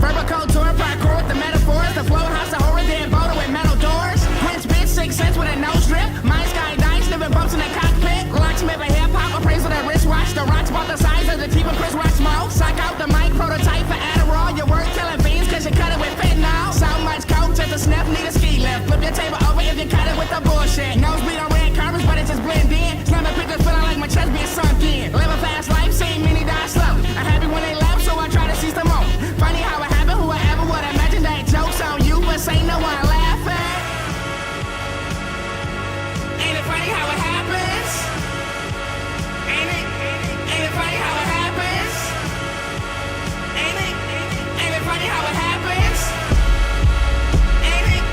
Verbal culture, parkour with the metaphors. The flow house, the horror, dead boulder with metal doors. Prince bitch, 6 cents with a nose drip. Mind sky dice, living bumps in the cockpit. Locksmith a hip hop, appraisal that wristwatch. The rocks about the size of the team of Chris Rock smoke. Sock out the mic, prototype for Adderall. Your work killing fiends cause you cut it with fentanyl. So much coke, just a sniff, need a ski lift. Flip your table over if you cut it with the bullshit. Nosebleed on red carpets, but it just blend in. Slamming pictures feeling like my chest being sunk in. Live a fast life, seeing many die slow. I'm happy when they laugh, so I try to seize the moment. Funny how it happened, whoever would imagine that joke's on you, but say no one laughing. Ain't it funny how it happens? Ain't it funny how it happens? Ain't it funny how it happens? Ain't it?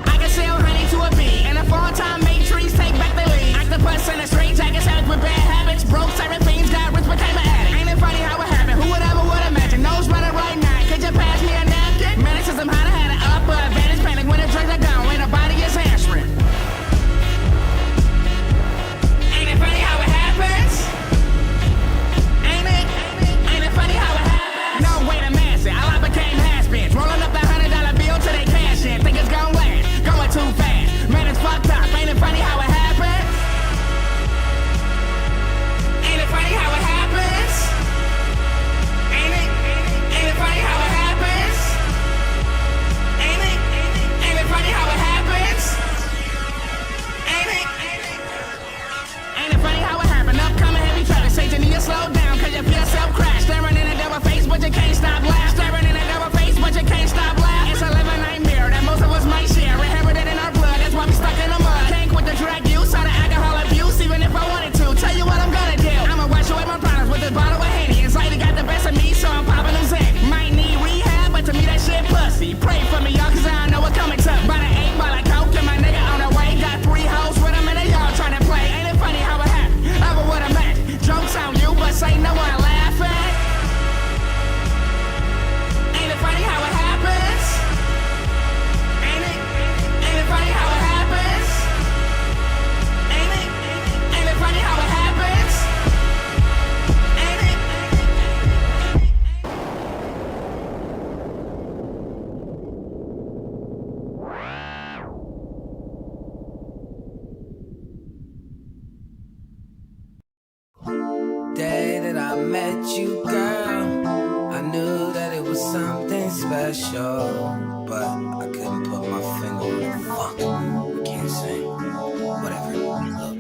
I can sell honey to a bee, and a full-time matrix take back the lead. Octopus in a straight jacket, savage with bad habits. Broke certain fiends, got rich, became an addict. Ain't it funny how it happened? Who would ever would imagine? Nose running right now. Could you pass me a napkin? Manicism, how to have an upper advantage. Panic when the drugs are gone, when the body is answering. Ain't it funny how it happens? Ain't it funny how it happens? No way to mask it. All I became has-beens. Rolling up the $100 bill till they cash in. Think it's gon' last. Going too fast. Man, it's fucked up. Ain't it funny how it happens? Ain't it funny how it happens? Ain't it funny how it happens? Ain't it funny how it happens? Ain't it funny how it happened? Upcoming heavy traffic, say you need to slow down, cause you feel yourself crash. Staring in a devil face, but you can't stop laugh. Staring in a devil face, but you can't stop laugh. It's a living nightmare that most of us might share. Inherited in our blood, that's why we stuck in the mud. Can't quit the drug use, or the alcohol abuse, even if I wanted to. Tell you what I'm gonna do. I'ma wash away my problems with this bottle of Henny. Anxiety got the best of me, so I'm popping them Zen. Might need rehab, but to me that shit pussy. Pray for me, y'all, cause I don't know what coming to. By the 8 ball of coke and my nigga on the way. Got 3 hoes with him and they all trying to play. Ain't it funny how it happened? Ever would imagine. Jokes on you, but say no one laughing. Ain't it funny how it happens? Ain't it funny how it happens? Ain't it funny how it happens? Ain't it? Day that I met you, girl, I knew that it was something special, but I couldn't put my finger on it. Fuck, I can't sing. Whatever, look.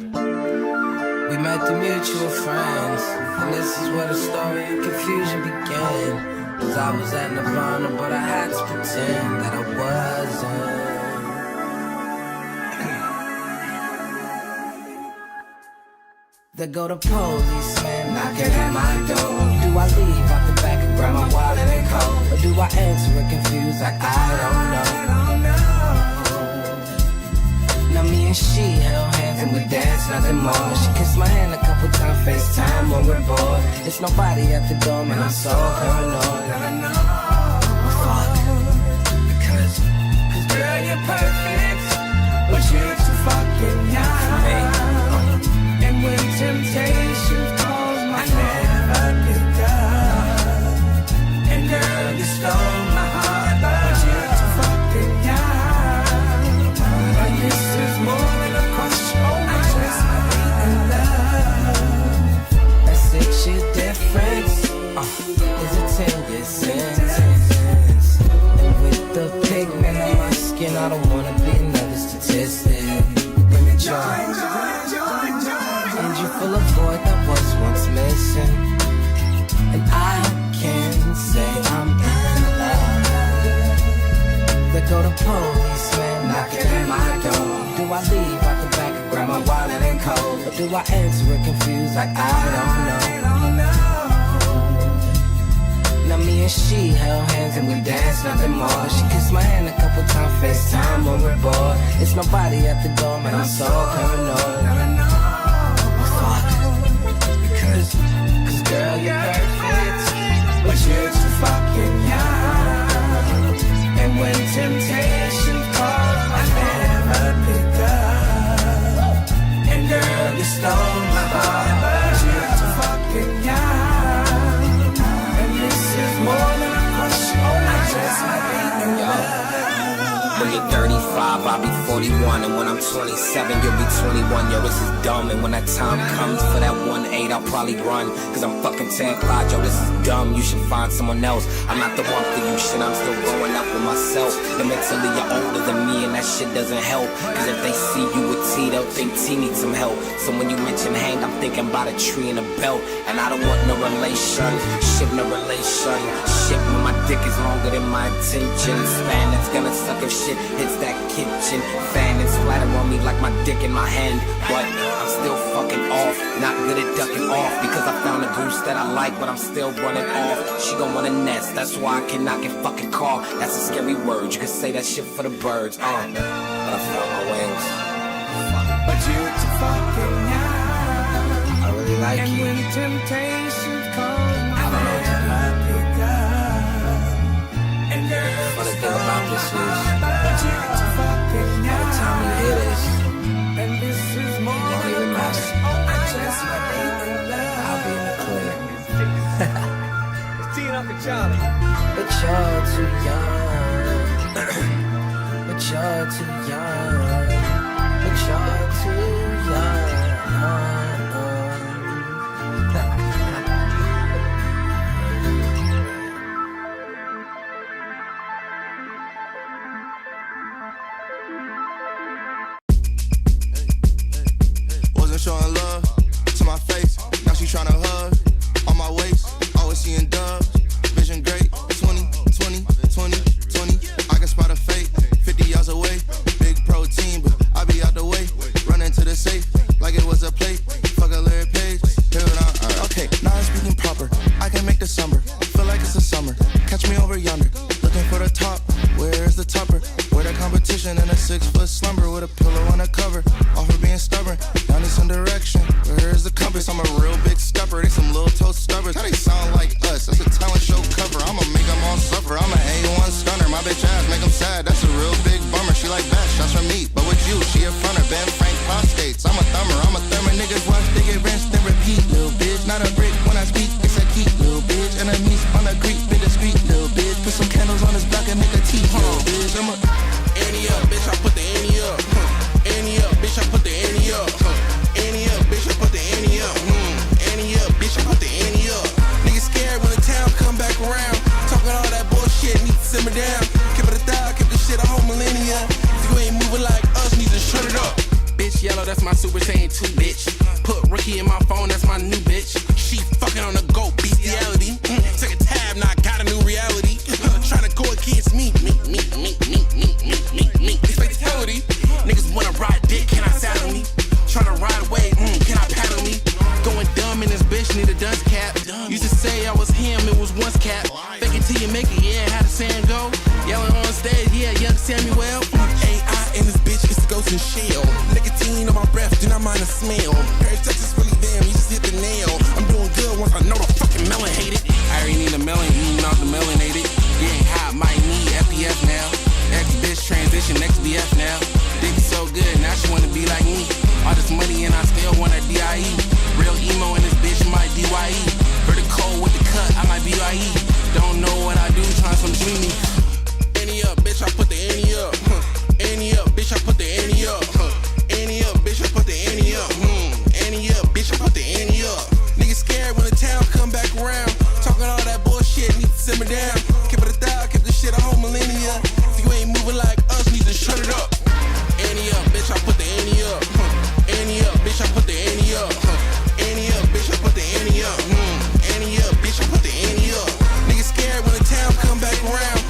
We met through mutual friends, and this is where the story of confusion began. Cause I was at Nirvana, but I had to pretend that I wasn't. There go the policeman knocking at my door. Do I leave out the back and grab my wallet and coat? Or do I answer it confused like I don't know? Now me and she held hands and we danced nothing more. She kissed my hand a couple times, FaceTime when we're bored. It's nobody at the door, man, I'm so paranoid. Fuck, because girl, you're perfect, but you're too fucking young. And when temptation calls, my never picked up. And girl, you stole my heart, but you're too fucking young. But this is more than a question, I just might be in love. A 6-year difference is a 10-year sentence. And with the pigment on my skin, I don't wanna be another statistic. Bring me joy. And you fill a void that was once missing. And I can say I'm in love. There go the policeman knocking at my door. Do I leave out the back and grab my wallet and coat? Or do I answer it confused like I don't know? Now me and she held hands and we danced nothing more. She kissed my hand a couple times, FaceTime when we're bored. It's nobody at the door, man, I'm so paranoid. Cause girl, you're perfect, but you're too fucking young. And when temptation calls, I never pick up. And girl, you stole my heart, but you're too fucking young. And this is 41, and when I'm 27, you'll be 21. Yo, this is dumb, and when that time comes for that 1-8, I'll probably run, cause I'm fucking terrified. Yo, this is dumb, you should find someone else. I'm not the one for you, shit, I'm still growing up with myself. And mentally you're older than me, and that shit doesn't help, cause if they see you with T, they'll think T needs some help. So when you mention hang, I'm thinking about a tree and a belt, and I don't want no relation, shit, no relation. Shit, when my dick is longer than my attention span, it's gonna suck if shit hits that kitchen fan and splatter on me like my dick in my hand. But I'm still fucking off, not good at ducking off, because I found a goose that I like, but I'm still running off. She gon' want a nest, that's why I cannot get fucking caught. That's a scary word, you can say that shit for the birds. But I found my wings. But you're too fucking young. I really like and you. And when temptations come, I don't know what to do. and girls, Funny thing about this is, but you're too fucking by young. the time you hear this, And this is more it won't even matter. I just want to love. I'll be in the clear. It's teeing up for Charlie. But you're too young. But you're too young. But you're too young. Wasn't showing love to my face. Now she tryna hug on my waist. Always seeing dubs. Vision great. 20, 20, 20, 20. I can spot a fake. 50 yards away. Big protein, but I be out the way. Run into the safe like it was a plate. Fuck a lyric page. Here it on. Okay, now I'm speaking proper. I can make the summer. Feel like it's a summer. Catch me over yonder. Looking for the top. Where's the topper? Where the competition in a 6-foot slumber with a pillow on the cover. Off of being stubborn. Now need some direction. Where's the compass? I'm a real big stepper. They some little toe stubbers. How they sound like us? That's a talent show cover. I'ma make them all suffer. I'm an A1 stunner. My bitch ass make them sad. That's a real big bummer. She like back shots from me. But with you, she a fronter. Ben Frank prostates. I'm a thumber. I'm a thumber. Niggas watch, they get rinsed and repeat. Little bitch. Not a brick when I speak. It's a key. Little bitch. Enemies on the creek. Be discreet. Little bitch. Put some candles on his block and make a tea. Little bitch. I'm a Annie up, bitch, I put the Annie up. Annie up, bitch, I put the Annie up. Annie up, bitch, I put the Annie up. Annie up, bitch, I put the Annie up. Niggas scared when the town come back around. Talking all that bullshit, need to simmer down. Keep it a thou, keep the shit a whole millennia. If you ain't moving like us, need to shut it up. Bitch yellow, that's my Super Saiyan 2, bitch. Put Ricky in my phone, that's my new bitch. She fucking on the go, bestiality. Took a tab, now I got a new reality. Trying to go against me. It's fatality. Niggas wanna ride dick, can I saddle me? Tryna ride away, can I paddle me? Going dumb in this bitch, need a dust cap. Used to say I was him, it was once cap. Fake it till you make it, yeah, how the saying go? Yelling on stage, yeah, young Samuel. AI in this bitch, it's the ghost in shell. Nicotine on my breath, do not mind the smell. Paris, Texas, really damn, you just hit the nail. I'm doing good once I know the fucking melon hate it. I already need a melon, eating off the melanated. Getting hot, might need FPF now. Ex-bitch transition, ex-BF now. Dick so good, now she wanna be like me. All this money and I still want a DIE. Real emo in this bitch, might DYE. Vertical with the cut, I might BYE. Don't know what I do, trying some dreamy. Annie up, bitch, I put the Annie up. Annie up, bitch, I put the Annie up. Annie up, bitch, I put the Annie up. Annie up, bitch, I put the Annie up. Niggas scared when the town come back around. Talking all that bullshit, need to simmer down. Keep it a thou, keep the shit a whole millennia. If you ain't moving like us, need to shut it up. Annie up, bitch, I put the Annie up. Annie up, bitch, I put the Annie up. Annie up, bitch, I put the Annie up. Annie up, bitch, I put the Annie up. Niggas scared when the town come back around.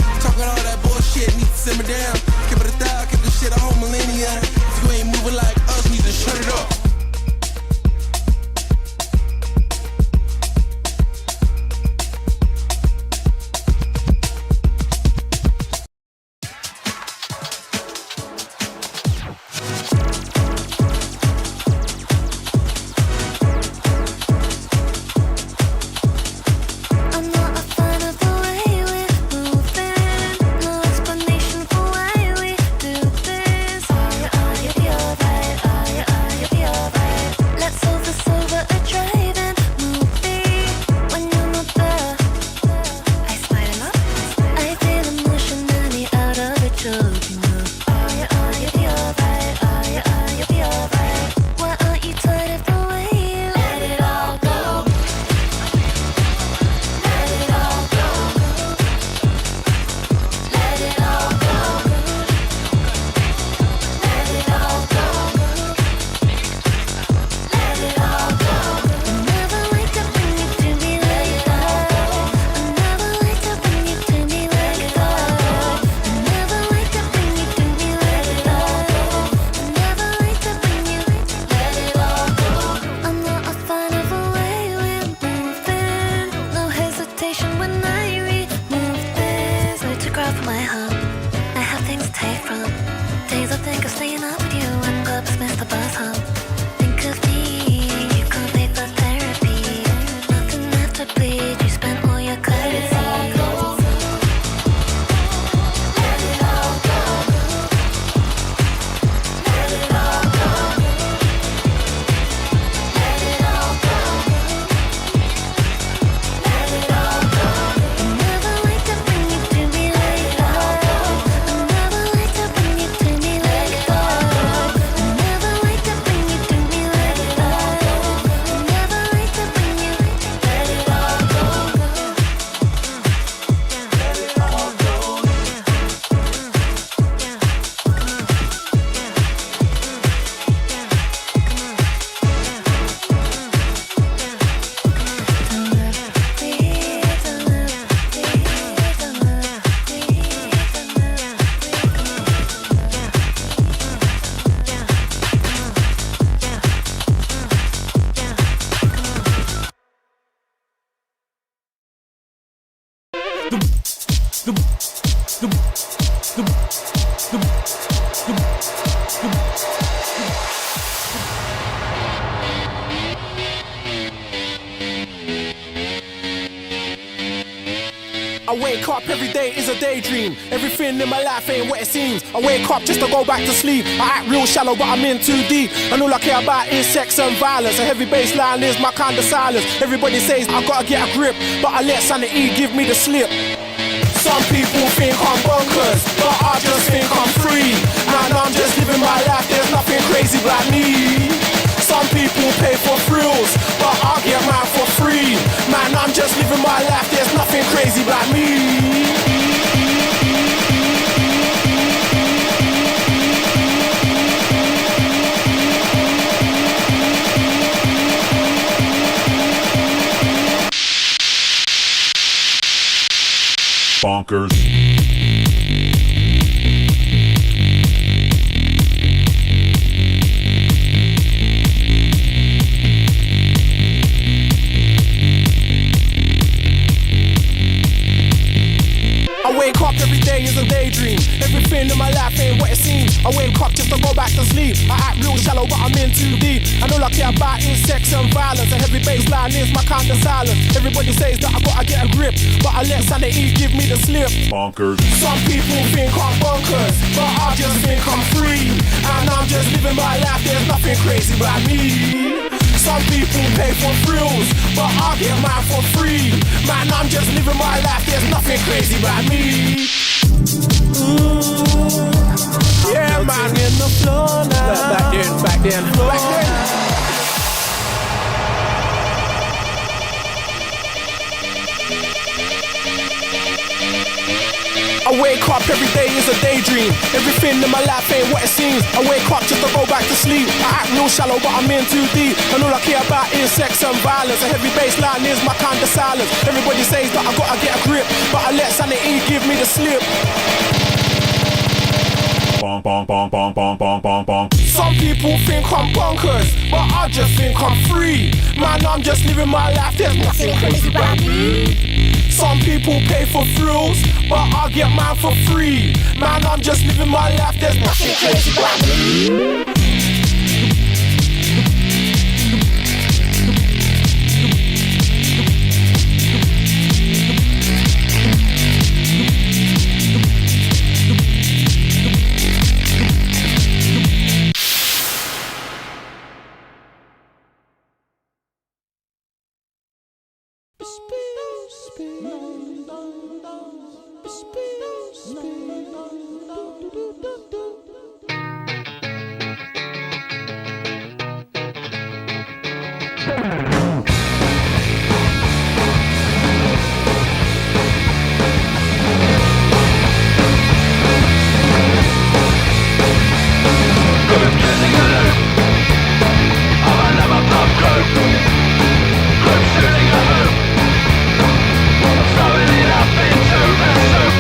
I wake up every day is a daydream. Everything in my life ain't what it seems. I wake up just to go back to sleep. I act real shallow, but I'm in too deep. And all I care about is sex and violence. A heavy bass line is my kind of silence. Everybody says I gotta get a grip, but I let sanity give me the slip. Some people think I'm bonkers, but I just think I'm free. Man, I'm just living my life, there's nothing crazy about me. Some people pay for thrills, but I get mine for free. Man, I'm just living my life, there's nothing crazy about me. Bonkers. I wake up every day is a daydream. Everything in my life ain't what it seems. I wake up just to go back to sleep. I act real shallow, but I'm in too deep. And all I care about is sex and violence. A heavy bass line is my kind of silence. Everybody says that I gotta get a grip, but I let sanity give me the slip. Bonkers. Some people think I'm bonkers, but I just think I'm free. And I'm just living my life, there's nothing crazy about me. Some people pay for thrills, but I get mine for free. Man, I'm just living my life, there's nothing crazy about me. Yeah, man. In the floor now. Back then. I wake up every day is a daydream. Everything in my life ain't what it seems. I wake up just to go back to sleep. I act real shallow, but I'm in too deep. And all I care about is sex and violence. A heavy bass line is my kind of silence. Everybody says that I gotta get a grip, but I let sanity give me the slip. Bonk, bonk, bonk, bonk, bonk, bonk, bonk, bonk. Some people think I'm bonkers, but I just think I'm free. Man, I'm just living my life, there's nothing crazy about me. Some people pay for thrills, but I get mine for free. Man, I'm just living my life, there's nothing crazy about me. Throwing it up into the soup.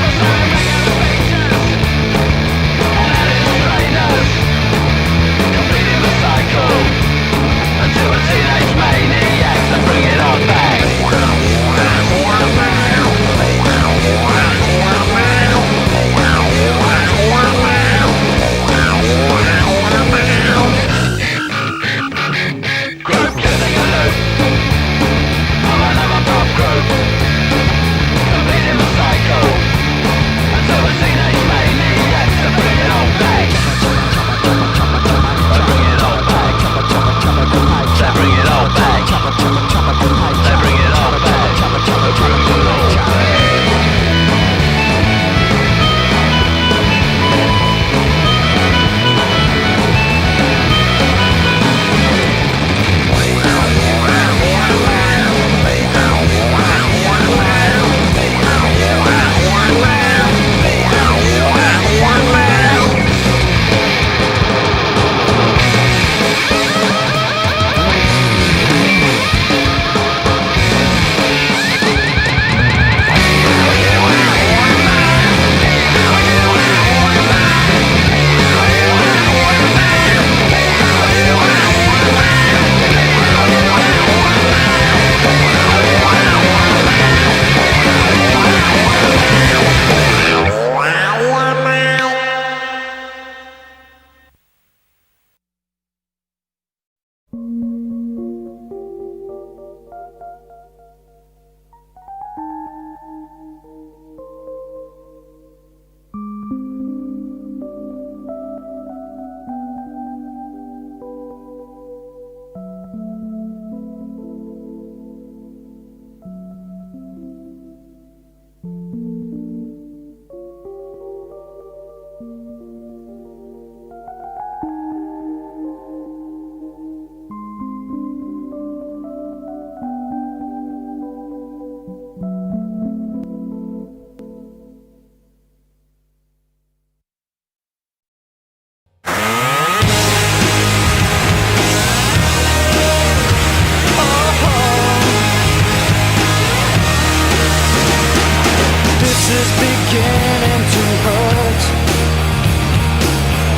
is beginning to hurt.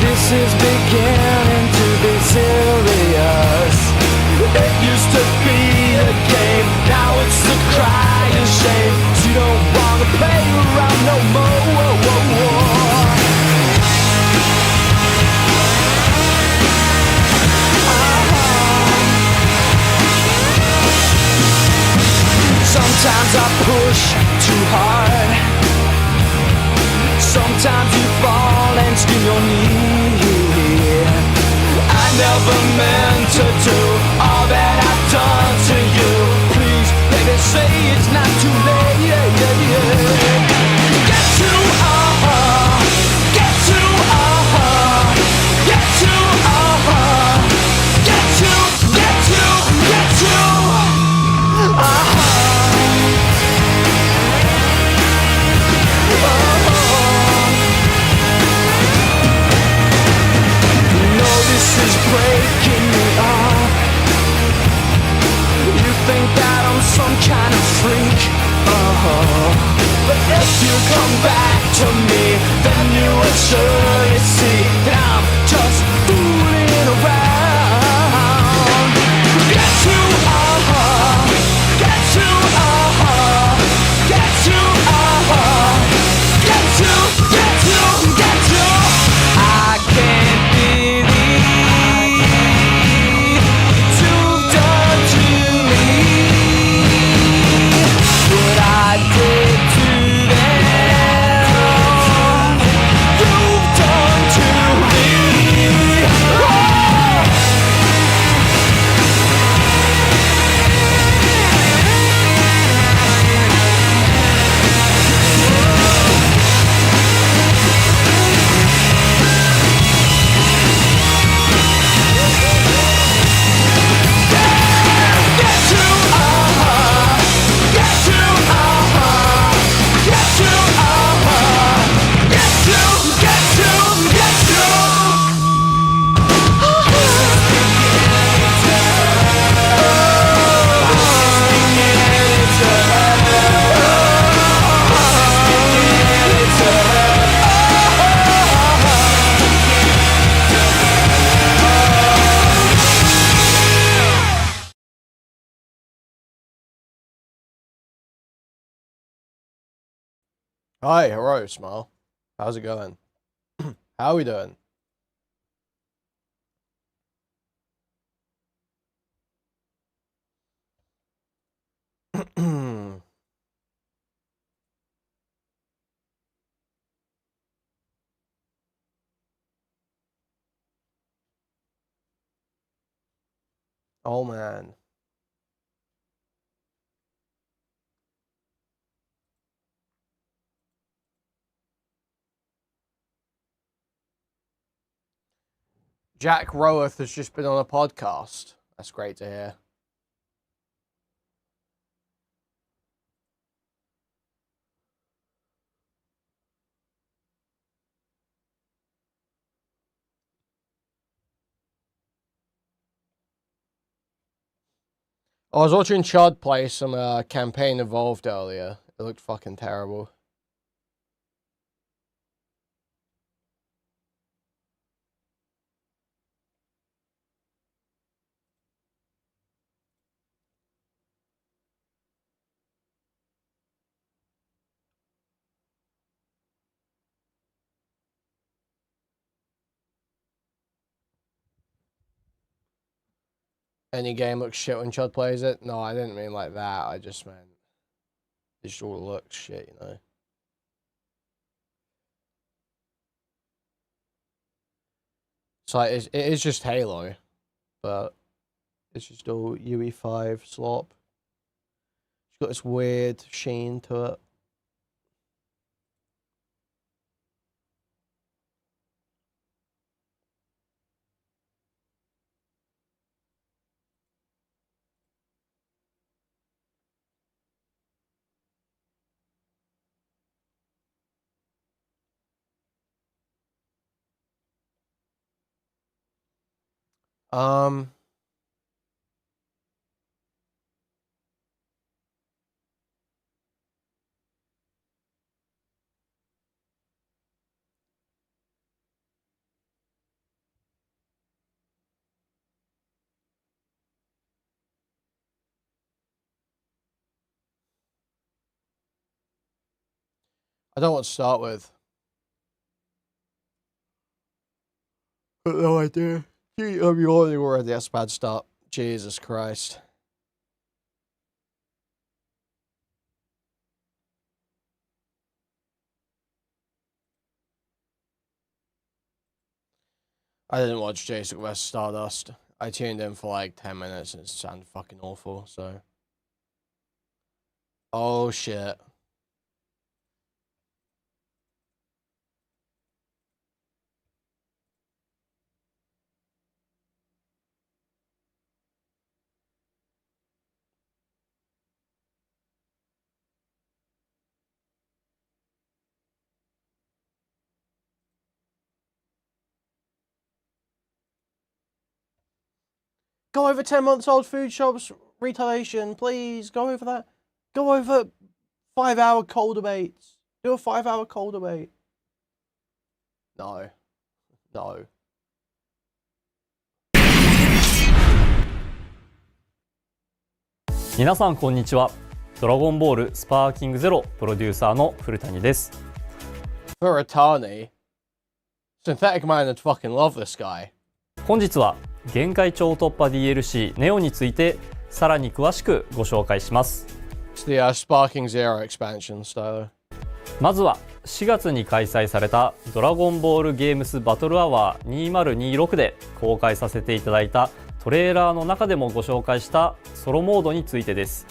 This is beginning to be serious. It used to be a game, now it's a crying shame. You don't wanna play around no more. Sometimes I push too hard. Sometimes you fall and skin your knee. I never meant to do all that I've done to you. Please, baby, say it's not too late. Get to, get to, get to, get to, get to, get to, This is breaking me up. You think that I'm some kind of freak, but if you come back to me, then you will surely see that I'm just fooling around. Get to, get to, get to, get to, get to, get to. I can't believe you've done to me what I did to them. You've done to me. Hi, hello, Smile. How's it going? How are we doing? Oh, man. Jack Roworth has just been on a podcast. That's great to hear. I was watching Chud play some campaign Evolved earlier. It looked fucking terrible. Any game looks shit when Chud plays it? No, I didn't mean like that. I just meant it just all looks shit, you know? So it is just Halo, but it's just all UE5 slop. It's got this weird sheen to it. Um, I don't know what to start with. Got no idea. I'm yawning already. That's a bad start. Jesus Christ. I didn't watch Jason vs Stardust. I tuned in for like 10 minutes and it sounded fucking awful, so. Oh shit. Go over 10 months old food shops retardation, please. Go over that. Go over 5-hour cold debates. Do a 5-hour cold debate. No. No. 皆さんこんにちは。ドラゴンボールスパーキングゼロプロデューサーの古谷です。Furatani? Synthetic Man would fucking love this guy. 本日は限界超突破 DLC ネオについてさらに詳しくご紹介します。It's the Sparking Zero expansion style. まずは4月に開催されたドラゴンボールゲームスバトルアワー2026で公開させていただいたトレーラーの中でもご紹介したソロモードについてです。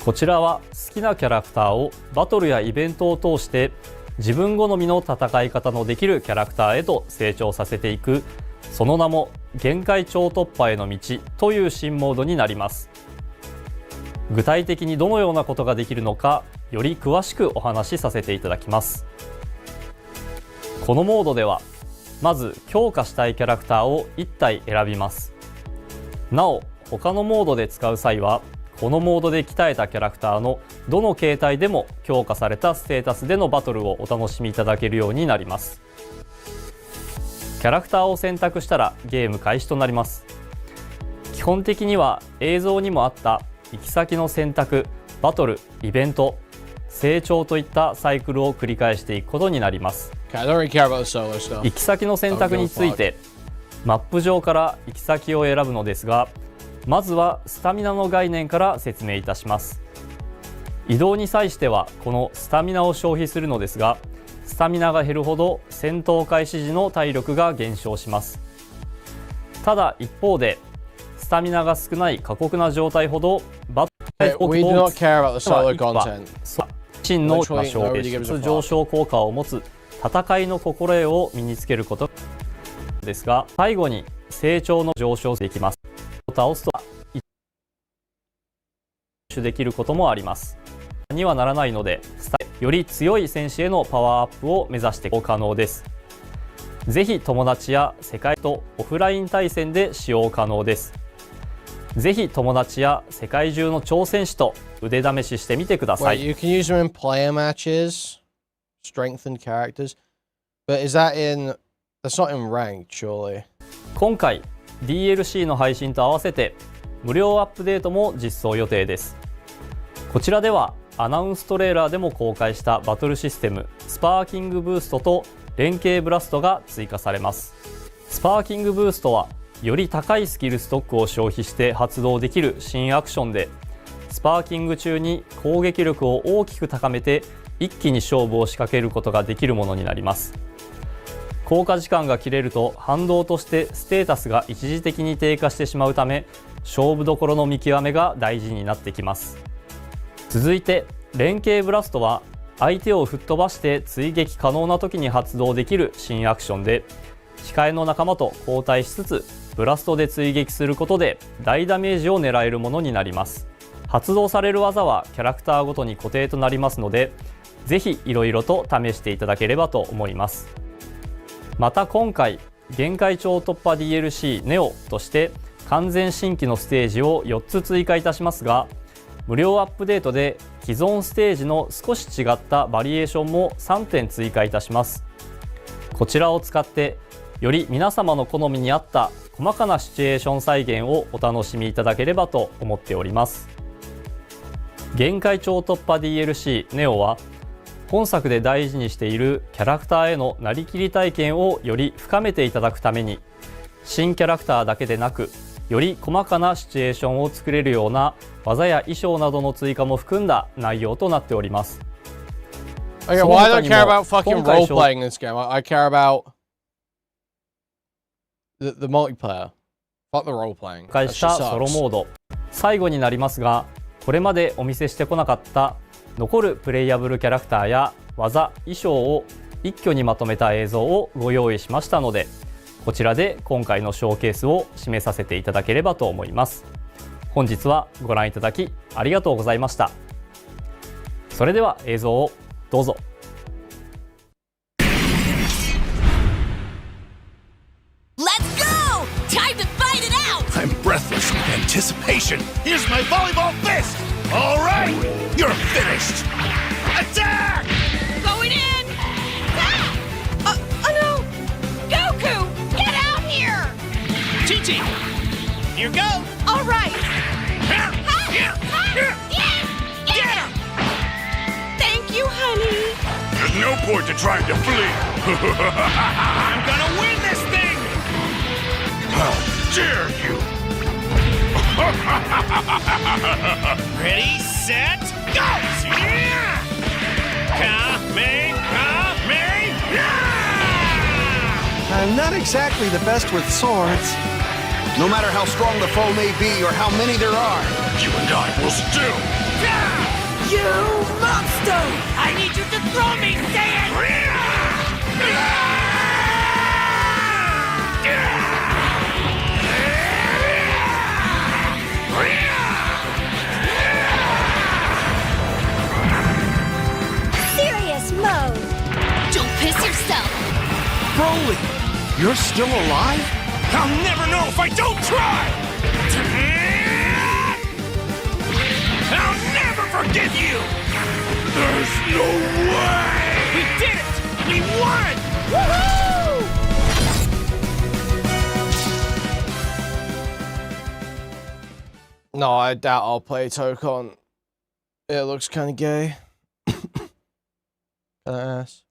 こちらは好きなキャラクターをバトルやイベントを通して自分好みの戦い方のできるキャラクターへと成長させていく、その名も限界超突破への道という新モードになります。具体的にどのようなことができるのか、より詳しくお話しさせていただきます。このモードではまず強化したいキャラクターを1体選びます。なお他のモードで使う際はこのモードで鍛えたキャラクターのどの形態でも強化されたステータスでのバトルをお楽しみいただけるようになります。キャラクターを選択したらゲーム開始となります。基本的には映像にもあった行き先の選択、バトル、イベント、成長といったサイクルを繰り返していくことになります。行き先の選択についてマップ上から行き先を選ぶのですが、まずはスタミナの概念から説明いたします。移動に際してはこのスタミナを消費するのですが、スタミナが減るほど戦闘開始時の体力が減少します。ただ一方でスタミナが少ない過酷な状態ほどバトルを自身の質上昇効果を持つ戦いの心得を身につけることですが、最後に成長の上昇できます。倒すとできることもあります。にはならないので、より強い戦士へのパワーアップを目指して可能です。ぜひ友達や世界とオフライン対戦で使用可能です。ぜひ友達や世界中の挑戦士と腕試ししてみてください。You can use them in player matches, strengthened characters, but is that in? That's not in ranked, surely. 今回 DLC の配信と合わせて無料アップデートも実装予定です。こちらではアナウンストレーラーでも公開したバトルシステムスパーキングブーストと連携ブラストが追加されます。スパーキングブーストはより高いスキルストックを消費して発動できる新アクションで、スパーキング中に攻撃力を大きく高めて一気に勝負を仕掛けることができるものになります。効果時間が切れると反動としてステータスが一時的に低下してしまうため、勝負どころの見極めが大事になってきます。続いて連携ブラストは相手を吹っ飛ばして追撃可能な時に発動できる新アクションで、控えの仲間と交代しつつブラストで追撃することで大ダメージを狙えるものになります。発動される技はキャラクターごとに固定となりますので、ぜひいろいろと試していただければと思います。また今回限界超突破 DLC ネオとして完全新規のステージを4つ追加いたしますが、無料アップデートで既存ステージの少し違ったバリエーションも3点追加いたします。こちらを使ってより皆様の好みに合った細かなシチュエーション再現をお楽しみいただければと思っております。限界超突破 DLC ネオは本作で大事にしているキャラクターへのなりきり体験をより深めていただくために、新キャラクターだけでなく、より細かなシチュエーションを作れるような技や衣装などの追加も含んだ内容となっております。Okay, well, I don't care about fucking role playing in this game. I care about the multiplayer. Fuck the role playing. 開したソロモード。最後になりますが、これまでお見せしてこなかった残るプレイヤブルキャラクターや技、衣装を一挙にまとめた映像をご用意しましたので、こちらで今回のショーケースを締めさせていただければと思います。本日はご覧いただきありがとうございました。それでは映像をどうぞ。I'm breathless with anticipation. Here's my volleyball fist. All right, you're finished. Attack! Going in! Ah! Oh no! Goku! Get out here! Chi-Chi, here goes. All right! Get him! Thank you, honey! There's no point to trying to flee. I'm gonna win this thing! How dare you! Ready, set, go! I'm not exactly the best with swords. No matter how strong the foe may be or how many there are. You and I will still. You monster! I need you to throw me, Saiyan! Serious mode. Don't piss yourself. Broly, you're still alive? I'll never know if I don't try! I'll never forgive you! There's no way! We did it! We won! Woohoo! No, I doubt I'll play Tokon. It looks kind of gay. Ass.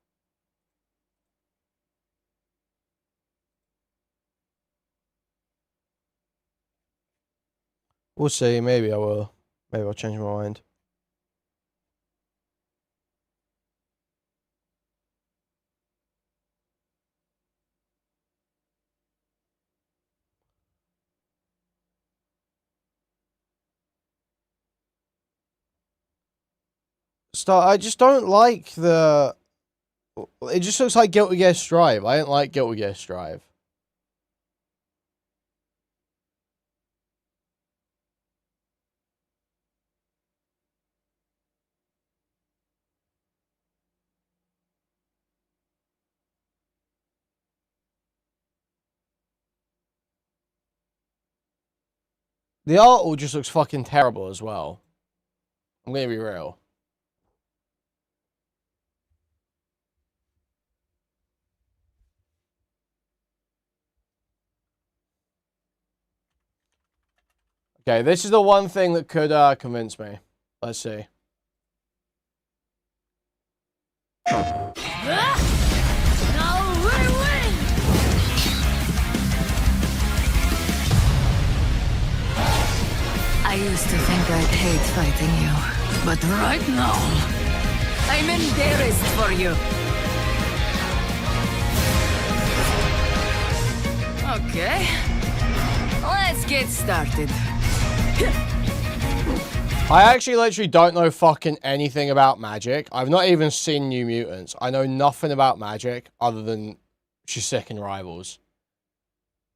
We'll see. Maybe I will. Maybe I'll change my mind. I just don't like the... It just looks like Guilty Gear Strive. I don't like Guilty Gear Strive. The art all just looks fucking terrible as well. I'm gonna be real. Okay, this is the one thing that could convince me. Let's see. I used to think I'd hate fighting you, but right now, I'm embarrassed for you. Okay, let's get started. I actually literally don't know fucking anything about magic. I've not even seen New Mutants. I know nothing about magic other than Shisekin Rivals.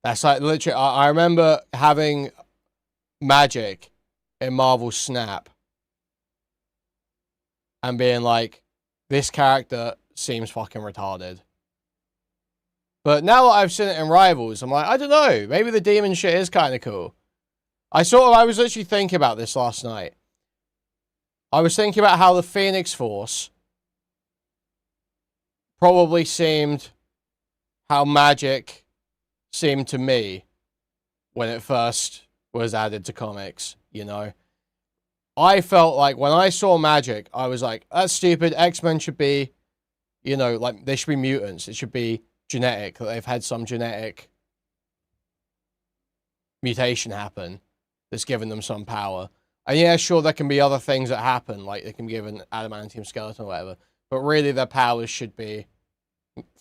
That's like literally, I remember having magic in Marvel Snap and being like, this character seems fucking retarded. But now that I've seen it in Rivals, I'm like, I don't know, maybe the demon shit is kind of cool. I was literally thinking about this last night. I was thinking about how the Phoenix Force probably seemed how magic seemed to me when it first was added to comics, you know? I felt like when I saw magic, I was like, that's stupid. X-Men should be, you know, like, they should be mutants. It should be genetic. They've had some genetic mutation happen that's given them some power. And yeah, sure, there can be other things that happen, like they can give an adamantium skeleton or whatever, but really their powers should be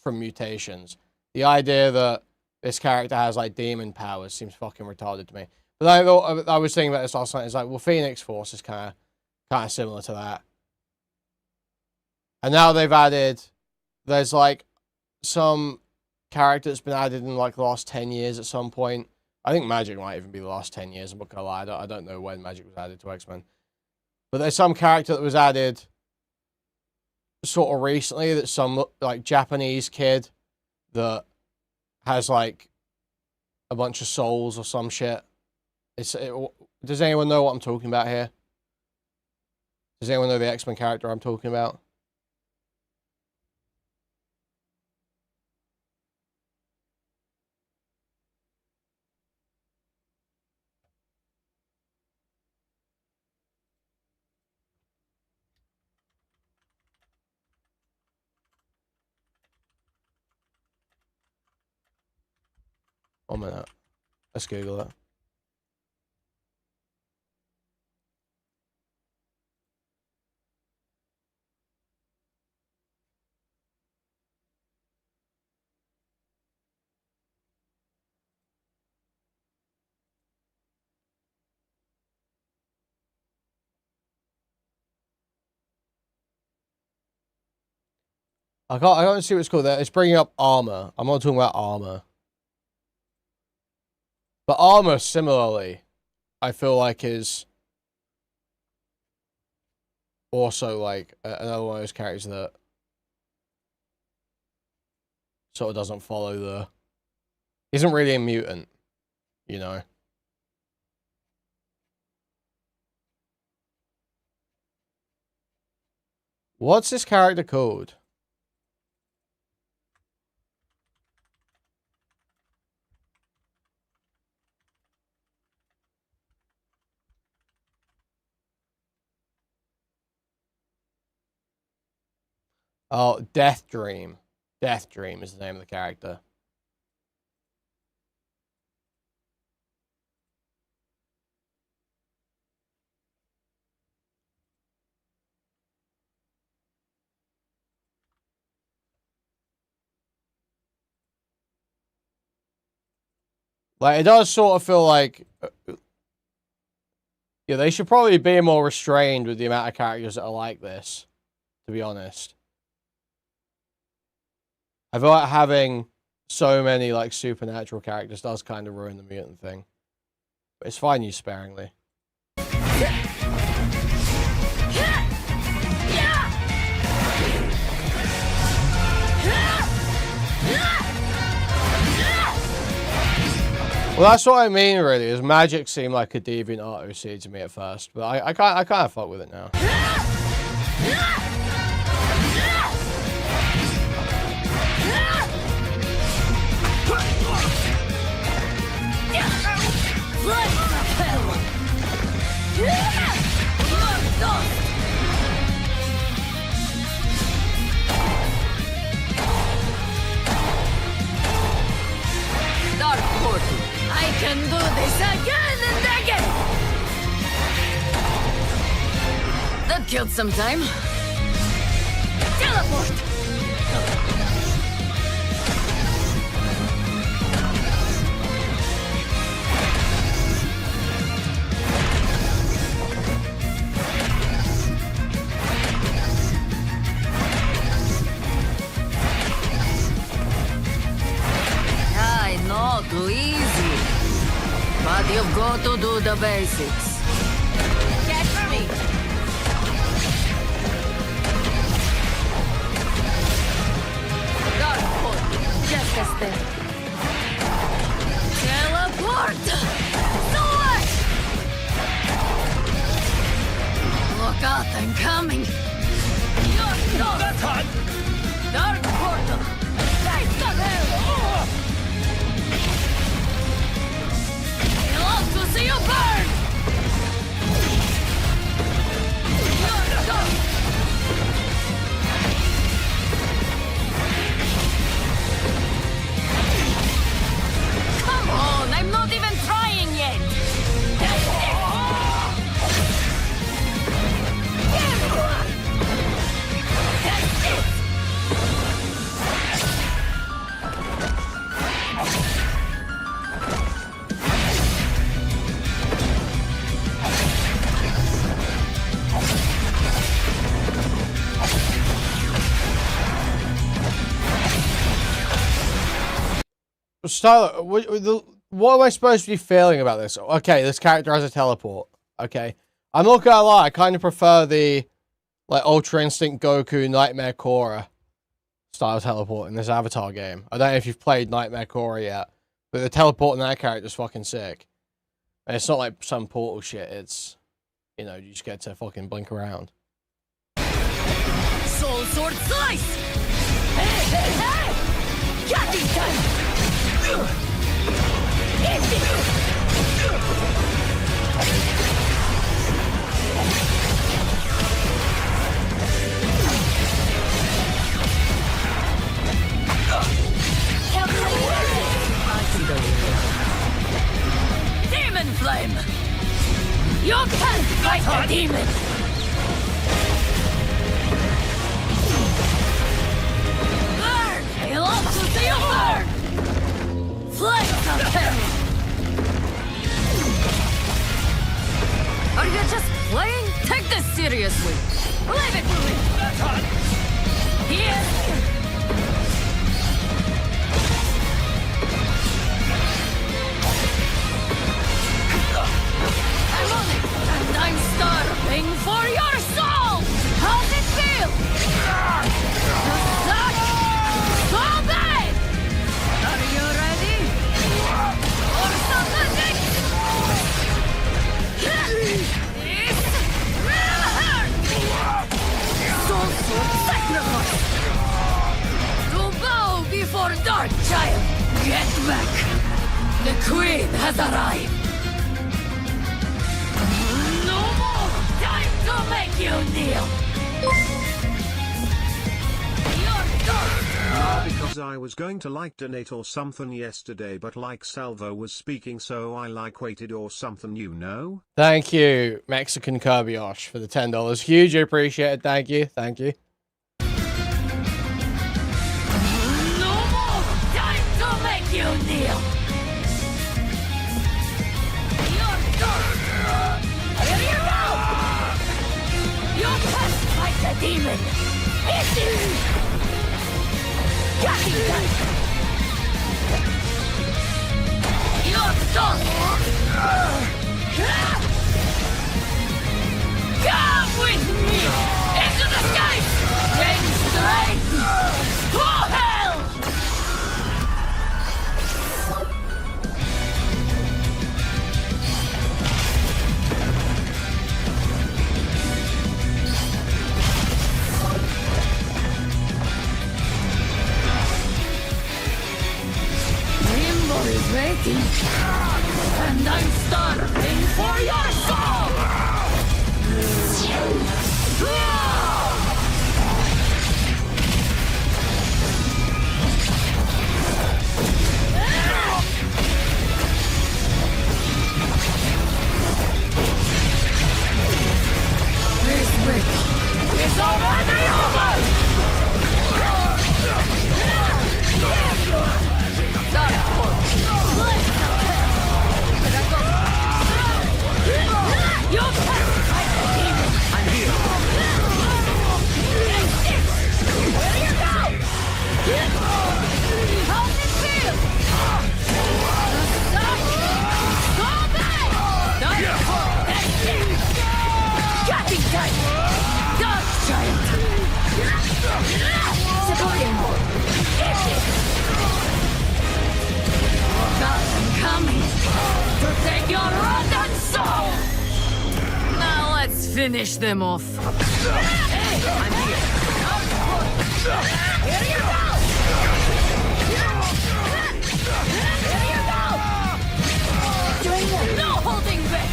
from mutations. The idea that this character has, like, demon powers seems fucking retarded to me. But I was thinking about this last night. It's like, well, Phoenix Force is kind of similar to that. And now they've added, there's like some character that's been added in like the last 10 years at some point. I think Magic might even be the last 10 years. I'm not gonna lie. I don't know when Magic was added to X-Men. But there's some character that was added sort of recently, that's some like Japanese kid that has like a bunch of souls or some shit. Does anyone know what I'm talking about here? Does anyone know the X-Men character I'm talking about? One minute. Let's Google it. I can't see what it's called there. It's bringing up Armor. I'm not talking about Armor. But Armor, similarly, I feel like is also like another one of those characters that sort of doesn't follow the... Isn't really a mutant, you know? What's this character called? Oh, Death Dream. Death Dream is the name of the character. Like, it does sort of feel like... yeah, they should probably be more restrained with the amount of characters that are like this, to be honest. I feel like having so many, like, supernatural characters does kind of ruin the mutant thing. But it's fine, used sparingly. Well, that's what I mean, really, is magic seemed like a deviant art OC to me at first, but I kind of fuck with it now. Dark Portal. I can do this again and again! That killed some time. Teleport! Not too easy, but you've got to do the basics. Catch for me. Dark Hole, just a step. Teleport! Sword! Look out, I'm coming. You're gone. That's hot. Dark Portal. Face the hell. Love to see you burn! Stylo, what am I supposed to be feeling about this? Okay, this character has a teleport. Okay. I'm not gonna lie, I kind of prefer the, like, Ultra Instinct Goku Nightmare Korra style teleport in this Avatar game. I don't know if you've played Nightmare Korra yet, but the teleport in that character is fucking sick. And it's not like some portal shit, it's, you know, you just get to fucking blink around. Soul Sword Slice! Hey, hey, hey! Catching time! Demon Flame! You can't fight a demon! Burn! I love to see you burn! Flames of hell! Are you just playing? Take this seriously! Leave it to me! That's hot! Yes! I'm on it, and I'm starving for your soul! How's it feel? You suck so bad! Are you ready? For something? This will hurt! Soul Sword Sacrifice! To bow before Dark Child! Get back! The Queen has arrived! No more time to make you kneel! You're done! Because I was going to like donate or something yesterday, but like Salvo was speaking, so I like waited or something, you know? Thank you, Mexican Kirbyosh, for the $10. Hugely appreciated. Thank you. Thank you. No more time to make you kneel! You're done! Here you go! You can't fight the demon! It's you! Catching time! You're done! Come with me! Into the sky! Take straight to hell! Limbo is waiting, and I'm starving for your soul! This week is already over! You can't fight the demon! I'm here! Where you go? How's it feel? Go back! That's it! Catching time! Dark Giant! Supporting! God, I'm coming to take your rotten soul! Now let's finish them off. Hey, I'm here. Here you go! Here you go! No holding back!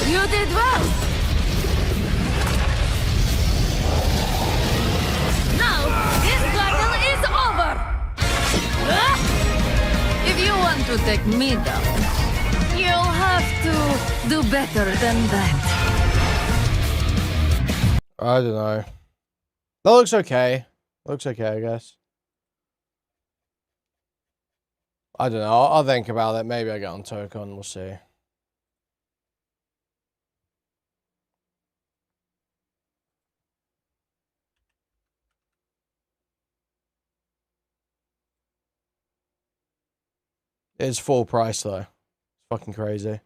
You did well! Now, this battle is over! If you want to take me down, you'll have to do better than that. I don't know. That looks okay. Looks okay, I guess. I don't know. I'll think about it. Maybe I get on Tokon. We'll see. It's full price though. It's fucking crazy.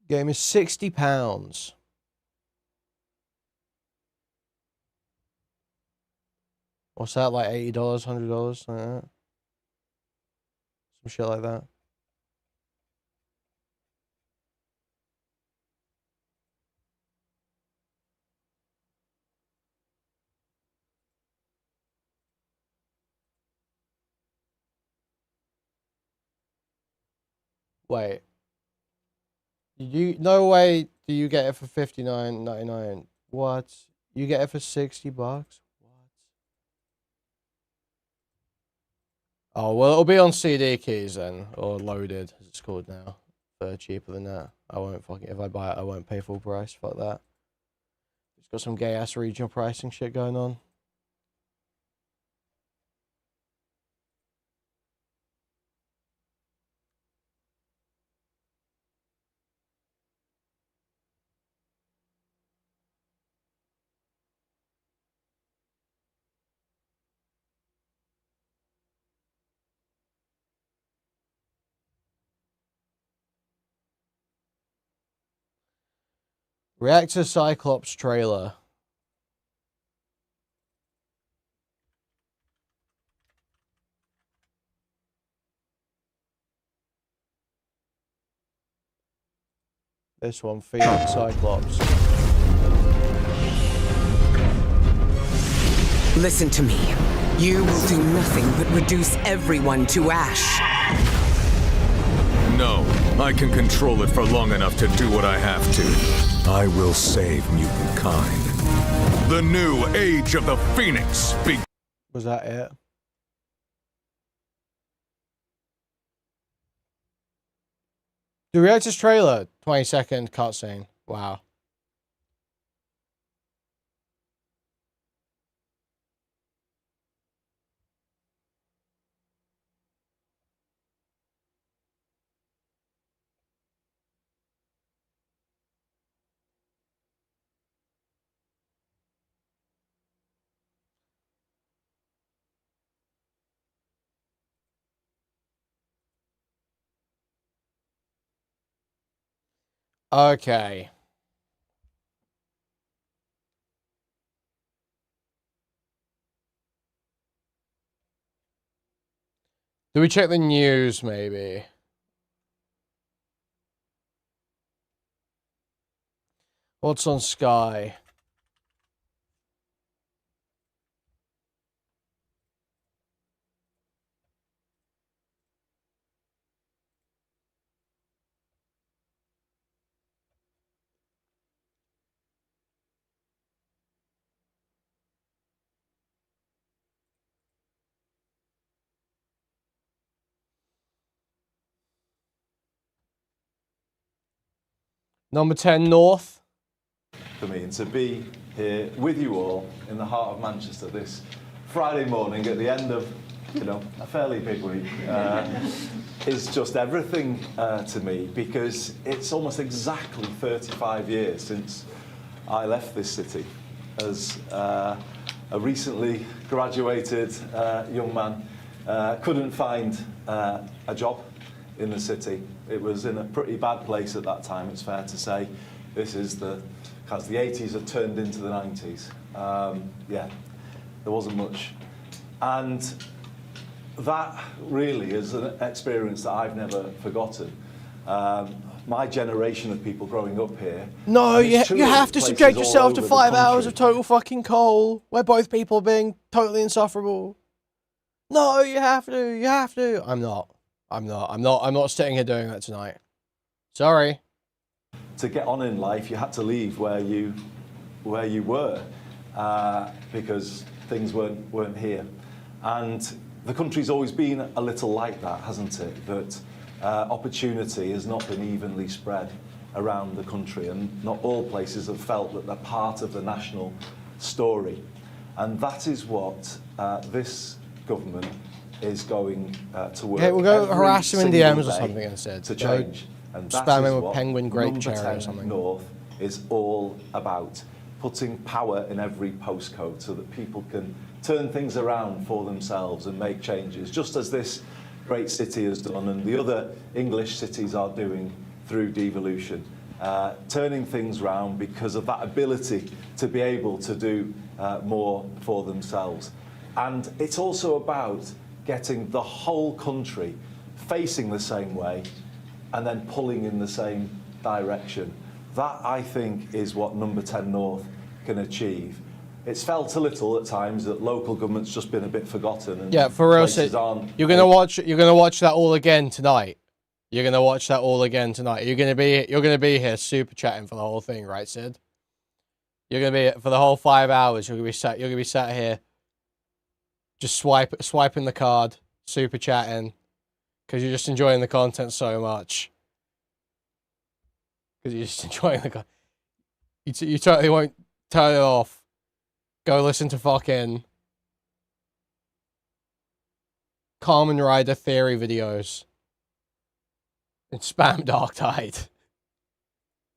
Game is £60. What's that, like $80, $100, something like that? Some shit like that. Wait. No way do you get it for $59.99. What? You get it for $60? What? Oh, well, it'll be on CD keys then, or loaded, as it's called now. They're cheaper than that. I won't fucking, if I buy it, I won't pay full price. Fuck that. It's got some gay ass regional pricing shit going on. Reactor Cyclops trailer. This one, Phoenix Cyclops. Listen to me. You will do nothing but reduce everyone to ash. No, I can control it for long enough to do what I have to. I will save mutant kind. The new age of the Phoenix Was that it? The Reactor's trailer, 20-second cutscene. Wow. Okay. Do we check the news, maybe? What's on Sky? Number 10 North. For me, and to be here with you all in the heart of Manchester this Friday morning at the end of, you know, a fairly big week is just everything to me, because it's almost exactly 35 years since I left this city as a recently graduated young man. Couldn't find a job in the city. It was in a pretty bad place at that time, it's fair to say. This is as the 80s had turned into the 90s. Yeah, there wasn't much. And that really is an experience that I've never forgotten. My generation of people growing up here. No, you have to subject yourself to 5 hours of total fucking coal, where both people are being totally insufferable. No, you have to. You have to. I'm not. I'm not sitting here doing that tonight. Sorry. To get on in life, you had to leave where you were because things weren't here, and the country's always been a little like that, hasn't it? That opportunity has not been evenly spread around the country, and not all places have felt that they're part of the national story, and that is what this government is going to work. Okay, we'll go every harass him in single DMs or day something instead. to change. And that spam is him with what penguin grape Number cherry or 10 something. North is all about. Putting power in every postcode so that people can turn things around for themselves and make changes, just as this great city has done and the other English cities are doing through devolution. Turning things round because of that ability to be able to do more for themselves. And it's also about getting the whole country facing the same way and then pulling in the same direction. That, I think, is what Number 10 North can achieve. It's felt a little at times that local government's just been a bit forgotten. And yeah, for real, you're gonna watch that all again tonight. You're gonna watch that all again tonight. You're gonna be here super chatting for the whole thing, right, Sid? You're gonna be for the whole 5 hours. You're gonna be sat here, just swiping the card, super chatting, because you're just enjoying the content so much. Because you're just enjoying the content. You totally won't turn it off. Go listen to fucking Kamen Rider theory videos and spam Dark Tide.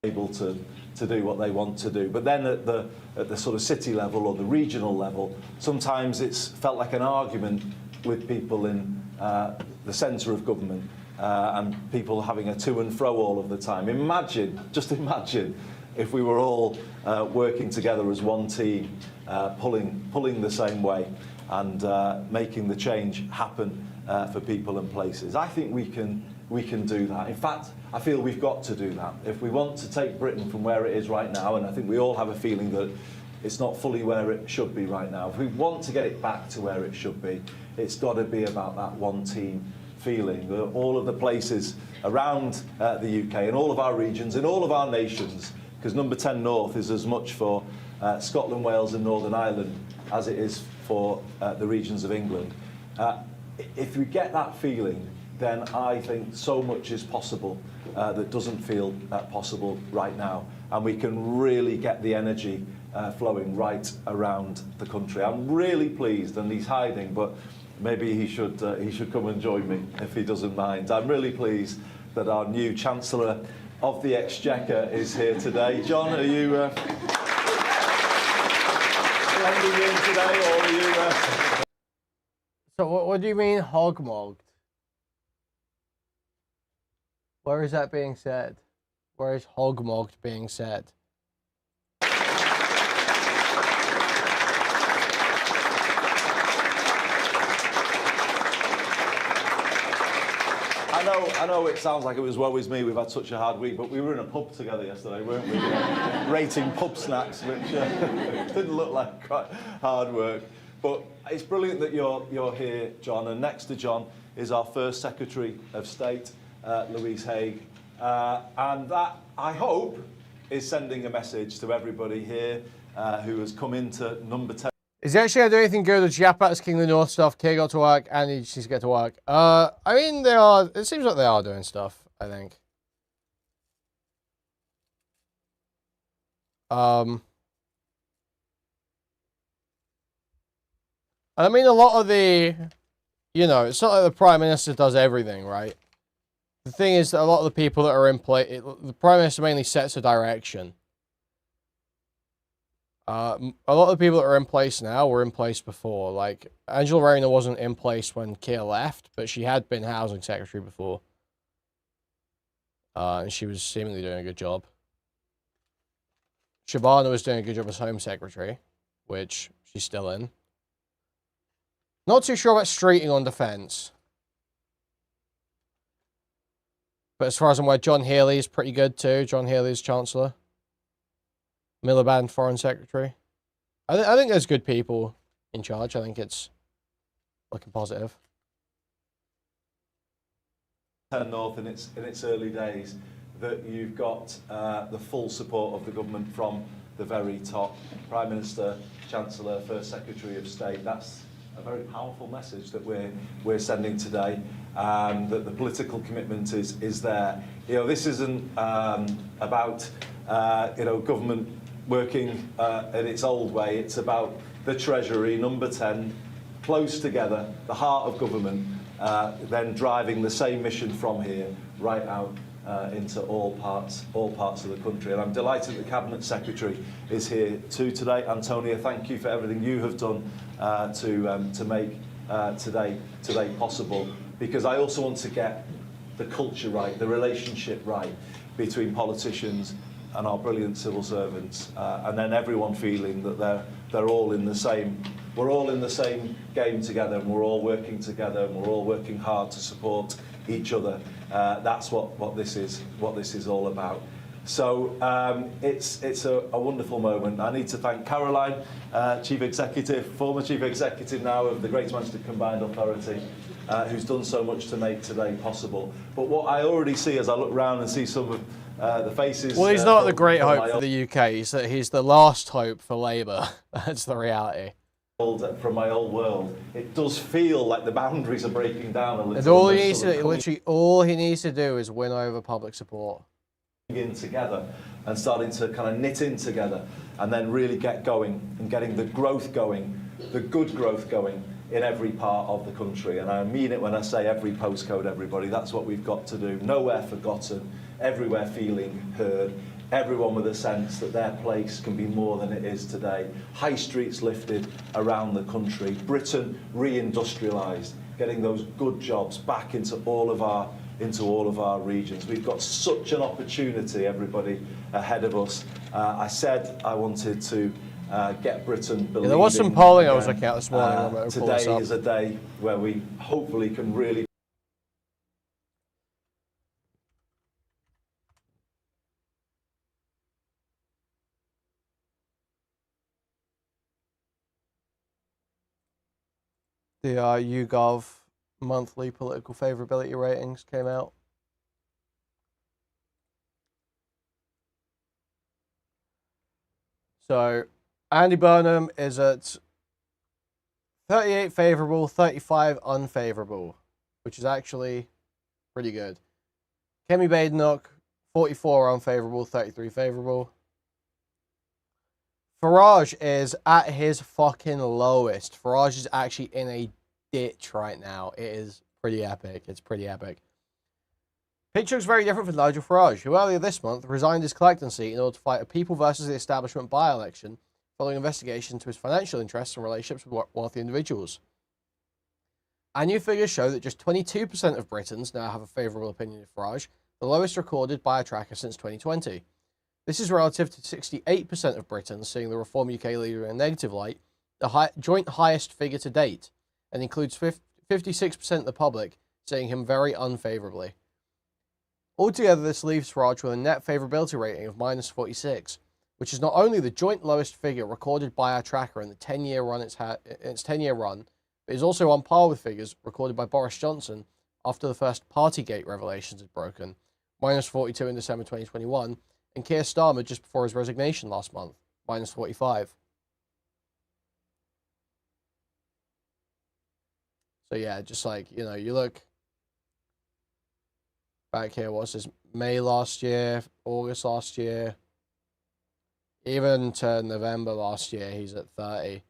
Able to do what they want to do, but then at the sort of city level or the regional level, sometimes it's felt like an argument with people in the centre of government and people having a to and fro all of the time. Just imagine if we were all working together as one team, pulling the same way and making the change happen for people and places. I think we can do that. In fact, I feel we've got to do that. If we want to take Britain from where it is right now, and I think we all have a feeling that it's not fully where it should be right now. If we want to get it back to where it should be, it's got to be about that one team feeling. All of the places around the UK and all of our regions and all of our nations, because Number 10 North is as much for Scotland, Wales and Northern Ireland as it is for the regions of England. If we get that feeling, then I think so much is possible that doesn't feel possible right now, and we can really get the energy flowing right around the country. I'm really pleased, and he's hiding, but maybe he should come and join me if he doesn't mind. I'm really pleased that our new Chancellor of the Exchequer is here today. John, are you blending in today, or are you... So what do you mean hogmogged? Where is that being said? Where is hogmogged being said? I know it sounds like it was woe is me, we've had such a hard week, but we were in a pub together yesterday, weren't we? Rating pub snacks, which didn't look like quite hard work. But it's brilliant that you're here, John, and next to John is our first Secretary of State, Louise Haigh, and that, I hope, is sending a message to everybody here who has come into Number 10. Is he actually going to do anything good with Japan's King of the North stuff? Kay got to work, and he needs to get to work. I mean, they are. It seems like they are doing stuff, I think. I mean, a lot of the, it's not like the Prime Minister does everything, right? The thing is that a lot of the people that are in place, the Prime Minister mainly sets a direction. A lot of the people that are in place now were in place before. Like, Angela Rayner wasn't in place when Keir left, but she had been Housing Secretary before. And she was seemingly doing a good job. Shabana was doing a good job as Home Secretary, which she's still in. Not too sure about Streeting on defence. But as far as I'm aware, John Healey is pretty good too. John Healey is Chancellor. Miliband, Foreign Secretary. I think there's good people in charge. I think it's looking positive. 10 North in its early days, that you've got the full support of the government from the very top. Prime Minister, Chancellor, First Secretary of State. That's a very powerful message that we're sending today. That the political commitment is there. You know, this isn't about government working in its old way. It's about the Treasury, number 10, close together, the heart of government, then driving the same mission from here right out into all parts of the country. And I'm delighted the Cabinet Secretary is here too today. Antonia, thank you for everything you have done to make today possible, because I also want to get the culture right, the relationship right between politicians and our brilliant civil servants, and then everyone feeling that they're all in the same. We're all in the same game together, and we're all working together, and we're all working hard to support each other. That's what this is all about. So it's a wonderful moment. I need to thank Caroline, Chief Executive, former Chief Executive now of the Greater Manchester Combined Authority, who's done so much to make today possible. But what I already see as I look round and see some of the faces... Well, he's not the great hope for the UK. He's the last hope for Labour. That's the reality. From my old world, it does feel like the boundaries are breaking down a little. And all he needs to, literally, all he needs to do is win over public support. In together and starting to kind of knit in together, and then really get going and getting the growth going, the good growth going in every part of the country. And I mean it when I say every postcode, everybody. That's what we've got to do. Nowhere forgotten, everywhere feeling heard. Everyone with a sense that their place can be more than it is today. High streets lifted around the country. Britain re-industrialised, getting those good jobs back into all of our regions. We've got such an opportunity, everybody, ahead of us. I said I wanted to get Britain believing. There was some polling I was looking at this morning. Today is a day where we hopefully can really. The YouGov monthly political favourability ratings came out. So Andy Burnham is at 38 favourable, 35 unfavourable, which is actually pretty good. Kemi Badenoch, 44 unfavourable, 33 favourable. Farage is at his fucking lowest. Farage is actually in a ditch right now. It is pretty epic. It's pretty epic. Picture looks very different for Nigel Farage, who earlier this month resigned his Clacton seat in order to fight a people versus the establishment by-election following investigation into his financial interests and relationships with wealthy individuals. Our new figures show that just 22% of Britons now have a favourable opinion of Farage, the lowest recorded by a tracker since 2020. This is relative to 68% of Britons seeing the Reform UK leader in a negative light, the joint highest figure to date, and includes 56% of the public seeing him very unfavourably. Altogether, this leaves Farage with a net favourability rating of -46, which is not only the joint lowest figure recorded by our tracker in the 10-year run its 10-year run, but is also on par with figures recorded by Boris Johnson after the first Partygate revelations had broken, -42 in December 2021, and Keir Starmer just before his resignation last month, -45. So yeah, just like, you know, you look back here, what's this, May last year, August last year, even to November last year, he's at 30.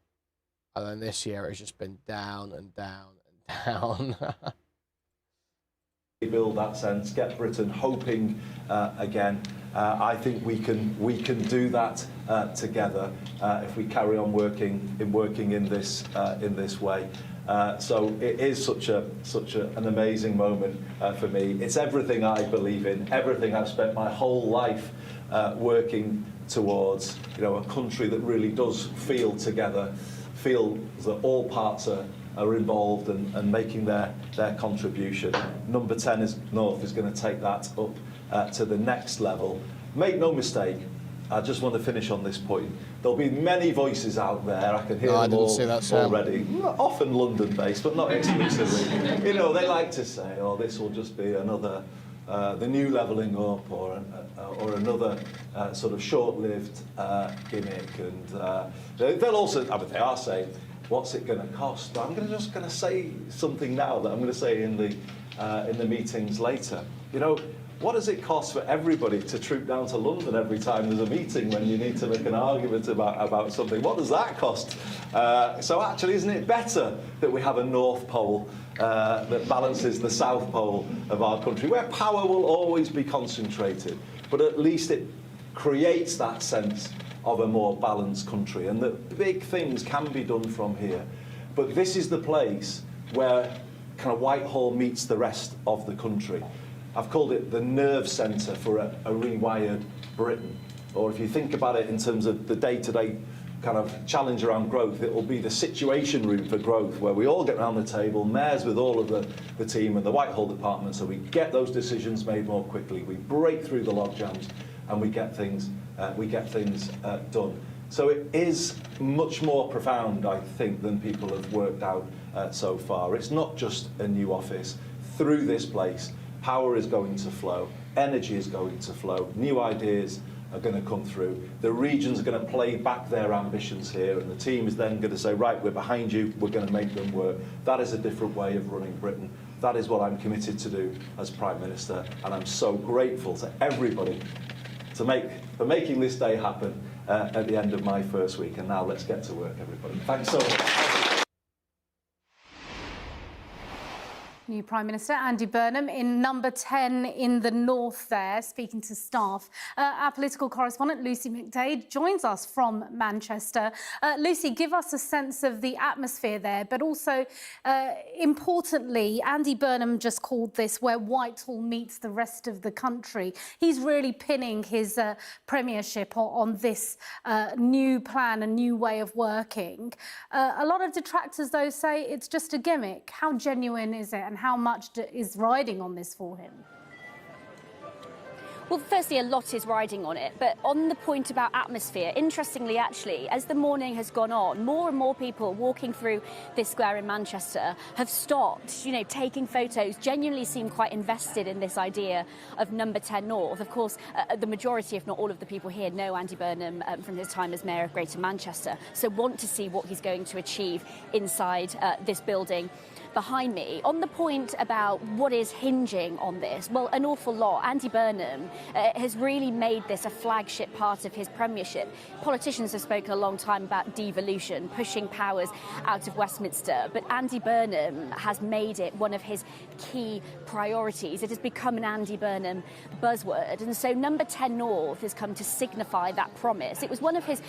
And then this year, it's just been down and down and down. Build that sense, get Britain hoping again. I think we can do that together if we carry on working in this way. So it is such an amazing moment for me. It's everything I believe in, everything I've spent my whole life working towards. You know, a country that really does feel together, feel that all parts are involved and making their contribution. Number 10 North is going to take that up to the next level. Make no mistake, I just want to finish on this point. There'll be many voices out there. I can hear I them didn't all see that, Sam. already. Often London-based, but not exclusively. You know, they like to say, "Oh, this will just be another, the new levelling up, or another sort of short-lived gimmick." And they'll also, I mean, they are saying, "What's it going to cost?" But I'm just going to say something now that I'm going to say in the meetings later. You know, what does it cost for everybody to troop down to London every time there's a meeting when you need to make an argument about something? What does that cost? So actually, isn't it better that we have a North Pole that balances the South Pole of our country, where power will always be concentrated, but at least it creates that sense of a more balanced country, and that big things can be done from here. But this is the place where kind of Whitehall meets the rest of the country. I've called it the nerve centre for a rewired Britain. Or if you think about it in terms of the day-to-day kind of challenge around growth, it will be the situation room for growth, where we all get around the table, mayors with all of the team and the Whitehall department, so we get those decisions made more quickly, we break through the logjams, and we get things done. So it is much more profound, I think, than people have worked out so far. It's not just a new office. Through this place, power is going to flow, energy is going to flow, new ideas are going to come through. The regions are going to play back their ambitions here, and the team is then going to say, right, we're behind you, we're going to make them work. That is a different way of running Britain. That is what I'm committed to do as Prime Minister, and I'm so grateful to everybody for making this day happen at the end of my first week. And now let's get to work, everybody. Thanks so much. New Prime Minister Andy Burnham in number 10 in the north there, speaking to staff. Our political correspondent Lucy McDade joins us from Manchester. Lucy, give us a sense of the atmosphere there, but also, importantly, Andy Burnham just called this where Whitehall meets the rest of the country. He's really pinning his premiership on this new plan, a new way of working. A lot of detractors, though, say it's just a gimmick. How genuine is it, and how much is riding on this for him? Well, firstly, a lot is riding on it, but on the point about atmosphere, interestingly, actually, as the morning has gone on, more and more people walking through this square in Manchester have stopped, you know, taking photos, genuinely seem quite invested in this idea of number 10 North. Of course, the majority, if not all of the people here, know Andy Burnham from his time as Mayor of Greater Manchester, so want to see what he's going to achieve inside this building behind me. On the point about what is hinging on this, well, an awful lot. Andy Burnham has really made this a flagship part of his premiership. Politicians have spoken a long time about devolution, pushing powers out of Westminster, but Andy Burnham has made it one of his key priorities. It has become an Andy Burnham buzzword, and so number 10 North has come to signify that promise. It was one of his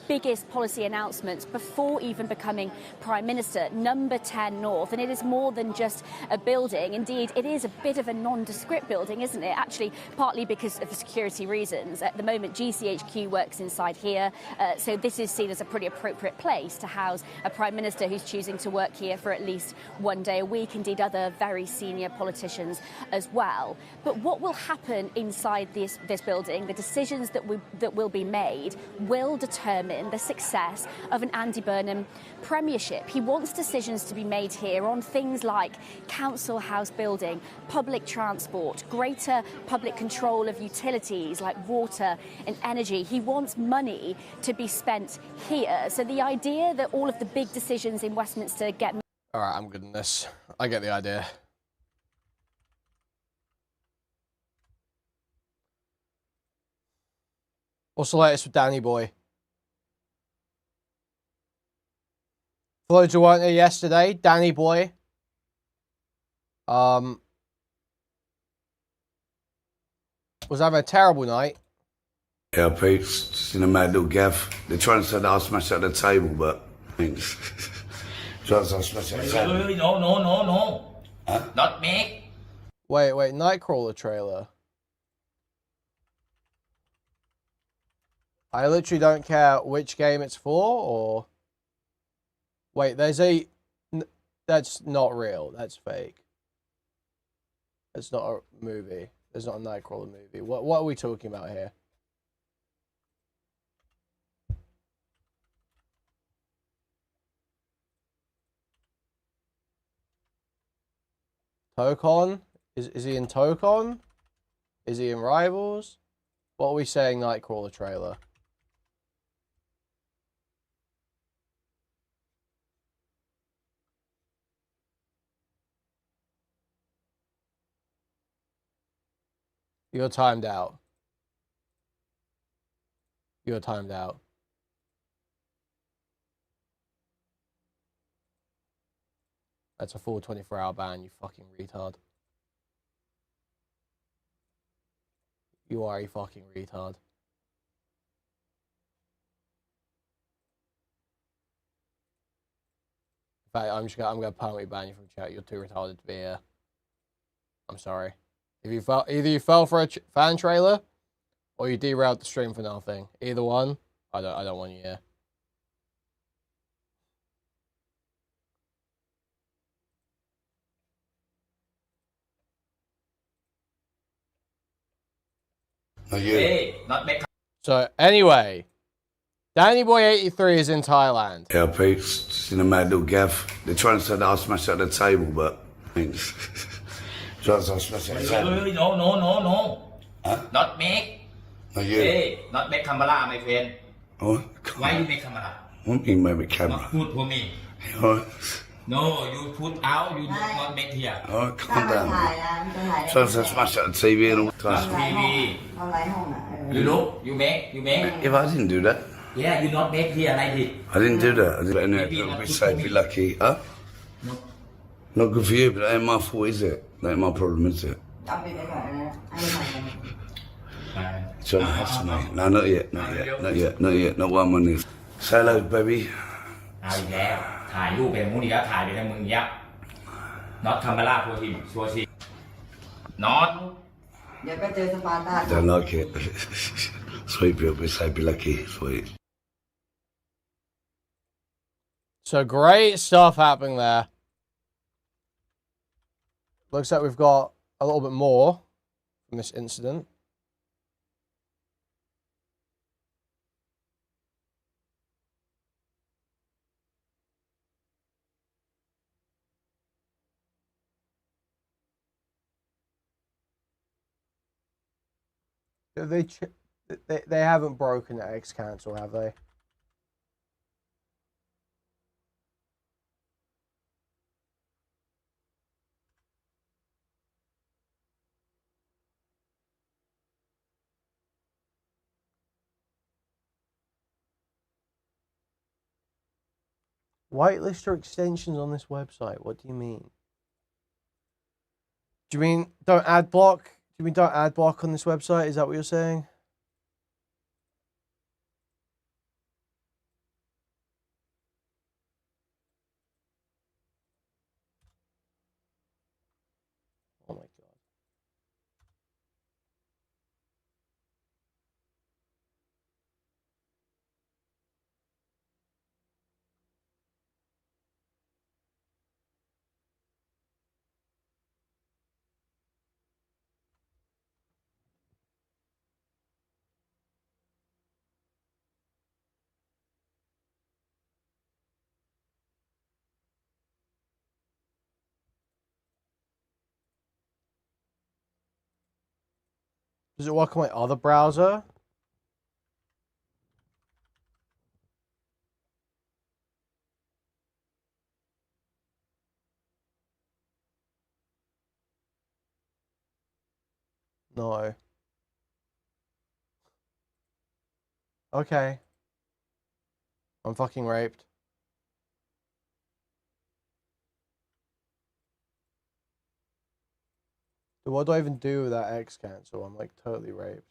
biggest policy announcements before even becoming Prime Minister, number 10 North, and it is more than just a building. Indeed, it is a bit of a nondescript building, isn't it? Actually, partly because of security reasons. At the moment, GCHQ works inside here, so this is seen as a pretty appropriate place to house a Prime Minister who's choosing to work here for at least one day a week, indeed other very senior politicians as well. But what will happen inside this building, the decisions that will be made, will determine the success of an Andy Burnham premiership. He wants decisions to be made here on things like council house building, public transport, greater public control of utilities like water and energy. He wants money to be spent here. So the idea that all of the big decisions in Westminster get... All right, I'm good in this. I get the idea. What's the latest with Danny Boy? For those who weren't here yesterday, Danny Boy was having a terrible night. Yeah, Pete, just in a mad little gaff. They're trying to say that I'll smash at the table, but thanks. Trying to say I'll smash at the table. No. Huh? Not me. Wait, Nightcrawler trailer. I literally don't care which game it's for, or... Wait, there's a... That's not real. That's fake. It's not a movie. There's not a Nightcrawler movie. What are we talking about here? Tokon? Is he in Tokon? Is he in Rivals? What are we saying, Nightcrawler trailer? You're timed out. You're timed out. That's a full 24-hour ban, you fucking retard. You are a fucking retard. In fact, I'm gonna permanently ban you from chat. You're too retarded to be here. I'm sorry. If you fell, either you fell for a fan trailer, or you derailed the stream for nothing. Either one, I don't want you here. Hey, not make. So anyway, Danny Boy 83 is in Thailand. Yeah, Pete, just in a mad little gaff. They're trying to say that I'll smash at the table, but I'll smash at the table. No. Huh? Not make. Not you. Hey, not make camera, my friend. What? Why you make camera? What do you mean make camera? Not put for me. What? No, you put out, you not make here. Oh, calm down. Trying to smash at the TV and all the time. TV. You look, you make. If I didn't do that. Yeah, you not make here like this. I didn't do that. I didn't do it. Be safe, be lucky. Huh? No. Not good for you, but that ain't my fault, is it? That ain't my problem, is it? Trying to hassle me. No, not yet. Not while I'm on this. Say hello, baby. เอาอีกแล้วถ่ายรูปเป็นมุ้งอีกแล้วถ่ายไปทางมึงอีกแล้ว not คาเมล่าโพสิชัวร์สิ not เดี๋ยวก็เจอสปาร์ตา Don't like it. Sweet, be safe, be lucky. Sweet. So great stuff happening there. Looks like we've got a little bit more from this incident. They haven't broken the X cancel, have they? Whitelist or extensions on this website? What do you mean? Do you mean don't ad block? Do you mean don't ad block on this website? Is that what you're saying? Oh my god. Does it work on my other browser? No. Okay. I'm fucking raped. What do I even do with that X cancel? I'm like totally raped.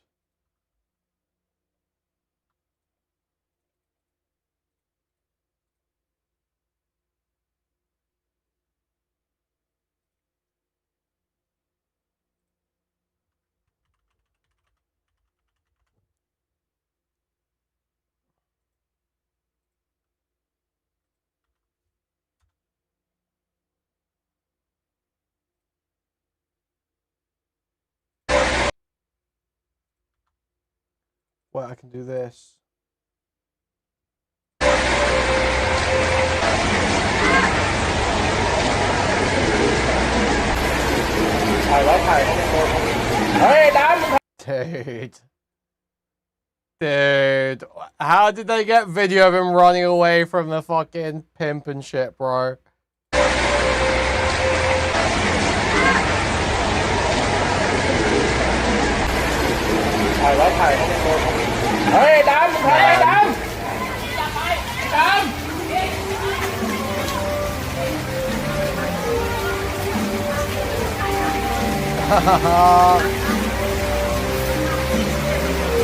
Well, I can do this. Dude, how did they get video of him running away from the fucking pimp and shit, bro?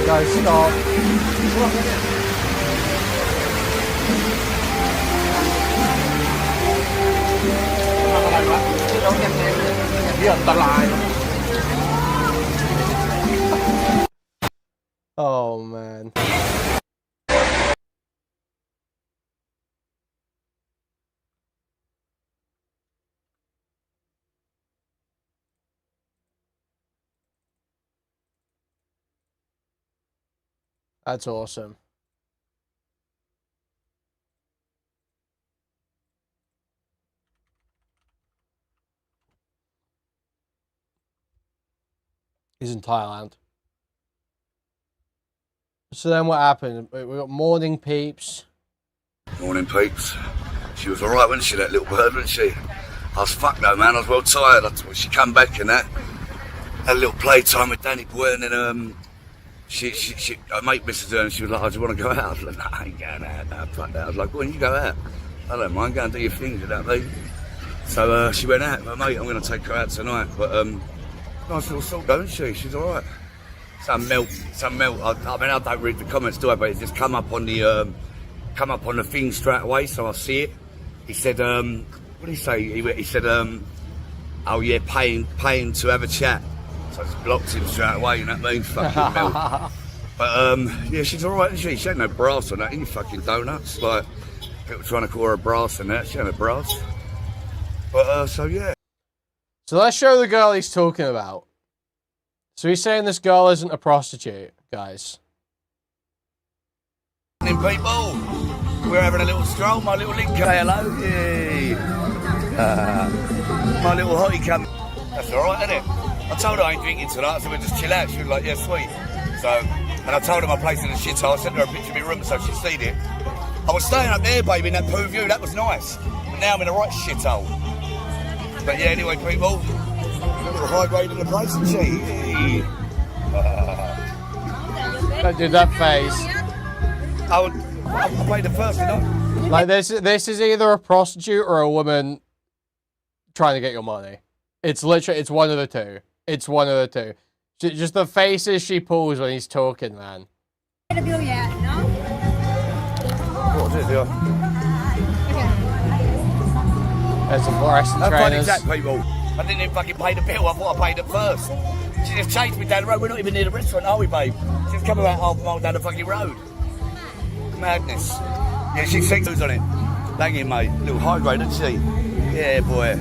Guys, stop. Oh man. That's awesome. He's in Thailand. So then what happened? We got morning peeps. Morning, peeps. She was alright, wasn't she, that little bird, wasn't she? I was fucked though, man. I was well tired. She come back and that. Had a little playtime with Danny Boy, and then her mate messaged her and she was like, "I just want to go out." I was like, "No, I ain't going out. No, fuck that." I was like, "Why don't you go out? I don't mind, go and do your thing," you know what I mean? So she went out, "My mate, I'm going to take her out tonight." But nice little salt, don't she? She's alright. Some milk. I mean, I don't read the comments, do I? But it just come up on the thing straight away, so I see it. He said, what did he say? He said, "Oh yeah, paying to have a chat." So I just blocked him straight away, you know what I mean? Fucking milk. But yeah, she's alright, isn't she? She ain't no brass on that, you fucking donuts. Like, people trying to call her a brass and that, she ain't no brass. But so yeah. So let's show the girl he's talking about. So he's saying this girl isn't a prostitute, guys. People, we're having a little stroll. My little link, say hello. Yay. My little hottie come. That's alright, isn't it? I told her I ain't drinking tonight, so we'll just chill out. She was like, "Yeah, sweet." So, and I told her my place in the shithole. I sent her a picture of my room so she'd seen it. I was staying up there, baby, in that poo view. That was nice. But now I'm in a right shithole. But yeah, anyway, people, a little high grade in the place, isn't she? Don't do that face. I played the first, didn't I? Like this is either a prostitute or a woman trying to get your money. It's literally, it's one of the two. It's one of the two. Just the faces she pulls when he's talking, man. What is it, yeah? There's some fluorescent trainers. That's people. I didn't even fucking pay the bill. I thought I paid it first. She just chased me down the road. We're not even near the restaurant, are we, babe? She's come about half a mile down the fucking road. Madness. Yeah, she's six on it. Thank you, mate. Little high grade, isn't she? Yeah, boy.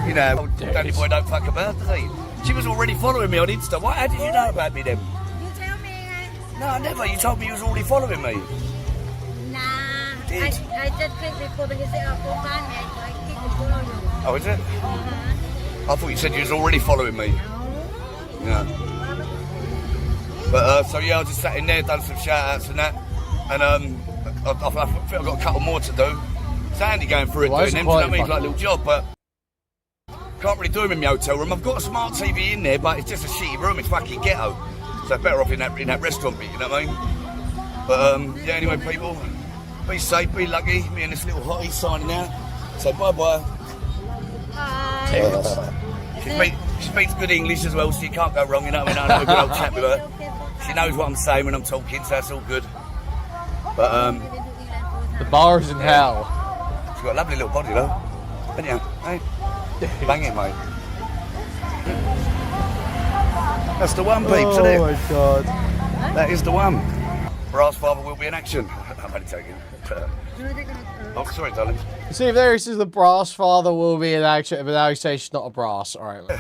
You know, Danny Boy don't fuck about, does he? She was already following me on Insta. What? How did you know about me then? You tell me. No, never. You told me you was already following me. Nah. I just clicked before because they are Kuihman, I clicked to follow you. Oh, is it? I thought you said you was already following me. Yeah. But so yeah, I just sat in there, done some shout outs and that, and I think I've got a couple more to do. It's handy going through it, doing them, you know what I mean? Like a little job, but can't really do them in my hotel room. I've got a smart TV in there, but it's just a shitty room. It's fucking ghetto, so better off in that restaurant bit, you know what I mean? But yeah, anyway, people, be safe, be lucky. Me and this little hottie signing out. So bye bye. She speaks good English as well, so you can't go wrong, you know what I mean? I have a good old chat with her. She knows what I'm saying when I'm talking, so that's all good. But the bar's in hell. She's got a lovely little body though. Haven't you? Hey? Bang it, mate. That's the one, peeps, isn't it? Oh my god. That is the one. Brass father will be in action. I'm only taking. Oh, sorry, darling. See, if there he says the brass father will be in action, but now he says she's not a brass. All right, mate.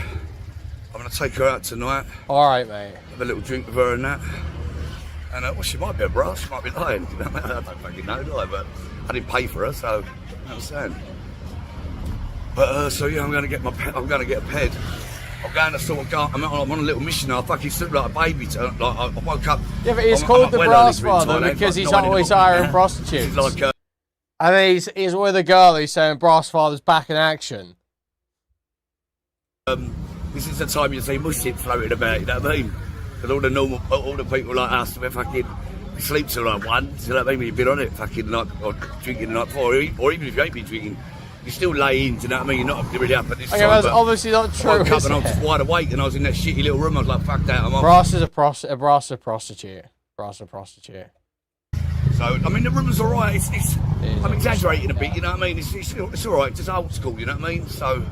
I'm going to take her out tonight. All right, mate. Have a little drink with her and that. And well, she might be a brass, she might be lying. I don't fucking know, do I? But I didn't pay for her, so you know what I'm saying. But so yeah, I'm going to get a ped. I'm going to sort of go. I'm on a little mission. I fucking sleep like a baby. I woke up. Yeah, but he's called the brass father because he's always hiring prostitutes. Like, and he's with a girl. He's saying brass father's back in action. This is the time you see mushit floating about. You know what I mean? Because all the people like us, we fucking sleep till like 1. You know what I mean? When you've been on it, fucking like or drinking the night before, or even if you ain't been drinking, you still lay in. Do you know what I mean? You're not really up at this time. That's obviously not true. I woke up and I was just wide awake, and I was in that shitty little room. I was like, fuck that, I'm off. Brass is a prostitute. Brass a prostitute. So I mean, the room's alright. I'm exaggerating a bit. You know what I mean? It's alright. It's just old school. You know what I mean? So.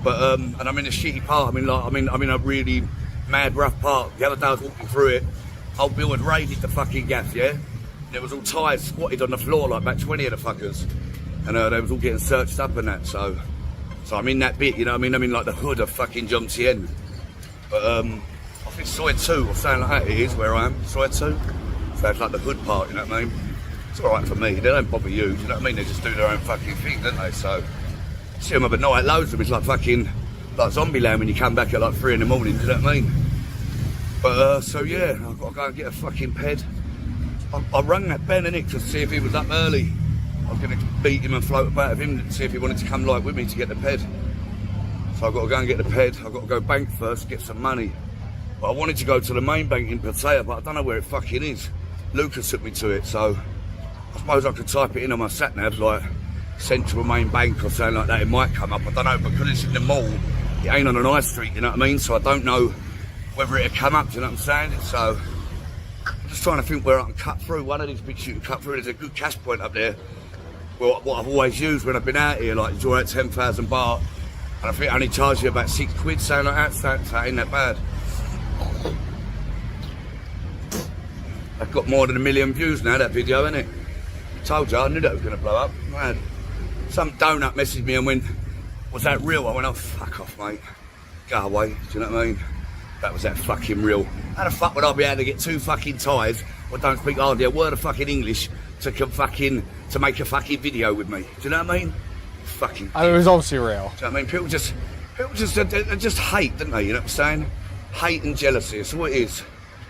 But and I'm in a shitty part. I'm in a really mad, rough part. The other day I was walking through it. Old Bill had raided the fucking gaff, yeah? And there was all tyres squatted on the floor, like about 20 of the fuckers. And they was all getting searched up and that, so I'm in that bit, you know what I mean? I'm in like the hood of fucking John Tien. But I think Soy 2 or something like that it is where I am, Soy 2. So it's like the hood part, you know what I mean? It's alright for me, they don't bother you, do you know what I mean? They just do their own fucking thing, don't they? So see them at night, loads of them. It's like fucking like Zombieland when you come back at like 3 in the morning. Do you know what I mean? But so yeah, I've got to go and get a fucking ped. I rang that Ben innit to see if he was up early. I was going to beat him and float about with him to see if he wanted to come like with me to get the ped. So I've got to go and get the ped. I've got to go bank first, get some money. But I wanted to go to the main bank in Pattaya, but I don't know where it fucking is. Lucas took me to it, so I suppose I could type it in on my sat nav like Central Main Bank or something like that. It might come up. I don't know, because it's in the mall. It ain't on an high street, you know what I mean? So I don't know whether it'll come up, do you know what I'm saying? So I'm just trying to think where I can cut through. One of these bits you can cut through. There's a good cash point up there. Well, what I've always used when I've been out here, like draw out 10,000 baht, and I think I only charge you about £6, something like that, so it ain't that bad. I've got more than 1 million views now, that video, innit? Told you, I knew that was going to blow up. Man, some donut messaged me and went, was that real? I went, oh, fuck off, mate. Go away, do you know what I mean? That was that fucking real. How the fuck would I be able to get 2 fucking Thais or don't speak hardly a word of fucking English to make a fucking video with me? Do you know what I mean? Fucking. And it was obviously real. Do you know what I mean? People just hate, don't they? You know what I'm saying? Hate and jealousy. That's what it is.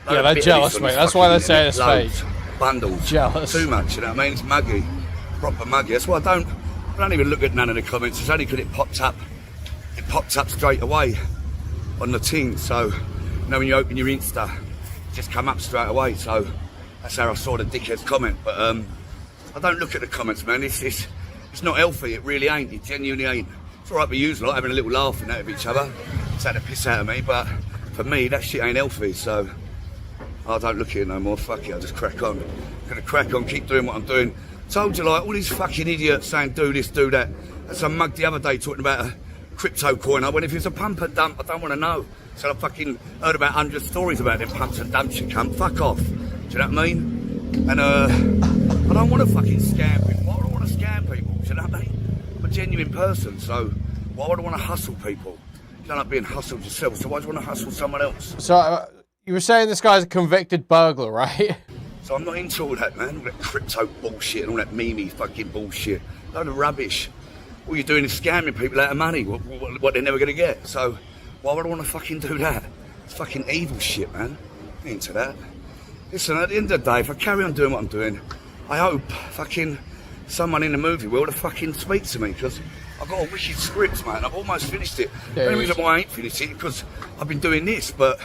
Yeah, they're jealous, mate. That's why they say it's fake. Bundles. Jealous. Too much, you know what I mean? It's muggy. Proper muggy. That's why I don't even look at none of the comments. It's only because it popped up straight away on the thing. So, you know, when you open your Insta, it just come up straight away. So that's how I saw the dickhead's comment. But I don't look at the comments, man. It's not healthy. It really ain't. It genuinely ain't. It's alright for you lot having a little laughing out of each other. It's had a piss out of me, but for me, that shit ain't healthy. So I don't look at it no more. Fuck it, I just crack on. I'm gonna crack on, keep doing what I'm doing. Told you, like, all these fucking idiots saying do this, do that. And some mug the other day talking about a crypto coin. I went, if it's a pump and dump, I don't want to know. So I fucking heard about 100 stories about them pumps and dumps, you cunt. Fuck off. Do you know what I mean? And I don't want to fucking scam people. Why would I want to scam people? Do you know what I mean? I'm a genuine person, so why would I want to hustle people? You don't like being hustled yourself, so why do you want to hustle someone else? So you were saying this guy's a convicted burglar, right? So I'm not into all that, man. All that crypto bullshit and all that meme fucking bullshit. Load of rubbish. All you're doing is scamming people out of money, what they're never going to get. So why would I want to fucking do that? It's fucking evil shit, man. I'm into that. Listen, at the end of the day, if I carry on doing what I'm doing, I hope fucking someone in the movie world will fucking speak to me, because I've got a wicked script, man. I've almost finished it. The only reason why I ain't finished it is because I've been doing this, but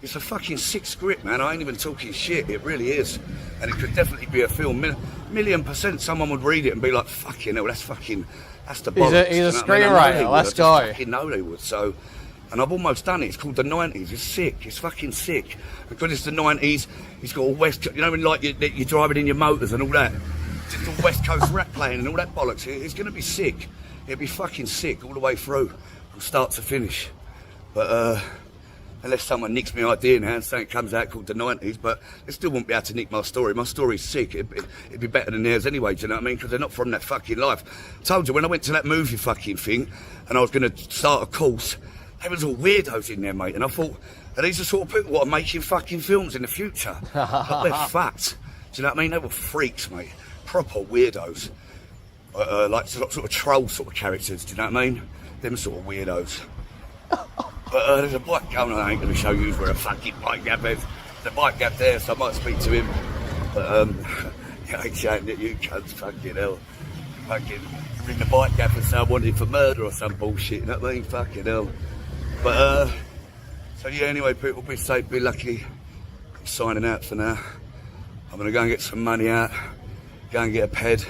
it's a fucking sick script, man. I ain't even talking shit. It really is. And it could definitely be a film. $1,000,000% someone would read it and be like, fucking hell, that's the bollocks. He's a screenwriter. Let's go. I fucking know they would. So, and I've almost done it. It's called The 90s. It's sick. It's fucking sick. Because it's the 90s, it's got all West... You know when like you're driving in your motors and all that? Just all West Coast rap playing and all that bollocks. It's going to be sick. It'll be fucking sick all the way through, from start to finish. But, unless someone nicks my idea now and something comes out called The 90s, but they still won't be able to nick my story. My story's sick. It'd be better than theirs anyway, do you know what I mean? Because they're not from that fucking life. I told you, when I went to that movie fucking thing, and I was going to start a course, there was all weirdos in there, mate, and I thought, are these the sort of people that are making fucking films in the future? Like, they're fucked. Do you know what I mean? They were freaks, mate. Proper weirdos. Like sort of troll sort of characters, do you know what I mean? Them sort of weirdos. But there's a bike going on. I ain't going to show you where a fucking bike gap is. There's a bike gap there, so I might speak to him. But I ain't shouting at you cunts, fucking hell. Fucking ring the bike gap and say I wanted for murder or some bullshit, you know what I mean? Fucking hell. But so yeah, anyway, people, be safe, be lucky. I'm signing out for now. I'm going to go and get some money out, go and get a ped,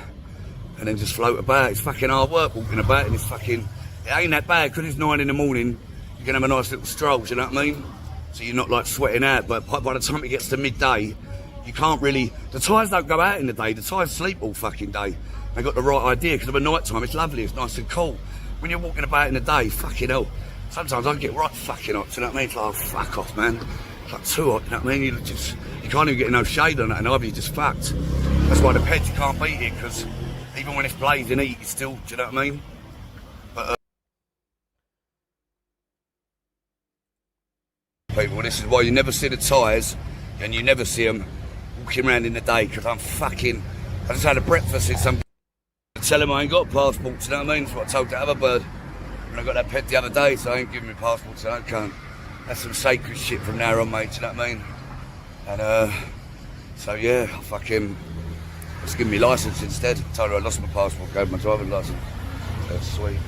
and then just float about. It's fucking hard work walking about, and it's fucking, it ain't that bad, because it's 9 in the morning, you can have a nice little stroll, do you know what I mean? So you're not like sweating out, but by the time it gets to midday, you can't really, the tyres don't go out in the day, the tyres sleep all fucking day. They got the right idea, because of the night time, it's lovely, it's nice and cool. When you're walking about in the day, fucking hell, sometimes I get right fucking hot, do you know what I mean? It's like, oh, fuck off, man. It's like too hot, you know what I mean? You can't even get no shade on it, and either you're just fucked. That's why the peds, you can't beat it, because even when it's blazing heat, it's still, do you know what I mean? But, people, this is why you never see the tyres, and you never see them walking around in the day, because I just had a breakfast with some tell them I ain't got a passport, do you know what I mean? That's what I told the other bird when I got that pet the other day, so I ain't giving me a passport, so I can't. That's some sacred shit from now on, mate, do you know what I mean? And so yeah, I fucking just give me licence instead. I told her I lost my passport, gave my driving licence. That's sweet.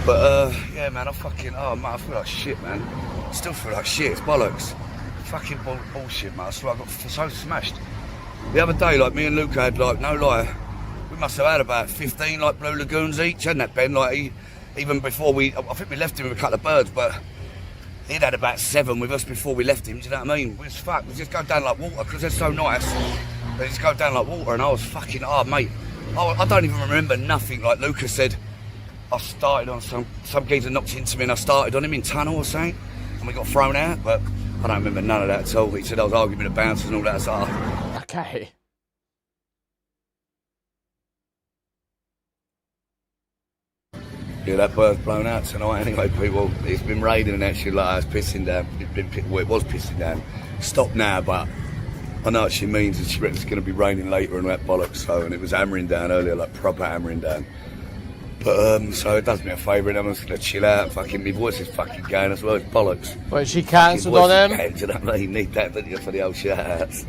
But yeah, man, I fucking, oh man, I feel like shit, man. I still feel like shit, it's bollocks. Fucking bullshit, man. I swear I got so smashed. The other day, like, me and Luca had, like, no lie, we must have had about 15, like, Blue Lagoons each, hadn't that, Ben? Like, even before I think we left him with a couple of birds, but he'd had about 7 with us before we left him, do you know what I mean? We was fucked, we just go down like water, because they're so nice. They just go down like water, and I was fucking, oh, mate, I don't even remember nothing. Like Lucas said, I started on some geezer knocked into me, and I started on him in tunnel or something, and we got thrown out, but I don't remember none of that at all. He said I was arguing with the bouncers and all that, so okay. Yeah, that bird's blown out tonight anyway, people. It's been raining and actually, like, it's pissing down. It was pissing down. Stopped now, but I know what she means, and she reckons it's going to be raining later and that bollocks, so, and it was hammering down earlier, like proper hammering down. But, so it does me a favour, and I'm just going to chill out. Fucking, my voice is fucking going as well, it's bollocks. Wait, she cancelled on him? Do you know what I mean? Need that, don't you, for the old shout-outs.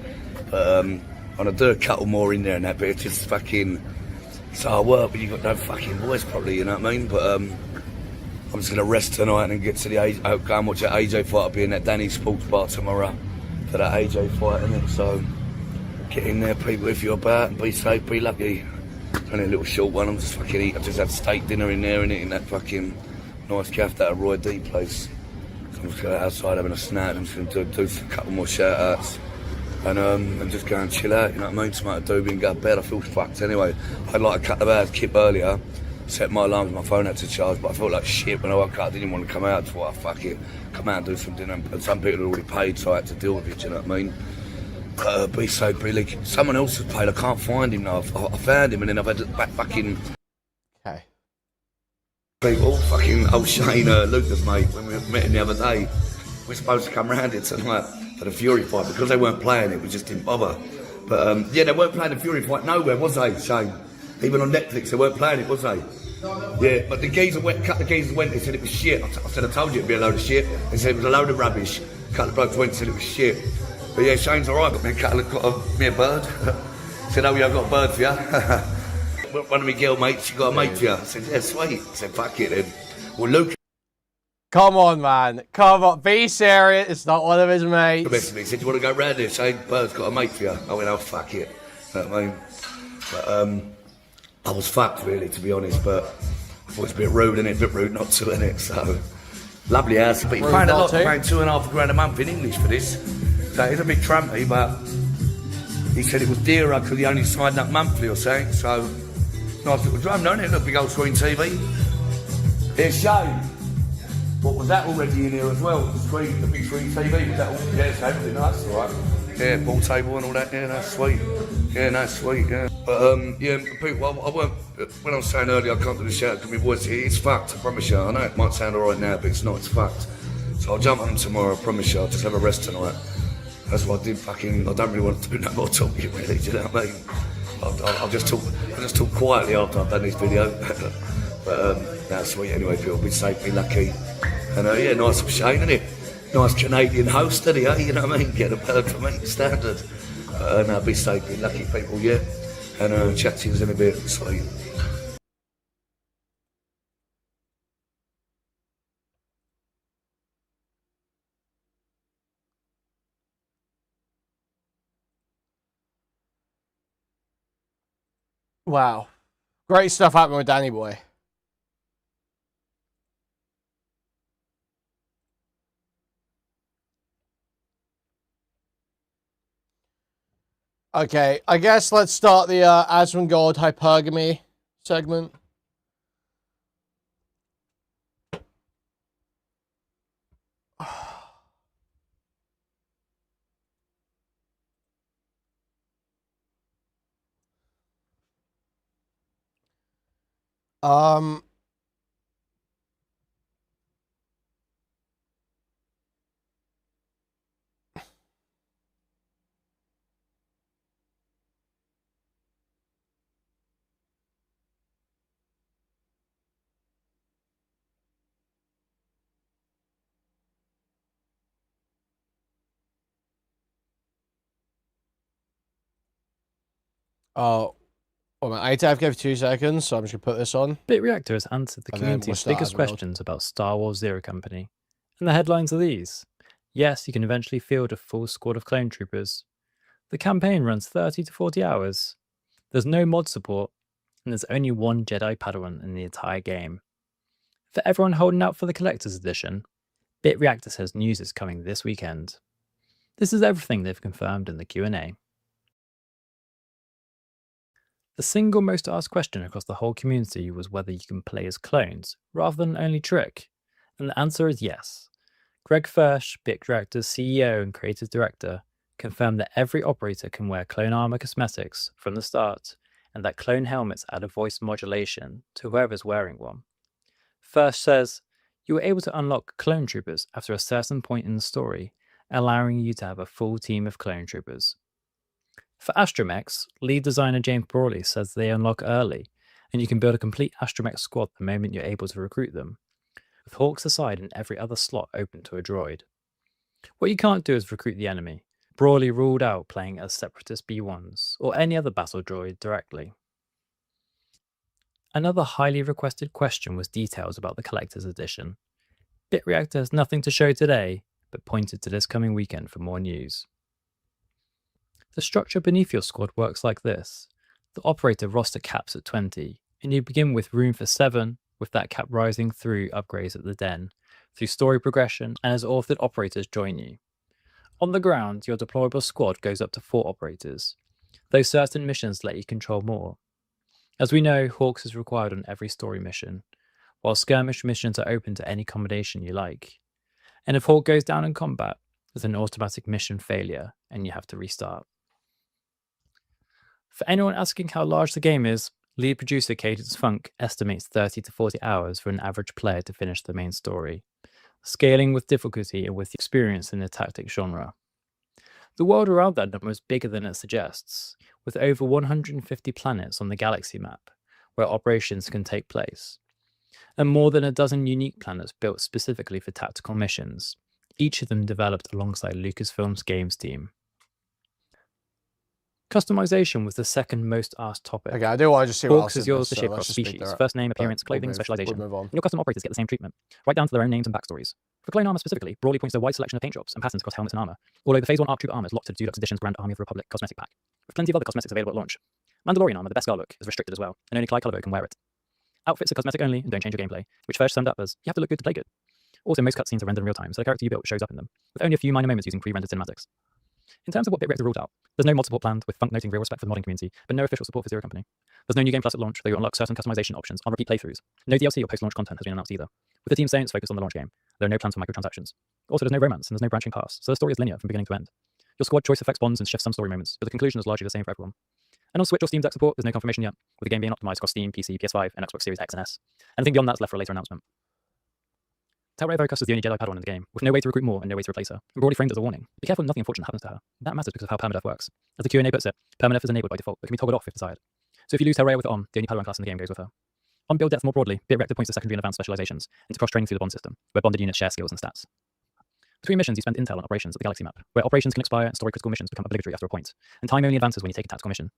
But, I'm going to do a couple more in there and that, but it's just fucking, it's hard work, but you've got no fucking voice probably, you know what I mean? But, I'm just going to rest tonight and get to the go and watch that AJ fight. I'll be in that Danny Sports Bar tomorrow for that AJ fight, innit? So, get in there, people, if you're about, and be safe, be lucky. Only a little short one. I'm just fucking eating. I just had steak dinner in there, innit, in that fucking nice cafe at a Roy D place. So I'm just going outside having a snack. I'm just going to do a couple more shout outs and just go and chill out, you know what I mean? Smoke a doobie and go to bed. I feel fucked anyway. I had like a couple of hours kip earlier, set my alarms, my phone had to charge, but I felt like shit when I woke up. I didn't want to come out, so I fuck it, come out and do some dinner. And some people had already paid, so I had to deal with it, do you know what I mean? Be so brilliant. Someone else has paid. I can't find him now. I found him, and then I've had to back in. Okay. People, fucking old Shane, Lucas, mate. When we met him the other day, we're supposed to come round here tonight for the Fury fight because they weren't playing it. We just didn't bother. But yeah, they weren't playing the Fury fight nowhere, was they, Shane? Even on Netflix, they weren't playing it, was they? Yeah, but the geezer went. Cut the geezer went. They said it was shit. I said I told you it'd be a load of shit. They said it was a load of rubbish. A couple of blokes went and said it was shit. But yeah, Shane's alright, got me a bird. Said, oh yeah, I've got a bird for you. One of my girl mates, she got a mate for you. I said, yeah, sweet. I said, fuck it then. Well, Luke. Come on, man. Come on. Be serious. It's not one of his mates. He said, do you want to go round there? Shane, bird's got a mate for you. I went, oh, fuck it. You know what I mean? But I was fucked, really, to be honest. But I thought it's a bit rude, innit? A bit rude not to, innit? So, lovely house. But you're paying a lot. You're paying £2.5 grand a month in English for this. So it's a bit trumpy, but he said it was dearer because he only signed up monthly or something. So, nice little drum, don't it? Look, big old screen TV. Here's Shane. What was that already in here as well? The big screen TV. Was that all? Yeah, it's everything nice, all right. Yeah, ball table and all that. Yeah, that's sweet. Yeah, that's sweet. Yeah. But yeah, people, I weren't. When I was saying earlier, I can't do the shout because my voice. It's fucked. I promise you. I know it might sound alright now, but it's not. It's fucked. So I'll jump on them tomorrow. I promise you. I'll just have a rest tonight. That's what I did. Fucking. I don't really want to do no more talking, really. Do you know what I mean? I'll just talk quietly after I've done this video. But that's sweet. Anyway, people, be safe, be lucky, And yeah, nice of Shane, isn't it? Nice Canadian host, isn't he? Eh? You know what I mean? Get a bird for me, standard. No, be safe, be lucky people, yeah. And chat to you in a bit, sweet. Wow. Great stuff happening with Danny Boy. Okay, I guess let's start the Asmongold Hypergamy segment. Um... Oh, well, I need to AFK for 2 seconds, so I'm just going to put this on. BitReactor has answered the And then we'll community's start biggest Asmongold. questions about Star Wars Zero Company. And the headlines are these. Yes, you can eventually field a full squad of clone troopers. The campaign runs 30 to 40 hours. There's no mod support, and there's only one Jedi Padawan in the entire game. For everyone holding out for the Collector's Edition, BitReactor says news is coming this weekend. This is everything they've confirmed in the Q&A. The single most asked question across the whole community was whether you can play as clones, rather than only Trick, and the answer is yes. Greg Fersch, BitReactor's CEO and creative director, confirmed that every operator can wear clone armor cosmetics from the start, and that clone helmets add a voice modulation to whoever's wearing one. Fersch says, you were able to unlock clone troopers after a certain point in the story, allowing you to have a full team of clone troopers. For Astromechs, lead designer James Brawley says they unlock early, and you can build a complete Astromech squad the moment you're able to recruit them, with Hawks aside and every other slot open to a droid. What you can't do is recruit the enemy. Brawley ruled out playing as Separatist B1s, or any other battle droid directly. Another highly requested question was details about the Collector's Edition. BitReactor has nothing to show today, but pointed to this coming weekend for more news. The structure beneath your squad works like this. The operator roster caps at 20, and you begin with room for 7, with that cap rising through upgrades at the den, through story progression, and as authored operators join you. On the ground, your deployable squad goes up to 4 operators, though certain missions let you control more. As we know, Hawks is required on every story mission, while skirmish missions are open to any combination you like. And if Hawk goes down in combat, there's an automatic mission failure, and you have to restart. For anyone asking how large the game is, lead producer Cadence Funk estimates 30 to 40 hours for an average player to finish the main story, scaling with difficulty and with experience in the tactics genre. The world around that number is bigger than it suggests, with over 150 planets on the galaxy map, where operations can take place, and more than a dozen unique planets built specifically for tactical missions, each of them developed alongside Lucasfilm's games team. Customization was the second most asked topic. Okay, I do want to just see what Hawks else is yours to so shape let's across just speak species, there. first name, appearance, We'll clothing, move- specialization, we'll move on. and your custom operators get the same treatment, right down to their own names and backstories. For clone armor specifically, Brawley points to a wide selection of paint jobs and patterns across helmets and armor, although the Phase 1 Arc Trooper armor is locked to the Dulux Edition's Grand Army of the Republic cosmetic pack, with plenty of other cosmetics available at launch. Mandalorian armor, the best Scar look, is restricted as well, and only Clyde Culliver can wear it. Outfits are cosmetic only and don't change your gameplay, which Fersch summed up as, you have to look good to play good. Also, most cutscenes are rendered in real time, so the character you built shows up in them, with only a few minor moments using pre-rendered cinematics. In terms of what BitReactor ruled out, there's no mod support planned, with Funk noting real respect for the modding community, but no official support for Zero Company. There's no new game plus at launch, though you unlock certain customization options on repeat playthroughs. No DLC or post-launch content has been announced either, with the team saying it's focused on the launch game. There are no plans for microtransactions. Also, there's no romance and there's no branching paths, so the story is linear from beginning to end. Your squad choice affects bonds and shifts some story moments, but the conclusion is largely the same for everyone. And on Switch or Steam Deck support, there's no confirmation yet, with the game being optimized across Steam, PC, PS5, and Xbox Series X and S. Anything beyond that is left for a later announcement. Telray Vocus is the only Jedi Padawan in the game, with no way to recruit more and no way to replace her, and broadly framed as a warning. Be careful nothing unfortunate happens to her. That matters because of how permadeath works. As the Q&A puts it, permadeath is enabled by default, but can be toggled off if desired. So if you lose Telray with it on, the only Padawan class in the game goes with her. On build depth more broadly, the objective points to secondary and advanced specializations into cross-training through the bond system, where bonded units share skills and stats. Between missions, you spend intel on operations at the galaxy map, where operations can expire and story-critical missions become obligatory after a point, and time only advances when you take a tactical mission.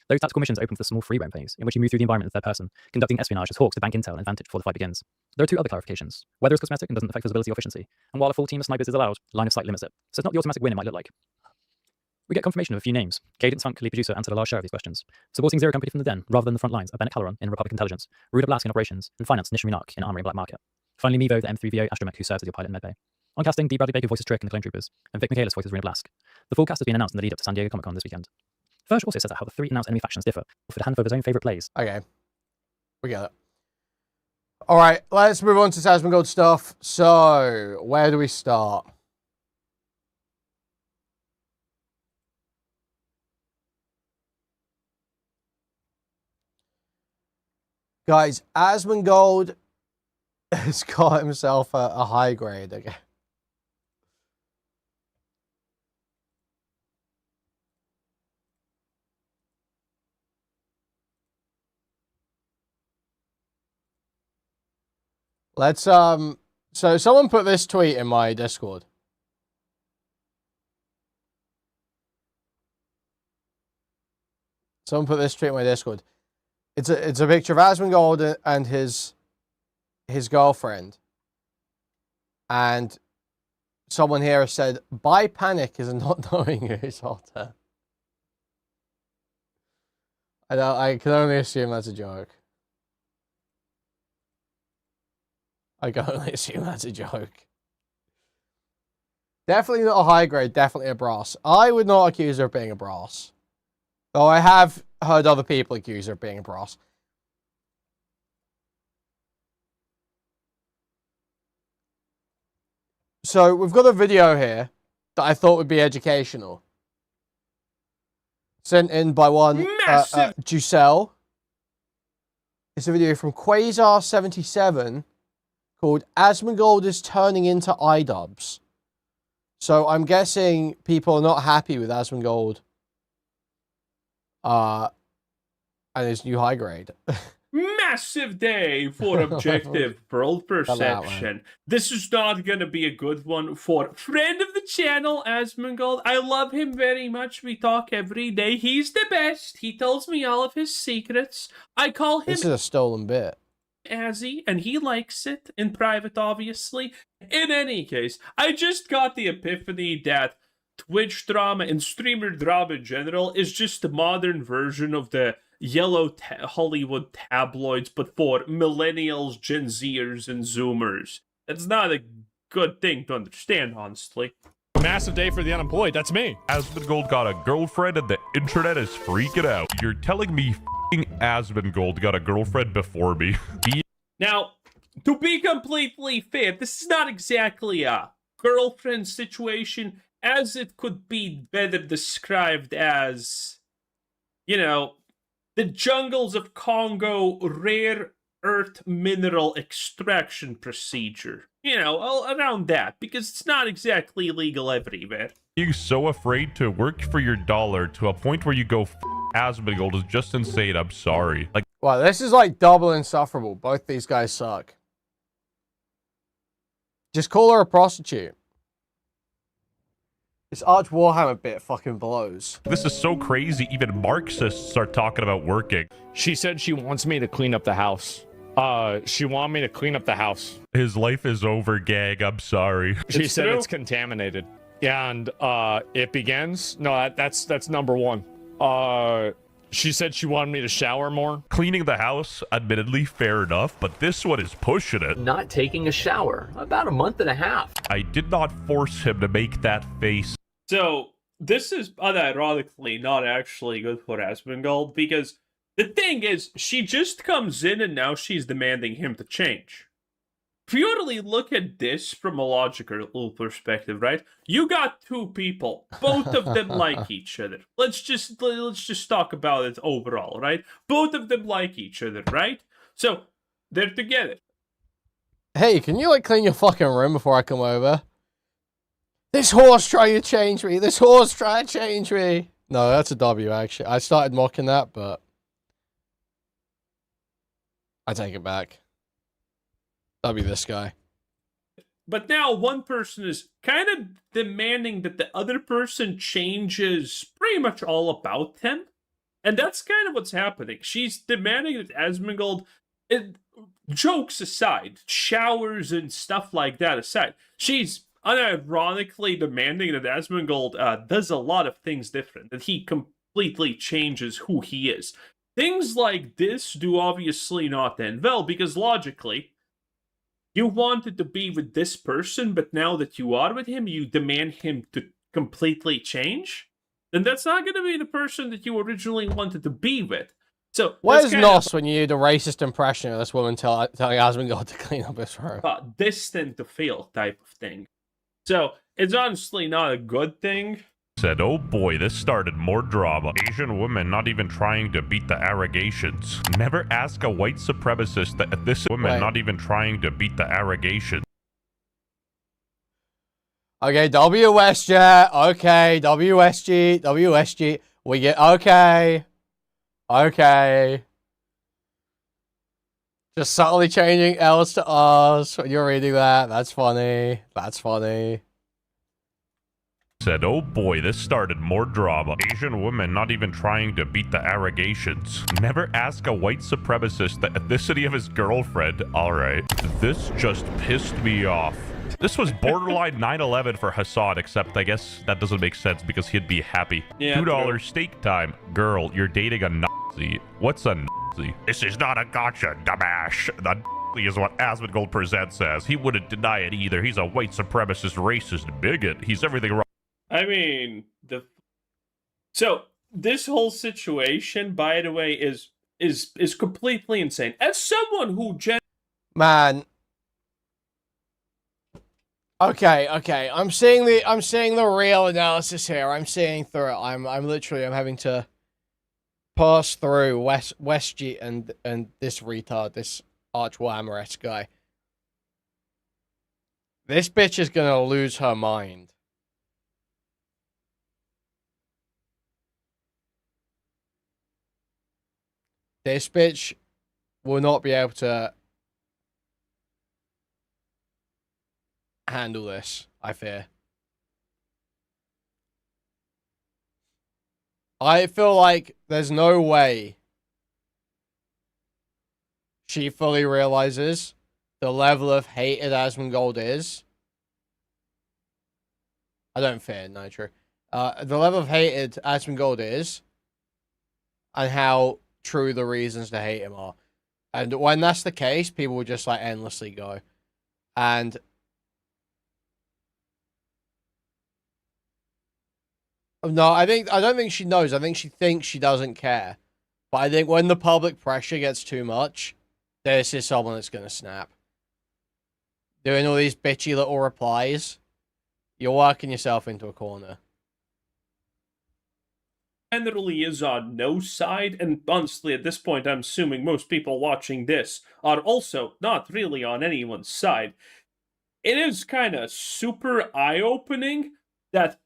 Those tactical missions open for the small free roam phase, in which you move through the environment in third person, conducting espionage as hawks to bank intel and advantage before the fight begins. There are two other clarifications. Weather is cosmetic and doesn't affect visibility or efficiency, and while a full team of snipers is allowed, line of sight limits it, so it's not the automatic win it might look like. We get confirmation of a few names. Cadence Funk, lead producer, answered a large share of these questions. Supporting Zero Company from the Den, rather than the front lines, are Bennett Caleron in Republic Intelligence, Ruda Blask in Operations, and Finance Nish Minak in Armory and Black Market. Finally, Mevo, the M3VO astromech who serves as your pilot in Medbay. On casting, D. Bradley Baker voices Trick in the Clone Troopers, and Vic Michaelis voices Rena Blask. The full cast has been announced in the lead up to San Diego Comic Con this weekend. Verge also sets out how the three announced enemy factions differ, for the hand of his own favourite plays. Okay. We get it. Alright, let's move on to Asmongold stuff. So, where do we start? Guys, Asmongold has got himself a high grade again. Let's, so someone put this tweet in my Discord. Someone put this tweet in my Discord. It's a picture of Asmongold and his girlfriend. And someone here has said, "By panic is not knowing who's hotter." I can only assume that's a joke. I can only assume that's a joke. Definitely not a high grade, definitely a brass. I would not accuse her of being a brass. Though I have heard other people accuse her of being a brass. So, we've got a video here that I thought would be educational. Sent in by one, Giselle. It's a video from Quasar77 called Asmongold is turning into iDubbbz. So I'm guessing people are not happy with Asmongold and his new high grade. Massive day for objective world perception. This is not going to be a good one for friend of the channel, Asmongold. I love him very much. We talk every day. He's the best. He tells me all of his secrets. I call him... This is a stolen bit. Azzy, and he likes it in private, obviously. In any case, I just got the epiphany that Twitch drama and streamer drama in general is just a modern version of the yellow Hollywood tabloids, but for millennials, Gen Zers, and Zoomers. It's not a good thing to understand, honestly. Massive day for the unemployed. That's me. Asmongold got a girlfriend and the internet is freaking out. You're telling me Asmongold got a girlfriend before me? Now, to be completely fair, this is not exactly a girlfriend situation, as it could be better described as, you know, the jungles of Congo rare earth mineral extraction procedure. You know, around that, because it's not exactly illegal everywhere. Being so afraid to work for your dollar to a point where you go Asmongold is just insane. I'm sorry. Like, wow, this is like double insufferable. Both these guys suck. Just call her a prostitute. This Arch Warhammer bit fucking blows. This is so crazy. Even Marxists are talking about working. She said she wants me to clean up the house. She wanted me to clean up the house. His life is over, gang. I'm sorry. She said it's contaminated. Yeah, and it begins. No, that's number one. She said she wanted me to shower more. Cleaning the house, admittedly, fair enough, but this one is pushing it. Not taking a shower. About a month and a half. I did not force him to make that face. So, this is unironically not actually good for Asmongold, because the thing is, she just comes in and now she's demanding him to change. Purely look at this from a logical perspective, right? You got two people, both of them like each other. Let's just talk about it overall, right? Both of them like each other, right? So they're together. Hey, can you like clean your fucking room before I come over? This horse trying to change me. This horse trying to change me. No, that's a W actually. I started mocking that, but I take it back. That'll be this guy. But now one person is kind of demanding that the other person changes pretty much all about him. And that's kind of what's happening. She's demanding that Asmongold, jokes aside, showers and stuff like that aside, she's unironically demanding that Asmongold does a lot of things different, that he completely changes who he is. Things like this do obviously not end well, because logically, you wanted to be with this person, but now that you are with him, you demand him to completely change? Then that's not going to be the person that you originally wanted to be with. So where's Nos when you did a racist impression of this woman telling Asmongold to clean up his room? Destined to fail type of thing. So it's honestly not a good thing. Said, oh boy, this started more drama. Asian woman not even trying to beat the allegations. Never ask a white supremacist that this woman not even trying to beat the allegations. Okay, WSJ. Okay, WSG. We get okay. Okay. Just subtly changing L's to R's when you're reading that. That's funny. That's funny. Said, oh boy, this started more drama. Asian woman not even trying to beat the allegations. Never ask a white supremacist the ethnicity of his girlfriend. Alright. This just pissed me off. This was borderline 9/11 for Hassan, except I guess that doesn't make sense because he'd be happy. Yeah, $2 steak time. Girl, you're dating a Nazi. What's a Nazi? This is not a gotcha, dumbass. The Nazi is what Asmongold presents as. He wouldn't deny it either. He's a white supremacist, racist bigot. He's everything wrong. I mean, so this whole situation, by the way, is completely insane. As someone who man. Okay. I'm seeing the real analysis here. I'm seeing through it. I'm having to pass through Westgate and this retard, this arch-whammer-esque guy. This bitch is gonna lose her mind. This bitch will not be able to handle this, I fear. I feel like there's no way she fully realizes the level of hate that Asmongold is. I don't fear, no, true. The level of hated Asmongold is, and how true the reasons to hate him are. And when that's the case, people will just like endlessly go. And no, I don't think she knows. I think she thinks she doesn't care. But I think when the public pressure gets too much, this is someone that's gonna snap. Doing all these bitchy little replies, you're working yourself into a corner. generally is on no side, and honestly, at this point, I'm assuming most people watching this are also not really on anyone's side. It is kind of super eye-opening that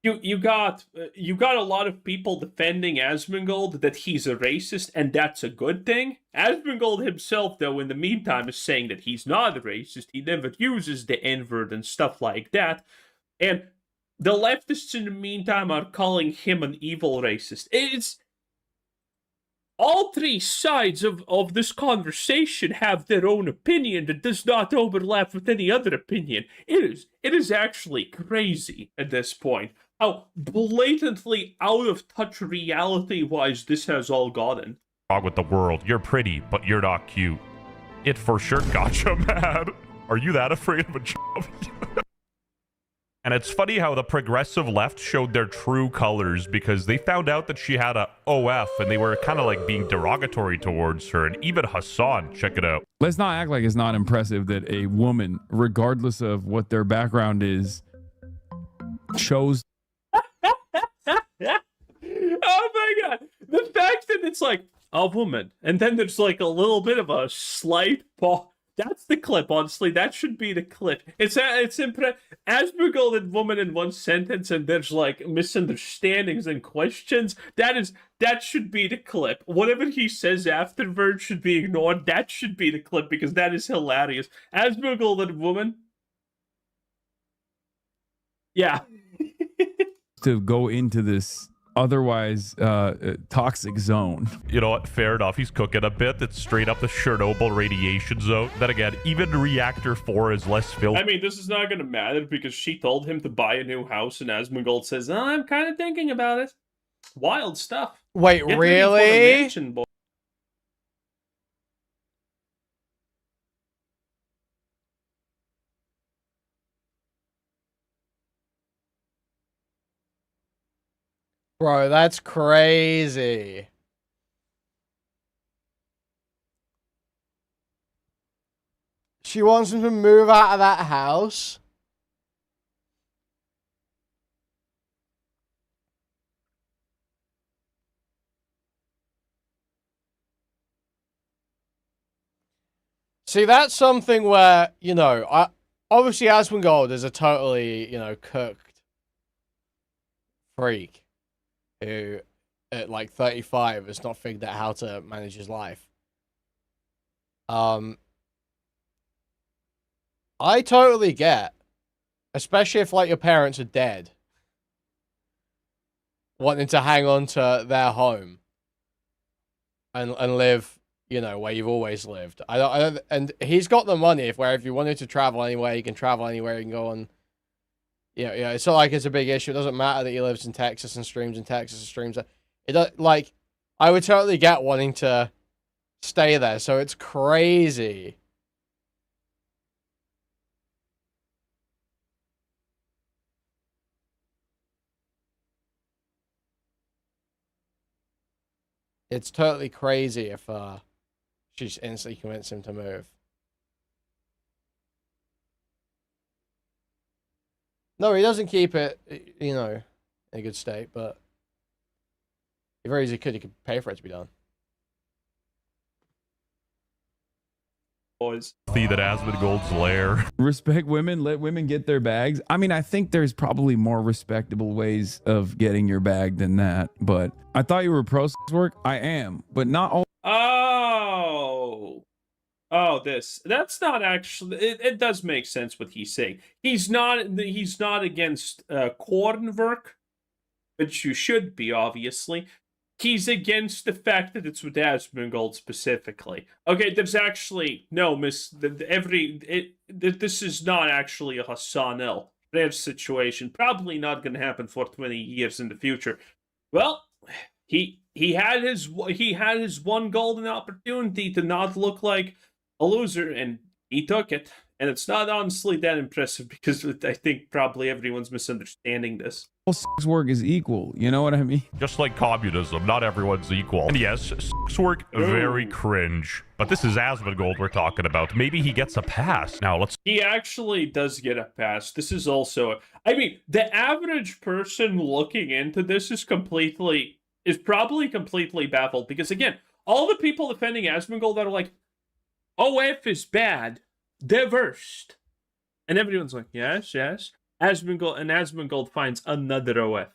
you got a lot of people defending Asmongold that he's a racist, and that's a good thing. Asmongold himself, though, in the meantime, is saying that he's not a racist. He never uses the N-word and stuff like that, and the leftists, in the meantime, are calling him an evil racist. It's all three sides of this conversation have their own opinion that does not overlap with any other opinion. It is actually crazy at this point how blatantly out of touch reality-wise this has all gotten. Wrong with the world. You're pretty, but you're not cute. It for sure gotcha, man. Are you that afraid of a job? And it's funny how the progressive left showed their true colors because they found out that she had a OF and they were kind of like being derogatory towards her. And even Hassan, check it out. Let's not act like it's not impressive that a woman, regardless of what their background is, chose. Oh my god. The fact that it's like a woman and then there's like a little bit of a slight That's the clip, honestly. That should be the clip. It's Asmongold and woman in one sentence, and there's like misunderstandings and questions. That should be the clip. Whatever he says afterwards should be ignored. That should be the clip because that is hilarious. Asmongold and woman. Yeah. To go into this otherwise toxic zone. You know what? Fair enough. He's cooking a bit. It's straight up the Chernobyl radiation zone. Then again, even Reactor 4 is less filthy. I mean, this is not going to matter because she told him to buy a new house, and Asmongold says, oh, I'm kind of thinking about it. Wild stuff. Wait, Get ready for the really? mansion, boy. Bro, that's crazy. She wants him to move out of that house. See, that's something where, you know, obviously Asmongold is a totally, you know, cooked freak who, at like 35, has not figured out how to manage his life. I totally get, especially if like your parents are dead, wanting to hang on to their home and live, you know, where you've always lived. I don't, and he's got the money if you wanted to travel anywhere, you can travel anywhere, you can go on. Yeah, it's not like it's a big issue. It doesn't matter that he lives in Texas and streams in Texas and streams. It does, like, I would totally get wanting to stay there. So it's crazy. It's totally crazy if she's instantly convinced him to move. No, he doesn't keep it, you know, in a good state, but he very easily could. He could pay for it to be done. Boys. See that Asmongold's lair. Respect women, let women get their bags. I mean, I think there's probably more respectable ways of getting your bag than that, but I thought you were pro sex work. I am, but not all. Oh, that's not actually, it does make sense what he's saying. He's not against corn work, which you should be, obviously. He's against the fact that it's with Asmongold specifically. Okay, there's actually no this is not actually a Hassan El rare situation. Probably not going to happen for 20 years in the future. Well, he had his one golden opportunity to not look like a loser, and he took it. And it's not honestly that impressive because I think probably everyone's misunderstanding this. All sex work is equal. You know what I mean? Just like communism, not everyone's equal. And yes, sex work, very cringe. But this is Asmongold we're talking about. Maybe he gets a pass. Now, let's... He actually does get a pass. This is also... I mean, the average person looking into this is probably completely baffled. Because again, all the people defending Asmongold that are like, OF is bad, they're worst. And everyone's like, yes. Asmongold finds another OF.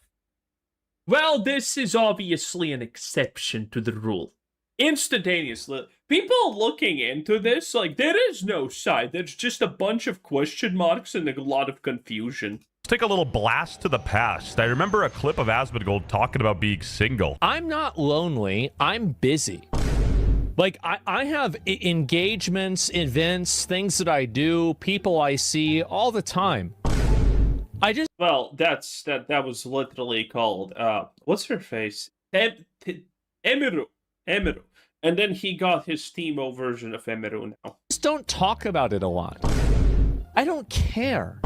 Well, this is obviously an exception to the rule. Instantaneously, people looking into this, like, there is no side. There's just a bunch of question marks and a lot of confusion. Let's take a little blast to the past. I remember a clip of Asmongold talking about being single. I'm not lonely. I'm busy. Like, I have engagements, events, things that I do, people I see all the time. Well, that was literally called, what's her face? Emiru. And then he got his Teemo version of Emiru now. Just don't talk about it a lot. I don't care.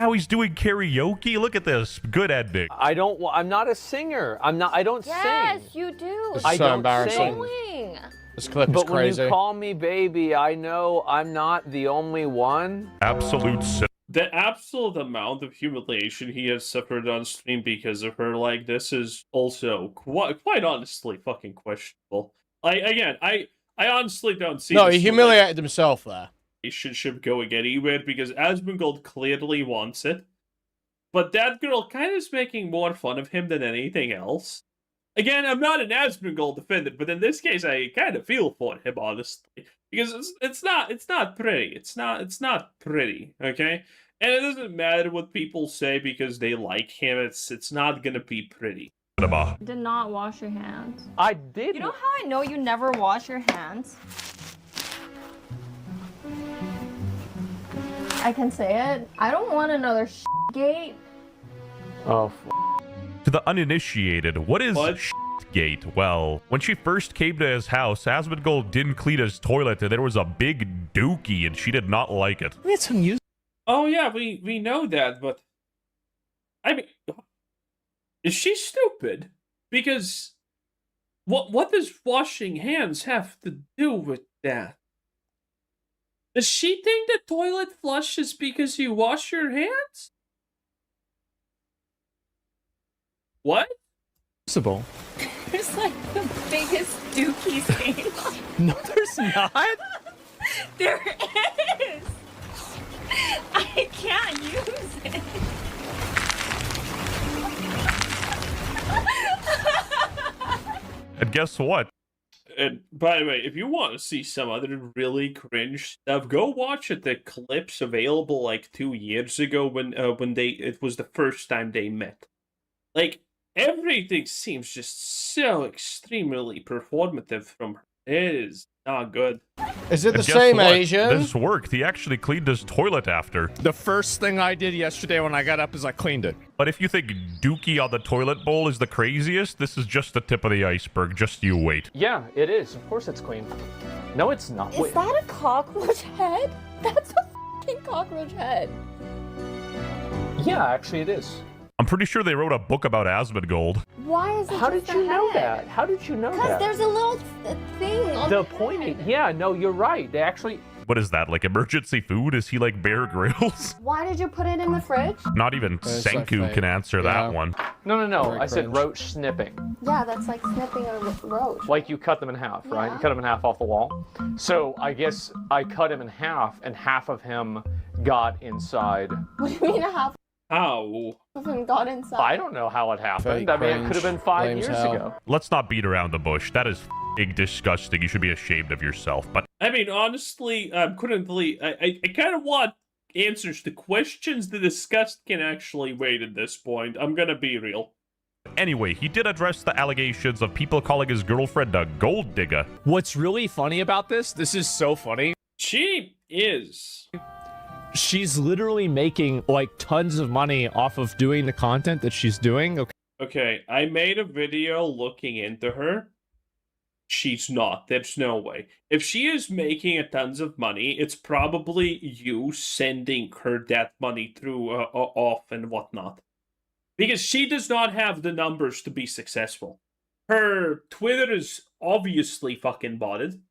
Now he's doing karaoke? Look at this. Good ending. I'm not a singer. I don't sing. Yes, you do. This is so embarrassing. Sing. This clip is but crazy. When you call me baby, I know I'm not the only one. Absolute sin. The absolute amount of humiliation he has suffered on stream because of her like this is also quite honestly fucking questionable. I honestly don't see. No, he humiliated himself there. relationship going anywhere because Asmongold clearly wants it. But that girl kind of is making more fun of him than anything else. Again, I'm not an Asmongold defender, but in this case, I kind of feel for him, honestly, because it's not pretty. It's not pretty. Okay, and it doesn't matter what people say because they like him. It's not gonna be pretty. Did not wash your hands. I did. You know how I know you never wash your hands? I can say it. I don't want another gate. Oh. To the uninitiated, what is gate? Well, when she first came to his house, Asmongold didn't clean his toilet, and there was a big dookie, and she did not like it. We had some use. Oh yeah, we know that, but I mean, is she stupid? Because what does washing hands have to do with that? Does she think the toilet flush is because you wash your hands? What? Possible. There's like the biggest dookie stain. No, there's not. There is. I can't use it. And guess what? And by the way, if you want to see some other really cringe stuff, go watch the clips available like 2 years ago when it was the first time they met. Like, everything seems just so extremely performative from her. It is not good. Is it the And guess same what? Asian? This worked. He actually cleaned his toilet after. The first thing I did yesterday when I got up is I cleaned it. But if you think dookie on the toilet bowl is the craziest, this is just the tip of the iceberg. Just you wait. Yeah, it is. Of course it's clean. No, it's not. Is that a cockroach head? That's a fucking cockroach head. Yeah, actually it is. I'm pretty sure they wrote a book about Asmongold. Why is it How just did a you know head? that? How did you know Because that? there's a little thing on The pointing. Yeah, no, you're right. They actually. What is that, like emergency food? Is he like Bear Grylls? Why did you put it in the fridge? Not even It's so Senku fake. can answer that one. No. Very I said cringe. roach snipping. Yeah, that's like snipping a roach. Like you cut them in half, right? Yeah. You cut them in half off the wall. So I guess I cut him in half, and half of him got inside. What do you mean half Ow. of him got inside? I don't know how it happened. Fake I mean, it cringe. could have been 5 Lame as years hell. ago. Let's not beat around the bush. That is f***ing disgusting. You should be ashamed of yourself. But I mean, honestly, currently, I kind of want answers to questions. The disgust can actually wait at this point. I'm gonna be real. anyway, he did address the allegations of people calling his girlfriend a gold digger. What's really funny about this is so funny. She is. She's literally making like tons of money off of doing the content that she's doing. Okay, I made a video looking into her. She's not. There's no way. If she is making a tons of money, it's probably you sending her that money through off and whatnot. Because she does not have the numbers to be successful. Her Twitter is obviously fucking botted.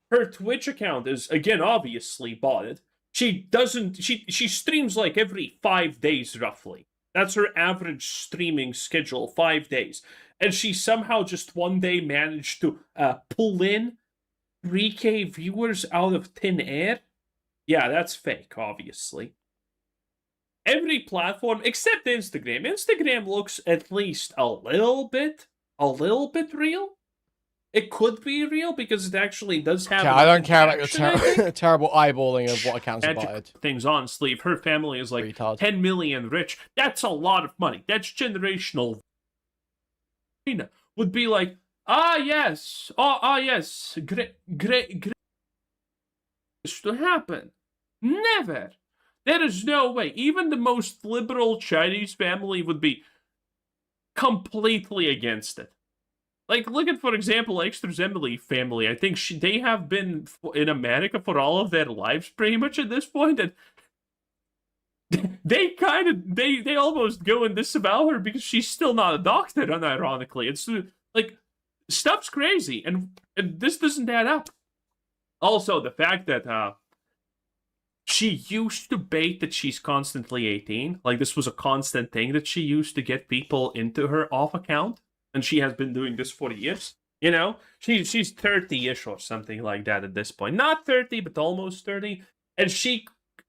Her Twitch account is, again, obviously botted. She streams like every 5 days, roughly. That's her average streaming schedule, 5 days. And she somehow just one day managed to pull in 3K viewers out of thin air. Yeah, that's fake, obviously. Every platform, except Instagram. Instagram looks at least a little bit real. It could be real because it actually does have. I don't care about your terrible eyeballing of what accounts are botted. Things on sleeve. Her family is like 10 million rich. That's a lot of money. That's generational. Would be like, yes, great to happen. Never. There is no way. Even the most liberal Chinese family would be completely against it. Like, look at, for example, Extra's Emily family. I think they have been in America for all of their lives, pretty much at this point, and they almost go and disavow her because she's still not a doctor, unironically. It's like, stuff's crazy, and this doesn't add up. Also, the fact that she used to bait that she's constantly 18, like this was a constant thing that she used to get people into her off account. And she has been doing this for years. You know, she's 30-ish or something like that at this point. Not 30, but almost 30. And she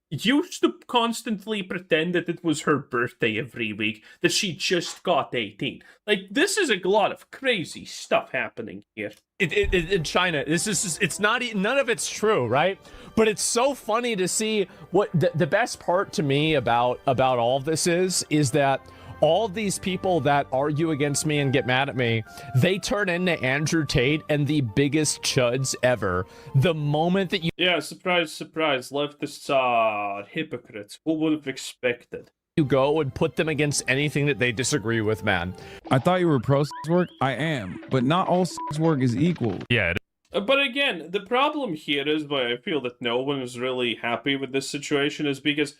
used to constantly pretend that it was her birthday every week, that she just got 18. Like, this is a lot of crazy stuff happening here. In China, it's not, none of it's true, right? But it's so funny to see what the best part to me about all of this is that all these people that argue against me and get mad at me, they turn into Andrew Tate and the biggest chuds ever. The moment that you... Yeah, surprise, surprise. Leftists are hypocrites. Who would have expected? You go and put them against anything that they disagree with, man. I thought you were pro sex work. I am, but not all sex work is equal. Yeah. But again, the problem here is why I feel that no one is really happy with this situation is because,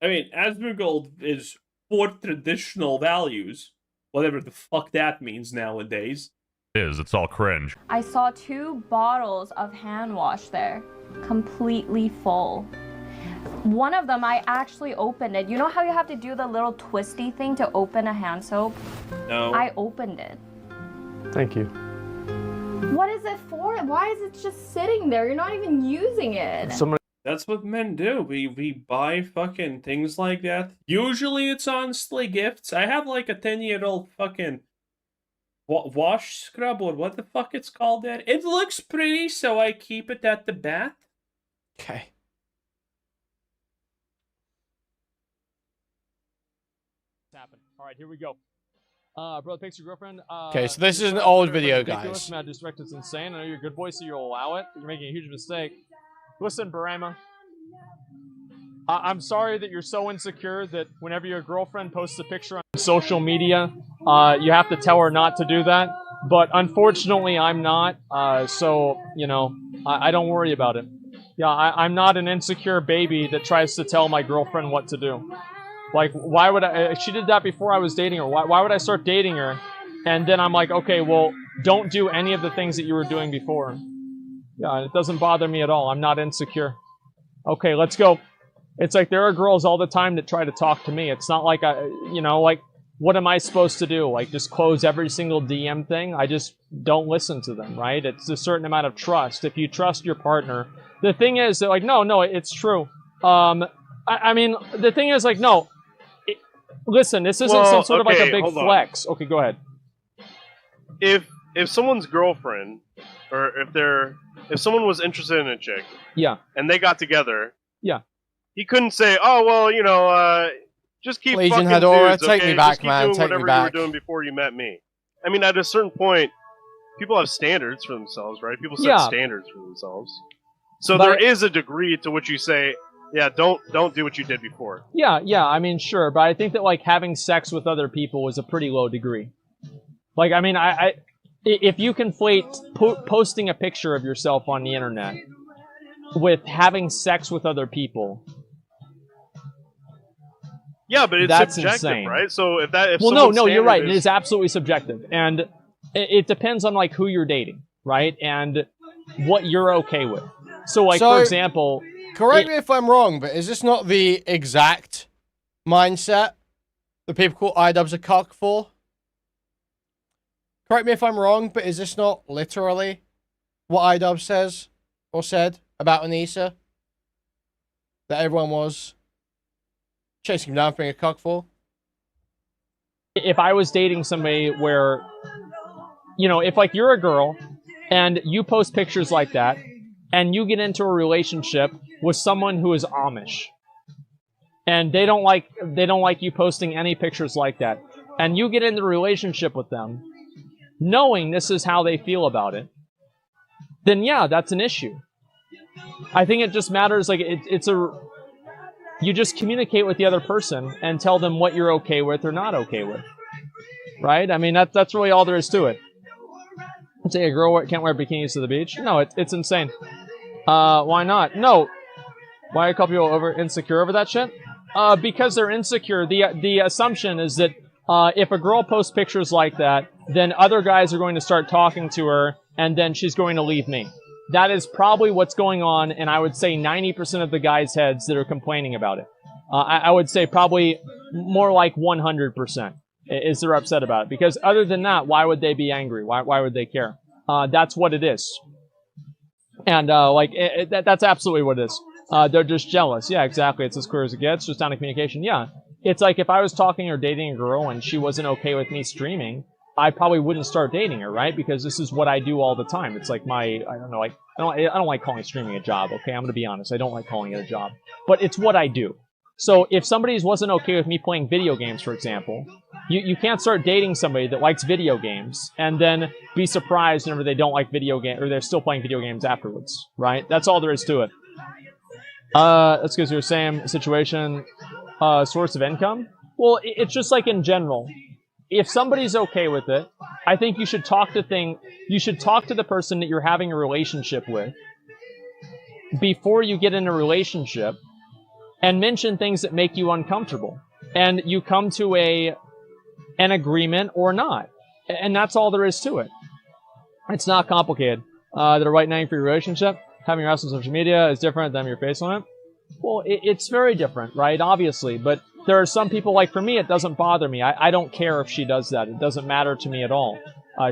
I mean, Asmongold is for traditional values, whatever the fuck that means nowadays. It's all cringe. I saw 2 bottles of hand wash there, completely full. One of them, I actually opened it. You know how you have to do the little twisty thing to open a hand soap? No. I opened it. Thank you. What is it for? Why is it just sitting there? You're not even using it. That's what men do. We buy fucking things like that. Usually it's honestly gifts. I have like a 10-year-old fucking wash scrub or what the fuck it's called there. It looks pretty, so I keep it at the bath. Okay. All right, here we go. Brother, thanks your girlfriend. Okay, so this is an old video, guys. Mad disrespect is insane. I know you're a good boy, so you'll allow it. But you're making a huge mistake. Listen, Barama. I'm sorry that you're so insecure that whenever your girlfriend posts a picture on social media, you have to tell her not to do that. But unfortunately, I'm not. So, you know, I don't worry about it. Yeah, I'm not an insecure baby that tries to tell my girlfriend what to do. Like, why would I? She did that before I was dating her. Why would I start dating her? And then I'm like, okay, well, don't do any of the things that you were doing before. Yeah, it doesn't bother me at all. I'm not insecure. Okay, let's go. It's like there are girls all the time that try to talk to me. It's not like like, what am I supposed to do? Like, just close every single DM thing? I just don't listen to them, right? It's a certain amount of trust. If you trust your partner, the thing is that, like, no, it's true. I mean, the thing is, like, no. Listen, this isn't some sort of like a big flex. Okay, go ahead. If someone's girlfriend, or if someone was interested in a chick, yeah, and they got together, yeah, he couldn't say, "Oh well, just keep Legion fucking Hedora, dudes, take okay? me back, just keep man, doing take me whatever back." you were doing before you met me." I mean, at a certain point, people have standards for themselves, right? People set Yeah. standards for themselves. So But- there is a degree to which you say, "Yeah, don't do what you did before." Yeah, I mean, sure, but I think that, like, having sex with other people is a pretty low degree. Like, I mean, if you conflate posting a picture of yourself on the internet with having sex with other people, Yeah, but it's That's subjective, insane. right? So if that, well, someone's no, you're standard right. is- It is absolutely subjective, and it depends on, like, who you're dating, right, and what you're okay with. So, like, So- for example, Correct me if I'm wrong, but is this not the exact mindset that people call iDubbbz a cock for? Correct me if I'm wrong, but is this not literally what iDubbbz says or said about Anissa? That everyone was chasing him down for being a cock for? if I was dating somebody where, if like you're a girl and you post pictures like that and you get into a relationship with someone who is Amish and they don't like you posting any pictures like that, and you get into a relationship with them knowing this is how they feel about it, then yeah, that's an issue. I think it just matters, like you just communicate with the other person and tell them what you're okay with or not okay with. Right? I mean, that's really all there is to it. Let's say a girl can't wear bikinis to the beach. No, it's insane. Why not? No. Why are a couple people insecure over that shit? Because they're insecure. The assumption is that if a girl posts pictures like that, then other guys are going to start talking to her, and then she's going to leave me. That is probably what's going on, and I would say 90% of the guys' heads that are complaining about it. I would say probably more like 100% is they're upset about it. Because other than that, why would they be angry? Why would they care? That's what it is. And that's absolutely what it is. They're just jealous. Yeah, exactly. It's as clear as it gets. Just down to communication. Yeah. It's like if I was talking or dating a girl and she wasn't okay with me streaming, I probably wouldn't start dating her, right? Because this is what I do all the time. It's like I don't know, like I don't like calling streaming a job. Okay, I'm gonna be honest. I don't like calling it a job, but it's what I do. So if somebody wasn't okay with me playing video games, for example, you can't start dating somebody that likes video games and then be surprised whenever they don't like video games or they're still playing video games afterwards, right? That's all there is to it. Let's go to your same situation. Source of income? Well, it's just like in general. If somebody's okay with it, I think you should talk to the person that you're having a relationship with before you get in a relationship and mention things that make you uncomfortable. And you come to an agreement or not. And that's all there is to it. It's not complicated. The right name for your relationship, having your ass on social media is different than your face on it. Well, it's very different, right? Obviously. But there are some people, like for me, it doesn't bother me. I don't care if she does that. It doesn't matter to me at all.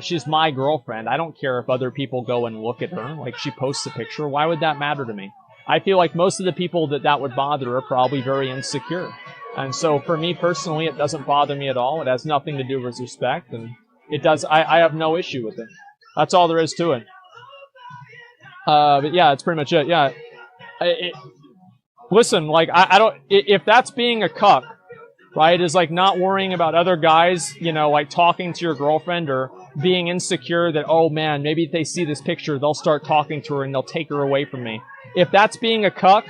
She's my girlfriend. I don't care if other people go and look at her. Like, she posts a picture. Why would that matter to me? I feel like most of the people that would bother are probably very insecure. And so for me personally, it doesn't bother me at all. It has nothing to do with respect. And it does. I have no issue with it. That's all there is to it. But yeah, that's pretty much it. Yeah. Listen, like, I don't, if that's being a cuck, right, is like not worrying about other guys, you know, like talking to your girlfriend or being insecure that, oh man, maybe if they see this picture, they'll start talking to her and they'll take her away from me. If that's being a cuck,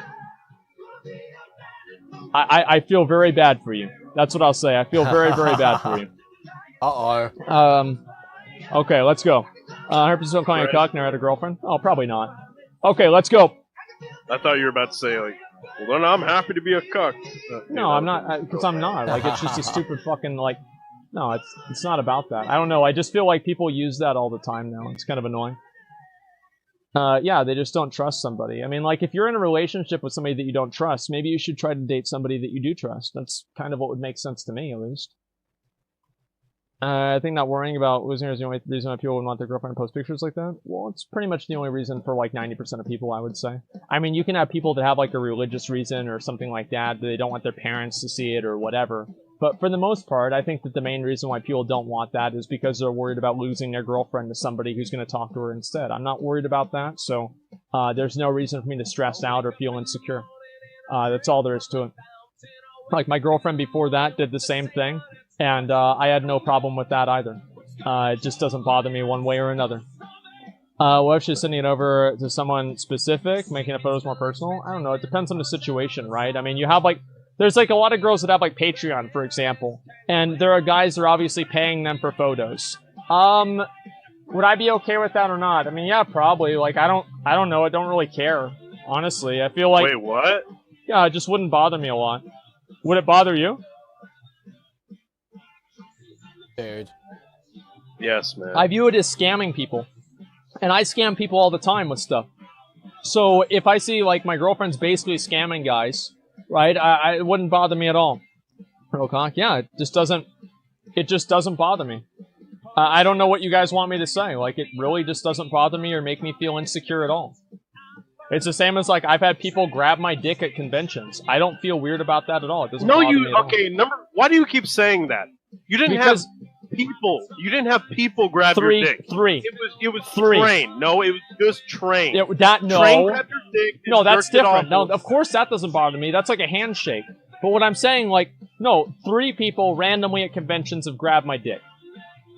I feel very bad for you. That's what I'll say. I feel very, very bad for you. Uh-oh. Okay, let's go. 100% calling a cuck, never had a girlfriend? Oh, probably not. Okay, let's go. I thought you were about to say, like, well, then I'm happy to be a cuck. No, I'm not, because I'm not. Like, it's just a stupid fucking, like, no, it's not about that. I don't know. I just feel like people use that all the time now. It's kind of annoying. Yeah, they just don't trust somebody. I mean, like, if you're in a relationship with somebody that you don't trust, maybe you should try to date somebody that you do trust. That's kind of what would make sense to me, at least. I think not worrying about losing her is the only reason why people would want their girlfriend to post pictures like that. Well, it's pretty much the only reason for like 90% of people, I would say. I mean, you can have people that have like a religious reason or something like that. They don't want their parents to see it or whatever. But for the most part, I think that the main reason why people don't want that is because they're worried about losing their girlfriend to somebody who's going to talk to her instead. I'm not worried about that, so there's no reason for me to stress out or feel insecure. That's all there is to it. Like, my girlfriend before that did the same thing, and I had no problem with that either. It just doesn't bother me one way or another. What if she's sending it over to someone specific, making the photos more personal? I don't know. It depends on the situation, right? I mean, you have, like, there's, like, a lot of girls that have, like, Patreon, for example, and there are guys that are obviously paying them for photos. Would I be okay with that or not? I mean, yeah, probably. Like, I don't know. I don't really care, honestly. I feel like... Wait, what? Yeah, it just wouldn't bother me a lot. Would it bother you? Dude. Yes, man. I view it as scamming people. And I scam people all the time with stuff. So if I see, like, my girlfriend's basically scamming guys, right, it wouldn't bother me at all. Rocock, yeah, it just doesn't bother me. I don't know what you guys want me to say. Like, it really just doesn't bother me or make me feel insecure at all. It's the same as, like, I've had people grab my dick at conventions. I don't feel weird about that at all. It doesn't bother me at all. Okay, why do you keep saying that? You didn't have people grab your dick. Three. It was train. No, it was just train. No. Train grabbed your dick. No, that's different. No, of course that doesn't bother me. That's like a handshake. But what I'm saying, like, no, 3 people randomly at conventions have grabbed my dick.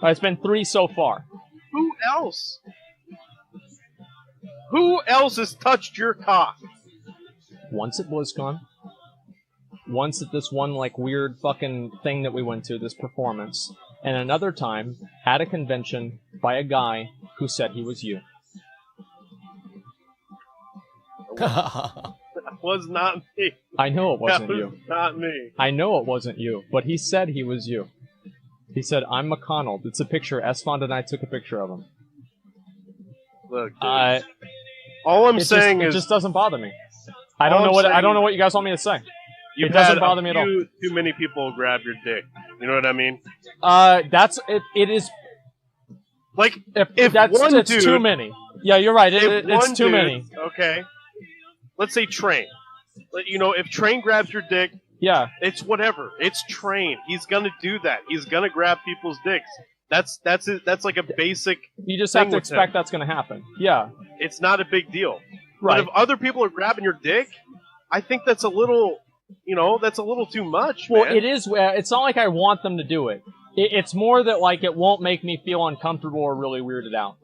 It's been 3 so far. Who else? Who else has touched your cock? Once at BlizzCon. Once at this one, like, weird fucking thing that we went to, this performance. And another time at a convention by a guy who said he was you. That was not me. I know it wasn't you. Not me. I know it wasn't you, but he said he was you. He said, I'm McConnell. It's a picture. Esfond and I took a picture of him. Look, dude, all I'm saying is... It just doesn't bother me. I don't know what you guys want me to say. It doesn't bother me at all. Too many people grab your dick. You know what I mean? It is... Like, if it's one dude... too many. Yeah, you're right. It's too many. Okay. Let's say Train. You know, if Train grabs your dick, yeah, it's whatever. It's Train. He's gonna do that. He's gonna grab people's dicks. That's it. That's like a basic. You just thing have to with expect him. that's going to happen. Yeah. It's not a big deal. Right. But if other people are grabbing your dick, I think that's a little, that's a little too much. Well, man. it is. It's not like I want them to do it. It's more that like it won't make me feel uncomfortable or really weirded out.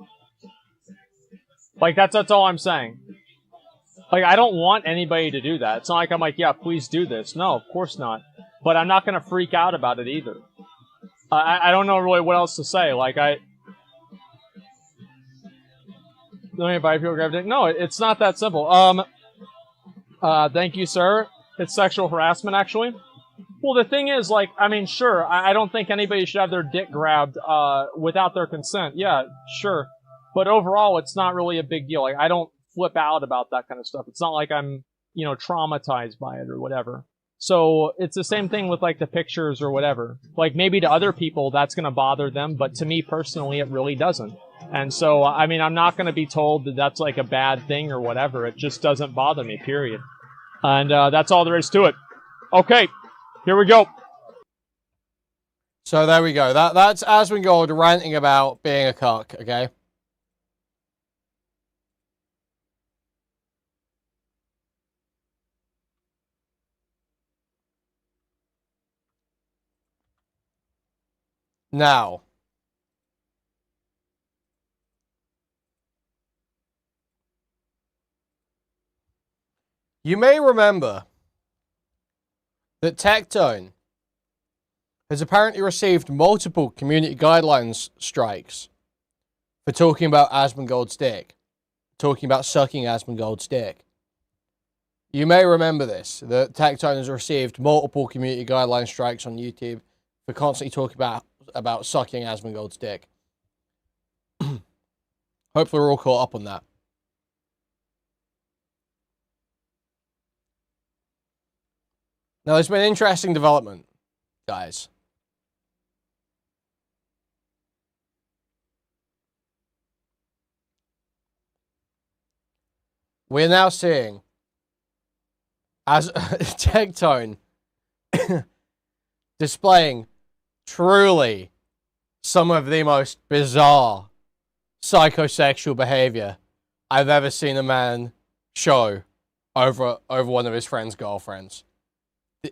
Like that's all I'm saying. Like I don't want anybody to do that. It's not like I'm like, yeah, please do this. No, of course not. But I'm not going to freak out about it either. I don't know really what else to say. Like let me buy people grab dick. No, it's not that simple. Thank you, sir. It's sexual harassment, actually. Well, the thing is, like, I mean, sure, I don't think anybody should have their dick grabbed without their consent. Yeah, sure. But overall, it's not really a big deal. Like, I don't flip out about that kind of stuff. It's not like I'm, traumatized by it or whatever. So it's the same thing with, like, the pictures or whatever. Like, maybe to other people that's going to bother them, but to me personally, it really doesn't. And so, I mean, I'm not going to be told that that's, like, a bad thing or whatever. It just doesn't bother me, period. And that's all there is to it. Okay, here we go. So there we go. That's Asmongold ranting about being a cuck, okay? Now, you may remember that Tectone has apparently received multiple community guidelines strikes for talking about Asmongold's dick, talking about sucking Asmongold's dick. You may remember this, that Tectone has received multiple community guideline strikes on YouTube for constantly talking about sucking Asmongold's dick. Hopefully we're all caught up on that. Now, there's been an interesting development, guys. We're now seeing, as Tectone displaying truly some of the most bizarre psychosexual behavior I've ever seen a man show over one of his friend's girlfriends.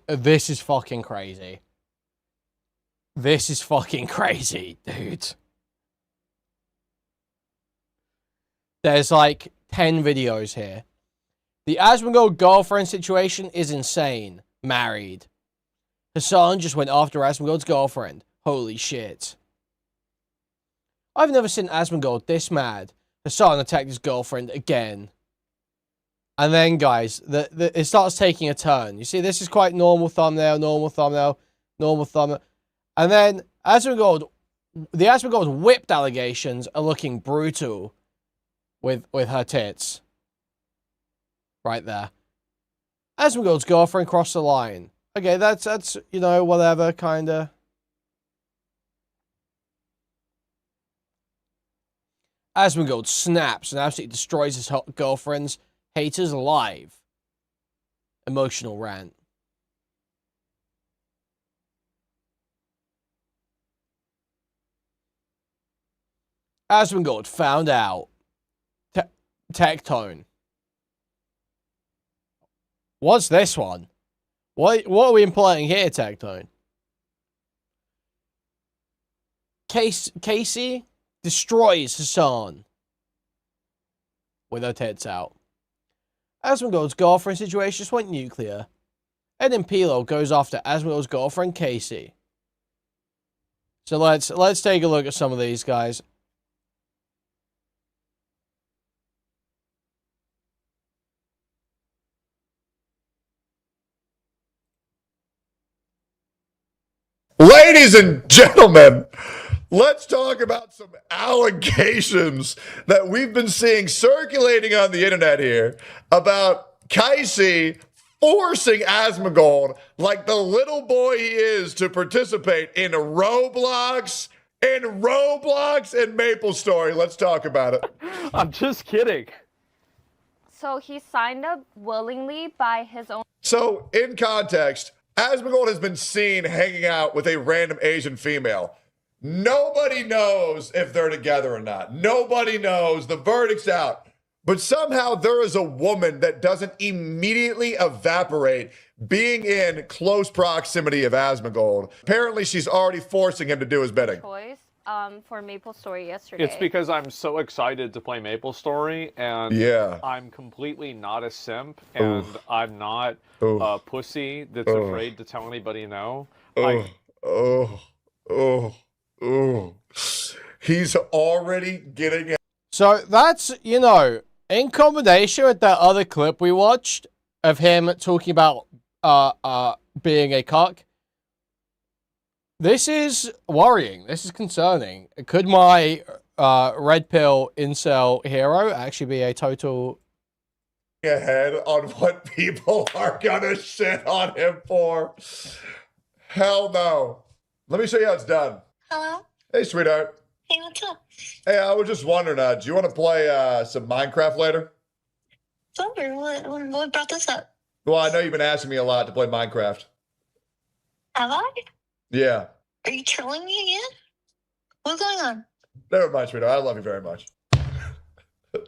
This is fucking crazy. This is fucking crazy, dude. There's like 10 videos here. The Asmongold girlfriend situation is insane. Married. Hassan just went after Asmongold's girlfriend. Holy shit. I've never seen Asmongold this mad. Hassan attacked his girlfriend again. And then, guys, it starts taking a turn. You see, this is quite normal thumbnail, normal thumbnail, normal thumbnail. And then, the Asmongold whipped allegations are looking brutal with her tits. Right there. Asmongold's girlfriend crossed the line. Okay, that's whatever, kinda. Asmongold snaps and absolutely destroys his girlfriend's haters live. Emotional rant. Asmongold found out. Tectone. What's this one? What are we implying here, Tectone? Casey destroys Hassan with her tits out. Asmongold's girlfriend situation just went nuclear. Ed and Pilo goes after Asmongold's girlfriend Casey. So let's take a look at some of these guys. Ladies and gentlemen, let's talk about some allegations that we've been seeing circulating on the internet here about Casey forcing Asmongold, like the little boy he is, to participate in Roblox and MapleStory. Let's talk about it. I'm just kidding. So he signed up willingly by his own. So, in context, Asmongold has been seen hanging out with a random Asian female. Nobody knows if they're together or not. Nobody knows. The verdict's out. But somehow there is a woman that doesn't immediately evaporate being in close proximity of Asmongold. Apparently, she's already forcing him to do his bidding. Choice for Maple Story yesterday. It's because I'm so excited to play MapleStory, and Yeah. I'm completely not a simp, and I'm not a pussy that's Oof. afraid to tell anybody no. He's already getting it. So that's, you know, in combination with that other clip we watched of him talking about being a cock, this is worrying. This is concerning. Could my red pill incel hero actually be a total ahead on what people are gonna shit on him for? Hell no. Let me show you how it's done. Hello? Hey, sweetheart. Hey, what's up? Hey, I was just wondering, do you want to play some Minecraft later? Sure. What brought this up? Well, I know you've been asking me a lot to play Minecraft. Have I? Yeah. Are you trolling me again? What's going on? Never mind, sweetheart. I love you very much.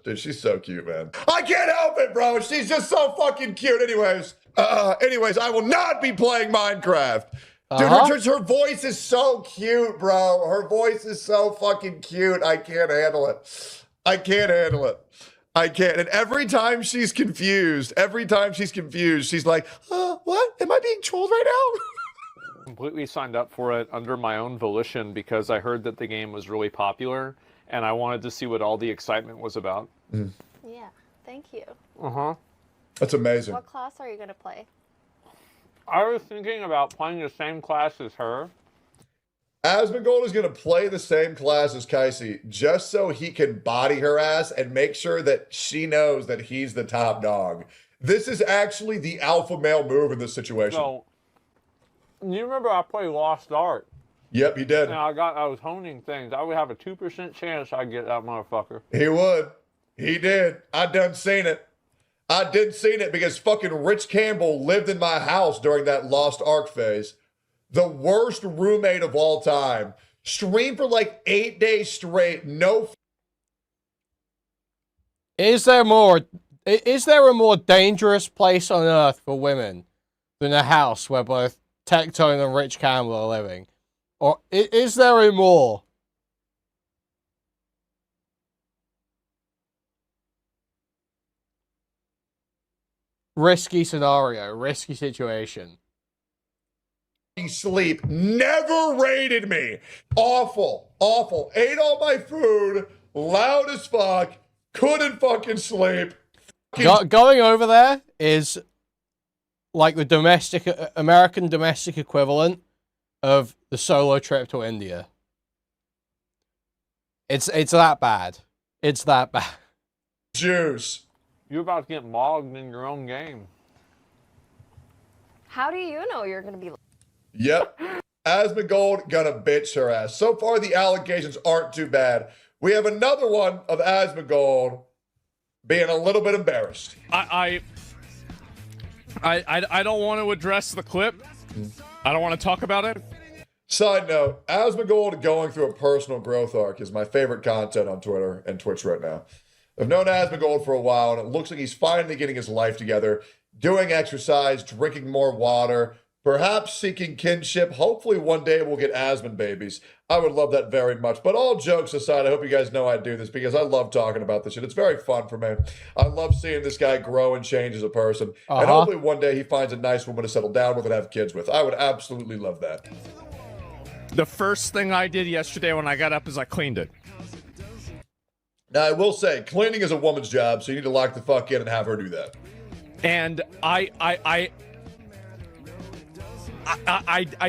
Dude, she's so cute, man. I can't help it, bro. She's just so fucking cute. Anyways, I will not be playing Minecraft. Dude, her voice is so cute, bro. Her voice is so fucking cute. I can't handle it. I can't handle it. I can't. And every time she's confused, she's like, what? Am I being trolled right now? Completely signed up for it under my own volition because I heard that the game was really popular, and I wanted to see what all the excitement was about. Yeah, thank you. That's amazing. What class are you going to play? I was thinking about playing the same class as her. Asmongold is going to play the same class as Casey just so he can body her ass and make sure that she knows that he's the top dog. This is actually the alpha male move in this situation. So, you remember I played Lost Ark? Yep, you did. And I was honing things. I would have a 2% chance I'd get that motherfucker. He would. He did. I done seen it. I did seen it because fucking Rich Campbell lived in my house during that Lost Ark phase. The worst roommate of all time. Streamed for like 8 days straight. No. Is there a more dangerous place on earth for women than a house where both Tectone and Rich Campbell are living? Or is there a more? Risky scenario, risky situation. Sleep never rated me. Awful. Ate all my food. Loud as fuck. Couldn't fucking sleep. Going over there is like the American domestic equivalent of the solo trip to India. It's that bad. It's that bad. Juice. You're about to get mogged in your own game. How do you know you're going to be... Yep. Asmongold gonna bitch her ass. So far, the allegations aren't too bad. We have another one of Asmongold being a little bit embarrassed. I don't want to address the clip. I don't want to talk about it. Side note, Asmongold going through a personal growth arc is my favorite content on Twitter and Twitch right now. I've known Asmongold for a while, and it looks like he's finally getting his life together, doing exercise, drinking more water, perhaps seeking kinship. Hopefully one day we'll get Asmon babies. I would love that very much. But all jokes aside, I hope you guys know I do this because I love talking about this shit. It's very fun for me. I love seeing this guy grow and change as a person. And hopefully one day he finds a nice woman to settle down with and have kids with. I would absolutely love that. The first thing I did yesterday when I got up is I cleaned it. Now, I will say, cleaning is a woman's job, so you need to lock the fuck in and have her do that. And I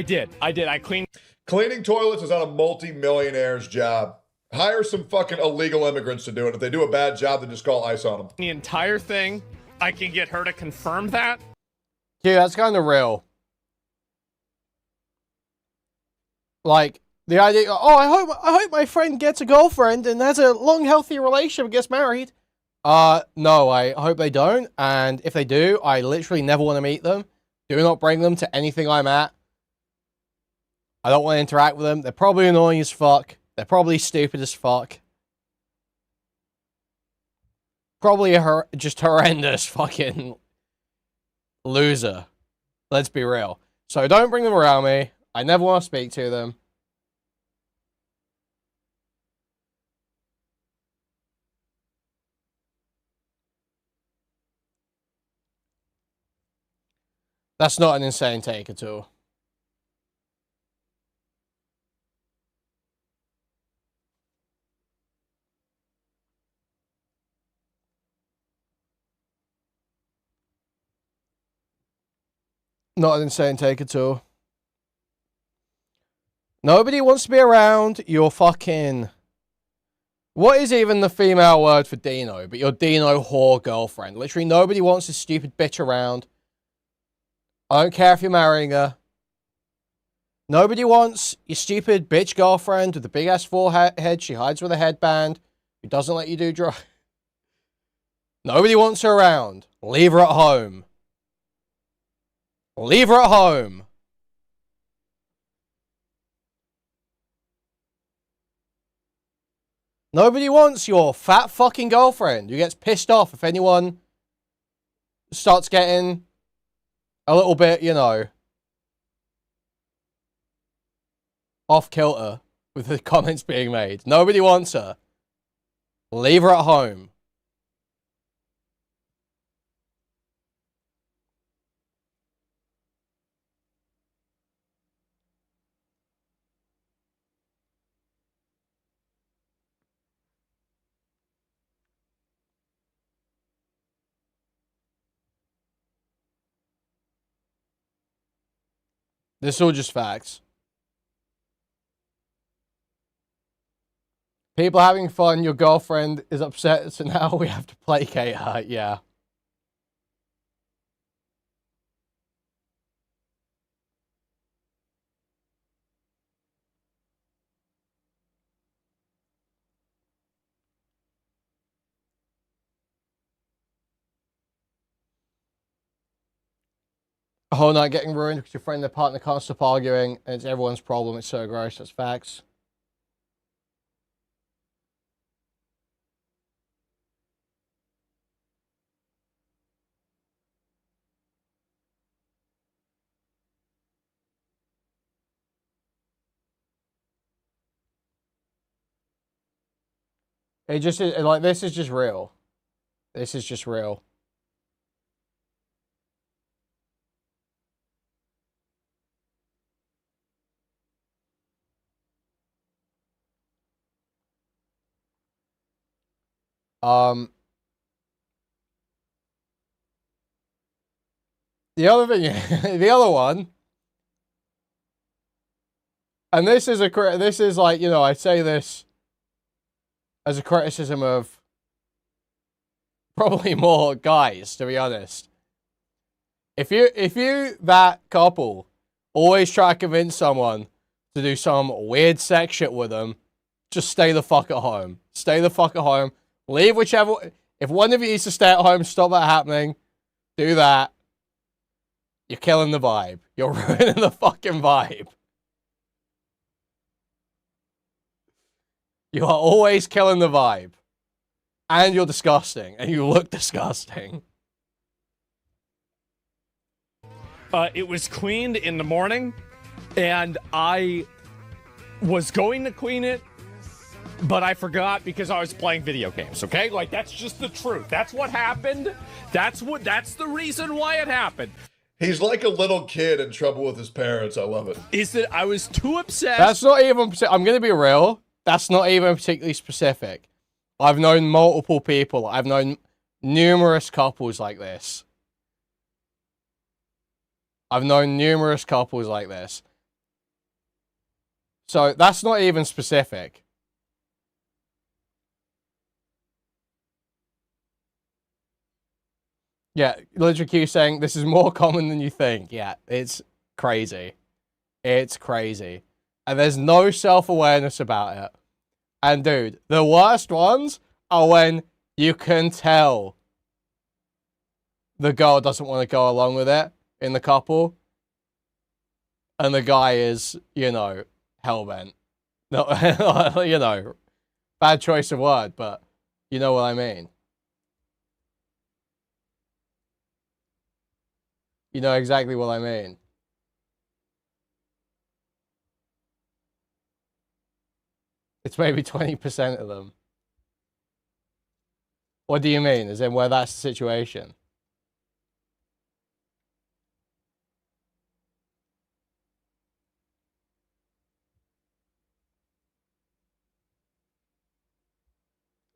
did. I cleaned. Cleaning toilets is not a multi-millionaire's job. Hire some fucking illegal immigrants to do it. If they do a bad job, then just call ICE on them. The entire thing. I can get her to confirm that. Yeah, that's kind of real. Like, the idea, I hope my friend gets a girlfriend and has a long, healthy relationship and gets married. No, I hope they don't. And if they do, I literally never want to meet them. Do not bring them to anything I'm at. I don't want to interact with them. They're probably annoying as fuck. They're probably stupid as fuck. Probably a just horrendous fucking loser. Let's be real. So don't bring them around me. I never want to speak to them. That's not an insane take at all. Not an insane take at all. Nobody wants to be around your fucking... What is even the female word for Dino? But your Dino whore girlfriend. Literally nobody wants this stupid bitch around. I don't care if you're marrying her. Nobody wants your stupid bitch girlfriend with the big ass forehead. She hides with a headband. Who doesn't let you do drugs. Nobody wants her around. Leave her at home. Leave her at home. Nobody wants your fat fucking girlfriend who gets pissed off if anyone starts getting a little bit, you know, off kilter with the comments being made. Nobody wants her. Leave her at home. This is all just facts. People having fun, your girlfriend is upset, so now we have to placate her, yeah. A whole night getting ruined because your friend and their partner can't stop arguing, and it's everyone's problem. It's so gross. That's facts. It just is like, this is just real. This is just real. The other thing, the other one, and this is like, you know, I say this as a criticism of probably more guys, to be honest. If you that couple always try to convince someone to do some weird sex shit with them, just stay the fuck at home. Stay the fuck at home. Leave whichever... If one of you needs to stay at home, stop that happening. Do that. You're killing the vibe. You're ruining the fucking vibe. You are always killing the vibe. And you're disgusting. And you look disgusting. It was cleaned in the morning, and I was going to clean it, but I forgot because I was playing video games, okay? Like, that's just the truth. That's what happened. That's the reason why it happened. He's like a little kid in trouble with his parents. I love it. Is that I was too obsessed. That's not even... I'm going to be real. That's not even particularly specific. I've known multiple people. I've known numerous couples like this. I've known numerous couples like this. So that's not even specific. Yeah, literally Q saying this is more common than you think. Yeah, it's crazy. It's crazy. And there's no self-awareness about it. And dude, the worst ones are when You can tell the girl doesn't want to go along with it in the couple. And the guy is, you know, hellbent. No, you know, bad choice of word, but you know what I mean. You know exactly what I mean. It's maybe 20% of them. What do you mean? As in where that's the situation?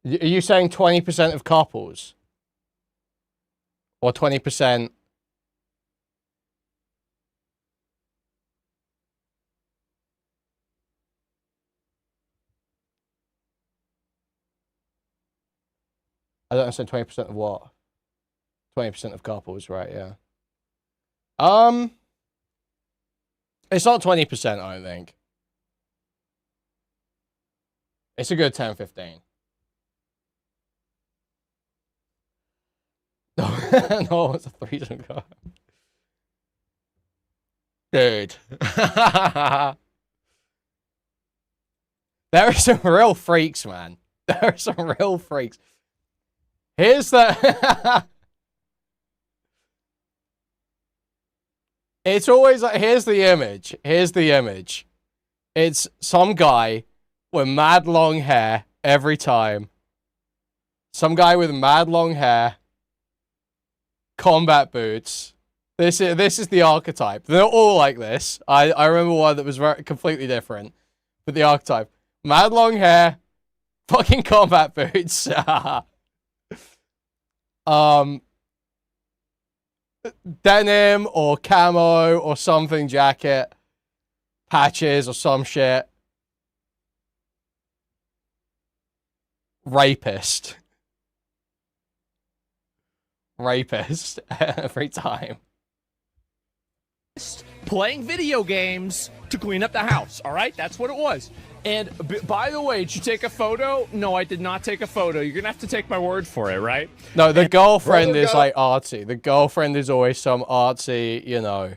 Are you saying 20% of couples? Or 20%? I don't understand 20% of what? 20% of couples, right, yeah. It's not 20%, I don't think. It's a good 10, 15. No, no, it's a threesome guy. Dude. There are some real freaks, man. There are some real freaks. Here's the... It's always like, here's the image. Here's the image. It's some guy with mad long hair every time. Some guy with mad long hair. Combat boots. This is the archetype. They're all like this. I remember one that was very completely different. But the archetype. Mad long hair. Fucking combat boots. Denim or camo or something jacket. Patches or some shit. Rapist. Rapist every time. Playing video games to clean up the house, all right? That's what it was. And by the way, did you take a photo? No, I did not take a photo. You're going to have to take my word for it, right? No, the girlfriend is like artsy. The girlfriend is always some artsy, you know.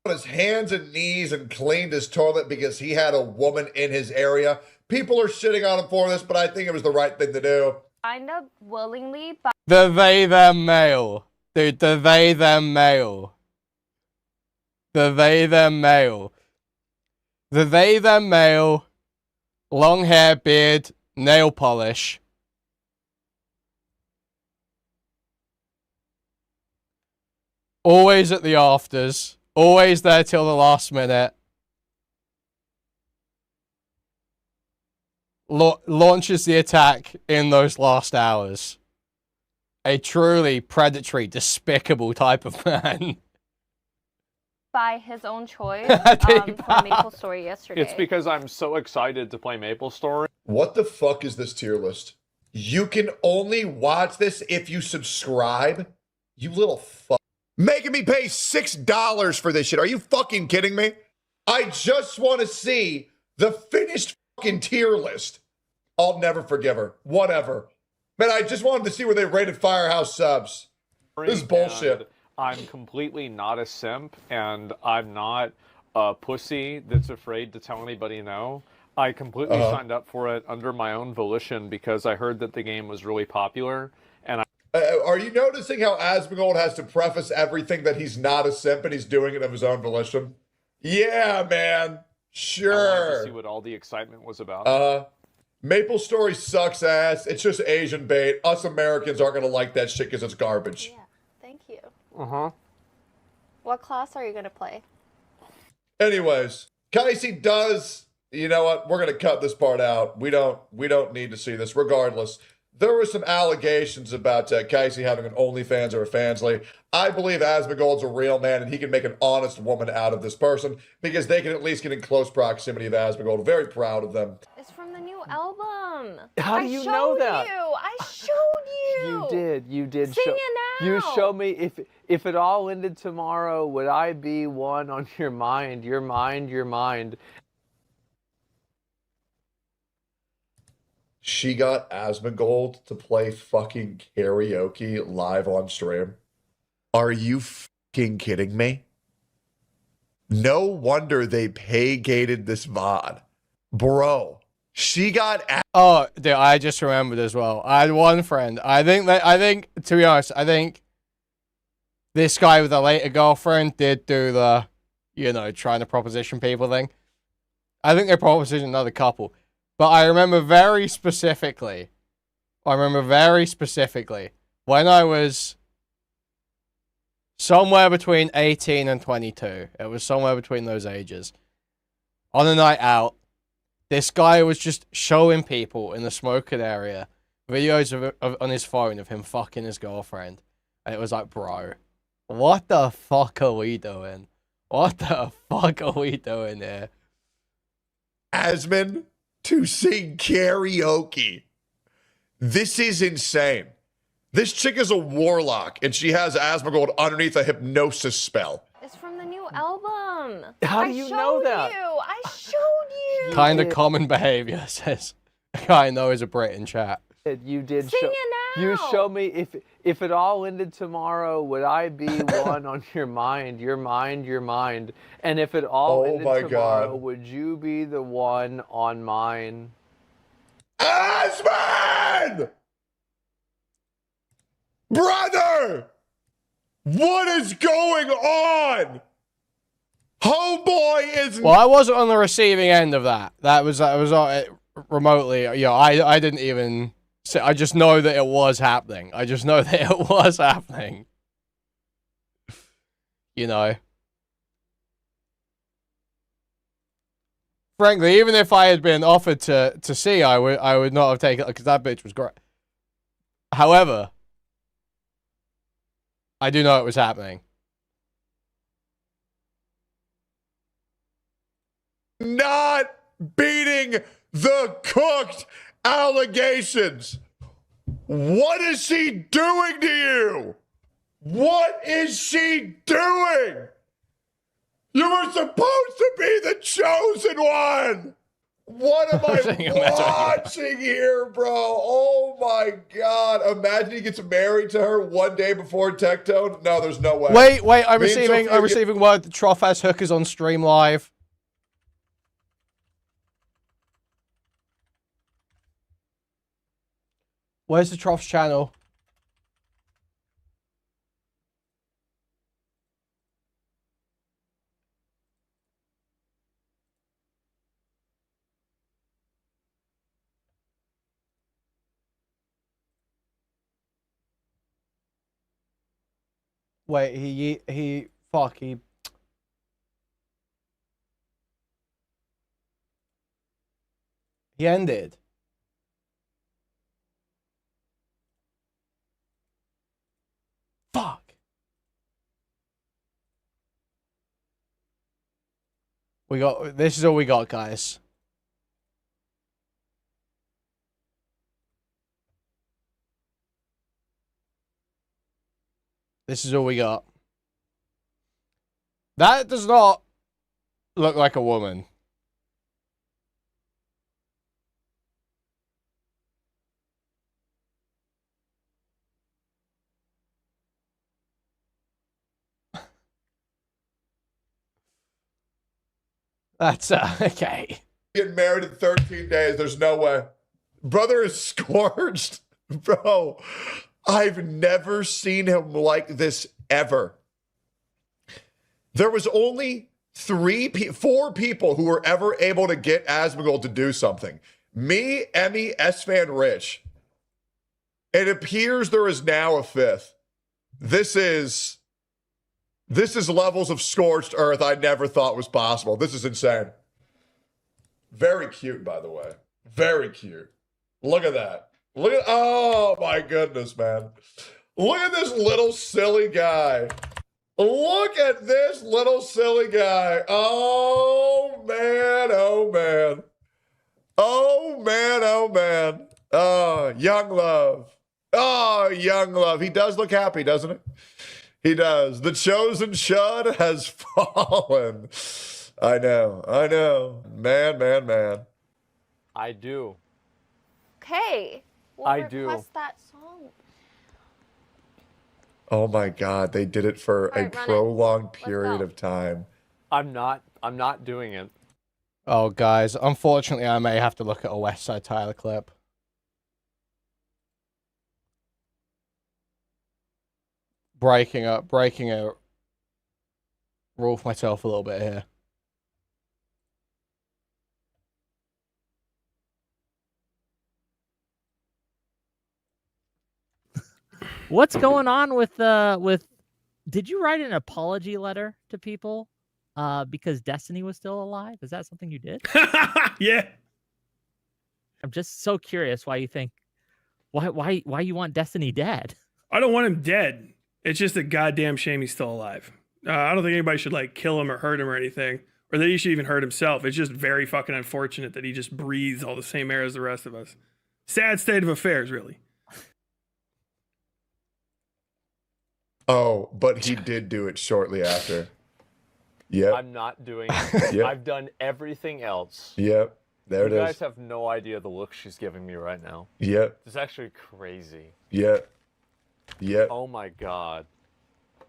On his hands and knees and cleaned his toilet because he had a woman in his area. People are shitting on him for this, but I think it was the right thing to do. Kind of willingly, but The they, them male. Dude, the they, them male. The they, them male. The they, them male. Long hair, beard, nail polish. Always at the afters. Always there till the last minute. Launches the attack in those last hours. A truly predatory, despicable type of man. by his own choice for Maple Story yesterday. It's because I'm so excited to play Maple Story. What the fuck is this tier list? You can only watch this if you subscribe? You little fuck. Making me pay $6 for this shit. Are you fucking kidding me? I just want to see the finished fucking tier list. I'll never forgive her. Whatever. Man, I just wanted to see where they rated Firehouse subs. This is bullshit. I'm completely not a simp, and I'm not a pussy that's afraid to tell anybody no. I completely signed up for it under my own volition because I heard that the game was really popular, and are you noticing how Asmongold has to preface everything that he's not a simp and he's doing it of his own volition? Yeah, man. Sure. I wanted to see what all the excitement was about. Maple Story sucks ass. It's just Asian bait. Us Americans aren't going to like that shit because it's garbage. Yeah, thank you. Uh-huh. What class are you going to play? Anyways, Casey does, you know what? We're going to cut this part out. We don't need to see this. Regardless, there were some allegations about Casey having an OnlyFans or a Fansly. I believe Asmongold's a real man and he can make an honest woman out of this person because they can at least get in close proximity of Asmongold. Very proud of them. It's from the new album. How do you know that? I showed you. You did. Sing it now. You show me. If it all ended tomorrow, would I be one on your mind? Your mind. she got Asmongold to play fucking karaoke live on stream? Are you fucking kidding me? No wonder they pay-gated this VOD. Bro, she got... Oh, dude, I just remembered as well. I had one friend. I think, to be honest, I think this guy with a later girlfriend did do the, you know, trying to proposition people thing. I think they propositioned another couple. But I remember very specifically, when I was somewhere between 18 and 22. It was somewhere between those ages. On a night out, this guy was just showing people in the smoking area videos on his phone of him fucking his girlfriend. And it was like, bro, what the fuck are we doing? What the fuck are we doing here? Asmon to sing karaoke. This is insane. This chick is a warlock, and she has Asmongold underneath a hypnosis spell. It's from the new album. How do you know that? I showed you. Kind of common behavior, says a guy I know is a Brit in chat. You did Sing show. it now. You show me if it all ended tomorrow, would I be one on your mind, your mind, your mind? And if it all ended tomorrow, would you be the one on mine? Asmon! Brother! What is going on? Homeboy is... Well, I wasn't on the receiving end of that. That was remotely. You know, I didn't even... I just know that it was happening. I just know that it was happening. You know. Frankly, even if I had been offered to see, I would not have taken it because that bitch was great. However, I do know it was happening. Not beating the cooked allegations. What is she doing to you? What is she doing? You were supposed to be the chosen one. What am I watching here, bro? Oh my God. Imagine he gets married to her one day before Tectone. No, there's no way. Wait, I'm receiving word that Troff has hookers on stream live. Where's the Troff's channel? Wait, he ended. Fuck. This is all we got, guys. This is all we got. That does not look like a woman. That's okay. Getting married in 13 days. There's no way. Brother is scorched. Bro, I've never seen him like this ever. There was only 4 people who were ever able to get Asmongold to do something. Me, Emmy, S-Fan, Rich. It appears there is now a 5th. This is levels of scorched earth I never thought was possible. This is insane. Very cute, by the way. Very cute. Look at that. Look at, oh my goodness, man. Look at this little silly guy. Look at this little silly guy. Oh man, oh man. Oh man, oh man. Oh, young love. Oh, young love. He does look happy, doesn't he? He does. The chosen shud has fallen. I know. Man, man, man. I do. Okay. We'll I do. request that song. Oh my God, they did it for All a right, run it. prolonged period of time. I'm not doing it. Oh, guys, unfortunately, I may have to look at a West Side Tyler clip. Breaking a rule for myself a little bit here. What's going on with did you write an apology letter to people because Destiny was still alive? Is that something you did? Yeah. I'm just so curious why you think why you want Destiny dead? I don't want him dead. It's just a goddamn shame he's still alive. I don't think anybody should like kill him or hurt him or anything, or that he should even hurt himself. It's just very fucking unfortunate that he just breathes all the same air as the rest of us. Sad state of affairs, really. Oh, but he did do it shortly after. Yep. I'm not doing it. Yep. I've done everything else. Yep. There it You is. guys have no idea the look she's giving me right now. Yep. It's actually crazy. Yep. Yep. Oh my god.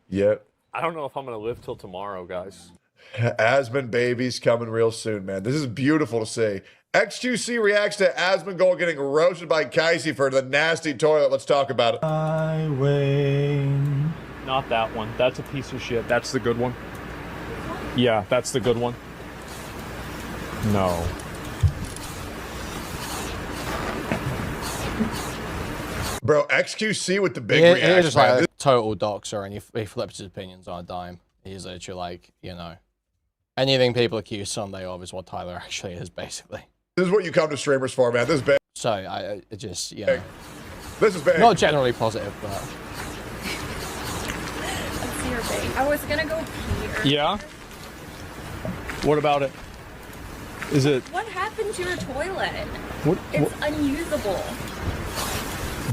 Yep. I don't know if I'm gonna live till tomorrow, guys. Asmon babies coming real soon, man. This is beautiful to see. XQC reacts to Asmongold getting roasted by Kaisi for the nasty toilet. Let's talk about it. Not that one. That's a piece of shit. That's the good one. Yeah, that's the good one. No. Bro, XQC with the big He reaction. just like a total doxer, and he flips his opinions on a dime. He's literally like, you know, anything people accuse Sunday of is what Tyler actually is, basically. This is what you come to streamers for, man. This is big. So I just, you know, this is big. Not generally positive, but Let's see your bait. I was gonna go pee. Yeah? What about it? Is it... What happened to your toilet? What? It's unusable.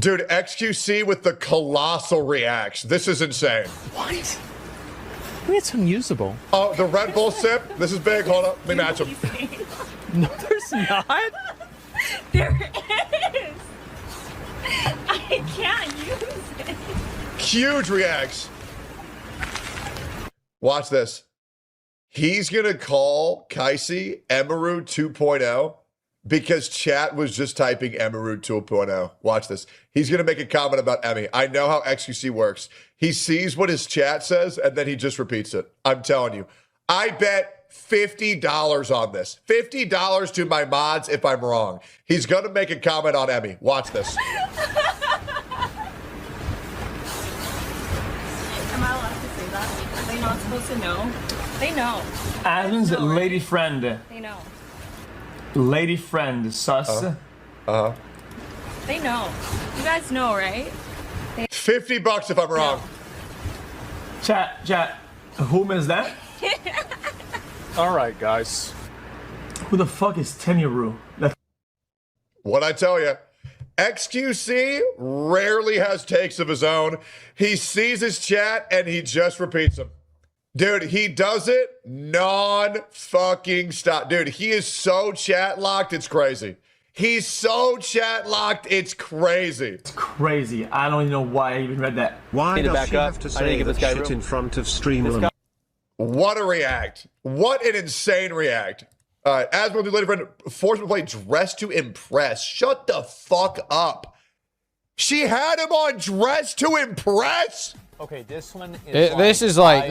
Dude, XQC with the colossal reaction. This is insane. What? I mean, it's unusable. Oh, the Red Bull sip. This is big. Hold up. Let me match them. No, there's not. There is. I can't use it. Huge reacts. Watch this. He's going to call Kaisi Emaru 2.0 because chat was just typing Emaru 2.0. Watch this. He's going to make a comment about Emmy. I know how XQC works. He sees what his chat says, and then he just repeats it. I'm telling you. I bet $50 on this. $50 to my mods if I'm wrong. He's going to make a comment on Emmy. Watch this. Am I allowed to say that? Are they not supposed to know? They know. Adam's lady friend. They know. Lady friend, sus. They know. You guys know, right? $50 if I'm wrong. Chat, whom is that? Alright, guys. Who the fuck is Tenyaru? What I tell you, XQC rarely has takes of his own. He sees his chat and he just repeats them. Dude, he does it non-fucking stop. Dude, he is so chat locked, it's crazy. He's so chat locked, it's crazy. It's crazy. I don't even know why I even read that. Why Need to does back she up. have to I need to say give that this guy shit room. in front of streamer? What a react. What an insane react. All right, as well, lady friend, forced to play Dress to Impress. Shut the fuck up. She had him on Dress to Impress? Okay, this one is this is like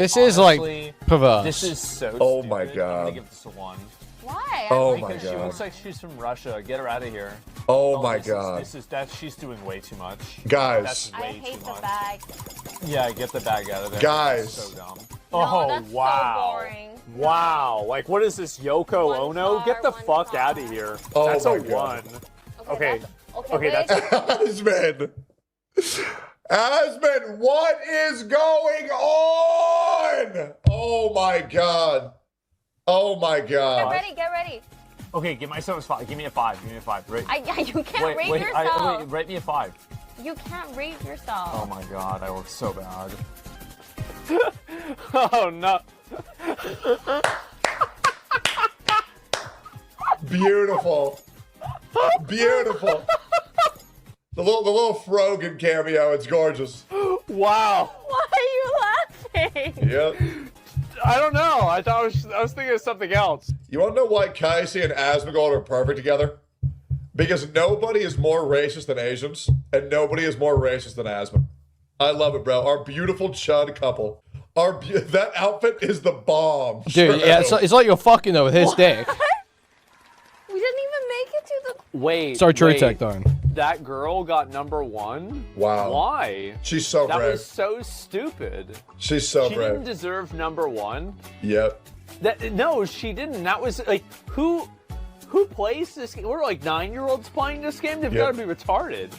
perverse. This is so Oh stupid. my I'm God. gonna give this a 1. Why? Oh my Because she God. looks like she's from Russia. Get her out of here. Oh my this God. Is she's doing way too much. Guys. That's I way hate too the much. bag. Yeah, get the bag out of there. Guys. That's so dumb. No, that's so boring. Wow. Like, what is this, Yoko Ono? Get the fuck out of here. Oh That's my a God. 1. Okay. Okay, that's Asmon. Asmon, what is going on? Oh my God. Oh my Get God. ready, get ready. Okay, give myself a 5. Give me a 5. Give me a 5. Right. You can't rate yourself. Wait, rate me a 5. You can't rate yourself. Oh my God, I look so bad. Oh no. Beautiful. Beautiful. The little Frogan cameo. It's gorgeous. Wow. Why are you laughing? Yep. I don't know. I was thinking of something else. You want to know why Casey and Asmongold are perfect together? Because nobody is more racist than Asians, and nobody is more racist than Asmon. I love it, bro. Our beautiful chud couple. That outfit is the bomb. Dude, yeah, it's like you're fucking her with his dick. We didn't even make it to the. Wait. Sorry, True wait. Tech, Darn. That girl got #1? Wow. Why? She's so That brave. was so stupid. She's so She brave. didn't deserve #1. Yep. No, she didn't. That was like who plays this game? We're like 9-year-olds playing this game. They've got to be retarded.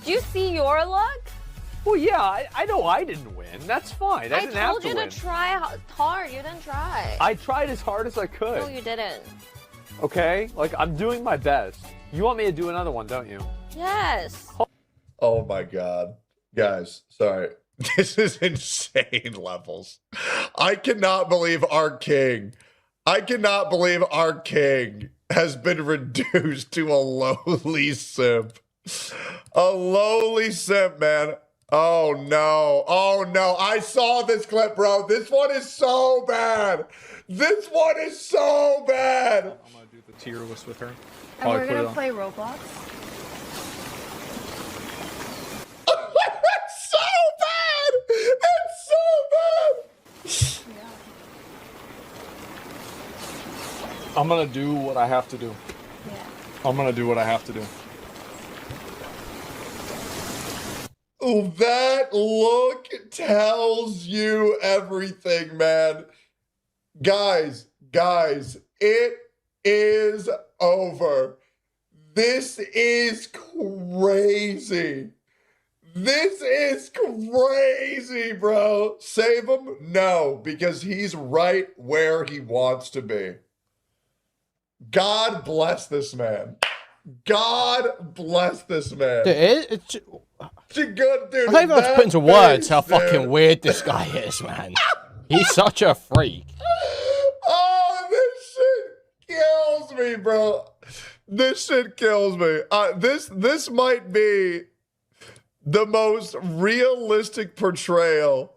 Do you see your luck? Well, yeah, I know I didn't win. That's fine. I didn't have told to you win. to try hard. You didn't try. I tried as hard as I could. No, you didn't. Okay, like I'm doing my best. You want me to do another one, don't you? Yes. Oh my god. Guys, sorry. This is insane levels. I cannot believe our king has been reduced to a lowly simp. A lowly simp, man. Oh no. Oh no. I saw this clip, bro. This one is so bad. This one is so bad. I'm gonna do the tier list with her. And we're gonna play Roblox. It's so bad. It's so bad. I'm gonna do what I have to do. I'm gonna do what I have to do. Ooh, that look tells you everything, man. Guys, it is over. This is crazy. This is crazy, bro. Save him? No, because he's right where he wants to be. God bless this man. God bless this man. Dude, it's good, dude. I don't even have to put into words how face, fucking dude. weird this guy is, man. He's such a freak. Oh, this shit kills me, bro. This shit kills me. This might be the most realistic portrayal.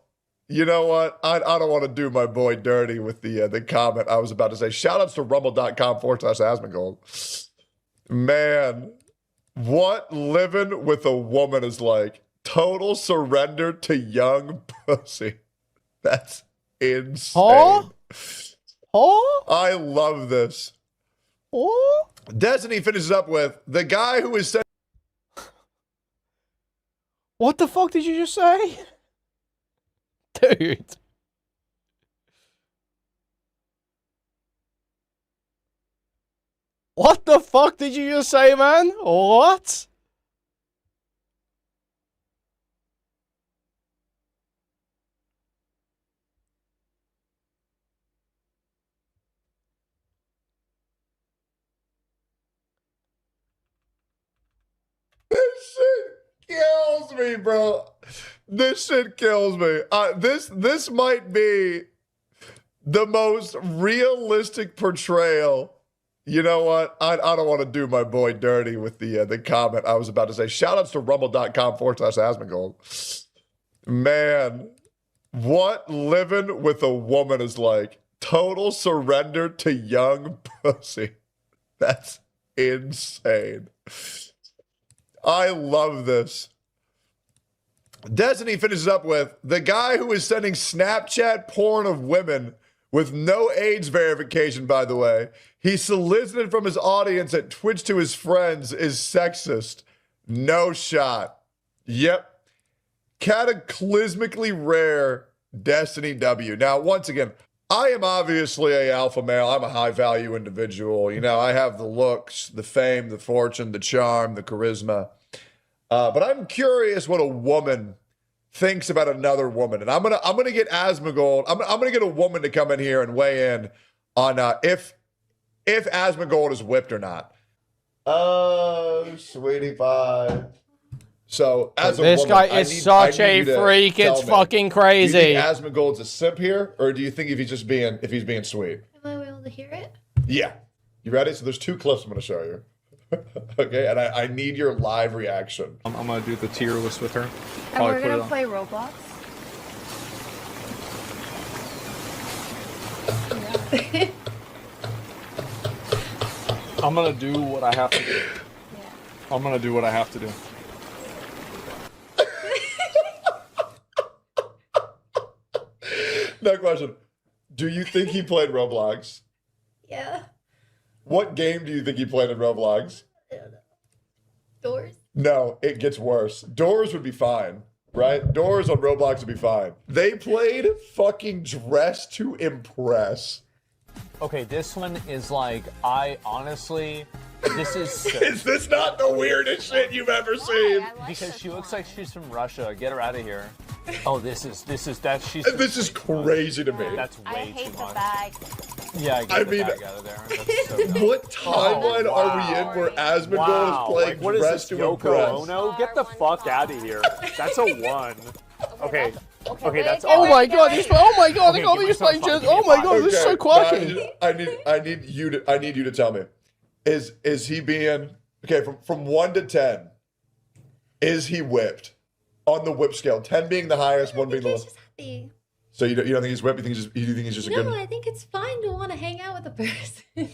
You know what? I don't want to do my boy dirty with the comment I was about to say. Shoutouts to rumble.com/Asmongold. Man, what living with a woman is like. Total surrender to young pussy. That's insane. Huh? Huh? I love this. Huh? Destiny finishes up with the guy who is sent. What the fuck did you just say? Dude. What the fuck did you just say, man? What? This shit kills me, bro. This shit kills me. This might be the most realistic portrayal. You know what? I don't want to do my boy dirty with the comment I was about to say. Shoutouts to rumble.com/Asmongold. Man, what living with a woman is like. Total surrender to young pussy. That's insane. I love this. Destiny finishes up with the guy who is sending Snapchat porn of women with no age verification, by the way. He solicited from his audience at Twitch to his friends is sexist. No shot. Yep. Cataclysmically rare Destiny W. Now, once again, I am obviously a alpha male. I'm a high value individual. You know, I have the looks, the fame, the fortune, the charm, the charisma. But I'm curious what a woman thinks about another woman. And I'm gonna get Asmongold. I'm gonna get a woman to come in here and weigh in on if Asmongold is whipped or not. Oh, sweetie pie. So as this a woman, guy is such a freak. It's fucking crazy. Do you think Asmongold's a simp here, or do you think if he's being sweet? Am I able to hear it? Yeah. You ready? So there's two clips I'm going to show you. Okay, and I need your live reaction. I'm gonna do the tier list with her. And Probably we're put it gonna on. play Roblox. I'm gonna do what I have to do. I'm gonna do what I have to do. No question. Do you think he played Roblox? Yeah. What game do you think he played in Roblox? Doors. No, it gets worse. Doors would be fine, right? Doors on Roblox would be fine. They played fucking Dress to Impress. Okay, this one is like, I honestly, this is... Is this not the weirdest shit you've ever seen? Because she looks like she's from Russia. Get her out of here. Oh, this is that she's... This is crazy to me. That's way too much. Bag. Yeah, I get mean, the bag out of there. That's so dumb. what timeline are we in where Asmongold is playing Like, what is Dress this, to Yoko Impress? Ono? Get the fuck out of here. That's a 1. Okay. Okay, that's Oh my god, oh my god, Okay, I can't give believe me he's playing some just. fucking Oh my god, this is so Okay, quirky. I need you to tell me. Is he being okay from 1 to 10? Is he whipped on the whip scale? 10 being the highest, 1 being the lowest. Happy. So you don't think he's whipped? You think he's just a No, good? I think it's fine to want to hang out with a person.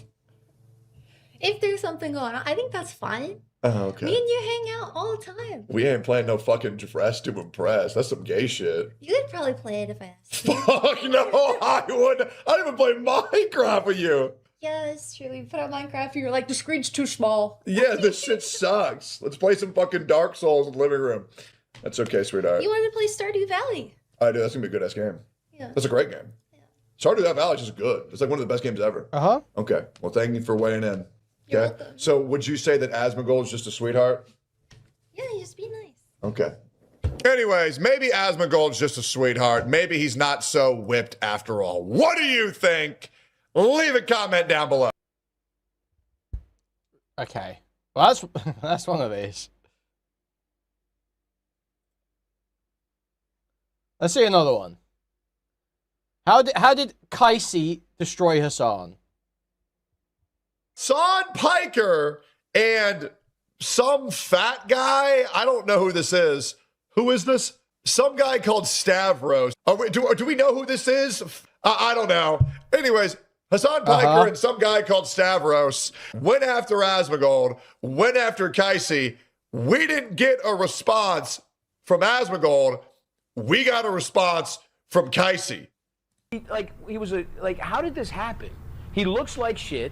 If there's something going on, I think that's fine. Oh, okay. Me and you hang out all the time. We ain't playing no fucking Dress to Impress. That's some gay shit. You could probably play it if I asked you. Fuck no, I wouldn't. I don't even play Minecraft with you. Yeah, that's true. You put on Minecraft and you're like, the screen's too small. Yeah, this shit sucks. Let's play some fucking Dark Souls in the living room. That's okay, sweetheart. You wanted to play Stardew Valley. I do. That's gonna be a good ass game. Yeah. That's a great game. Stardew Valley is just good. It's like one of the best games ever. Uh-huh. Okay. Well, thank you for weighing in. Okay. So would you say that Asmongold is just a sweetheart? Yeah, just be nice. Okay. Anyways, maybe Asmongold's just a sweetheart. Maybe he's not so whipped after all. What do you think? Leave a comment down below. Okay. Well, that's one of these. Let's see another one. How did Kaisi destroy Hassan? Son Piker and some fat guy. I don't know who this is. Who is this? Some guy called Stavros. Do we know who this is? I don't know. Anyways, Hassan Piker and some guy called Stavros went after Asmongold, went after Kaisi. We didn't get a response from Asmongold. We got a response from Kaisi. How did this happen? He looks like shit,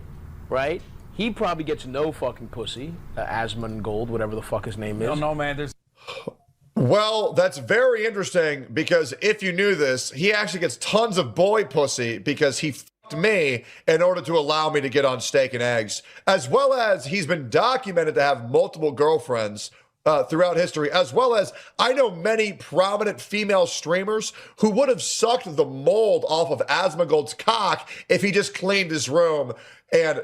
right? He probably gets no fucking pussy. Asmongold, whatever the fuck his name is. I don't know, man. There's Well, that's very interesting because if you knew this, he actually gets tons of boy pussy because he fucked me in order to allow me to get on Steak and Eggs, as well as he's been documented to have multiple girlfriends throughout history, as well as I know many prominent female streamers who would have sucked the mold off of Asmongold's cock if he just cleaned his room and,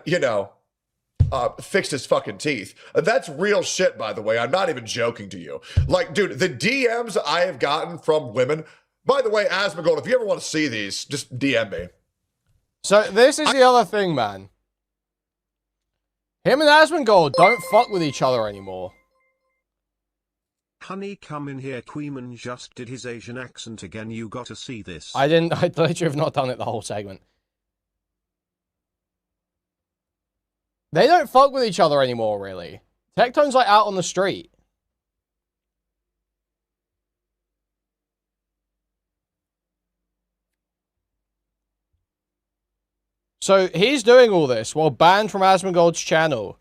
fixed his fucking teeth. That's real shit, by the way. I'm not even joking to you. Like, dude, the DMs I have gotten from women, by the way, Asmongold, if you ever want to see these, just DM me. So this is the other thing, man. Him and Asmongold don't fuck with each other anymore. Honey, come in here. Kuihman just did his Asian accent again. You gotta see this. I literally have not done it the whole segment. They don't fuck with each other anymore, really. Tectone's like out on the street. So he's doing all this while banned from Asmongold's channel.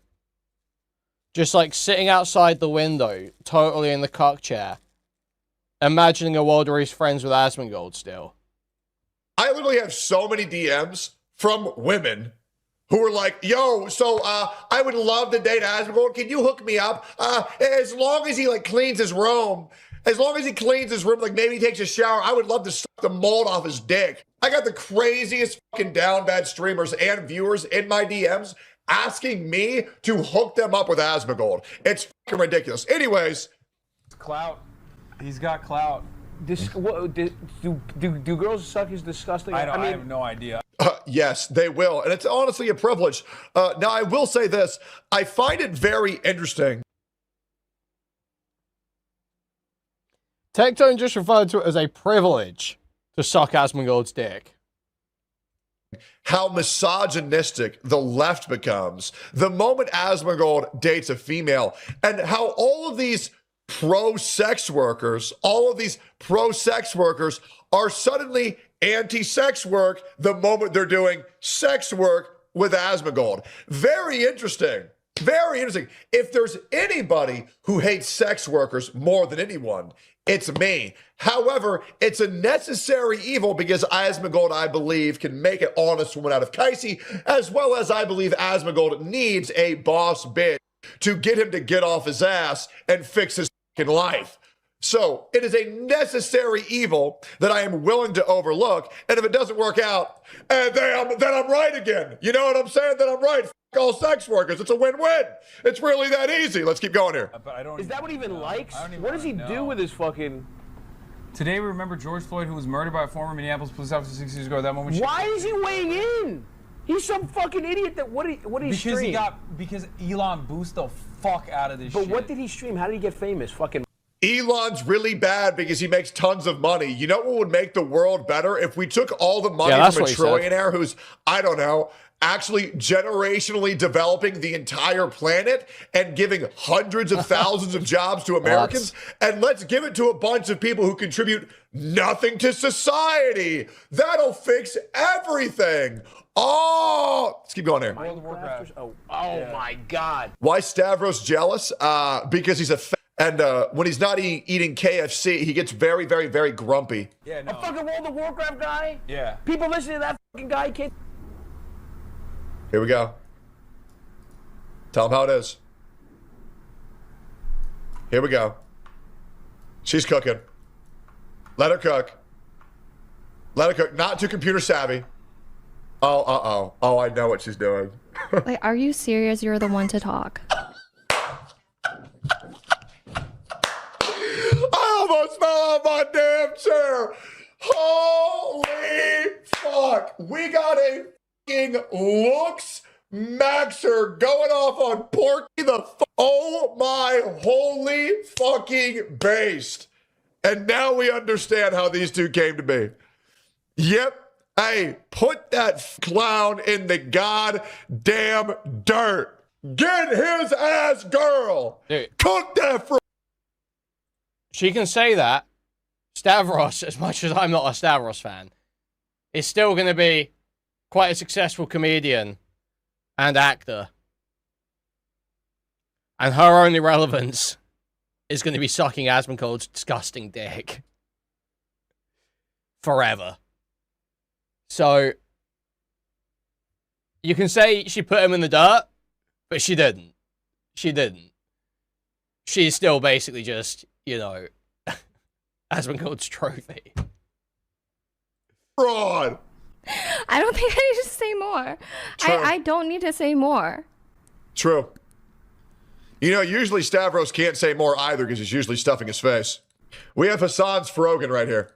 Just like sitting outside the window, totally in the cuck chair. Imagining a world where he's friends with Asmongold still. I literally have so many DMs from women who are like, yo, so I would love to date Asmongold. Can you hook me up? As long as he like cleans his room. As long as he cleans his room, like maybe he takes a shower, I would love to suck the mold off his dick. I got the craziest fucking down bad streamers and viewers in my DMs asking me to hook them up with Asmongold. It's fucking ridiculous. Anyways. Clout. He's got clout. Do girls suck is disgusting? I have no idea. Yes, they will. And it's honestly a privilege. Now, I will say this. I find it very interesting. Tectone just referred to it as a privilege to suck Asmongold's dick. How misogynistic the left becomes the moment Asmongold dates a female, and how all of these pro-sex workers are suddenly anti-sex work the moment they're doing sex work with Asmongold. Very interesting. Very interesting. If there's anybody who hates sex workers more than anyone, it's me. However, it's a necessary evil because Asmongold, I believe, can make an honest woman out of Kaisi, as well as I believe Asmongold needs a boss bitch to get him to get off his ass and fix his fucking life. So it is a necessary evil that I am willing to overlook. And if it doesn't work out, then I'm right again. You know what I'm saying? Then I'm right. F all sex workers. It's a win-win. It's really that easy. Let's keep going here. Is that what he even likes? What does he do with his fucking... Today we remember George Floyd, who was murdered by a former Minneapolis police officer 6 years ago. That moment. Why is he weighing in? He's some fucking idiot that what did he stream? Because Elon boosted the fuck out of this shit. But what did he stream? How did he get famous? Fucking Elon's really bad because he makes tons of money. You know what would make the world better? If we took all the money from a trillionaire who's, I don't know, actually generationally developing the entire planet and giving hundreds of thousands of jobs to Americans, and let's give it to a bunch of people who contribute nothing to society. That'll fix everything. Oh, let's keep going here. Oh my God. Why is Stavros jealous? Because he's a and when he's not eating KFC, he gets very, very, very grumpy. Yeah, no. A fucking World of Warcraft guy? Yeah. People listening to that fucking guy can't... Here we go. Tell him how it is. Here we go. She's cooking. Let her cook. Let her cook. Not too computer savvy. Oh, uh-oh. Oh, I know what she's doing. Like, are you serious? You're the one to talk. I almost fell off my damn chair. Holy fuck. We got a fucking looks maxer going off on Porky the oh my holy fucking based. And now we understand how these two came to be. Yep. Hey, put that clown in the goddamn dirt. Get his ass, girl. Dude. Cook that for. She can say that. Stavros, as much as I'm not a Stavros fan, is still going to be quite a successful comedian and actor. And her only relevance is going to be sucking Asmongold's disgusting dick. Forever. So, you can say she put him in the dirt, but she didn't. She didn't. She's still basically just, you know, Asmongold's trophy. Fraud! I don't think I need to say more. I don't need to say more. True. You know, usually Stavros can't say more either because he's usually stuffing his face. We have Hassan's Frogan right here.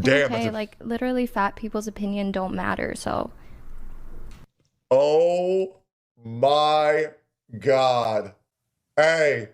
Damn. Okay, like, literally fat people's opinion don't matter, so. Oh my God. Hey,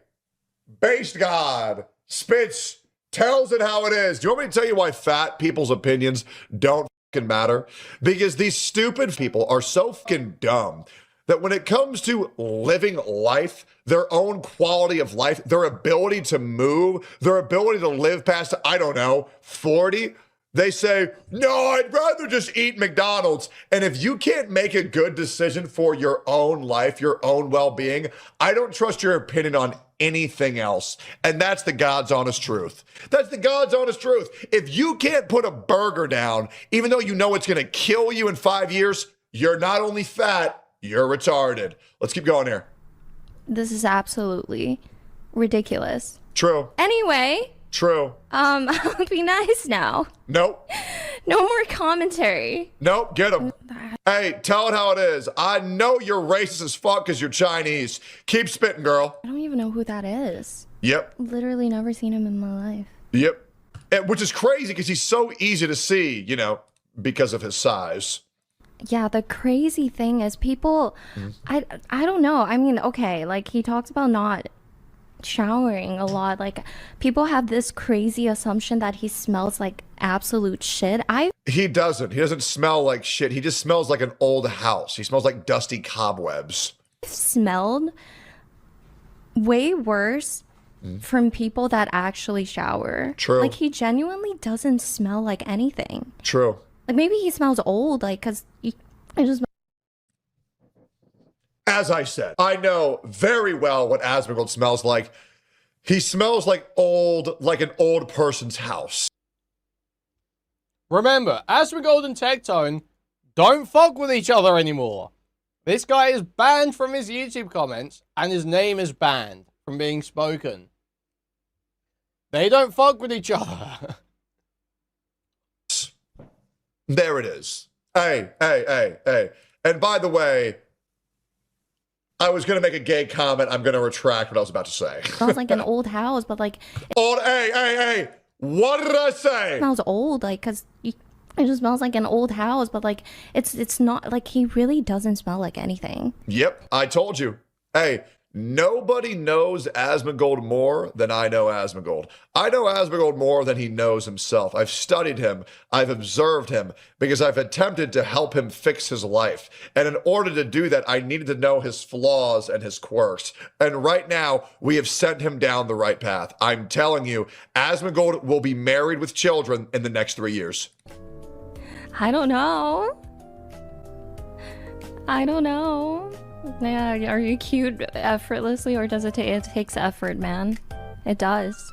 based God, Spitz tells it how it is. Do you want me to tell you why fat people's opinions don't fucking matter? Because these stupid people are so fucking dumb that when it comes to living life, their own quality of life, their ability to move, their ability to live past, I don't know, 40, they say, no, I'd rather just eat McDonald's. And if you can't make a good decision for your own life, your own well-being, I don't trust your opinion on anything else. And that's the God's honest truth. That's the God's honest truth. If you can't put a burger down, even though you know it's going to kill you in 5 years, you're not only fat, you're retarded. Let's keep going here. This is absolutely ridiculous. True. Anyway. True. I'll be nice now. Nope. No more commentary. Nope, get him. Hey, tell it how it is. I know you're racist as fuck because you're Chinese. Keep spitting, girl. I don't even know who that is. Yep. Literally never seen him in my life. Yep. Which is crazy because he's so easy to see, you know, because of his size. Yeah, the crazy thing is people, I don't know. I mean, okay, like he talks about not showering a lot. Like people have this crazy assumption that he smells like absolute shit. He doesn't. He doesn't smell like shit. He just smells like an old house. He smells like dusty cobwebs. Smelled way worse from people that actually shower. True. Like he genuinely doesn't smell like anything. True. Like maybe he smells old, like because I just. As I said, I know very well what Asmongold smells like. He smells like an old person's house. Remember, Asmongold and Tectone don't fuck with each other anymore. This guy is banned from his YouTube comments, and his name is banned from being spoken. They don't fuck with each other. There it is. Hey. And by the way, I was going to make a gay comment. I'm going to retract what I was about to say. Smells like an old house, but like. Hey. What did I say? It smells old, like, because it just smells like an old house, but like, it's not, like, he really doesn't smell like anything. Yep, I told you. Hey, nobody knows Asmongold more than I know Asmongold. I know Asmongold more than he knows himself. I've studied him. I've observed him because I've attempted to help him fix his life. And in order to do that, I needed to know his flaws and his quirks. And right now, we have sent him down the right path. I'm telling you, Asmongold will be married with children in the next 3 years. I don't know. Yeah, are you cute effortlessly, or does it take? It takes effort, man. It does.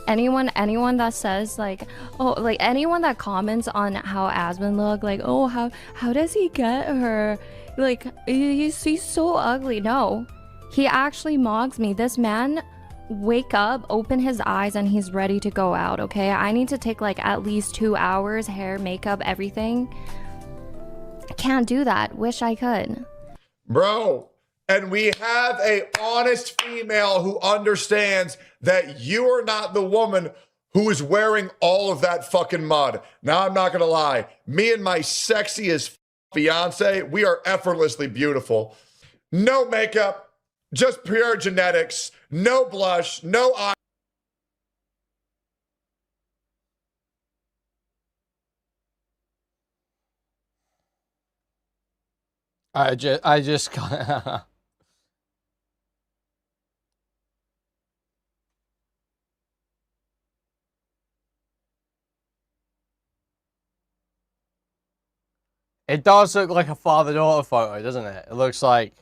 Anyone that says like, oh, like anyone that comments on how Asmon look, like, oh, how does he get her? Like, he's so ugly. No, he actually mogs me. This man, wake up, open his eyes, and he's ready to go out. Okay, I need to take like at least 2 hours, hair, makeup, everything. I can't do that. Wish I could. Bro, and we have a honest female who understands that you are not the woman who is wearing all of that fucking mud. Now, I'm not gonna lie. Me and my sexiest fiance, we are effortlessly beautiful. No makeup, just pure genetics, no blush, no eye. I just got. It does look like a father-daughter photo, doesn't it? It looks like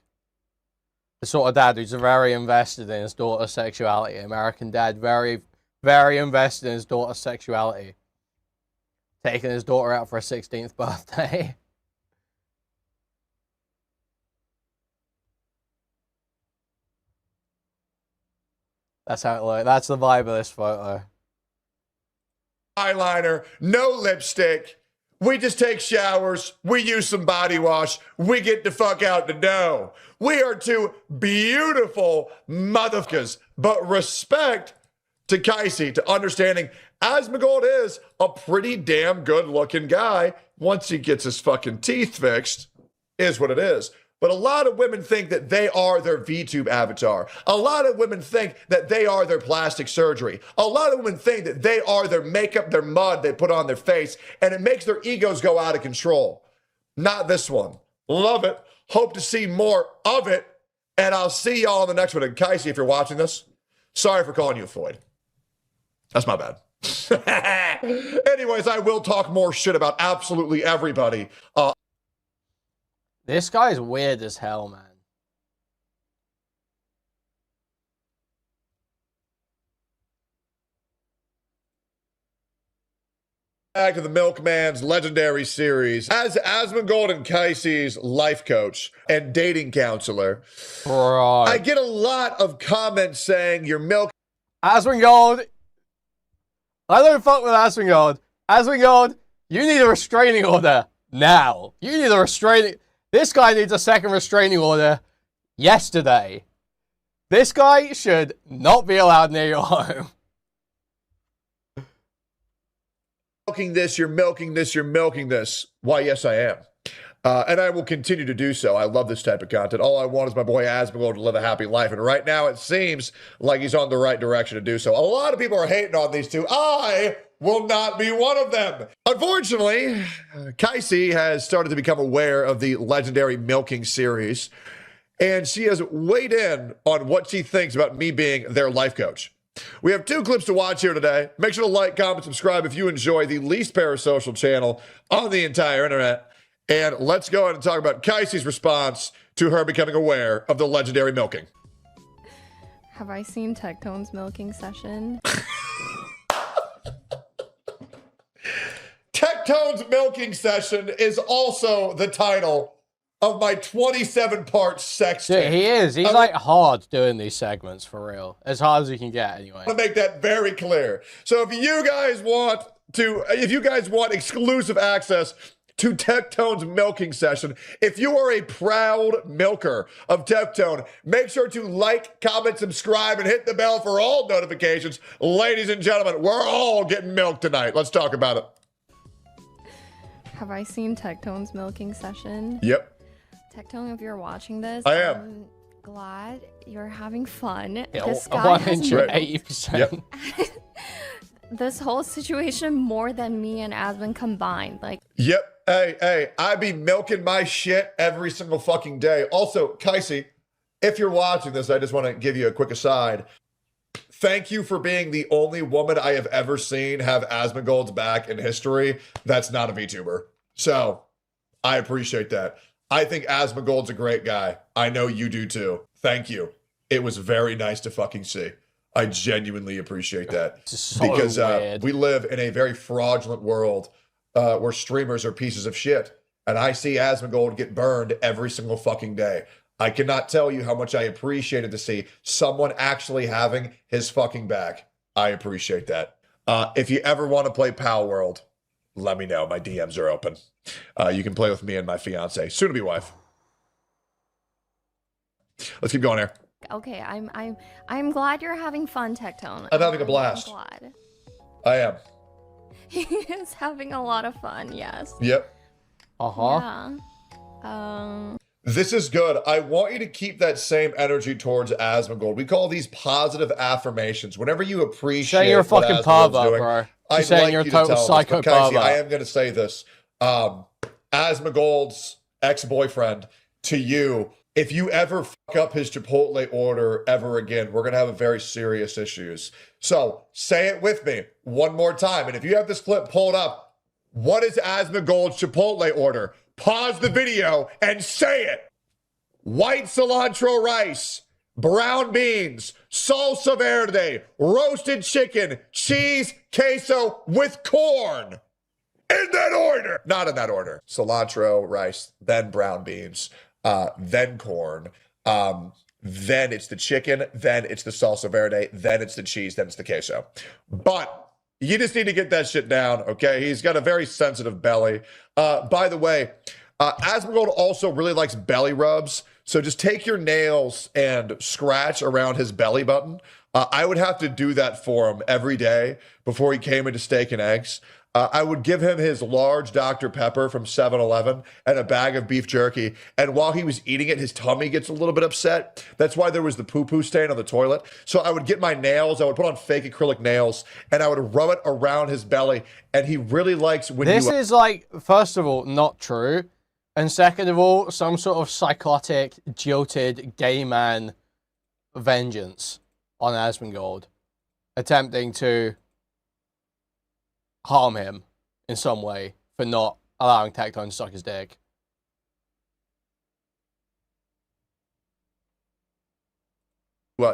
the sort of dad who's very invested in his daughter's sexuality. American dad, very, very invested in his daughter's sexuality. Taking his daughter out for her 16th birthday. That's how it looks. That's the vibe of this photo. Eyeliner, no lipstick. We just take showers. We use some body wash. We get the fuck out the door. We are two beautiful motherfuckers. But respect to Kaisi, to understanding Asmongold is a pretty damn good looking guy once he gets his fucking teeth fixed, is what it is. But a lot of women think that they are their VTube avatar. A lot of women think that they are their plastic surgery. A lot of women think that they are their makeup, their mud they put on their face, and it makes their egos go out of control. Not this one. Love it. Hope to see more of it. And I'll see y'all in the next one. And Kaisi, if you're watching this, sorry for calling you a Floyd. That's my bad. Anyways, I will talk more shit about absolutely everybody. This guy's weird as hell, man. Back to the Milkman's legendary series. As Asmongold and Kaisi's life coach and dating counselor, right. I get a lot of comments saying you're milk. Asmongold, I don't fuck with Asmongold. Asmongold, you need a restraining order now. You need a restraining. This guy needs a second restraining order yesterday. This guy should not be allowed near your home. Milking this, you're milking this, you're milking this. Why, yes, I am. And I will continue to do so. I love this type of content. All I want is my boy Asmongold to live a happy life. And right now, it seems like he's on the right direction to do so. A lot of people are hating on these two. I will not be one of them. Unfortunately, Kaisi has started to become aware of the legendary milking series. And she has weighed in on what she thinks about me being their life coach. We have 2 clips to watch here today. Make sure to like, comment, subscribe if you enjoy the least parasocial channel on the entire internet. And let's go ahead and talk about Kaisi's response to her becoming aware of the legendary milking. Have I seen Tectone's milking session? Tectone's milking session is also the title of my 27-part sex tape. Dude, he is. He's like hard doing these segments for real. As hard as he can get, anyway. I want to make that very clear. So if you guys want exclusive access to Tectone's milking session, if you are a proud milker of Tectone, make sure to like, comment, subscribe, and hit the bell for all notifications. Ladies and gentlemen, we're all getting milked tonight. Let's talk about it. Have I seen Tectone's milking session? Yep. Tectone, if you're watching this, I am. I'm glad you're having fun. Yeah, This guy has 180%. Yep. this whole situation more than me and Asmon combined. Like, yep. Hey, I be milking my shit every single fucking day. Also, Kaisi, if you're watching this, I just want to give you a quick aside. Thank you for being the only woman I have ever seen have Asmongold's back in history that's not a VTuber. So, I appreciate that. I think Asmongold's a great guy. I know you do too. Thank you. It was very nice to fucking see. I genuinely appreciate that. So because weird. we live in a very fraudulent world where streamers are pieces of shit. And I see Asmongold get burned every single fucking day. I cannot tell you how much I appreciated to see someone actually having his fucking back. I appreciate that. If you ever want to play Pal World, let me know. My DMs are open. You can play with me and my fiance, soon-to-be wife. Let's keep going here. okay, I'm glad you're having fun, Tectone. I'm having a blast. I'm glad. I am. He is having a lot of fun, yes. Yep. Yeah. This is good. I want you to keep that same energy towards Asmongold. We call these positive affirmations. Whenever you appreciate Saying you're a what fucking Asmongold's pervert, doing, bro. I'd saying like you're a you to total tell psycho us. But Kaisi, pervert. I am going to say this. Asmongold's ex-boyfriend, to you, if you ever fuck up his Chipotle order ever again, we're going to have very serious issues. So say it with me one more time. And if you have this clip pulled up, what is Asmongold's Chipotle order? Pause the video and say it. White cilantro rice, brown beans, salsa verde, roasted chicken, cheese, queso with corn. In that order. Not in that order. Cilantro, rice, then brown beans, then corn, then it's the chicken, then it's the salsa verde, then it's the cheese, then it's the queso. But you just need to get that shit down, okay? He's got a very sensitive belly. By the way, Asmongold also really likes belly rubs. So just take your nails and scratch around his belly button. I would have to do that for him every day before he came into Steak and Eggs. I would give him his large Dr. Pepper from 7-Eleven and a bag of beef jerky. And while he was eating it, his tummy gets a little bit upset. That's why there was the poo-poo stain on the toilet. So I would get my nails, I would put on fake acrylic nails, and I would rub it around his belly. And he really likes when This is like, first of all, not true. And second of all, some sort of psychotic, jilted gay man vengeance on Asmongold, attempting to harm him in some way for not allowing Tectone to suck his dick.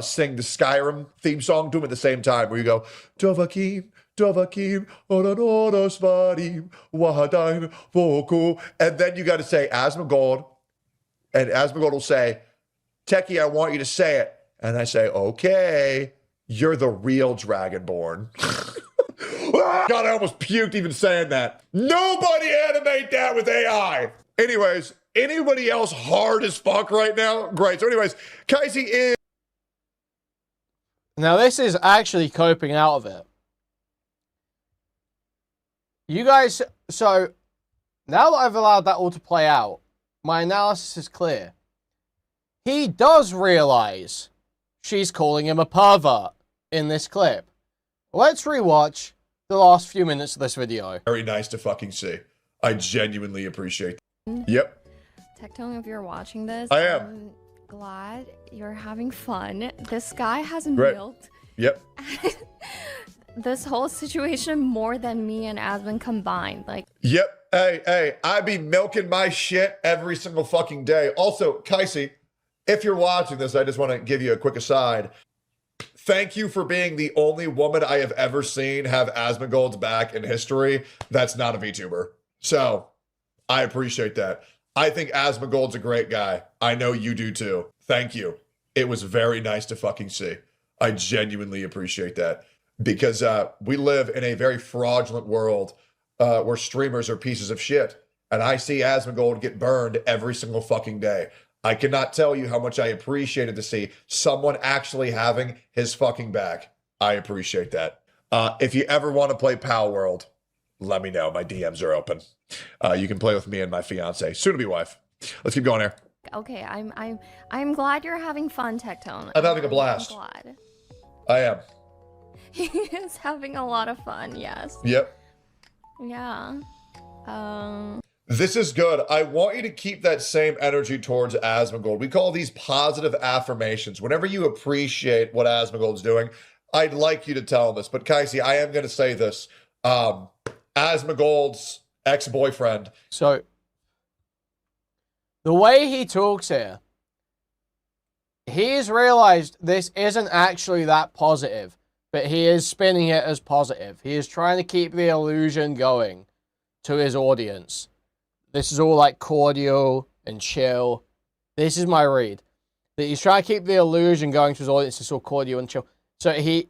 Sing the Skyrim theme song to him at the same time, where you go, Dovahkiin, Dovahkiin, Oranora Svarim, Wahadain, Voku. And then you got to say Asmongold, and Asmongold will say, Techie, I want you to say it. And I say, okay, you're the real Dragonborn. God, I almost puked even saying that. Nobody animate that with AI. Anyways, anybody else hard as fuck right now? Great. So anyways, Kaisi is Now, this is actually coping out of it. You guys, so now that I've allowed that all to play out, my analysis is clear. He does realize she's calling him a pervert in this clip. Let's rewatch the last few minutes of this video. Very nice to fucking see. I genuinely appreciate that. Yep. Tectone, if you're watching this, I am. I'm glad you're having fun. This guy has Right. milked Yep. this whole situation more than me and Asmon combined. Like, Yep. Hey, I be milking my shit every single fucking day. Also, Kaisi, if you're watching this, I just want to give you a quick aside. Thank you for being the only woman I have ever seen have Asmongold's back in history that's not a VTuber. So, I appreciate that. I think Asmongold's a great guy. I know you do too. Thank you. It was very nice to fucking see. I genuinely appreciate that. Because we live in a very fraudulent world where streamers are pieces of shit. And I see Asmongold get burned every single fucking day. I cannot tell you how much I appreciated to see someone actually having his fucking back. I appreciate that. If you ever want to play Pal World, let me know. My DMs are open. You can play with me and my fiance, soon-to-be wife. Let's keep going here. okay, I'm glad you're having fun, Tectone. I'm having a blast. I'm glad. I am. He is having a lot of fun, yes. Yep. Yeah. This is good. I want you to keep that same energy towards Asmongold. We call these positive affirmations. Whenever you appreciate what Asmongold's doing, I'd like you to tell him this. But Kaisi, I am going to say this. Asmongold's ex-boyfriend. So, the way he talks here, he's realized this isn't actually that positive, but he is spinning it as positive. He is trying to keep the illusion going to his audience. This is all like cordial and chill. This is my read. That he's trying to keep the illusion going to his audience. It's all cordial and chill. So he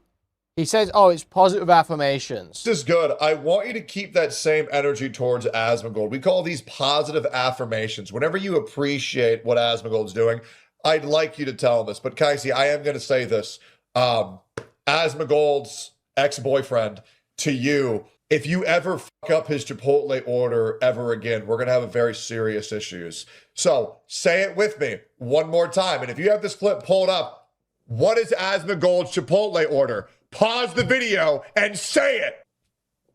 says, oh, it's positive affirmations. This is good. I want you to keep that same energy towards Asmongold. We call these positive affirmations. Whenever you appreciate what Asmongold's doing, I'd like you to tell him this. But Kaisi, I am going to say this. Asmongold's ex-boyfriend, to you, if you ever fuck up his Chipotle order ever again, we're going to have very serious issues. So say it with me one more time. And if you have this clip pulled up, what is Asmongold's Chipotle order? Pause the video and say it.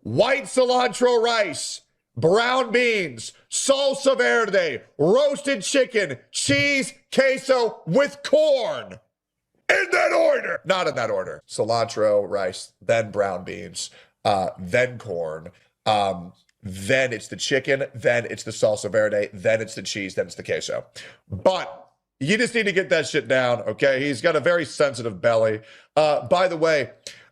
White cilantro rice, brown beans, salsa verde, roasted chicken, cheese, queso with corn. In that order. Not in that order. Cilantro, rice, then brown beans. Then corn, then it's the chicken, then it's the salsa verde, then it's the cheese, then it's the queso. But you just need to get that shit down, okay? He's got a very sensitive belly. By the way,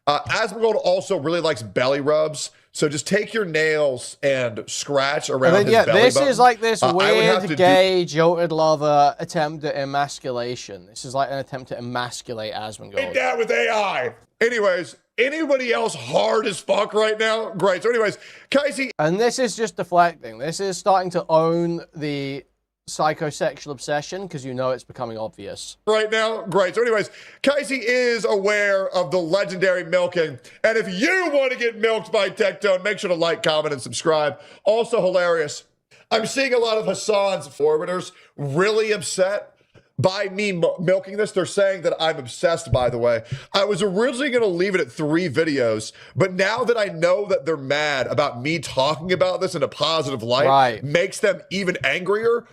Asmongold also really likes belly rubs. So just take your nails and scratch around his belly this button. is like this weird gay jilted lover attempt at emasculation. This is like an attempt to emasculate Asmongold. Get that with AI. Anyways, anybody else hard as fuck right now? Great. So anyways, Kaisi. And this is just deflecting. This is starting to own the psychosexual obsession because you know it's becoming obvious. Right now? Great. So anyways, Kaisi is aware of the legendary milking. And if you want to get milked by Tectone, make sure to like, comment, and subscribe. Also hilarious. I'm seeing a lot of Hassan's forwarders really upset by me milking this. They're saying that I'm obsessed, by the way. I was originally going to leave it at 3 videos, but now that I know that they're mad about me talking about this in a positive light, makes them even angrier.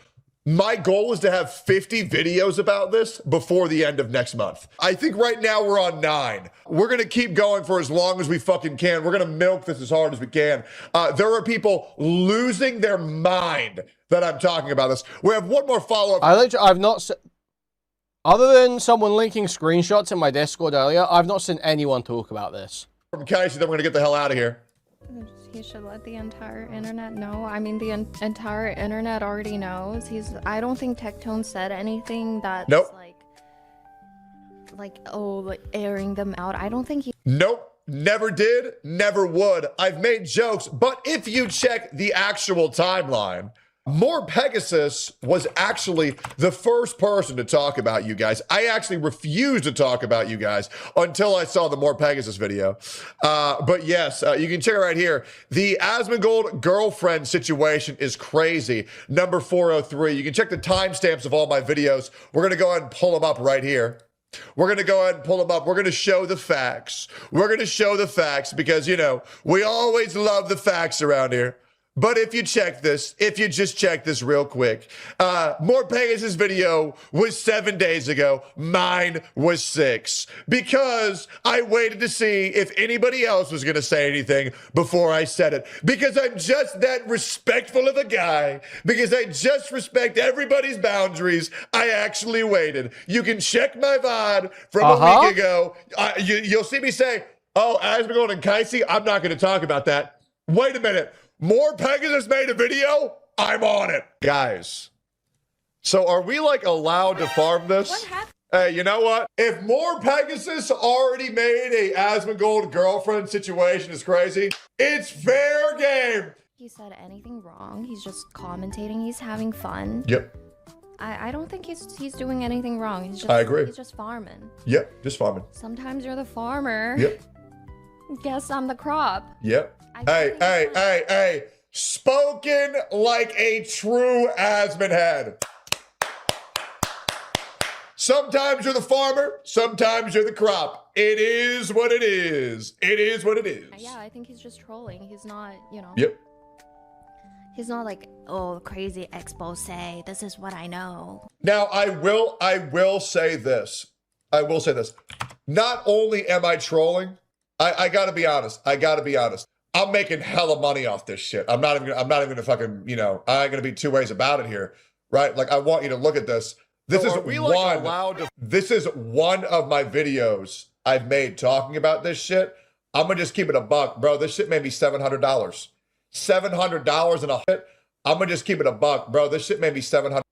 My goal is to have 50 videos about this before the end of next month. I think right now we're on 9. We're going to keep going for as long as we fucking can. We're going to milk this as hard as we can. There are people losing their mind that I'm talking about this. We have one more follow-up. I've not... Other than someone linking screenshots in my Discord earlier, I've not seen anyone talk about this. From Kaisi, then we're going to get the hell out of here. He should let the entire internet know. I mean, the entire internet already knows. I don't think Tectone said anything that's like airing them out. I don't think he... Nope. Never did. Never would. I've made jokes, but if you check the actual timeline, More Pegasus was actually the first person to talk about you guys. I actually refused to talk about you guys until I saw the More Pegasus video. But yes, you can check it right here. The Asmongold girlfriend situation is crazy. Number 403. You can check the timestamps of all my videos. We're going to go ahead and pull them up right here. We're going to go ahead and pull them up. We're going to show the facts. We're going to show the facts because, you know, we always love the facts around here. But if you check this, if you just check this real quick, More Pegasus video was 7 days ago. Mine was 6 because I waited to see if anybody else was going to say anything before I said it. Because I'm just that respectful of a guy. Because I just respect everybody's boundaries. I actually waited. You can check my VOD from a week ago. You'll see me say, oh, Asmongold and Kaisi, I'm not going to talk about that. Wait a minute. More Pegasus made a video? I'm on it. Guys, so are we like allowed to farm this? Hey, you know what? If More Pegasus already made a Asmongold girlfriend situation is crazy, it's fair game. He said anything wrong. He's just commentating. He's having fun. Yep. I don't think he's doing anything wrong. He's just, I agree. He's just farming. Yep, just farming. Sometimes you're the farmer. Yep. Guess I'm the crop. Yep. Hey. Spoken like a true Asmon head. Sometimes you're the farmer, sometimes you're the crop. It is what it is. It is what it is. Yeah, I think he's just trolling. He's not, you know. Yep. He's not like, oh, crazy expose. This is what I know. Now, I will say this. I will say this. Not only am I trolling, I gotta be honest. I'm making hella money off this shit. I'm not even gonna fucking, you know, I ain't gonna be two ways about it here, right? Like, I want you to look at this. This is one of my videos I've made talking about this shit. I'm gonna just keep it a buck, bro. This shit made me $700. $700 in a hit. I'm gonna just keep it a buck, bro. This shit made me $700.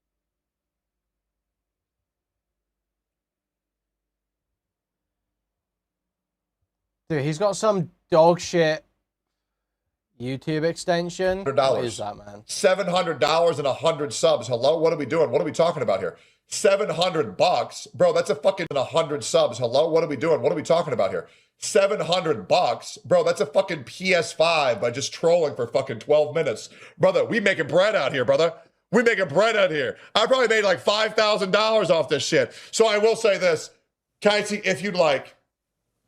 Dude, he's got some dog shit YouTube extension. What is that, man? $700 and 100 subs. Hello? What are we doing? What are we talking about here? $700. Bro, that's a fucking 100 subs. Hello? What are we doing? What are we talking about here? $700. Bro, that's a fucking PS5 by just trolling for fucking 12 minutes. Brother, we making bread out here, brother. We making bread out here. I probably made like $5,000 off this shit. So I will say this. Kaisi, if you'd like,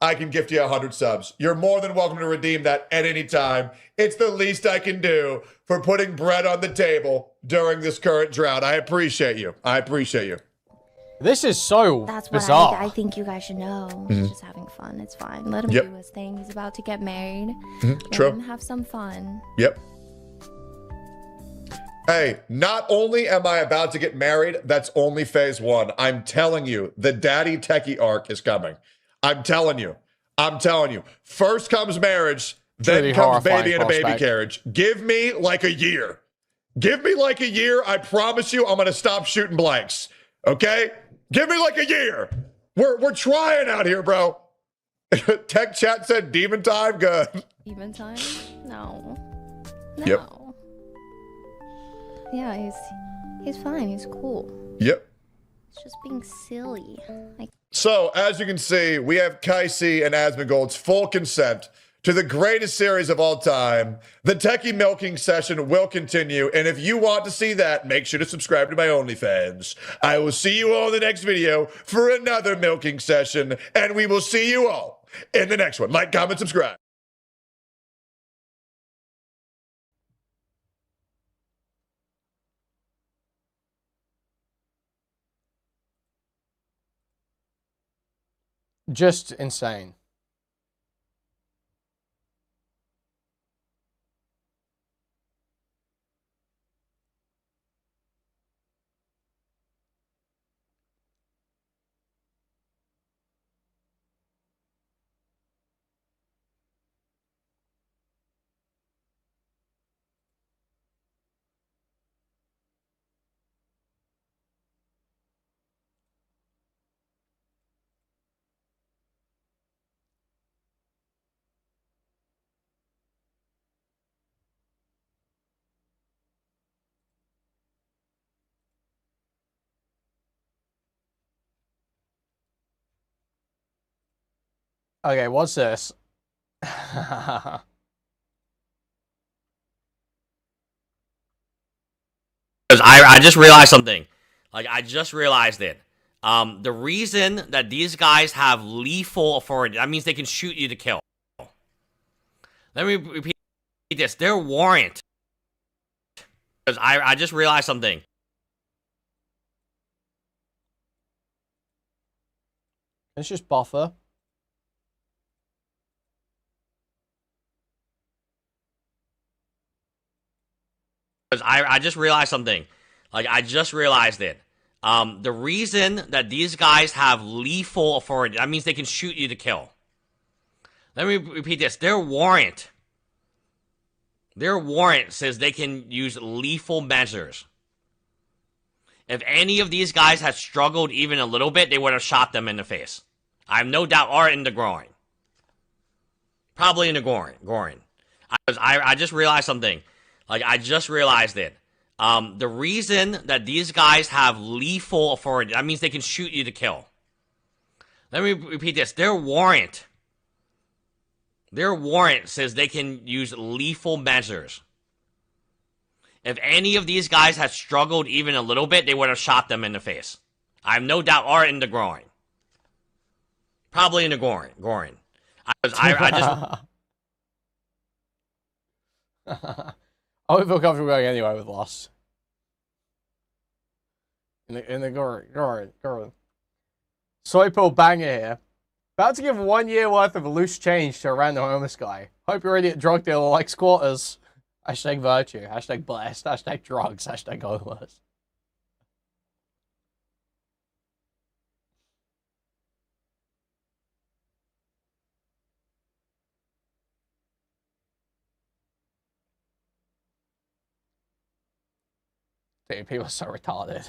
I can gift you 100 subs. You're more than welcome to redeem that at any time. It's the least I can do for putting bread on the table during this current drought. I appreciate you. I appreciate you. This is so That's what bizarre. I think you guys should know. He's just having fun. It's fine. Let him do his thing. He's about to get married. True. Let him have some fun. Yep. Hey, not only am I about to get married, that's only phase 1. I'm telling you, the daddy techie arc is coming. I'm telling you. First comes marriage, then Really comes baby horrifying in a baby prospect. carriage. Give me like a year. Give me like a year. I promise you I'm going to stop shooting blanks. Okay? Give me like a year. We're trying out here, bro. Tech chat said demon time. Good. Demon time? No. Yep. Yeah, he's fine. He's cool. Yep. He's just being silly. Like, So, as you can see, we have Kaisi and Asmongold's full consent to the greatest series of all time. The techie milking session will continue, and if you want to see that, make sure to subscribe to my OnlyFans. I will see you all in the next video for another milking session, and we will see you all in the next one. Like, comment, subscribe. Just insane. Okay, what's this? Because I just realized something. Like, I just realized it. The reason that these guys have lethal authority, that means they can shoot you to kill. Let me repeat this. Their warrant. Because I just realized something. It's just buffer. Because I just realized something. Like, I just realized it. The reason that these guys have lethal authority, that means they can shoot you to kill. Let me repeat this. Their warrant says they can use lethal measures. If any of these guys had struggled even a little bit, they would have shot them in the face. I have no doubt, or in the groin. Probably in the groin. I just realized something. Like, I just realized it. The reason that these guys have lethal authority, that means they can shoot you to kill. Let me repeat this. Their warrant says they can use lethal measures. If any of these guys had struggled even a little bit, they would have shot them in the face. I have no doubt, or in the groin. Probably in the groin. I just... I would feel comfortable going anywhere with loss. In the groin. Soypo banger here. About to give 1 year worth of loose change to a random homeless guy. Hope your idiot drug dealer likes quarters. Hashtag virtue. Hashtag blessed. Hashtag drugs. Hashtag homeless. Dude, people are so retarded.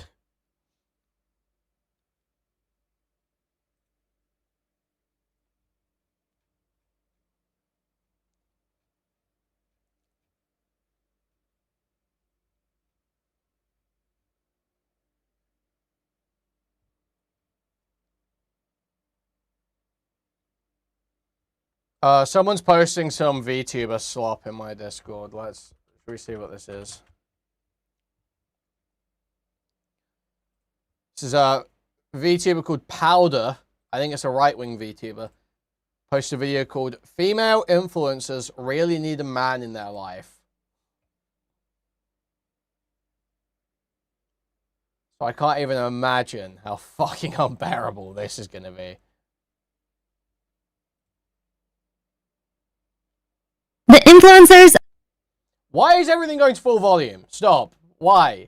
Someone's posting some VTuber slop in my Discord. Should we see what this is? This is a VTuber called Powder. I think it's a right-wing VTuber. Posted a video called Female Influencers Really Need a Man in Their Life. So I can't even imagine how fucking unbearable this is going to be. The influencers... Why is everything going to full volume? Stop. Why?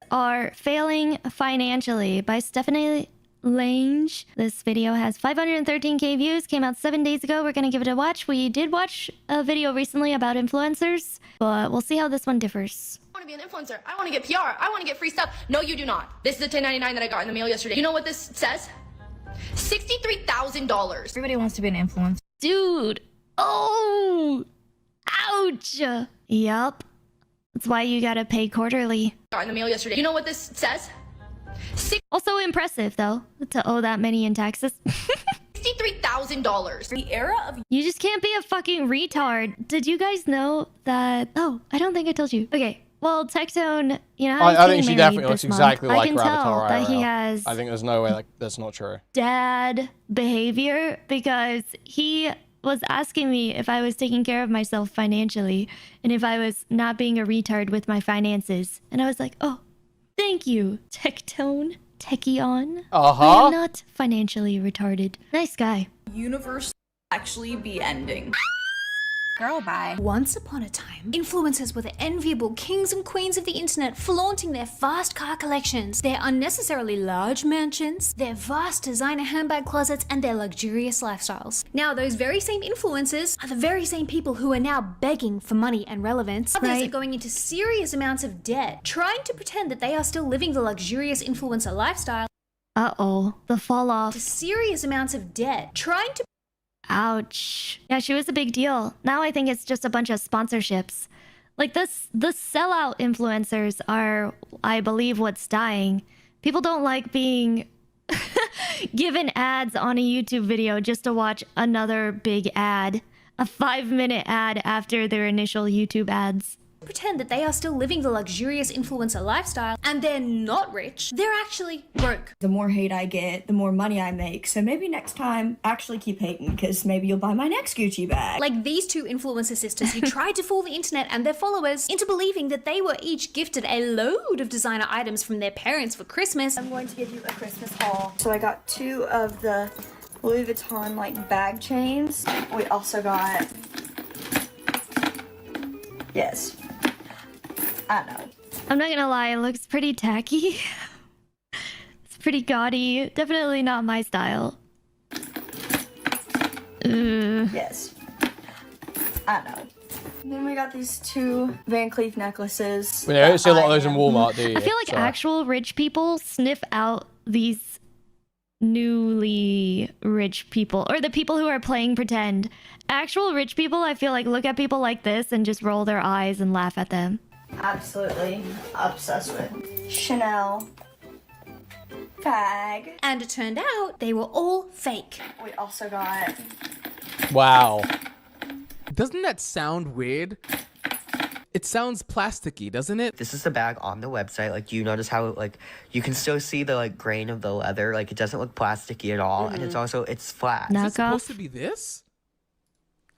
Are failing financially by Stephanie Lange. This video has 513k views, came out 7 days ago. We're gonna give it a watch. We did watch a video recently about influencers, but we'll see how this one differs. I want to be an influencer. I want to get PR. I want to get free stuff. No, you do not. This is the 1099 that I got in the mail yesterday. You know what this says? $63,000. Everybody wants to be an influencer. Dude. Oh. Ouch. Yup. That's why you gotta pay quarterly. Got in the mail yesterday. You know what this says? Also impressive, though, to owe that many in taxes. $63,000. The era of... You just can't be a fucking retard. Did you guys know that... Oh, I don't think I told you. Okay. Well, Tectone, you know, I think she definitely looks exactly like I can tell Rabbitoh that he IRL. has I think there's no way like that's not true. dad behavior because he was asking me if I was taking care of myself financially and if I was not being a retard with my finances. And I was like, oh, thank you, Tectone, Techion. I am not financially retarded. Nice guy. Universe actually be ending. Girl, bye. Once upon a time, influencers were the enviable kings and queens of the internet, flaunting their vast car collections, their unnecessarily large mansions, their vast designer handbag closets, and their luxurious lifestyles. Now, those very same influencers are the very same people who are now begging for money and relevance. Others are going into serious amounts of debt, trying to pretend that they are still living the luxurious influencer lifestyle. Uh-oh, the fall off. To serious amounts of debt, trying to... Ouch. Yeah, she was a big deal. Now I think it's just a bunch of sponsorships. Like the sellout influencers are, I believe, what's dying. People don't like being... given ads on a YouTube video just to watch another big ad. A 5-minute ad after their initial YouTube ads. Pretend that they are still living the luxurious influencer lifestyle and they're not rich. They're actually broke. The more hate I get, the more money I make. So maybe next time, actually keep hating, because maybe you'll buy my next Gucci bag. Like these two influencer sisters who tried to fool the internet and their followers into believing that they were each gifted a load of designer items from their parents for Christmas. I'm going to give you a Christmas haul. So I got 2 of the Louis Vuitton like bag chains. We also got, yes, I know. I'm not gonna lie, it looks pretty tacky. It's pretty gaudy. Definitely not my style. Yes, I know. And then we got these 2 Van Cleef necklaces. We don't see a lot of those in Walmart, do you? I feel like actual rich people sniff out these newly rich people, or the people who are playing pretend. Actual rich people, I feel like, look at people like this and just roll their eyes and laugh at them. Absolutely obsessed with Chanel bag. And it turned out they were all fake. We also got, Wow. Doesn't that sound weird? It sounds plasticky, doesn't it? This is the bag on the website. Like, do you notice how, like, you can still see the, like, grain of the leather? Like, it doesn't look plasticky at all. And it's also, it's flat. Is it supposed to be this?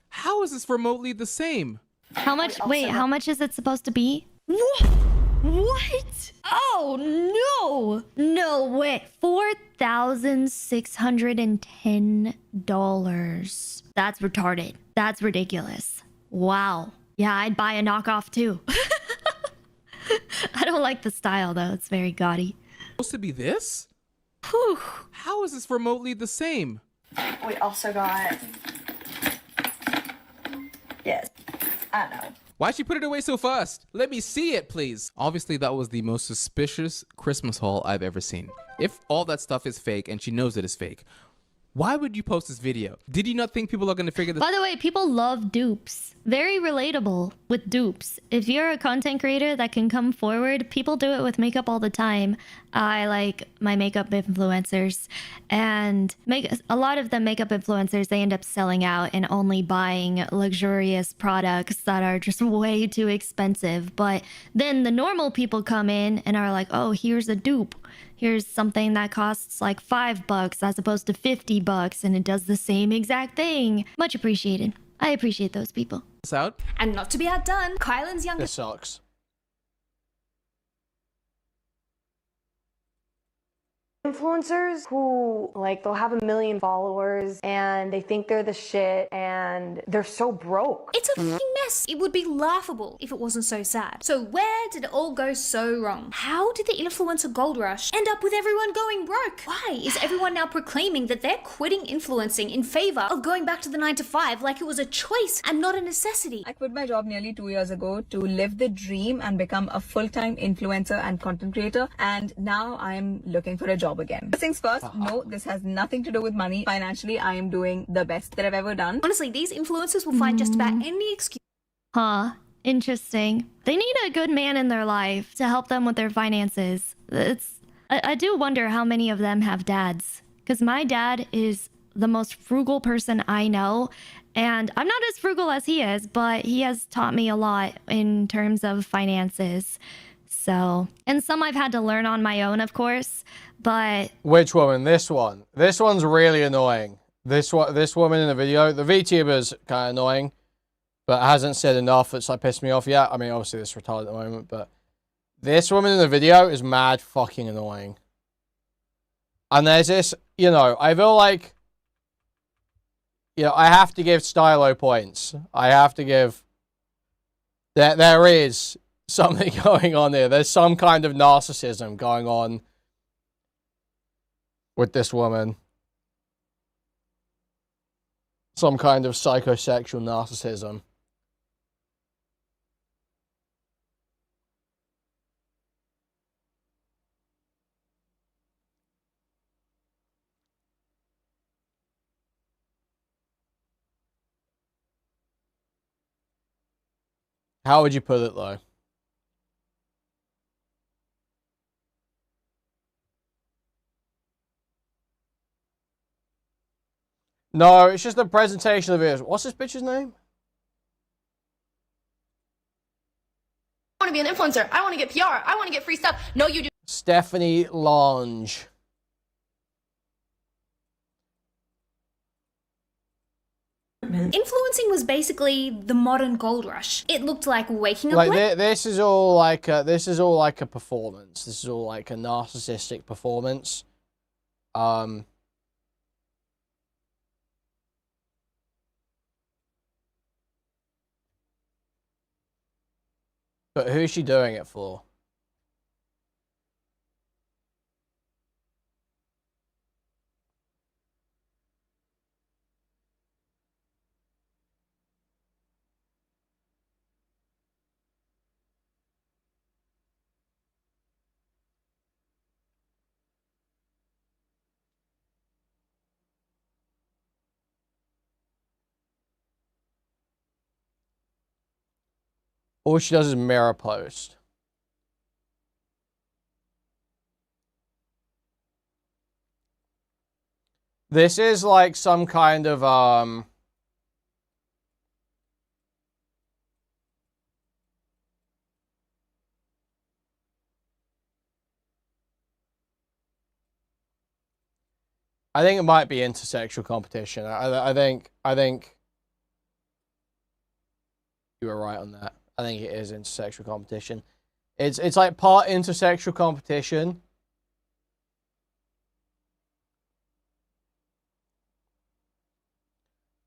How is this remotely the same? How much? Wait, how much is it supposed to be? What? Oh no! No way! $4,610. That's retarded. That's ridiculous. Wow. Yeah, I'd buy a knockoff too. I don't like the style though. It's very gaudy. Supposed to be this? Whew. How is this remotely the same? we also got, yes, I know. Why'd she put it away so fast? Let me see it, please. Obviously, that was the most suspicious Christmas haul I've ever seen. If all that stuff is fake and she knows it is fake, why would you post this video? Did you not think people are going to figure this? By the way, people love dupes. Very relatable with dupes. If you're a content creator that can come forward, people do it with makeup all the time. I like my makeup influencers, and a lot of the makeup influencers, they end up selling out and only buying luxurious products that are just way too expensive. But then the normal people come in and are like, oh, here's a dupe. Here's something that costs like $5 as opposed to $50, and it does the same exact thing. Much appreciated. I appreciate those people. Out. And not to be outdone, Kylan's younger. This sucks. Influencers who, like, they'll have 1 million followers and they think they're the shit and they're so broke. It's a fucking mess. It would be laughable if it wasn't so sad. So where did it all go so wrong? How did the influencer gold rush end up with everyone going broke? Why is everyone now proclaiming that they're quitting influencing in favor of going back to the 9-to-5 like it was a choice and not a necessity? I quit my job nearly 2 years ago to live the dream and become a full-time influencer and content creator, and now I'm looking for a job again. First things first, no, this has nothing to do with money. Financially, I am doing the best that I've ever done. Honestly, these influencers will find just about any excuse. Huh. Interesting. They need a good man in their life to help them with their finances. I do wonder how many of them have dads. Because my dad is the most frugal person I know. And I'm not as frugal as he is, but he has taught me a lot in terms of finances. So, and some I've had to learn on my own, of course, but... Which woman? This one. This one's really annoying. This woman in the video, the VTuber's kind of annoying, but hasn't said enough. It's like pissed me off yet. I mean, obviously this is retarded at the moment, but this woman in the video is mad fucking annoying. And there's this, you know, I feel like, you know, I have to give Stylo points. I have to give... There is something going on here. There's some kind of narcissism going on with this woman. Some kind of psychosexual narcissism. How would you put it, though? No, it's just the presentation of it. What's this bitch's name? I want to be an influencer. I want to get PR. I want to get free stuff. No, you do. Stephanie Lange. Influencing was basically the modern gold rush. It looked like waking up Like late. this is all like a performance. This is all like a narcissistic performance. But who's she doing it for? All she does is mirror post. This is like some kind of I think it might be intersexual competition. I think you were right on that. I think it is intersexual competition. It's like part intersexual competition.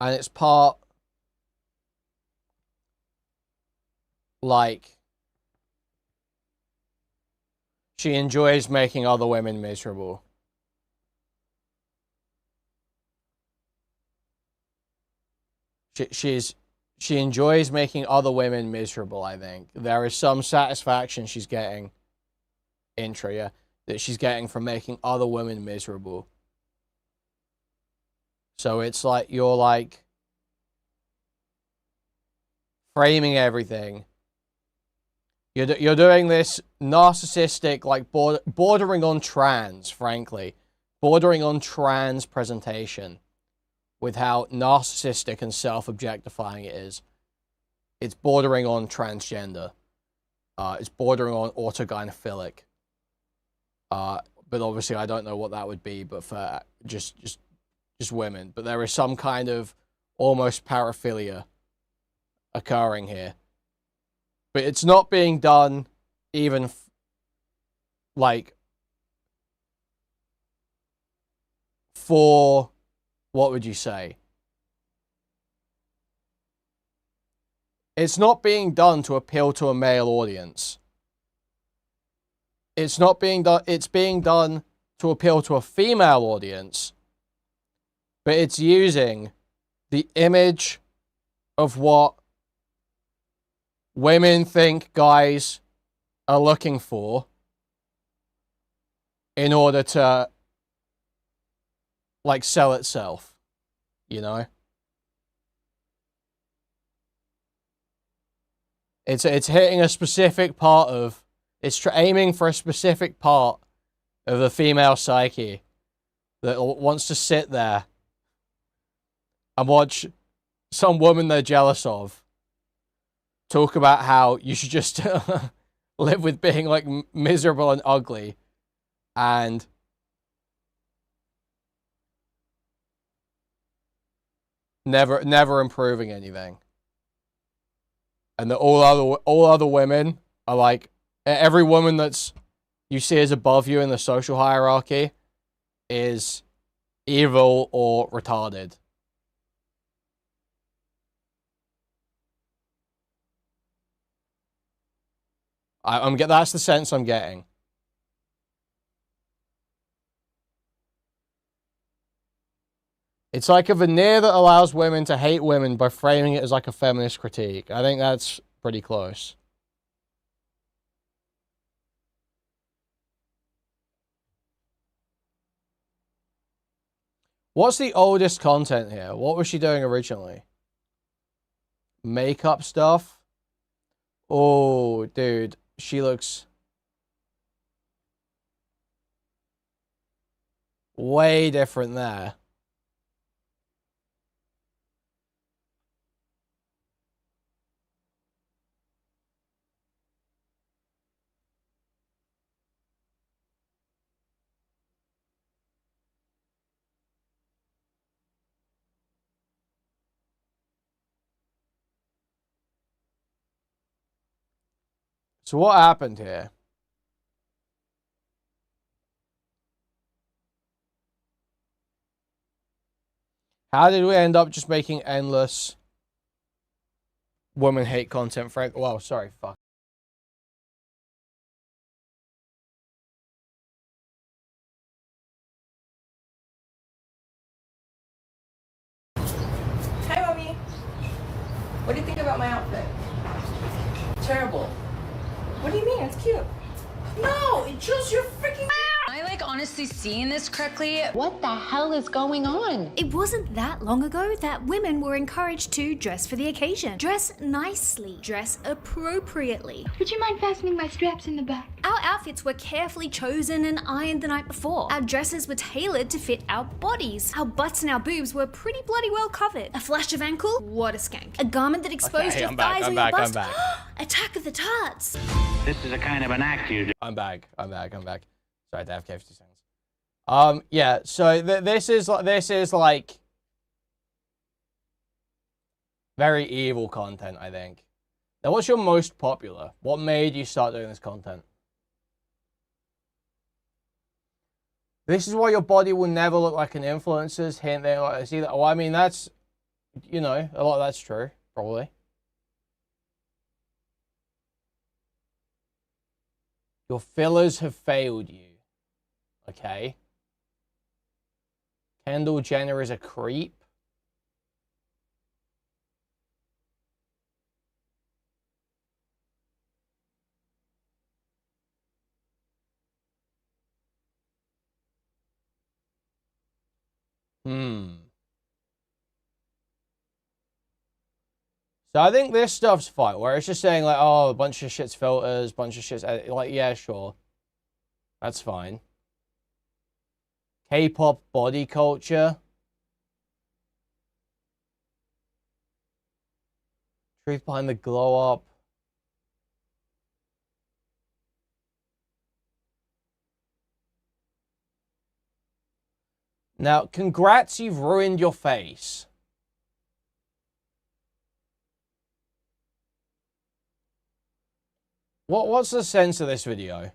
And it's part like she enjoys making other women miserable. She enjoys making other women miserable, I think. There is some satisfaction she's getting, Intria, that she's getting from making other women miserable. So it's like you're like framing everything. You're doing this narcissistic, like bordering on trans, frankly. Bordering on trans presentation. With how narcissistic and self-objectifying it is. It's bordering on transgender. It's bordering on autogynephilic. But obviously I don't know what that would be, but for just women. But there is some kind of almost paraphilia occurring here. But it's not being done even like for, what would you say? It's not being done to appeal to a male audience. It's not being done, it's being done to appeal to a female audience, but it's using the image of what women think guys are looking for in order to like sell itself, you know? It's hitting a specific part of, it's aiming for a specific part of the female psyche that wants to sit there and watch some woman they're jealous of talk about how you should just live with being like miserable and ugly and never improving anything. And that all other women are like, every woman that's you see as above you in the social hierarchy is evil or retarded. That's the sense I'm getting. It's like a veneer that allows women to hate women by framing it as like a feminist critique. I think that's pretty close. What's the oldest content here? What was she doing originally? Makeup stuff? Oh, dude. She looks way different there. So what happened here? How did we end up just making endless woman hate content, Frank? Well, sorry, fuck. Hi, Mommy. What do you think about my outfit? Terrible. What do you mean? It's cute. No, it shows your freaking. I honestly seeing this correctly. What the hell is going on? It wasn't that long ago that women were encouraged to dress for the occasion. Dress nicely. Dress appropriately. Would you mind fastening my straps in the back? Our outfits were carefully chosen and ironed the night before. Our dresses were tailored to fit our bodies. Our butts and our boobs were pretty bloody well covered. A flash of ankle? What a skank. A garment that exposed your thighs or your bust? Attack of the tarts. This is a kind of an act you do. I'm back. Sorry, Dave, gave 2 seconds. Yeah, so this is like very evil content, I think. Now, what's your most popular? What made you start doing this content? This is why your body will never look like an influencer's. Hint there, like, see that? Oh, I mean, that's, you know, a lot of that's true, probably. Your fillers have failed you. Okay. Kendall Jenner is a creep. So I think this stuff's fine, where it's just saying like, oh, a bunch of shit's filters, bunch of shit's like, yeah, sure. That's fine. K-pop body culture. Truth behind the glow up. Now, congrats, you've ruined your face. What's the sense of this video?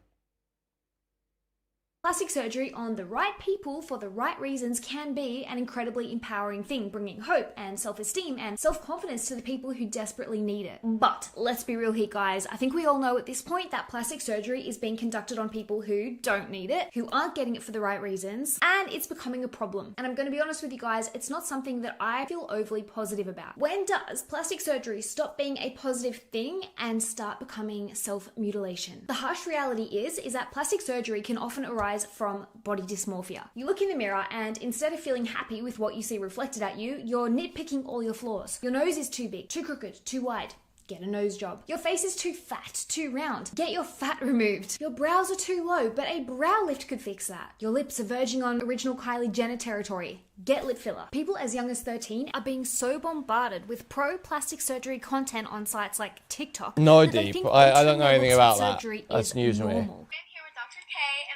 Plastic surgery on the right people for the right reasons can be an incredibly empowering thing, bringing hope and self-esteem and self-confidence to the people who desperately need it. But let's be real here, guys. I think we all know at this point that plastic surgery is being conducted on people who don't need it, who aren't getting it for the right reasons, and it's becoming a problem. And I'm going to be honest with you guys, it's not something that I feel overly positive about. When does plastic surgery stop being a positive thing and start becoming self-mutilation? The harsh reality is that plastic surgery can often arise from body dysmorphia. You look in the mirror and instead of feeling happy with what you see reflected at you, you're nitpicking all your flaws. Your nose is too big, too crooked, too wide. Get a nose job. Your face is too fat, too round. Get your fat removed. Your brows are too low, but a brow lift could fix that. Your lips are verging on original Kylie Jenner territory. Get lip filler. People as young as 13 are being so bombarded with pro-plastic surgery content on sites like TikTok. No, Deep. I don't know anything about that. That's news to me. And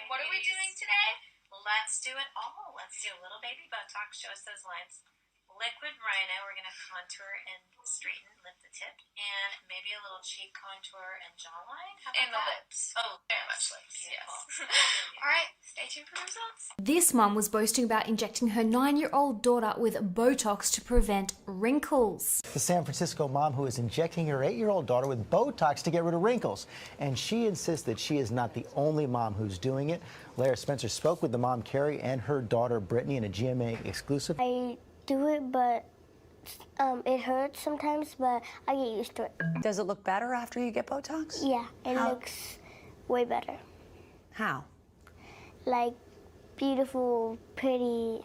what are we doing today? Let's do it all. Let's do a little baby Botox. Show us those lines. Liquid Rhino. We're going to contour and straighten, lift the tip, and maybe a little cheek contour and jawline. How about that? Lips. Oh, very much lips. Beautiful. Yes. All right. Stay tuned for results. This mum was boasting about injecting her 9-year-old daughter with Botox to prevent wrinkles. The San Francisco mom who is injecting her 8-year-old daughter with Botox to get rid of wrinkles. And she insists that she is not the only mom who's doing it. Lara Spencer spoke with the mom, Carrie, and her daughter, Brittany, in a GMA exclusive. I do it, but it hurts sometimes, but I get used to it. Does it look better after you get Botox? Yeah, it looks way better. How? Like beautiful, pretty,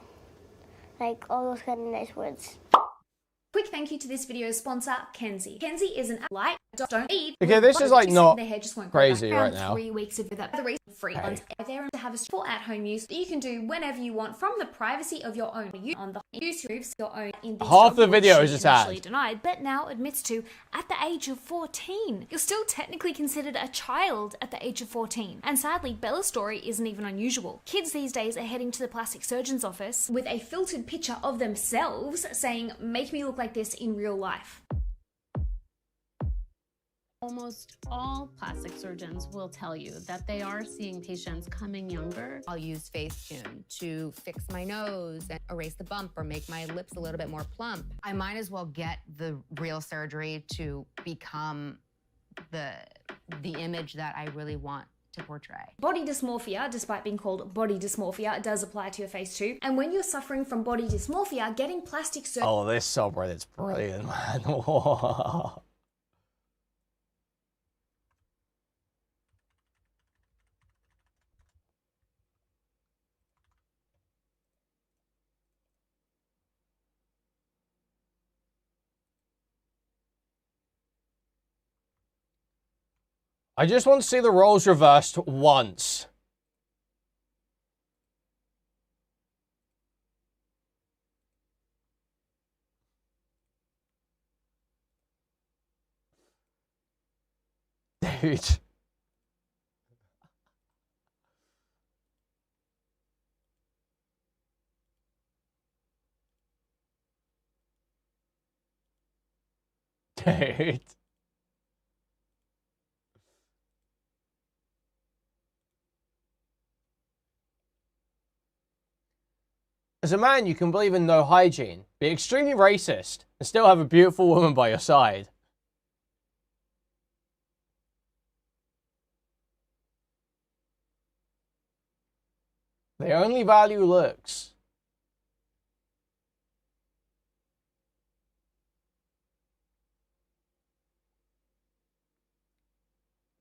like all those kind of nice words. Quick thank you to this video's sponsor, Kenzie. Kenzie is an light, don't eat. Okay, this is like not their hair just won't crazy grow back. right now. 3 weeks of that. The reason free ones are there to have a full at-home use that you can do whenever you want from the privacy of your own. You on the YouTube's your own. In this Half the job, video which is she a initially tag. denied, but now admits to at the age of 14. You're still technically considered a child at the age of 14. And sadly, Bella's story isn't even unusual. Kids these days are heading to the plastic surgeon's office with a filtered picture of themselves saying, "Make me look like this in real life." Almost all plastic surgeons will tell you that they are seeing patients coming younger. I'll use Facetune to fix my nose and erase the bump or make my lips a little bit more plump. I might as well get the real surgery to become the image that I really want to portray. Body dysmorphia, despite being called body dysmorphia, does apply to your face too. And when you're suffering from body dysmorphia, getting plastic surgery... Oh, this subreddit's brilliant, man. I just want to see the roles reversed once. Dude. Dude. As a man, you can believe in no hygiene, be extremely racist, and still have a beautiful woman by your side. They only value looks.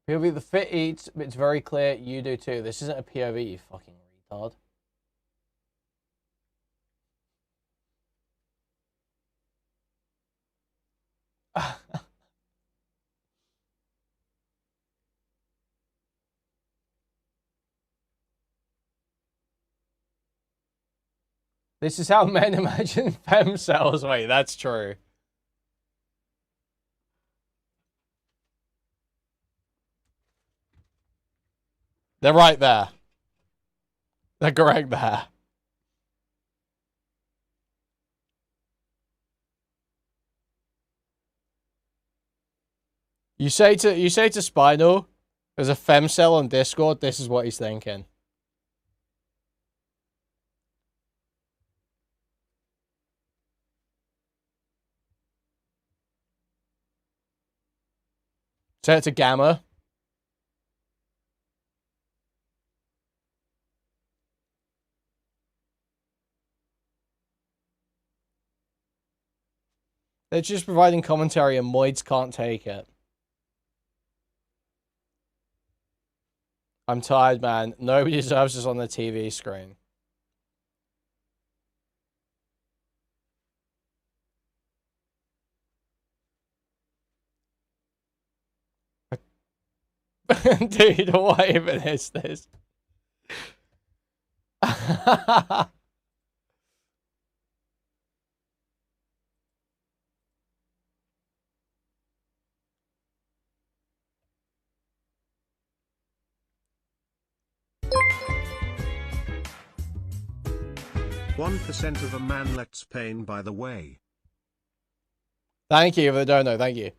POV, the fit eats, but it's very clear you do too. This isn't a POV, you fucking retard. This is how men imagine fem cells. Wait, that's true. They're right there. They're correct there. You say to Spinal, there's a fem cell on Discord, this is what he's thinking. Say it to Gamma. They're just providing commentary and Moids can't take it. I'm tired, man. Nobody deserves this on the TV screen. Dude, what even is this? 1% of a man lets pain, by the way. Thank you for the dono, thank you.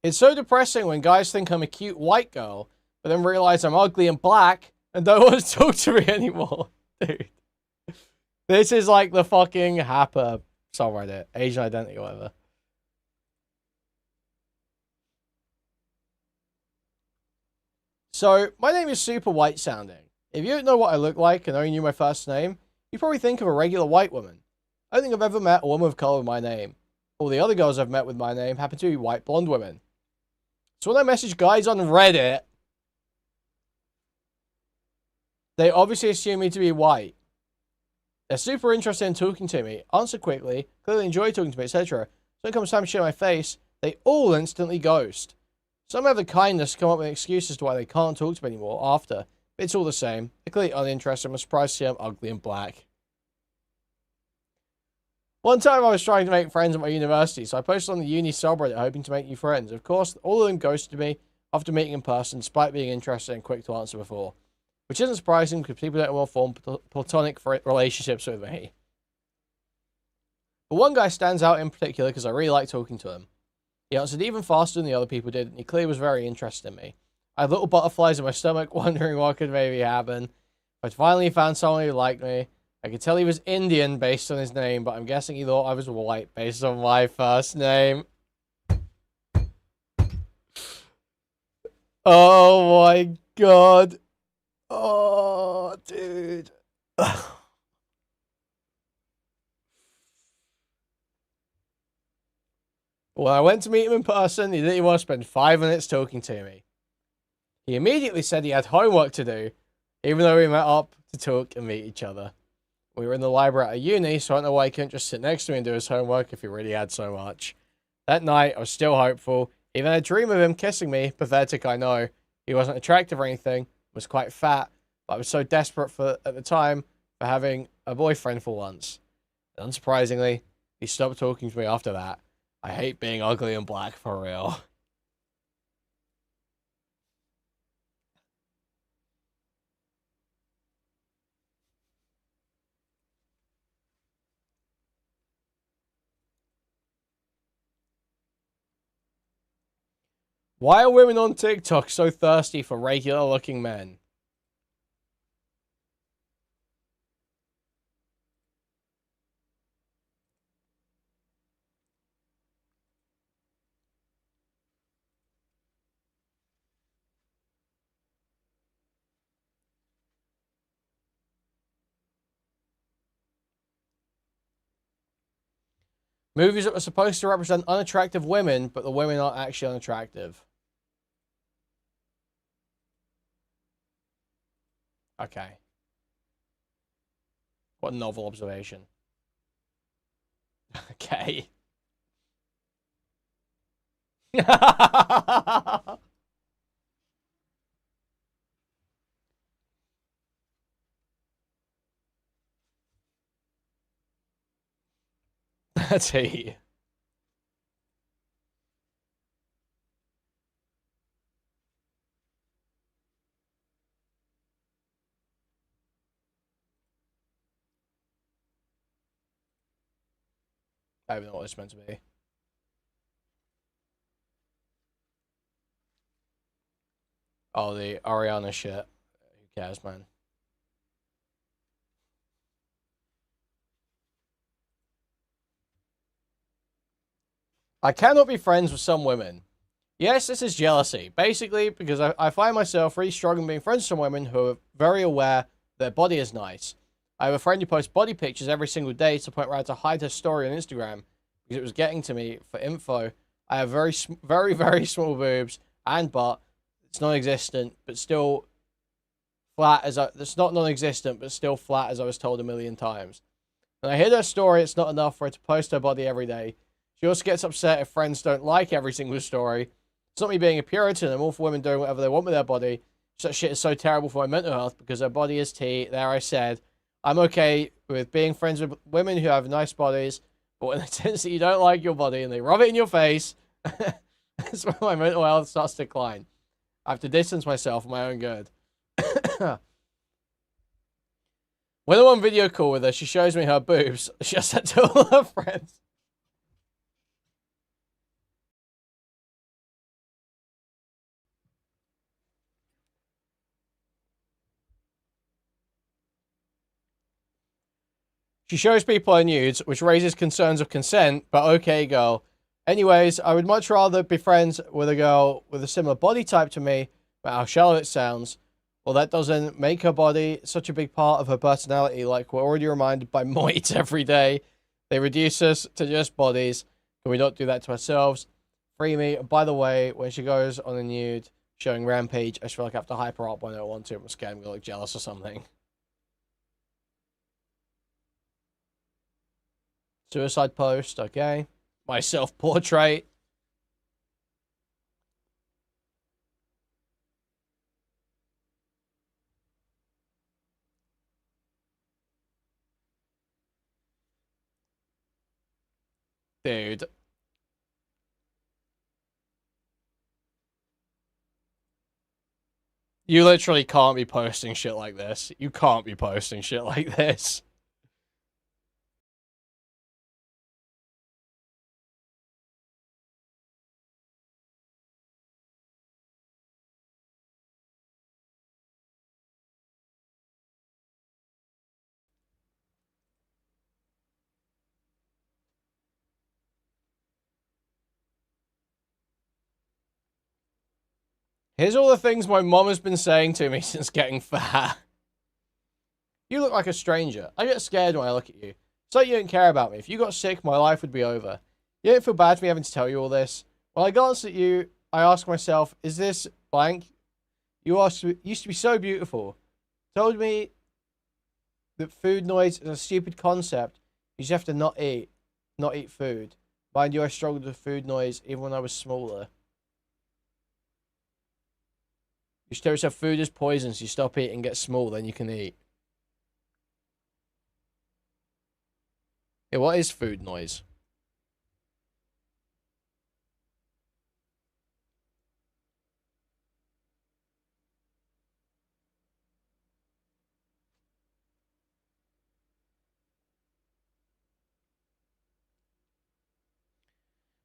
It's so depressing when guys think I'm a cute white girl, but then realize I'm ugly and black and don't want to talk to me anymore. Dude. This is like the fucking Happer subreddit, Asian identity, whatever. So, my name is super white sounding. If you don't know what I look like and only knew my first name, you probably think of a regular white woman. I don't think I've ever met a woman of color with my name. All the other girls I've met with my name happen to be white blonde women. So when I message guys on Reddit, they obviously assume me to be white. They're super interested in talking to me, answer quickly, clearly enjoy talking to me, etc. So when it comes time to share my face, they all instantly ghost. Some have the kindness to come up with excuses to why they can't talk to me anymore after. But it's all the same. They're clearly uninterested. I'm surprised to see I'm ugly and black. One time I was trying to make friends at my university, so I posted on the uni subreddit hoping to make new friends. Of course, all of them ghosted me after meeting in person, despite being interested and quick to answer before. Which isn't surprising, because people don't want to form platonic relationships with me. But one guy stands out in particular, because I really like talking to him. He answered even faster than the other people did, and he clearly was very interested in me. I had little butterflies in my stomach, wondering what could maybe happen. I finally found someone who liked me. I could tell he was Indian based on his name, but I'm guessing he thought I was white based on my first name. Oh my god. Oh, dude. When I went to meet him in person, he didn't even want to spend 5 minutes talking to me. He immediately said he had homework to do, even though we met up to talk and meet each other. We were in the library at a uni, so I don't know why he couldn't just sit next to me and do his homework if he really had so much. That night, I was still hopeful. Even had a dream of him kissing me. Pathetic, I know. He wasn't attractive or anything, was quite fat, but I was so desperate at the time for having a boyfriend for once. And unsurprisingly, he stopped talking to me after that. I hate being ugly and black for real. Why are women on TikTok so thirsty for regular looking men? Movies that were supposed to represent unattractive women, but the women aren't actually unattractive. Okay. What a novel observation. Okay. That's he. I don't even know what it's meant to be. Oh, the Ariana shit. Who cares, man? I cannot be friends with some women. Yes, this is jealousy. Basically, because I find myself really struggling being friends with some women who are very aware their body is nice. I have a friend who posts body pictures every single day to the point where I had to hide her story on Instagram because it was getting to me for info. I have very, very small boobs and butt. It's non-existent, but still flat as it's not non-existent, but still flat as I was told a million times. When I hear her story, it's not enough for her to post her body every day. She also gets upset if friends don't like every single story. It's not me being a Puritan. I'm all for women doing whatever they want with their body. Such shit is so terrible for my mental health because her body is tea. There I said. I'm okay with being friends with women who have nice bodies, but when it turns that you don't like your body and they rub it in your face, that's when my mental health starts to decline. I have to distance myself for my own good. When I'm on video call with her, she shows me her boobs. She has that to all her friends. She shows people her nudes, which raises concerns of consent, but okay, girl. Anyways, I would much rather be friends with a girl with a similar body type to me, but how shallow it sounds. Well, that doesn't make her body such a big part of her personality, like we're already reminded by moits every day. They reduce us to just bodies. Can we not do that to ourselves? Free me. By the way, when she goes on a nude showing Rampage, I just feel like I have to hype her up when I don't want to. I'm scared I'm going to look jealous or something. Suicide post, okay. My self-portrait. Dude. You literally can't be posting shit like this. You can't be posting shit like this. Here's all the things my mom has been saying to me since getting fat. You look like a stranger. I get scared when I look at you. It's like you don't care about me. If you got sick, my life would be over. You don't feel bad for me having to tell you all this. When I glance at you, I ask myself, is this blank? You used to be so beautiful. Told me that food noise is a stupid concept. You just have to not eat food. Mind you, I struggled with food noise even when I was smaller. You tell yourself food is poison, so you stop eating, get small, then you can eat. Yeah, what is food noise?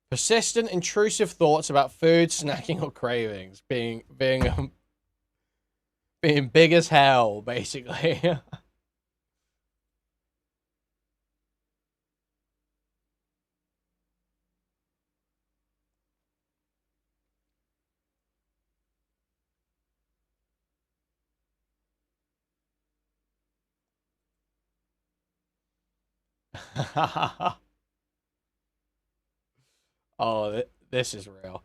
Persistent, intrusive thoughts about food, snacking, or cravings. Being big as hell, basically. Oh, this is real.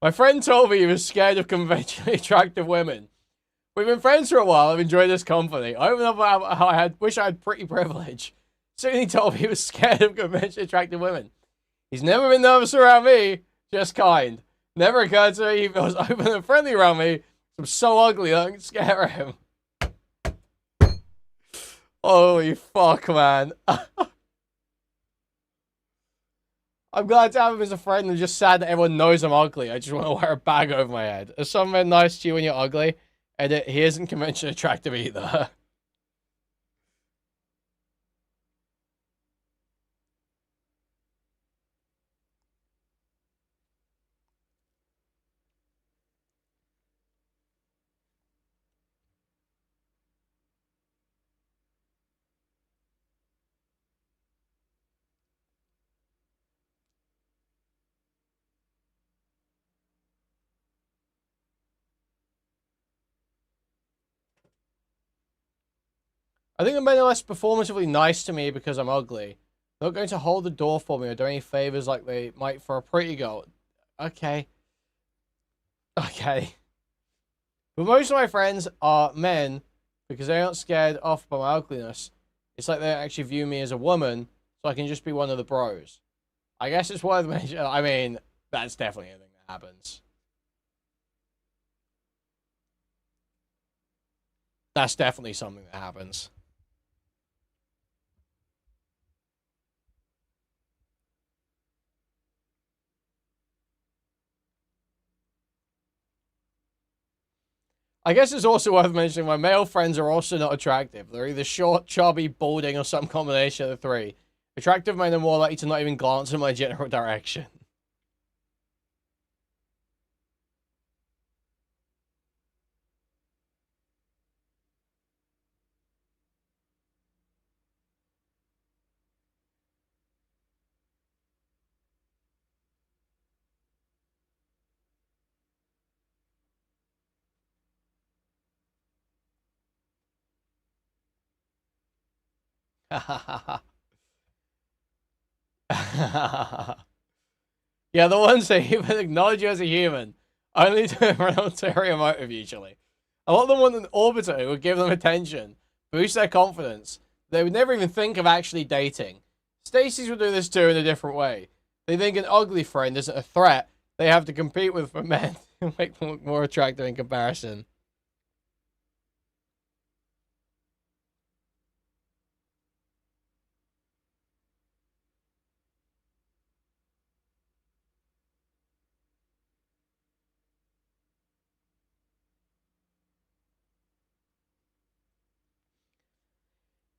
My friend told me he was scared of conventionally attractive women. We've been friends for a while. I've enjoyed this company. I don't know how wish I had pretty privilege. Soon he told me he was scared of conventionally attractive women. He's never been nervous around me, just kind. Never occurred to me he feels open and friendly around me. I'm so ugly that I can scare him. Holy fuck, man. I'm glad to have him as a friend and just sad that everyone knows I'm ugly. I just want to wear a bag over my head. Are some men nice to you when you're ugly? Edit, he isn't conventionally attractive either. I think the men are less performatively nice to me because I'm ugly. They're not going to hold the door for me or do any favors like they might for a pretty girl. Okay. Okay. But most of my friends are men because they aren't scared off by my ugliness. It's like they actually view me as a woman, so I can just be one of the bros. I guess it's worth mentioning. I mean, that's definitely a thing that happens. That's definitely something that happens. I guess it's also worth mentioning my male friends are also not attractive. They're either short, chubby, balding, or some combination of the three. Attractive men are more likely to not even glance in my general direction. Yeah, the ones that even acknowledge you as a human only do it for an ulterior motive, usually. A lot of them want an orbiter who would give them attention, boost their confidence. They would never even think of actually dating. Stacy's would do this too in a different way. They think an ugly friend isn't a threat they have to compete with for men to make them look more attractive in comparison.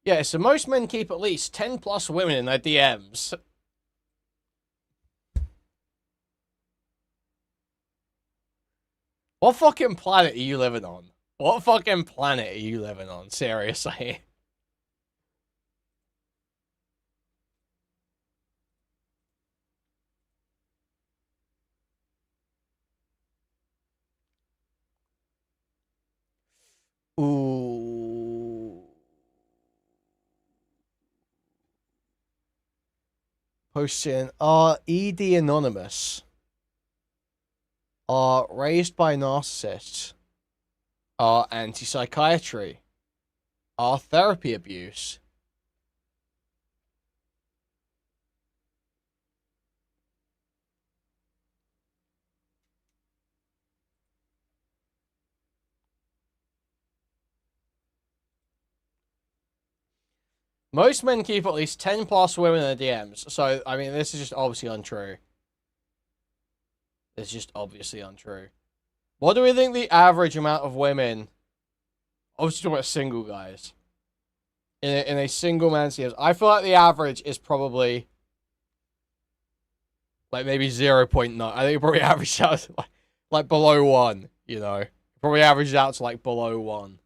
Yeah, so most men keep at least 10 plus women in their DMs. What fucking planet are you living on? What fucking planet are you living on? Seriously. Ooh. Posting ED Anonymous are raised by narcissists, are anti-psychiatry, are therapy abuse. Most men keep at least 10 plus women in their DMs. So, I mean, this is just obviously untrue. It's just obviously untrue. What do we think the average amount of women, obviously talking about single guys, in a single man's DMs? I feel like the average is probably, like, maybe 0.9. I think it probably averaged out to, like below 1, you know? Probably averaged out to, like, below 1.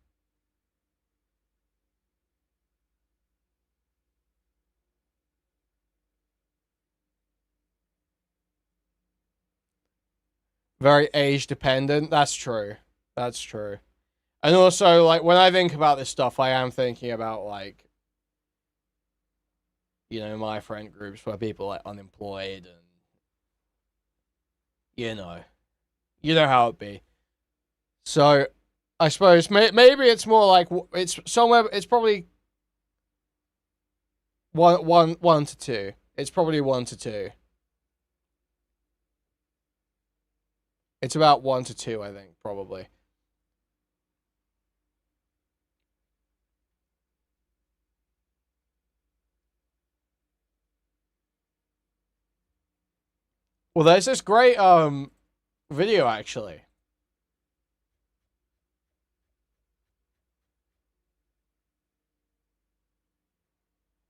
Very age dependent. That's true. That's true. And also, like, when I think about this stuff, I am thinking about, like, you know, my friend groups where people are, like, unemployed and, you know how it be. So, I suppose maybe it's more like, it's somewhere, it's probably one to 2. It's probably 1 to 2. It's about 1 to 2, I think, probably. Well, there's this great video, actually.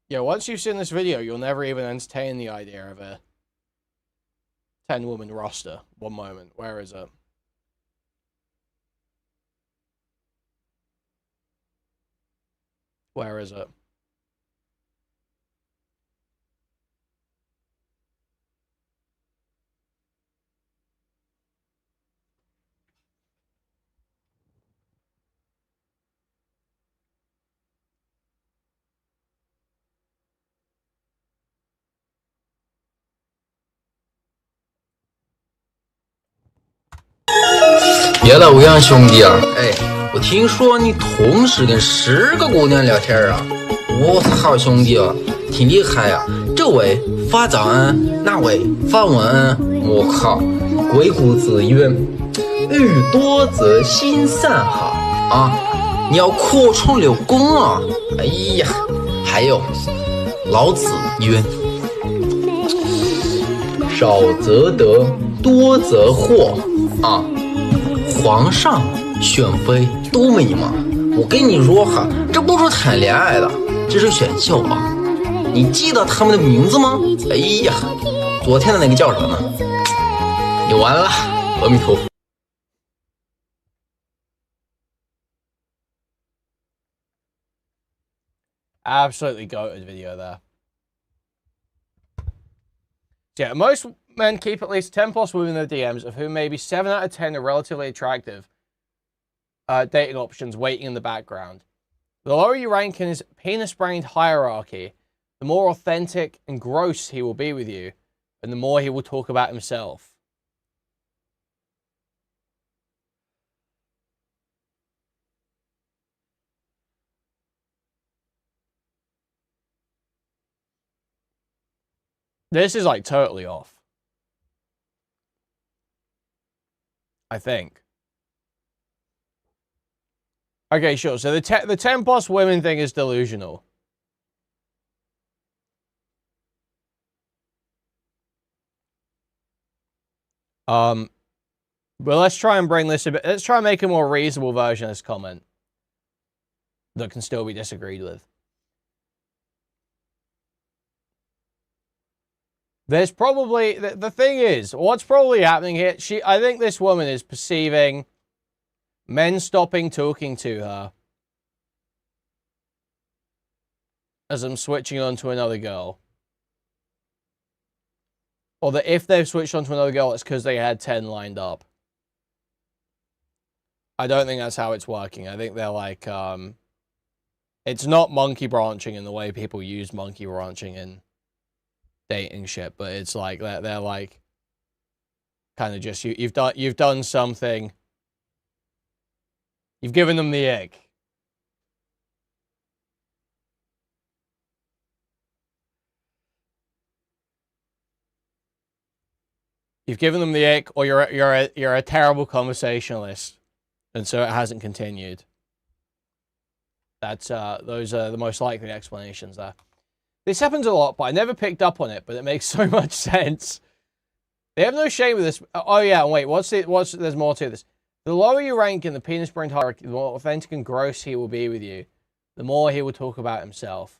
Yeah, once you've seen this video, you'll never even entertain the idea of a 10-woman roster. One moment. Where is it? Where is it?别了，欧阳兄弟啊！哎，我听说你同时跟10个姑娘聊天啊！我操，兄弟啊，挺厉害啊！这位发早安，那位发晚安，我靠，鬼谷子曰：欲多则心散哈啊！你要扩充流功啊！哎呀，还有老子曰：少则得，多则惑啊！皇上选妃多美嘛！我跟你说哈，这不是谈恋爱的，这是选秀啊！你记得他们的名字吗？哎呀，昨天的那个叫什么？你完了，阿弥陀佛。Absolutely goated video there. Yeah, most men keep at least 10 plus women in their DMs, of whom maybe 7 out of 10 are relatively attractive dating options waiting in the background. The lower you rank in his penis-brained hierarchy, the more authentic and gross he will be with you, and the more he will talk about himself. This is, like, totally off. I think. Okay, sure. So the 10 plus women thing is delusional. But let's try and bring this a bit. Let's try and make a more reasonable version of this comment that can still be disagreed with. There's probably the thing is, what's probably happening here? I think this woman is perceiving men stopping talking to her as I'm switching on to another girl. Or that if they've switched on to another girl, it's because they had 10 lined up. I don't think that's how it's working. I think they're like, it's not monkey branching in the way people use monkey branching in dating shit, but it's like they're like kind of just you've done something. You've given them the egg. You've given them the ick, or you're a terrible conversationalist, and so it hasn't continued. That's those are the most likely explanations there. This happens a lot, but I never picked up on it. But it makes so much sense. They have no shame with this. Oh yeah, wait. There's more to this. The lower you rank in the penis brain hierarchy, the more authentic and gross he will be with you. The more he will talk about himself.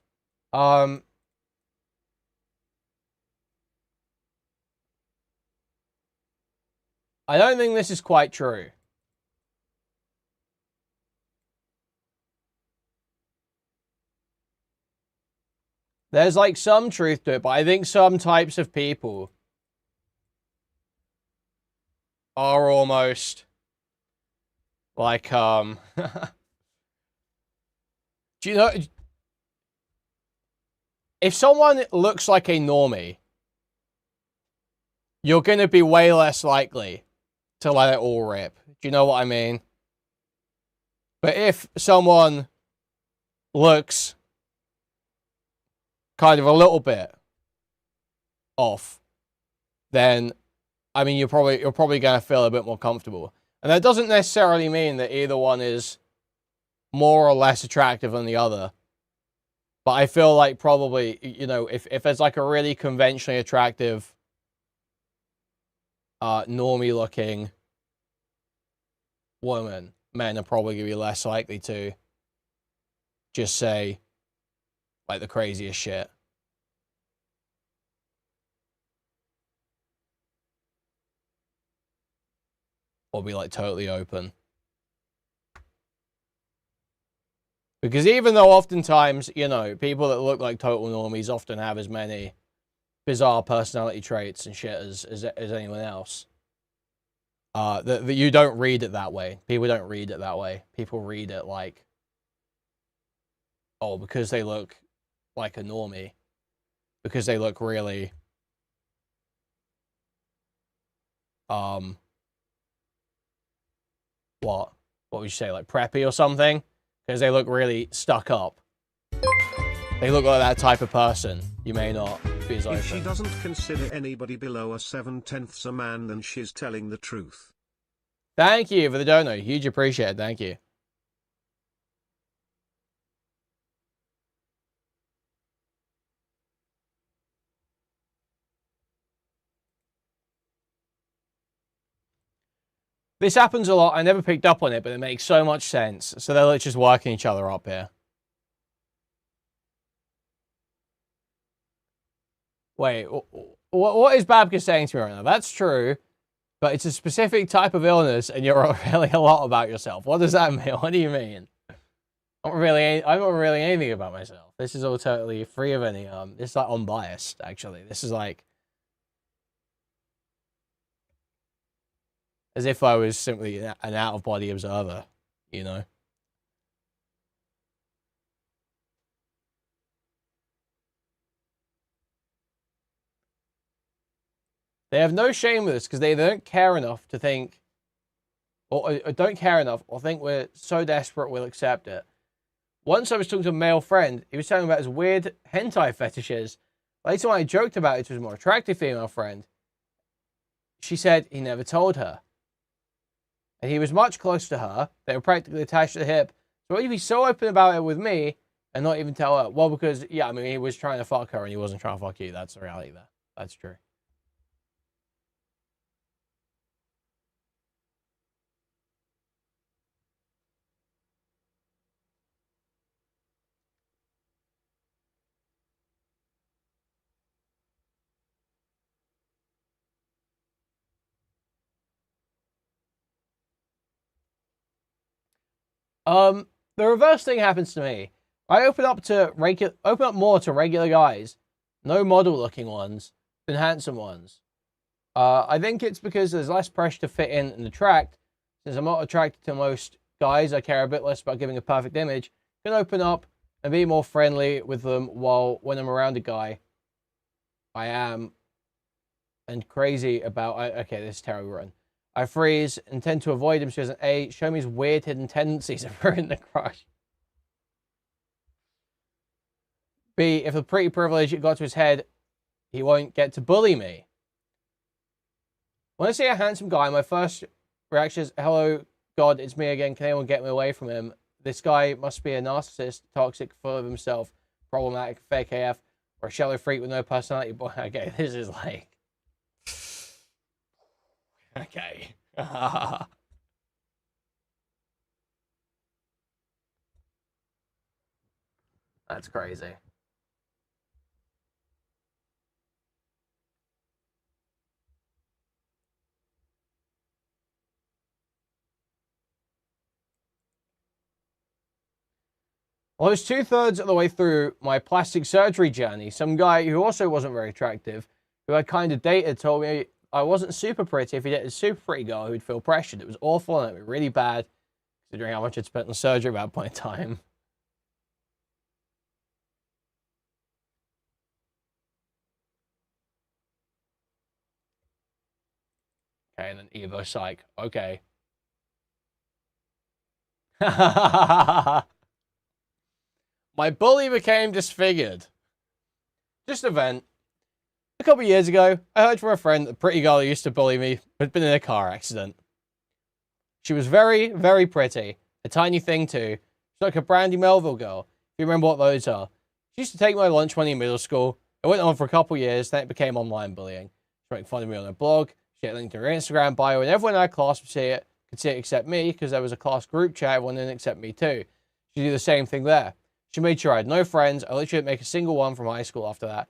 I don't think this is quite true. There's like some truth to it, but I think some types of people are almost like, do you know, if someone looks like a normie, you're going to be way less likely to let it all rip. Do you know what I mean? But if someone looks kind of a little bit off, then I mean you're probably going to feel a bit more comfortable. And that doesn't necessarily mean that either one is more or less attractive than the other. But I feel like probably, you know, if there's like a really conventionally attractive normie looking woman, men are probably going to be less likely to just say like the craziest shit. Or be like totally open. Because even though oftentimes, you know, people that look like total normies often have as many bizarre personality traits and shit as anyone else, that you don't read it that way. People don't read it that way. People read it like, oh, because they look like a normie, because they look really what would you say, like preppy or something? Because they look really stuck up. They look like that type of person. You may not be as open. If she doesn't consider anybody below a 7/10 a man, then she's telling the truth. Thank you for the donut. Huge appreciate it. Thank you. This happens a lot. I never picked up on it, but it makes so much sense. So they're just working each other up here. Wait, what is Babka saying to me right now? That's true, but it's a specific type of illness, and you're really a lot about yourself. What does that mean? What do you mean? I'm not really anything about myself. This is all totally free of any it's like unbiased, actually. This is like as if I was simply an out-of-body observer, you know? They have no shame with this because they don't care enough to think, or don't care enough, or think we're so desperate we'll accept it. Once I was talking to a male friend, he was telling me about his weird hentai fetishes. Later when I joked about it to his more attractive female friend, she said he never told her. And he was much closer to her. They were practically attached to the hip. So why would he be so open about it with me and not even tell her? Well, because, yeah, I mean, he was trying to fuck her and he wasn't trying to fuck you. That's the reality there. That's true. The reverse thing happens to me. I open up more to regular guys, no model-looking ones, than handsome ones. I think it's because there's less pressure to fit in and attract, since I'm not attracted to most guys, I care a bit less about giving a perfect image, can open up and be more friendly with them when I'm around a guy I am and crazy about. Okay, this is terrible run. I freeze and tend to avoid him so he doesn't A, show me his weird hidden tendencies and ruin the crush. B, if the pretty privilege got to his head, he won't get to bully me. When I see a handsome guy, my first reaction is, hello, God, it's me again. Can anyone get me away from him? This guy must be a narcissist, toxic, full of himself, problematic, fake AF, or a shallow freak with no personality. Boy, okay, this is like... Okay. That's crazy. Well, I was 2/3 of the way through my plastic surgery journey. Some guy who also wasn't very attractive, who I kind of dated, told me I wasn't super pretty. If he dated a super pretty girl, he would feel pressured. It was awful and it would be really bad, considering how much I'd spent on surgery at that point in time. Okay, and then Evo Psych. Okay. My bully became disfigured. Just a vent. A couple of years ago, I heard from a friend that the pretty girl who used to bully me had been in a car accident. She was very, very pretty. A tiny thing too. She's like a Brandy Melville girl, if you remember what those are. She used to take my lunch money in middle school. It went on for a couple of years, then it became online bullying. She made fun of me on her blog. She had linked to her Instagram bio, and everyone in our class could see it except me, because there was a class group chat, everyone didn't accept me too. She did the same thing there. She made sure I had no friends. I literally didn't make a single one from high school after that.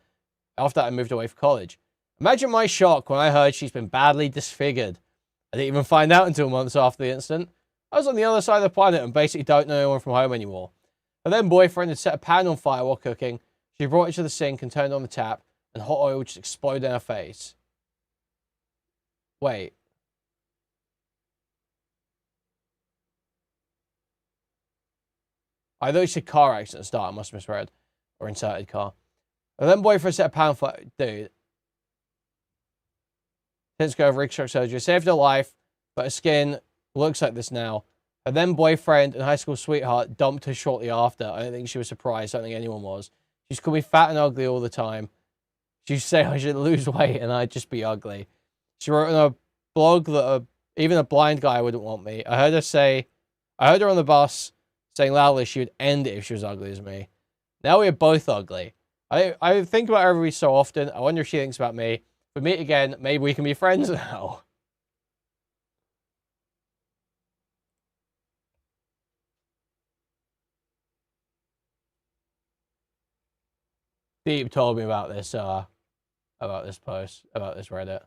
After that, I moved away for college. Imagine my shock when I heard she's been badly disfigured. I didn't even find out until months after the incident. I was on the other side of the planet and basically don't know anyone from home anymore. Her then boyfriend had set a pan on fire while cooking. She brought it to the sink and turned on the tap, and hot oil just exploded in her face. Wait. I thought she said car accident start. I must have misread. Or inserted car. Her then boyfriend set a pan on fire. Dude. Since go over reconstruct surgery. Saved her life, but her skin looks like this now. Her then boyfriend and high school sweetheart dumped her shortly after. I don't think she was surprised. I don't think anyone was. She used to call me fat and ugly all the time. She used to say I should lose weight and I'd just be ugly. She wrote on a blog that even a blind guy wouldn't want me. I heard her on the bus saying loudly she would end it if she was ugly as me. Now we're both ugly. I think about her every so often. I wonder if she thinks about me. If we meet again, maybe we can be friends now. Deep told me about this post, about this Reddit.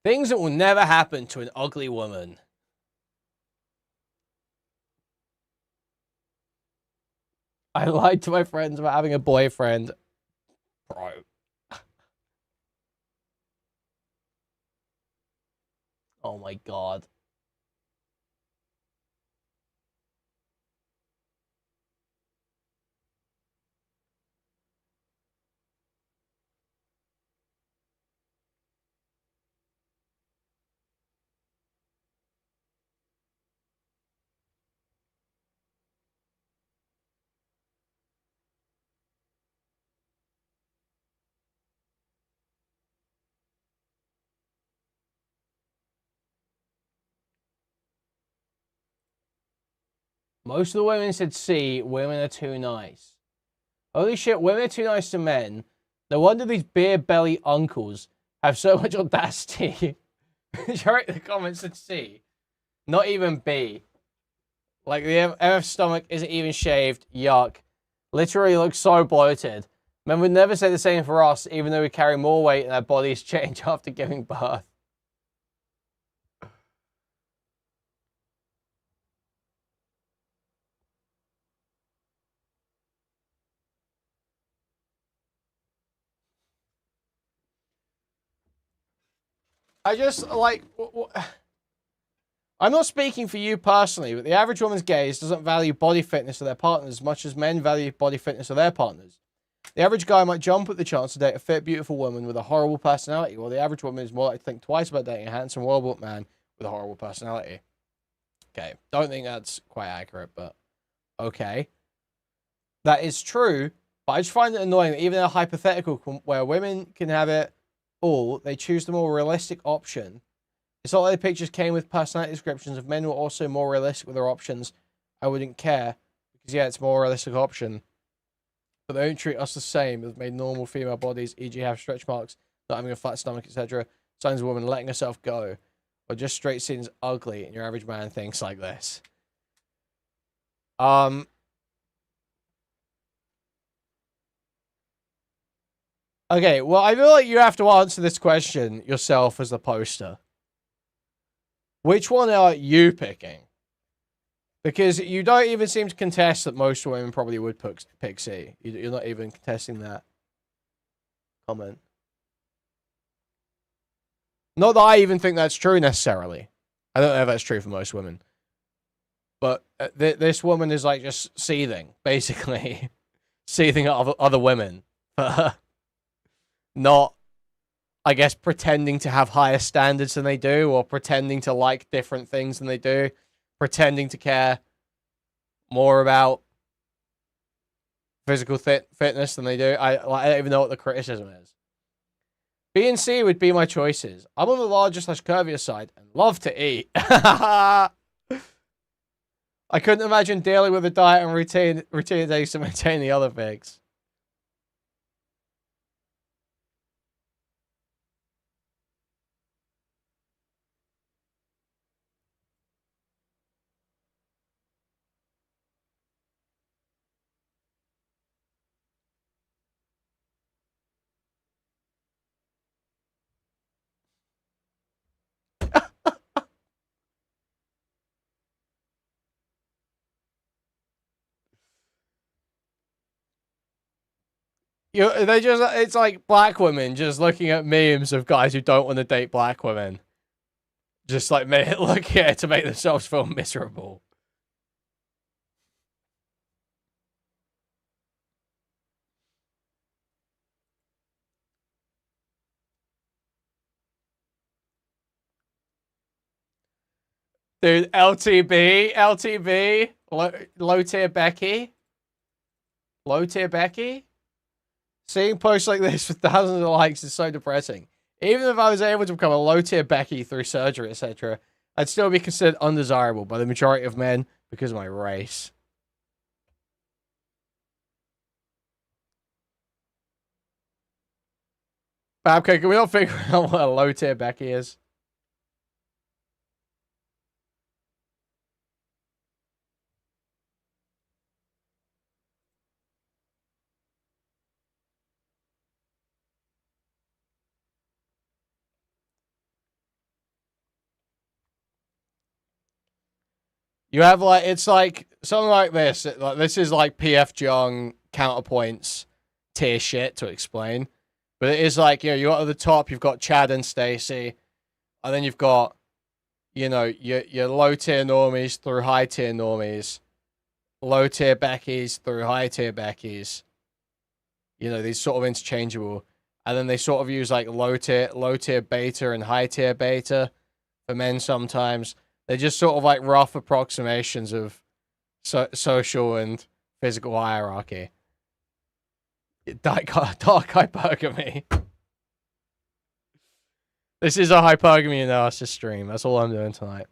Things that will never happen to an ugly woman. I lied to my friends about having a boyfriend. Bro. Oh my God. Most of the women said C, women are too nice. Holy shit, women are too nice to men. No wonder these beer belly uncles have so much audacity. Write the comments said C. Not even B. Like the MF stomach isn't even shaved. Yuck. Literally looks so bloated. Men would never say the same for us, even though we carry more weight and our bodies change after giving birth. I just, like... I'm not speaking for you personally, but the average woman's gaze doesn't value body fitness of their partners as much as men value body fitness of their partners. The average guy might jump at the chance to date a fit, beautiful woman with a horrible personality, while the average woman is more likely to think twice about dating a handsome, well-built man with a horrible personality. Okay, don't think that's quite accurate, but okay. That is true, but I just find it annoying that even in a hypothetical where women can have it all, they choose the more realistic option. It's not like the pictures came with personality descriptions. If men were also more realistic with their options, I wouldn't care. Because, yeah, it's a more realistic option. But they don't treat us the same. They've made normal female bodies, e.g. have stretch marks, not having a flat stomach, etc. Signs of a woman letting herself go. Or just straight seen as ugly, and your average man thinks like this. Okay, well, I feel like you have to answer this question yourself as the poster. Which one are you picking? Because you don't even seem to contest that most women probably would pick C. You're not even contesting that comment. Not that I even think that's true necessarily. I don't know if that's true for most women. But this woman is like just seething, basically. Seething at other women. Not, I guess, pretending to have higher standards than they do, or pretending to like different things than they do, pretending to care more about physical fitness than they do. I don't even know what the criticism is. B and C would be my choices. I'm on the larger / curvier side and love to eat. I couldn't imagine dealing with a diet and routine days to maintain the other things. It's like black women just looking at memes of guys who don't want to date black women. Just like look here to make themselves feel miserable. Dude, LTB, low tier Becky. Low tier Becky? Seeing posts like this with thousands of likes is so depressing. Even if I was able to become a low tier Becky through surgery, etc., I'd still be considered undesirable by the majority of men because of my race. Babco, can we not figure out what a low tier Becky is? You have like, it's like something like this. This is like PF Jung counterpoints tier shit to explain. But it is like, you know, you got at the top, you've got Chad and Stacy. And then you've got, you know, your low tier normies through high tier normies. Low tier Beckys through high tier Beckys. You know, these sort of interchangeable. And then they sort of use like low tier beta and high tier beta for men sometimes. They're just sort of like rough approximations of social and physical hierarchy. Dark hypergamy. This is a hypergamy analysis stream. That's all I'm doing tonight.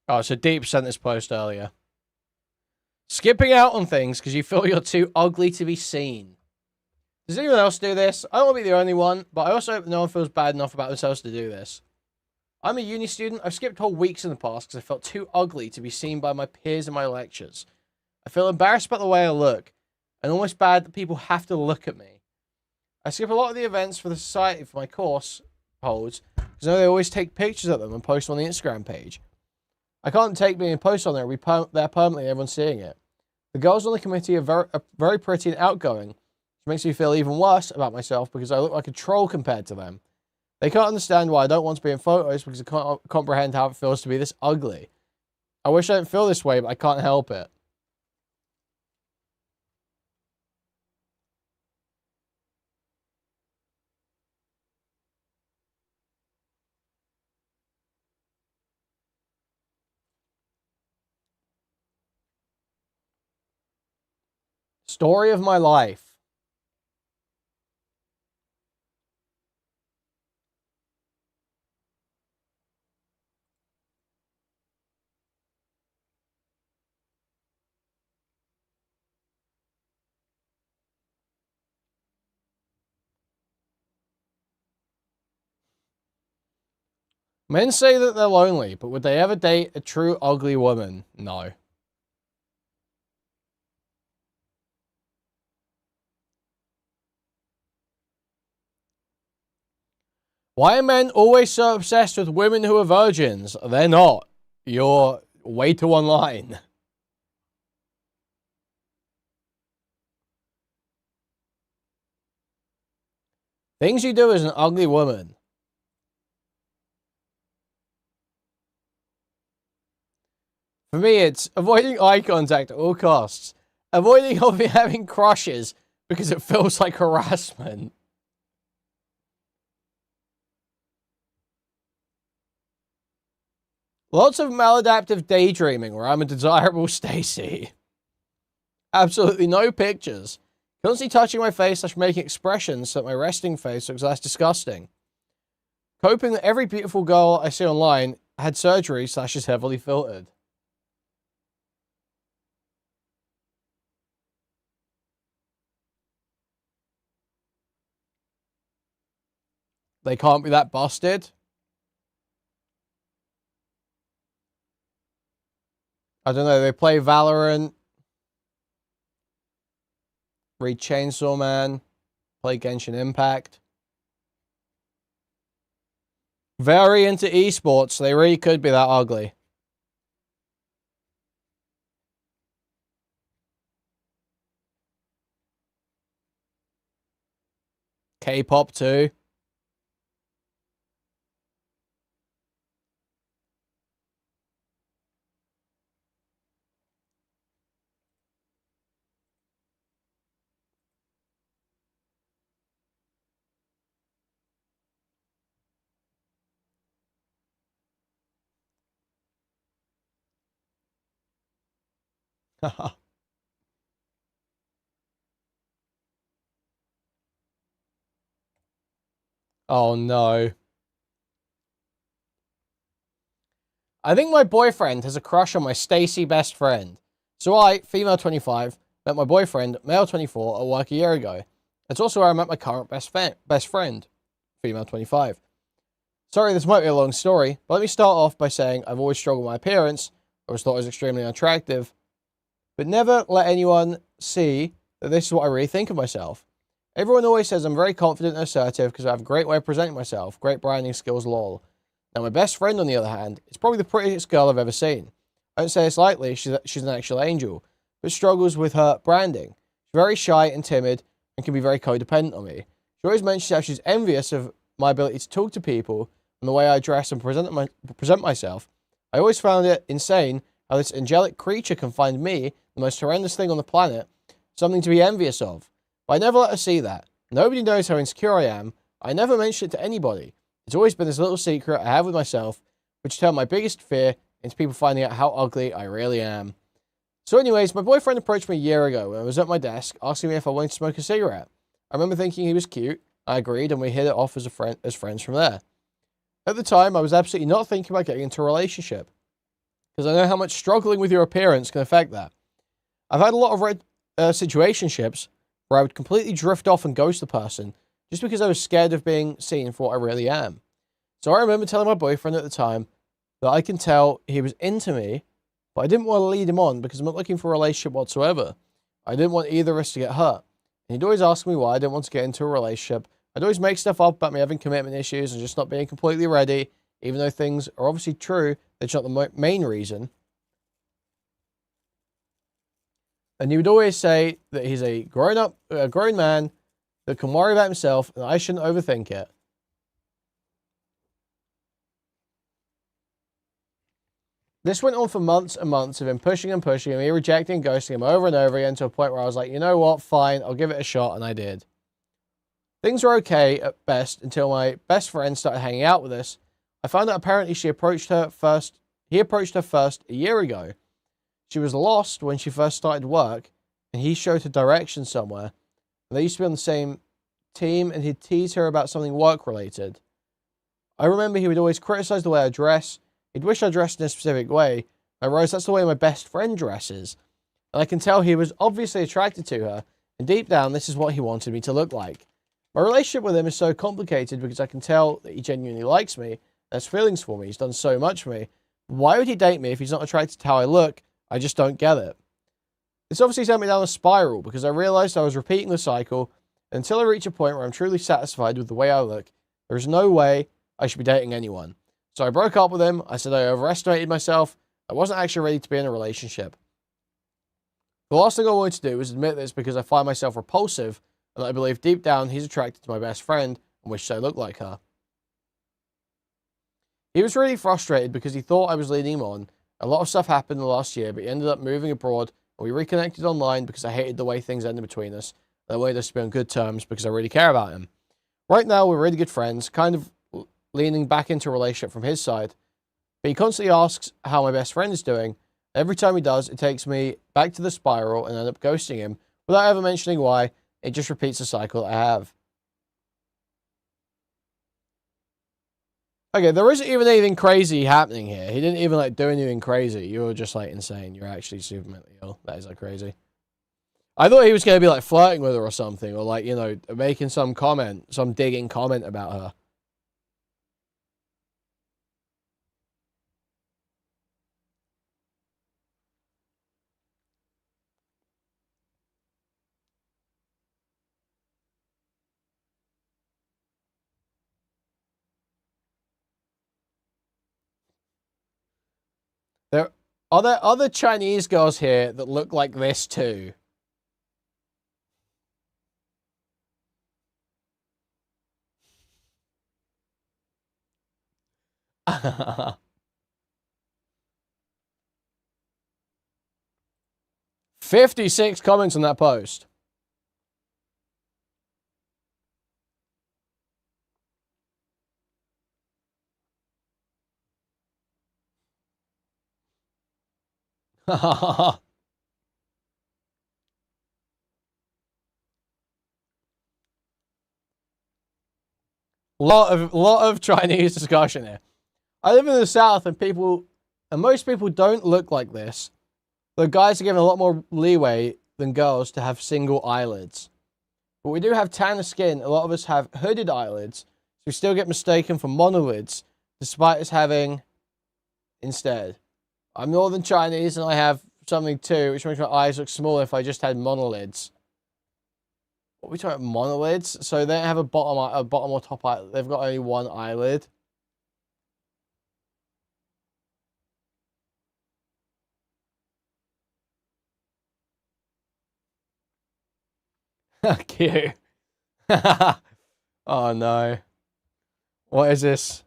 Oh, so Deep sent this post earlier. Skipping out on things because you feel you're too ugly to be seen. Does anyone else do this? I don't want to be the only one, but I also hope no one feels bad enough about themselves to do this. I'm a uni student. I've skipped whole weeks in the past because I felt too ugly to be seen by my peers in my lectures. I feel embarrassed about the way I look, and almost bad that people have to look at me. I skip a lot of the events for the society for my course holds, because I know they always take pictures of them and post them on the Instagram page. I can't take being posted on there and be there permanently and everyone seeing it. The girls on the committee are very pretty and outgoing, which makes me feel even worse about myself because I look like a troll compared to them. They can't understand why I don't want to be in photos because I can't comprehend how it feels to be this ugly. I wish I didn't feel this way, but I can't help it. Story of my life. Men say that they're lonely, but would they ever date a true ugly woman? No. Why are men always so obsessed with women who are virgins? They're not. You're way too online. Things you do as an ugly woman. For me, it's avoiding eye contact at all costs. Avoiding having crushes because it feels like harassment. Lots of maladaptive daydreaming where I'm a desirable Stacy. Absolutely no pictures. Constantly touching my face / making expressions so that my resting face looks less disgusting. Hoping that every beautiful girl I see online had surgery / is heavily filtered. They can't be that busted. I don't know, they play Valorant, read Chainsaw Man, play Genshin Impact. Very into esports, they really could be that ugly. K-pop too. Oh no. I think my boyfriend has a crush on my Stacy best friend. So I, female 25, met my boyfriend, male 24, at work a year ago. It's also where I met my current best friend, female 25. Sorry, this might be a long story, but let me start off by saying I've always struggled with my appearance. I was thought I was extremely unattractive, but never let anyone see that this is what I really think of myself. Everyone always says I'm very confident and assertive because I have a great way of presenting myself, great branding skills, lol. Now my best friend, on the other hand, is probably the prettiest girl I've ever seen. I don't say this lightly, she's an actual angel, but struggles with her branding. She's very shy and timid and can be very codependent on me. She always mentions how she's envious of my ability to talk to people and the way I dress and present myself. I always found it insane how this angelic creature can find me, the most horrendous thing on the planet, something to be envious of. But I never let her see that. Nobody knows how insecure I am. I never mention it to anybody. It's always been this little secret I have with myself, which turned my biggest fear into people finding out how ugly I really am. So anyways, my boyfriend approached me a year ago when I was at my desk, asking me if I wanted to smoke a cigarette. I remember thinking he was cute. I agreed, and we hit it off as friends from there. At the time, I was absolutely not thinking about getting into a relationship, because I know how much struggling with your appearance can affect that. I've had a lot of situationships where I would completely drift off and ghost the person just because I was scared of being seen for what I really am. So I remember telling my boyfriend at the time that I can tell he was into me, but I didn't want to lead him on because I'm not looking for a relationship whatsoever. I didn't want either of us to get hurt. And he'd always ask me why I didn't want to get into a relationship. I'd always make stuff up about me having commitment issues and just not being completely ready, even though things are obviously true. That's not the main reason. And he would always say that he's a grown man that can worry about himself and I shouldn't overthink it. This went on for months and months of him pushing and pushing and me rejecting and ghosting him over and over again to a point where I was like, you know what, fine, I'll give it a shot, and I did. Things were okay at best until my best friend started hanging out with us. I found out apparently he approached her first a year ago. She was lost when she first started work, and he showed her direction somewhere. And they used to be on the same team, and he'd tease her about something work-related. I remember he would always criticize the way I dress. He'd wish I dressed in a specific way. I realized that's the way my best friend dresses. And I can tell he was obviously attracted to her, and deep down, this is what he wanted me to look like. My relationship with him is so complicated because I can tell that he genuinely likes me, and has feelings for me. He's done so much for me. Why would he date me if he's not attracted to how I look? I just don't get it. This obviously sent me down a spiral because I realized I was repeating the cycle. Until I reach a point where I'm truly satisfied with the way I look, there is no way I should be dating anyone. So I broke up with him. I said I overestimated myself. I wasn't actually ready to be in a relationship. The last thing I wanted to do was admit this because I find myself repulsive and I believe deep down he's attracted to my best friend and wishes I looked like her. He was really frustrated because he thought I was leading him on. A lot of stuff happened in the last year, but he ended up moving abroad and we reconnected online because I hated the way things ended between us. And I wanted us to be on good terms because I really care about him. Right now, we're really good friends, kind of leaning back into a relationship from his side. But he constantly asks how my best friend is doing. Every time he does, it takes me back to the spiral and I end up ghosting him without ever mentioning why. It just repeats the cycle that I have. Okay, there isn't even anything crazy happening here. He didn't even do anything crazy. You're just insane. You're actually super mentally ill. That is crazy. I thought he was going to be flirting with her or something, or making some comment, some digging comment about her. Are there other Chinese girls here that look like this too? $56 comments on that post. lot of Chinese discussion here. I live in the South, and most people don't look like this. The guys are given a lot more leeway than girls to have single eyelids. But we do have tanner skin. A lot of us have hooded eyelids, so we still get mistaken for monolids, despite us having instead. I'm Northern Chinese, and I have something too, which makes my eyes look smaller if I just had monolids. What are we talking about, monolids? So they don't have a bottom or top eyelid. They've got only one eyelid. Cute. Oh no. What is this?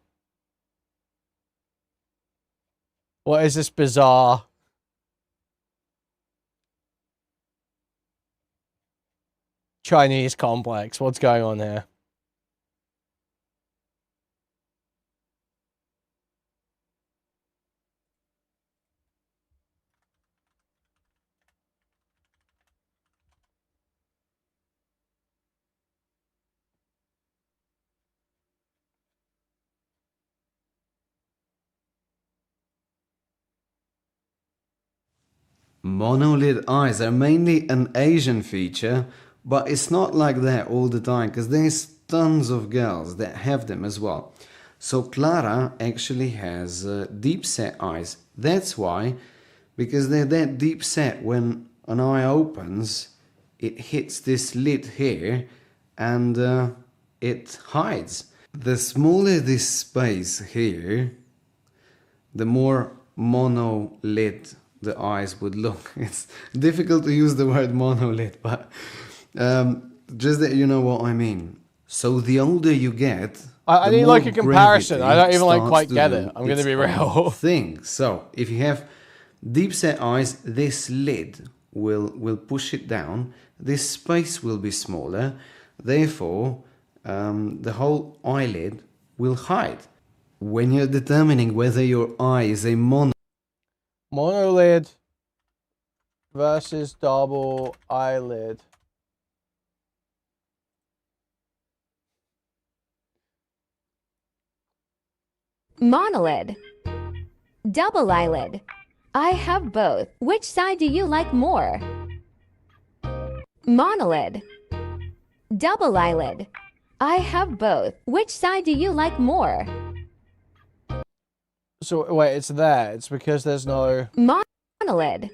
What is this bizarre? Chinese complex. What's going on here? Monolid eyes are mainly an Asian feature, but it's not like that all the time because there's tons of girls that have them as well. So Clara actually has deep set eyes. That's why, because they're that deep set, when an eye opens, it hits this lid here and it hides. The smaller this space here, the more monolid the eyes would look. It's difficult to use the word monolid, but just that you know what I mean. So the older you get, I the need more like a comparison. I don't even like gravity quite starts get to it. do I'm going to its be own real. thing. So if you have deep set eyes, this lid will push it down. This space will be smaller. Therefore, the whole eyelid will hide. When you're determining whether your eye is a Monolid versus double eyelid. Monolid. Double eyelid. I have both. Which side do you like more? Monolid. Double eyelid. I have both. Which side do you like more? So wait, it's there. It's because there's no Monolid.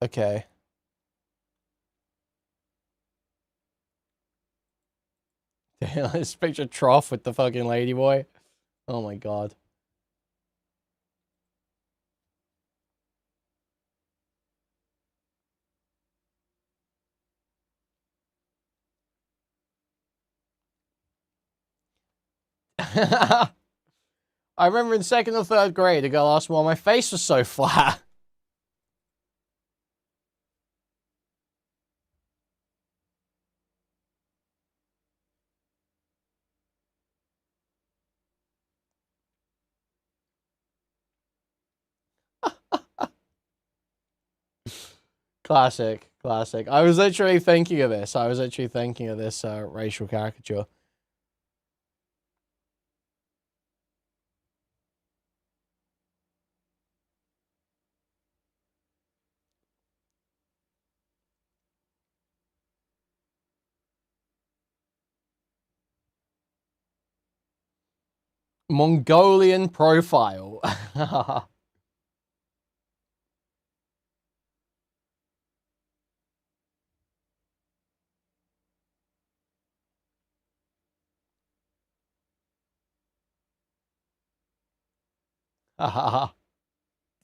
Okay. Let's picture Trough with the fucking ladyboy. Oh my god. I remember in 2nd or 3rd grade, a girl asked me why my face was so flat. Classic, classic. I was literally thinking of this. Racial caricature. Mongolian profile.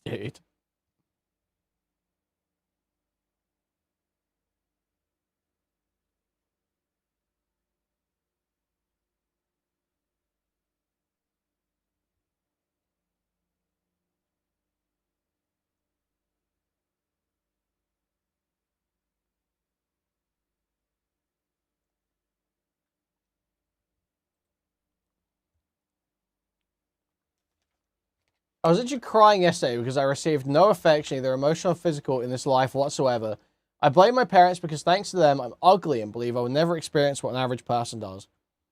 Dude. I was actually crying yesterday because I received no affection, either emotional or physical, in this life whatsoever. I blame my parents because thanks to them, I'm ugly and believe I will never experience what an average person does.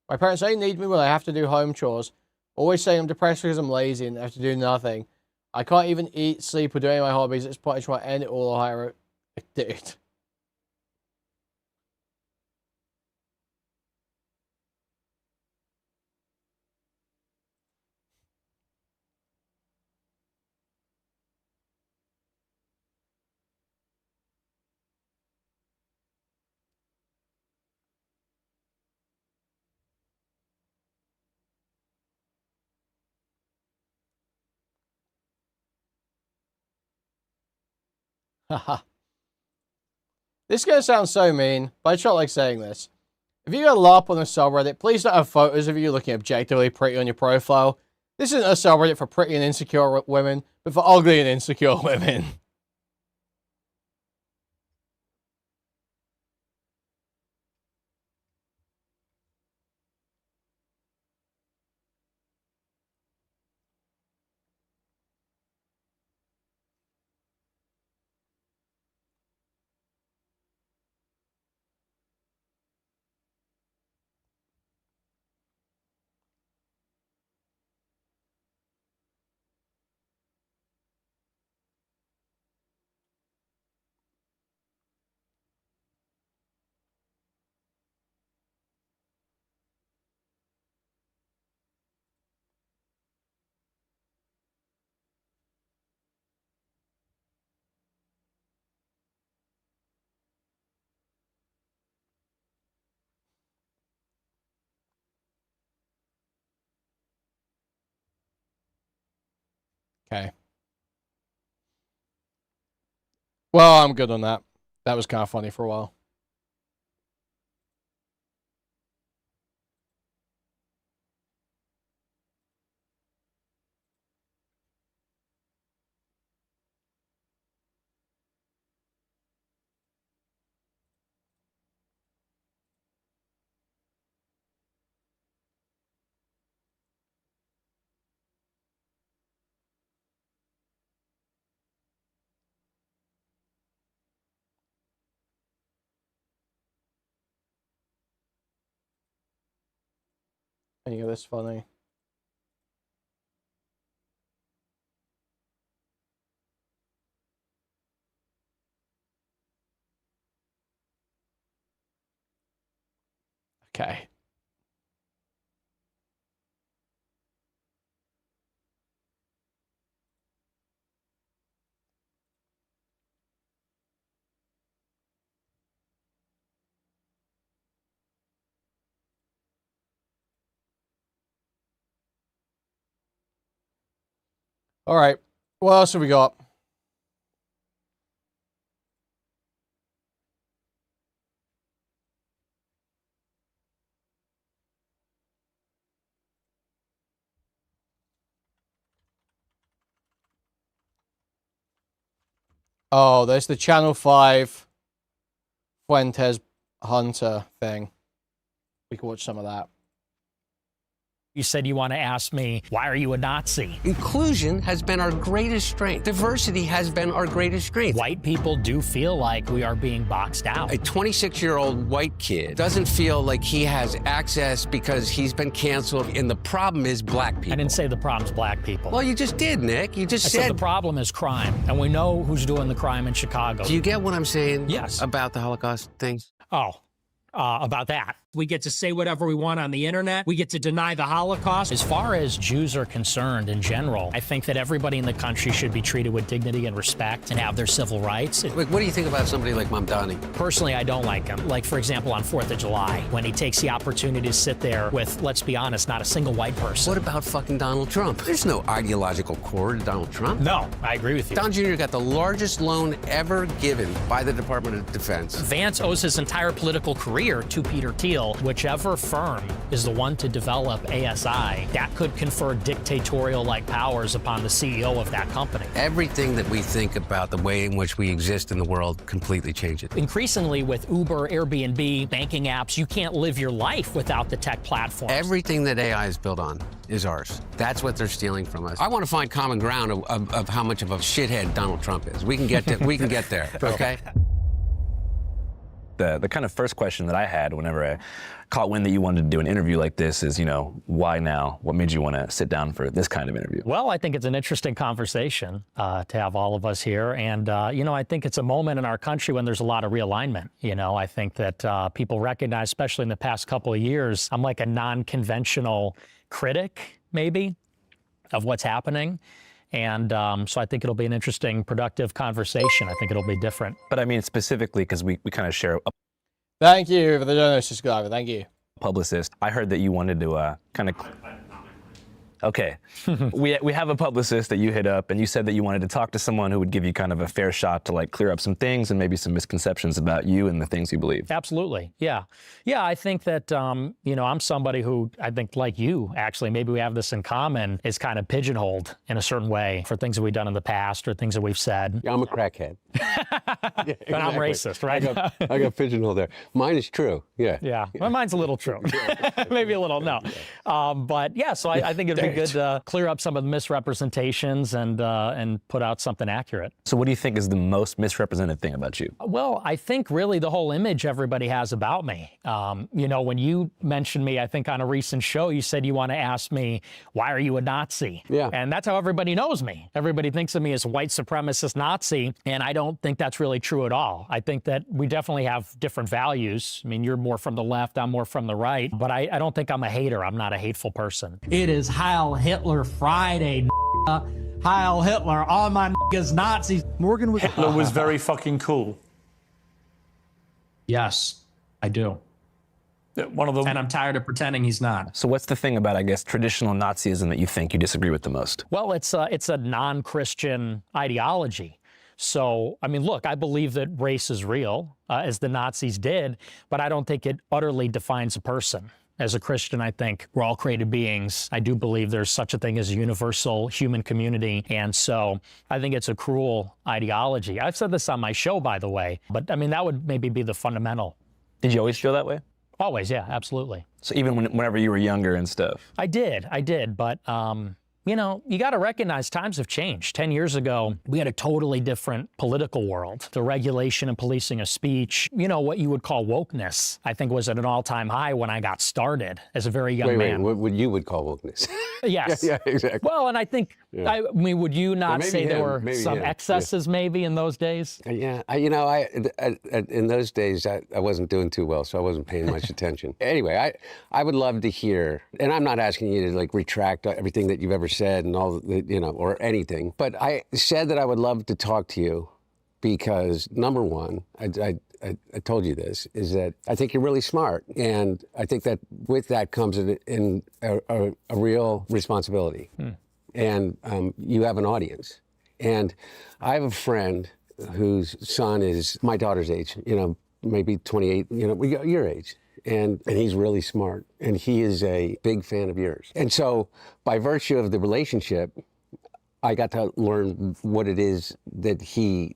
My parents only need me when I have to do home chores, always saying I'm depressed because I'm lazy and have to do nothing. I can't even eat, sleep, or do any of my hobbies. At this point, I just want to end it all or hire a... Dude. Haha. This is going to sound so mean, but I just felt like saying this. If you got a LARP on the subreddit, please don't have photos of you looking objectively pretty on your profile. This isn't a subreddit for pretty and insecure women, but for ugly and insecure women. Okay. Well, I'm good on that. That was kind of funny for a while. Any of this funny? Okay. All right. What else have we got? Oh, there's the Channel 5 Fuentes Hunter thing. We can watch some of that. You said you want to ask me, why are you a Nazi? Inclusion has been our greatest strength. Diversity has been our greatest strength. White people do feel like we are being boxed out. A 26-year-old white kid doesn't feel like he has access because he's been canceled, and the problem is black people. I didn't say the problem's black people. Well, you just did, Nick. You just I said the problem is crime, and we know who's doing the crime in Chicago. Do you get what I'm saying? Yes. About the Holocaust things? Oh. About that. We get to say whatever we want on the internet. We get to deny the Holocaust. As far as Jews are concerned in general, I think that everybody in the country should be treated with dignity and respect and have their civil rights. Like, what do you think about somebody like Mamdani? Personally, I don't like him. Like, for example, on 4th of July, when he takes the opportunity to sit there with, let's be honest, not a single white person. What about fucking Donald Trump? There's no ideological core to Donald Trump. No, I agree with you. Don Jr. got the largest loan ever given by the Department of Defense. Vance owes his entire political career to Peter Thiel. Whichever firm is the one to develop ASI, that could confer dictatorial-like powers upon the CEO of that company. Everything that we think about the way in which we exist in the world completely changes. Increasingly with Uber, Airbnb, banking apps, you can't live your life without the tech platforms. Everything that AI is built on is ours. That's what they're stealing from us. I want to find common ground of how much of a shithead Donald Trump is. We can get there, okay? The kind of first question that I had whenever I caught wind that you wanted to do an interview like this is, you know, why now? What made you want to sit down for this kind of interview? Well, I think it's an interesting conversation to have all of us here. And, you know, I think it's a moment in our country when there's a lot of realignment. You know, I think that people recognize, especially in the past couple of years, I'm like a non-conventional critic, maybe, of what's happening. And so I think it'll be an interesting, productive conversation. I think it'll be different. But I mean, specifically, because we kind of share a Thank you for the generous subscriber. Thank you. Publicist. I heard that you wanted to kind of... Okay. we have a publicist that you hit up, and you said that you wanted to talk to someone who would give you kind of a fair shot to like clear up some things and maybe some misconceptions about you and the things you believe. Absolutely. Yeah. Yeah, I think that, you know, I'm somebody who I think like you, actually, maybe we have this in common, is kind of pigeonholed in a certain way for things that we've done in the past or things that we've said. Yeah, I'm a crackhead. Yeah, exactly. But I'm racist, right? I got pigeonholed there. Mine is true. Yeah. Yeah. Well, mine's a little true. Maybe a little, no. But yeah, so I think it'd be good to clear up some of the misrepresentations and put out something accurate. So what do you think is the most misrepresented thing about you? Well, I think really the whole image everybody has about me. You know, when you mentioned me, I think on a recent show, you said you want to ask me, why are you a Nazi? Yeah. And that's how everybody knows me. Everybody thinks of me as a white supremacist Nazi, and I don't think that's really true at all. I think that we definitely have different values. I mean, you're more from the left, I'm more from the right, but I don't think I'm a hater. I'm not a hateful person. It is Heil Hitler Friday, Heil Hitler, all my niggas Nazis. Morgan was Hitler was very fucking cool. Yes, I do. One of the, and I'm tired of pretending he's not. So what's the thing about, I guess, traditional Nazism that you think you disagree with the most? Well, it's a non-Christian ideology. So, I mean, look, I believe that race is real, as the Nazis did, but I don't think it utterly defines a person. As a Christian, I think we're all created beings. I do believe there's such a thing as a universal human community. And so I think it's a cruel ideology. I've said this on my show, by the way, but I mean, that would maybe be the fundamental. Did you always feel that way? Always, yeah, absolutely. So even whenever you were younger and stuff? I did, but you know, you got to recognize times have changed. 10 years ago, we had a totally different political world. The regulation and policing of speech, you know, what you would call wokeness, I think was at an all-time high when I got started as a very young man. Wait, what you would call wokeness? Yes. Yeah, exactly. Well, and I think, I mean, would you not say there were some excesses maybe in those days? Yeah, in those days, I wasn't doing too well, so I wasn't paying much attention. Anyway, I would love to hear, and I'm not asking you to like retract everything that you've ever said and all the, you know, or anything, but I said that I would love to talk to you because number one, I told you this, is that I think you're really smart, and I think that with that comes in a real responsibility. And you have an audience. And I have a friend whose son is my daughter's age, you know, maybe 28, you know, your age. And he's really smart, and he is a big fan of yours. And so by virtue of the relationship, I got to learn what it is that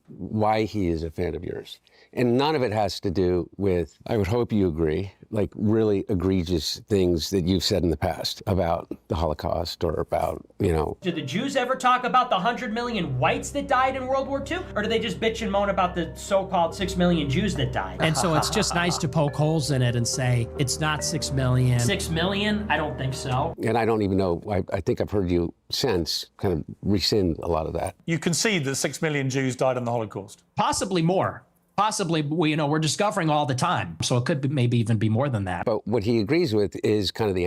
why he is a fan of yours. And none of it has to do with, I would hope you agree, like really egregious things that you've said in the past about the Holocaust or about, you know. Do the Jews ever talk about the 100 million whites that died in World War II? Or do they just bitch and moan about the so-called 6 million Jews that died? And so it's just nice to poke holes in it and say, it's not 6 million. 6 million? I don't think so. And I don't even know, I think I've heard you since kind of rescind a lot of that. You concede that 6 million Jews died in the Holocaust? Possibly more. Possibly, you know, we're discovering all the time. So it could be, maybe even be more than that. But what he agrees with is kind of the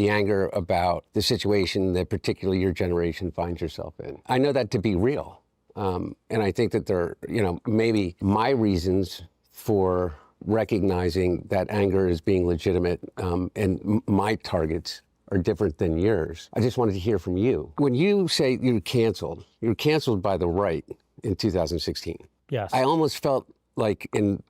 anger about the situation that particularly your generation finds yourself in. I know that to be real. And I think that there, you know, maybe my reasons for recognizing that anger as being legitimate and my targets are different than yours. I just wanted to hear from you. When you say you're canceled by the right in 2016. Yes. I almost felt like in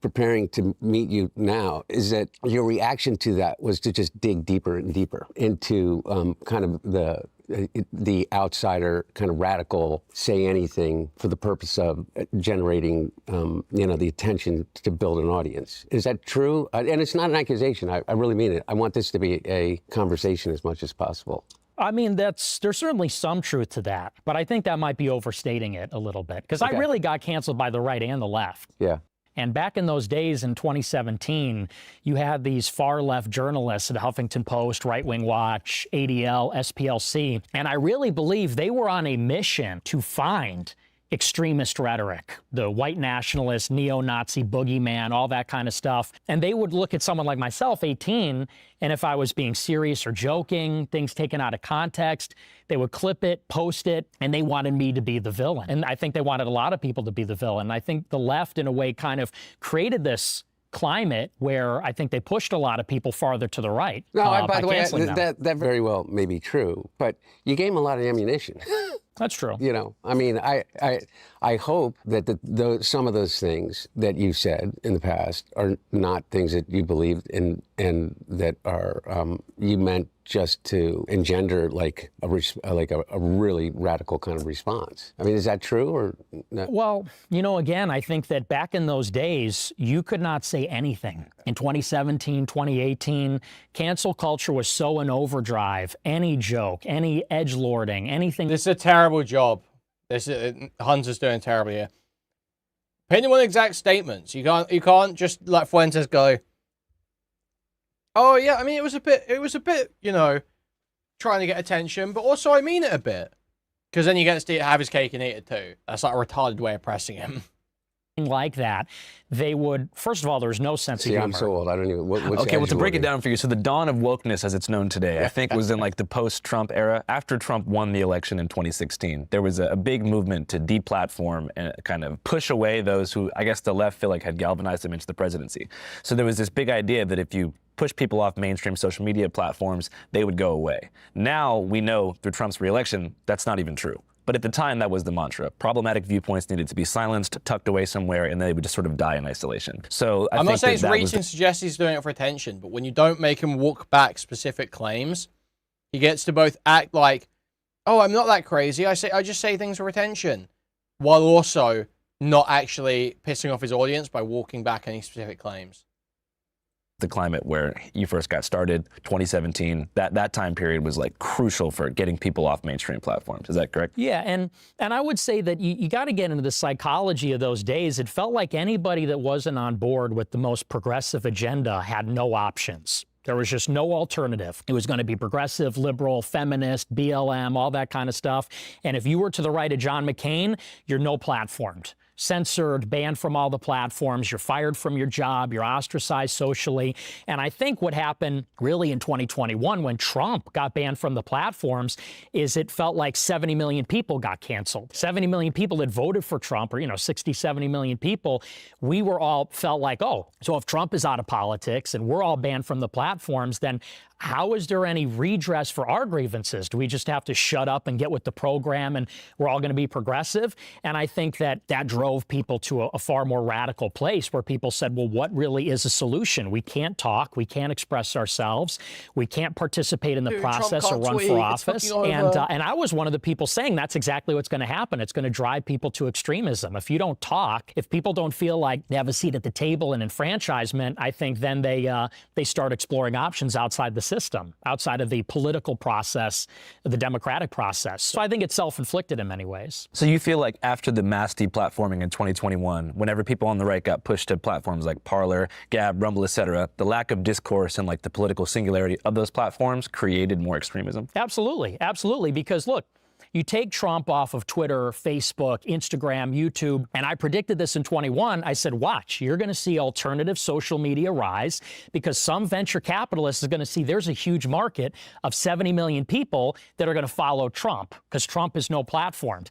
preparing to meet you now, is that your reaction to that was to just dig deeper and deeper into kind of the outsider, kind of radical, say anything for the purpose of generating, you know, the attention to build an audience. Is that true? And it's not an accusation. I really mean it. I want this to be a conversation as much as possible. I mean, there's certainly some truth to that, but I think that might be overstating it a little bit, because I really got canceled by the right and the left. Yeah. And back in those days in 2017, you had these far-left journalists at Huffington Post, Right Wing Watch, ADL, SPLC, and I really believe they were on a mission to find extremist rhetoric, the white nationalist, neo-Nazi boogeyman, all that kind of stuff. And they would look at someone like myself, 18, and if I was being serious or joking, things taken out of context, they would clip it, post it, and they wanted me to be the villain. And I think they wanted a lot of people to be the villain. And I think the left, in a way, kind of created this climate where I think they pushed a lot of people farther to the right. No, by the way, that very well may be true, but you gave them a lot of ammunition. That's true. You know, I mean, I hope that some of those things that you said in the past are not things that you believed in and that are you meant just to engender like a really radical kind of response. I mean, is that true or not? Well, you know, again, I think that back in those days, you could not say anything. In 2017, 2018, cancel culture was so in overdrive. Any joke, any edgelording, anything. This is a terrible job. Hunter's doing terribly here. Opinion on exact statements. You can't just let Fuentes go, oh yeah, I mean it was a bit, you know, trying to get attention, but also I mean it a bit. Because then you get to have his cake and eat it too. That's like a retarded way of pressing him. like that, they would, first of all, there's no sense of humor. I'm so old, I don't even, what's Okay, well, to break it edgelordy? down for you, so the dawn of wokeness as it's known today, I think was in like the post-Trump era. After Trump won the election in 2016, there was a big movement to deplatform and kind of push away those who, I guess the left feel like had galvanized them into the presidency. So there was this big idea that if you push people off mainstream social media platforms, they would go away. Now we know through Trump's reelection, that's not even true. But at the time, that was the mantra. Problematic viewpoints needed to be silenced, tucked away somewhere, and they would just sort of die in isolation. So I'm not saying it's reaching to suggest he's doing it for attention, but when you don't make him walk back specific claims, he gets to both act like, oh, I'm not that crazy, I just say things for attention, while also not actually pissing off his audience by walking back any specific claims. The climate where you first got started, 2017, that time period was like crucial for getting people off mainstream platforms. Is that correct? Yeah, and I would say that you got to get into the psychology of those days. It felt like anybody that wasn't on board with the most progressive agenda had no options. There was just no alternative. It was going to be progressive, liberal, feminist, BLM, all that kind of stuff. And if you were to the right of John McCain, you're no platformed. Censored, banned from all the platforms, you're fired from your job, you're ostracized socially. And I think what happened really in 2021 when Trump got banned from the platforms is it felt like 70 million people got canceled. 70 million people that voted for Trump, or 60, 70 million people, we were all felt like, oh, so if Trump is out of politics and we're all banned from the platforms, then how is there any redress for our grievances? Do we just have to shut up and get with the program and we're all going to be progressive? And I think that drove people to a far more radical place where people said, well, what really is a solution? We can't talk. We can't express ourselves. We can't participate in the process or run for office. And I was one of the people saying that's exactly what's going to happen. It's going to drive people to extremism. If you don't talk, if people don't feel like they have a seat at the table and enfranchisement, I think then they start exploring options outside the system, outside of the political process, the democratic process. So I think it's self-inflicted in many ways. So you feel like after the mass deplatforming in 2021, whenever people on the right got pushed to platforms like Parler, Gab, Rumble, etc., the lack of discourse and like the political singularity of those platforms created more extremism? Absolutely, absolutely. Because look, you take Trump off of Twitter, Facebook, Instagram, YouTube, and I predicted this in 21. I said, watch, you're going to see alternative social media rise because some venture capitalists are going to see there's a huge market of 70 million people that are going to follow Trump because Trump is no platformed.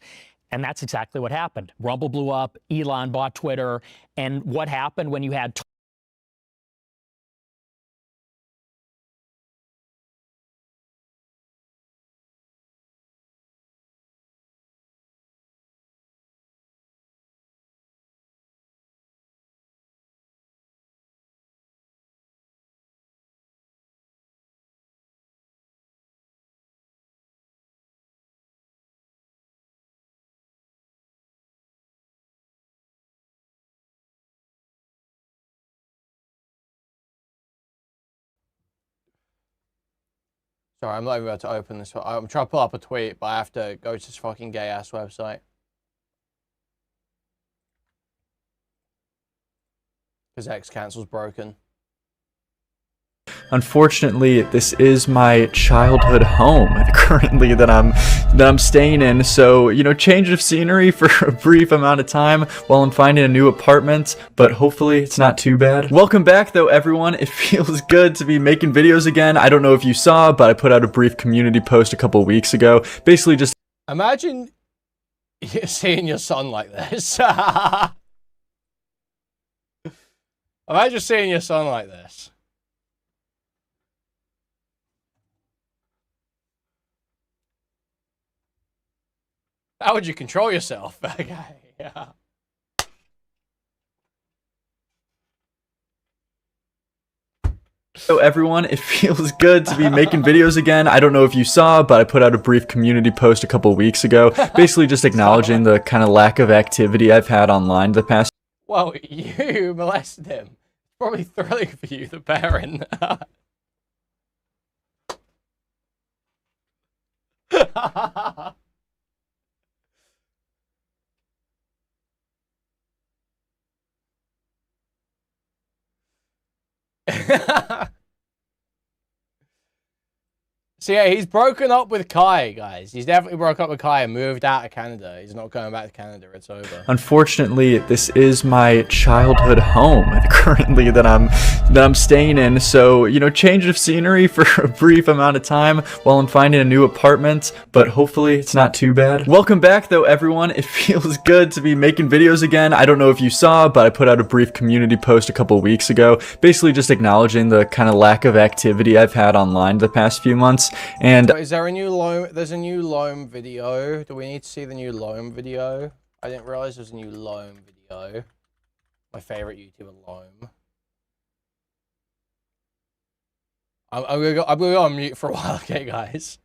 And that's exactly what happened. Rumble blew up, Elon bought Twitter, and what happened when you had Sorry, I'm not even able to open this. I'm trying to pull up a tweet, but I have to go to this fucking gay-ass website. Because X cancel's broken. Unfortunately, this is my childhood home currently that I'm staying in. So, change of scenery for a brief amount of time while I'm finding a new apartment, but hopefully it's not too bad. Welcome back though, everyone. It feels good to be making videos again. I don't know if you saw, but I put out a brief community post a couple weeks ago. Basically just imagine seeing your son like this. Imagine seeing your son like this. How would you control yourself? Okay, yeah. So everyone, it feels good to be making videos again. I don't know if you saw, but I put out a brief community post a couple weeks ago, basically just acknowledging the kind of lack of activity I've had online the past. Well, you molested him. Probably thrilling for you, the parent. So yeah, he's broken up with Kai, guys. He's definitely broke up with Kai and moved out of Canada. He's not going back to Canada. It's over. Unfortunately, this is my childhood home currently that I'm staying in. So, you know, change of scenery for a brief amount of time while I'm finding a new apartment, but hopefully it's not too bad. Welcome back though, everyone. It feels good to be making videos again. I don't know if you saw, but I put out a brief community post a couple weeks ago, basically just acknowledging the kind of lack of activity I've had online the past few months. And is there a new Loam? There's a new Loam video. Do we need to see the new Loam video? I didn't realize there's a new Loam video. My favorite YouTuber, Loam. I'm gonna go on mute for a while, okay, guys?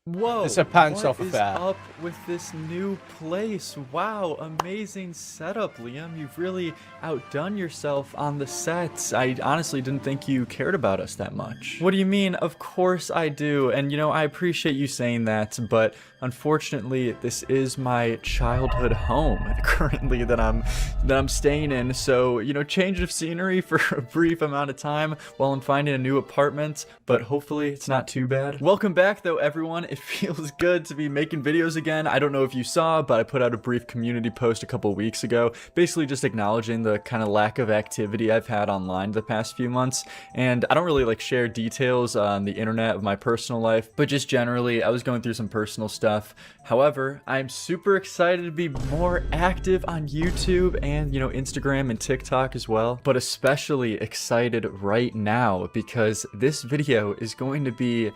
Whoa, it's a pants what off is affair. Up with this new place? Wow, amazing setup, Liam. You've really outdone yourself on the sets. I honestly didn't think you cared about us that much. What do you mean? Of course I do. And you know, I appreciate you saying that, but unfortunately, this is my childhood home currently that I'm staying in. So, you know, change of scenery for a brief amount of time while I'm finding a new apartment, but hopefully it's not too bad. Welcome back though, everyone. It feels good to be making videos again. I don't know if you saw, but I put out a brief community post a couple weeks ago, basically just acknowledging the kind of lack of activity I've had online the past few months. And I don't really like share details on the internet of my personal life, but just generally, I was going through some personal stuff. However, I'm super excited to be more active on YouTube and, you know, Instagram and TikTok as well, but especially excited right now because this video is going to be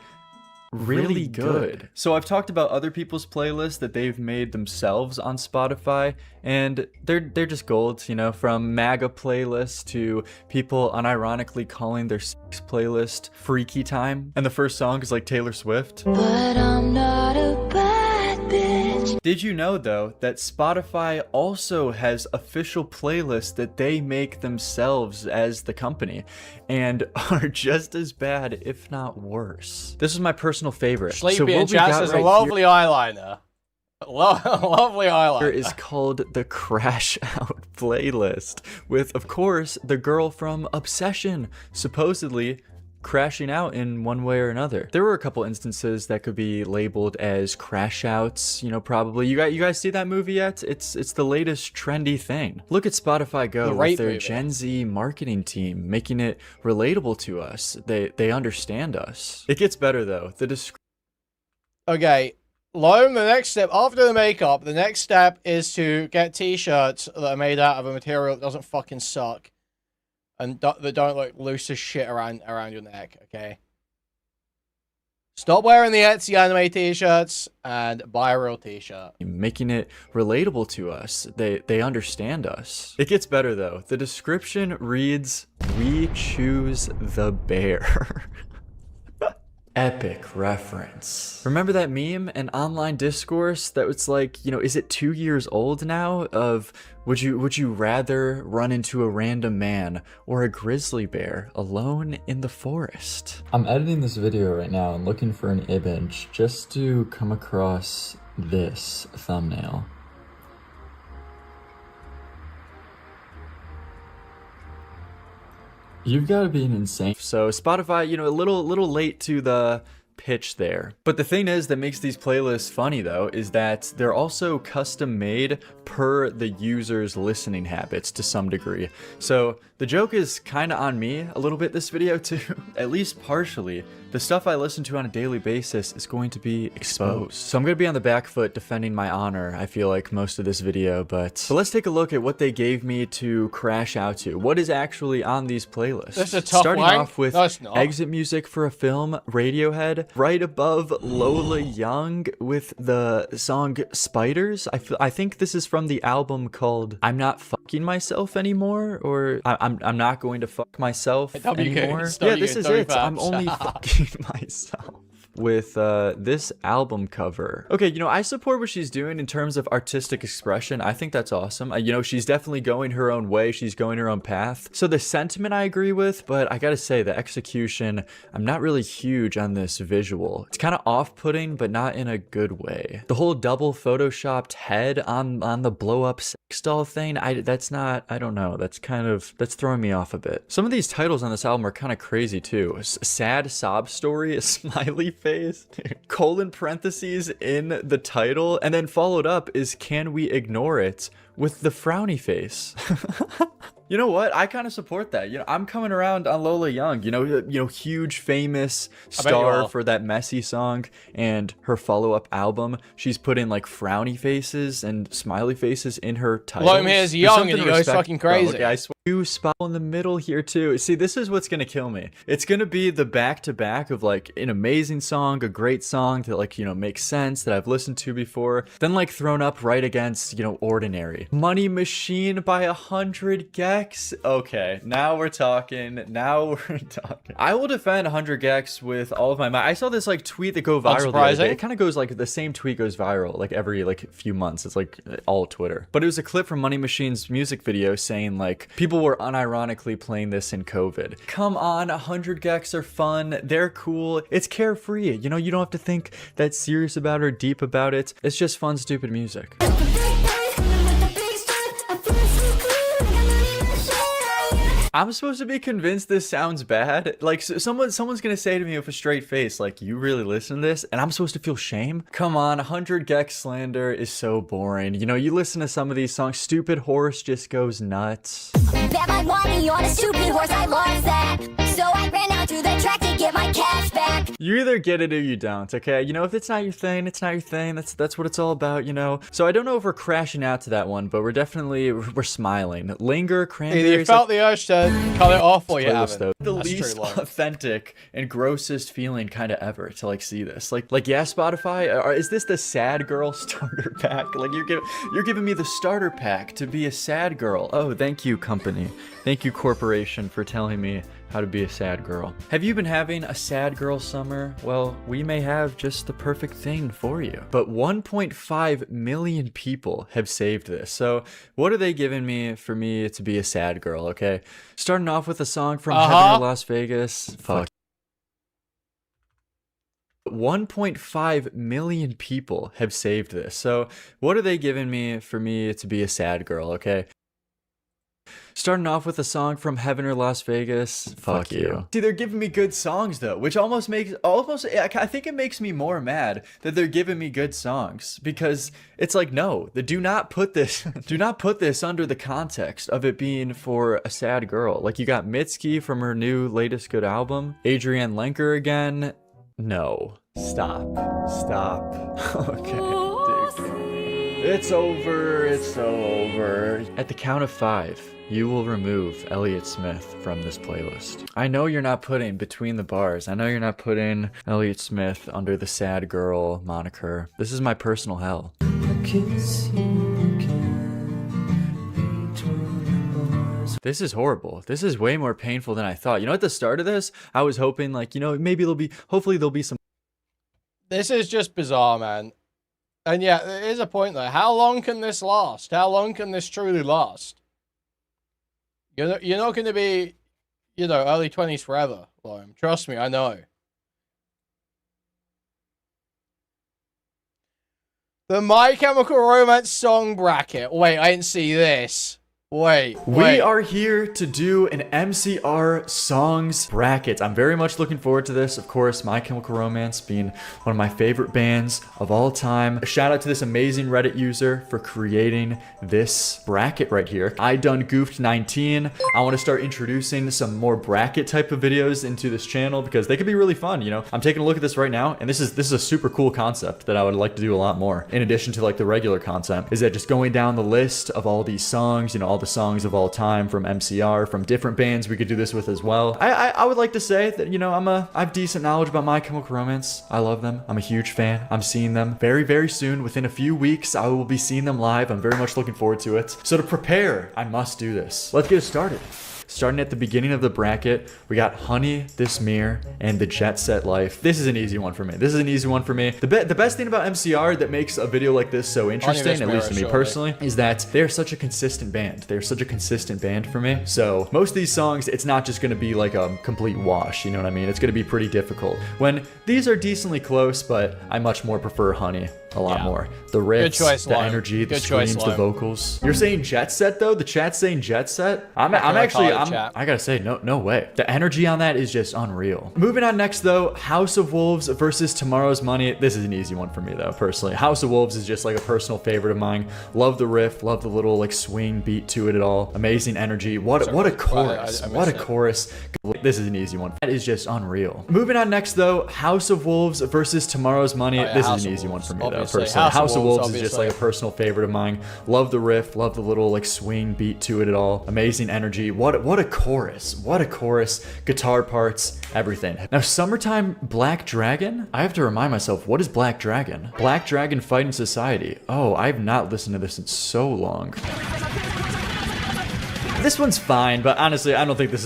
really good. So I've talked about other people's playlists that they've made themselves on Spotify, and they're just gold, you know, from MAGA playlists to people unironically calling their sex playlist Freaky Time. And the first song is like Taylor Swift. But I'm not a bad bitch. Did you know though that Spotify also has official playlists that they make themselves as the company and are just as bad, if not worse? This is my personal favorite. Sleepy and Jazz has a lovely eyeliner. Lovely eyeliner. Here is called the Crash Out playlist with, of course, the girl from Obsession supposedly crashing out in one way or another. There were a couple instances that could be labeled as crash outs, you know, probably. You guys see that movie yet? It's the latest trendy thing. Look at Spotify Go with their Gen Z marketing team, making it relatable to us. They understand us. It gets better though. Okay, Loam, the next step, after the makeup, the next step is to get t-shirts that are made out of a material that doesn't fucking suck. And that don't look loose as shit around your neck, okay? Stop wearing the Etsy anime t-shirts and buy a real t-shirt. Making it relatable to us. They understand us. It gets better though. The description reads, "We choose the bear." Epic reference. Remember that meme and online discourse that was like, you know, is it 2 years old now? Of would you rather run into a random man or a grizzly bear alone in the forest? I'm editing this video right now and looking for an image just to come across this thumbnail. You've got to be an insane. So Spotify, you know, a little late to the pitch there. But the thing is that makes these playlists funny though is that they're also custom made per the user's listening habits to some degree. So the joke is kind of on me a little bit this video too, at least partially. The stuff I listen to on a daily basis is going to be exposed. So I'm going to be on the back foot defending my honor, I feel like, most of this video, but let's take a look at what they gave me to crash out to. What is actually on these playlists? This is a tough Starting line. off with exit music for a film, Radiohead, right above Lola Young with the song Spiders. I think this is from the album called I'm Not Fucking Myself Anymore, or I'm not going to fuck myself anymore. Yeah, this is it. I'm only fucking myself. with this album cover. Okay, you know, I support what she's doing in terms of artistic expression. I think that's awesome. You know, she's definitely going her own way. She's going her own path. So the sentiment I agree with, but I gotta say the execution, I'm not really huge on this visual. It's kind of off-putting, but not in a good way. The whole double photoshopped head on the blow-up sex doll thing, I don't know. That's throwing me off a bit. Some of these titles on this album are kind of crazy too. Sad sob story, a smiley face, colon parentheses in the title, and then followed up is can we ignore it with the frowny face. You know what? I kind of support that. You know, I'm coming around on Lola Young, you know, huge famous star for that Messy song and her follow-up album. She's put in like frowny faces and smiley faces in her titles. Well, here's Young and he goes fucking crazy. Okay, I swear. You spot in the middle here too. See, this is what's gonna kill me. It's gonna be the back-to-back of like an amazing song, a great song that like, you know, makes sense that I've listened to before, then like thrown up right against, you know, Ordinary. Money Machine by 100 Gex. Okay, now we're talking. I will defend 100 Gex with all of my might. I saw this like tweet that go viral the other day. It kind of goes like the same tweet goes viral like every like few months. It's like all Twitter. But it was a clip from Money Machine's music video saying like people were unironically playing this in COVID. Come on, 100 Gex are fun. They're cool. It's carefree. You know, you don't have to think that serious about it or deep about it. It's just fun, stupid music. I'm supposed to be convinced this sounds bad. Like someone's gonna say to me with a straight face, like, you really listen to this? And I'm supposed to feel shame? Come on, 100 Gex slander is so boring. You know, you listen to some of these songs, Stupid Horse just goes nuts. Bet my money on a stupid horse, I lost that. So I ran out to the track to get my cash back. You either get it or you don't, okay? You know, if it's not your thing, it's not your thing. That's what it's all about, you know? So I don't know if we're crashing out to that one, but we're smiling. Linger, Cranberries. Either you felt the urge to cut it off or you haven't. The That's least true, authentic and grossest feeling kind of ever to like see this. Like yeah, Spotify, is this the sad girl starter pack? Like you're giving me the starter pack to be a sad girl. Oh, thank you, company. Thank you, corporation, for telling me how to be a sad girl. Have you been having a sad girl summer? Well, we may have just the perfect thing for you. But 1.5 million people have saved this. So what are they giving me for me to be a sad girl, okay? Starting off with a song from Heaven or Las Vegas. Fuck. 1.5 million people have saved this. So what are they giving me for me to be a sad girl, okay? Starting off with a song from Heaven or Las Vegas. Fuck you. See, they're giving me good songs though, which I think it makes me more mad that they're giving me good songs, because it's like, no, do not put this under the context of it being for a sad girl. Like you got Mitski from her new latest good album, Adrienne Lenker again. No, stop. Okay. It's over. It's so over. At the count of 5, you will remove Elliott Smith from this playlist. I know you're not putting Between the Bars. I know you're not putting Elliott Smith under the sad girl moniker. This is my personal hell. This is horrible. This is way more painful than I thought. You know, at the start of this, I was hoping like, you know, hopefully there'll be some. This is just bizarre, man. And yeah, there is a point there. How long can this last? How long can this truly last? You're not going to be, you know, early 20s forever, Lauren. Trust me, I know. The My Chemical Romance song bracket. Wait, I didn't see this. Wait. We are here to do an MCR songs bracket. I'm very much looking forward to this. Of course, My Chemical Romance being one of my favorite bands of all time. A shout out to this amazing Reddit user for creating this bracket right here. I done goofed 19. I want to start introducing some more bracket type of videos into this channel because they could be really fun. You know, I'm taking a look at this right now, and this is a super cool concept that I would like to do a lot more. In addition to like the regular content, is that just going down the list of all these songs, you know, all the songs of all time from MCR, from different bands we could do this with as well. I would like to say that, you know, I have decent knowledge about My Chemical Romance. I love them. I'm a huge fan. I'm seeing them very, very soon. Within a few weeks, I will be seeing them live. I'm very much looking forward to it. So to prepare, I must do this. Let's get it started. Starting at the beginning of the bracket, we got Honey, This Mirror, and The Jet Set Life. This is an easy one for me. This is an easy one for me. The best thing about MCR that makes a video like this so interesting, at least to me personally, is that they're such a consistent band. They're such a consistent band for me. So most of these songs, it's not just gonna be like a complete wash, you know what I mean? It's gonna be pretty difficult. When these are decently close, but I much more prefer Honey a lot more. The riffs, the energy, the screams, the vocals. You're saying Jet Set though? The chat's saying Jet Set? I gotta say, no way. The energy on that is just unreal. Moving on next though, House of Wolves versus Tomorrow's Money. This is an easy one for me though, personally. House of Wolves is just like a personal favorite of mine. Love the riff, love the little like swing beat to it at all. Amazing energy. What a chorus. What a chorus. This is an easy one. That is just unreal. Moving on next though, House of Wolves versus Tomorrow's Money. This is an easy one for me though, personally. House of Wolves is just like a personal favorite of mine. Love the riff, love the little like swing beat to it at all. Amazing energy. What a chorus. What a chorus. Guitar parts, everything. Now Summertime Black Dragon? I have to remind myself, what is Black Dragon? Black Dragon Fighting Society. Oh, I've not listened to this in so long. This one's fine, but honestly, I don't think this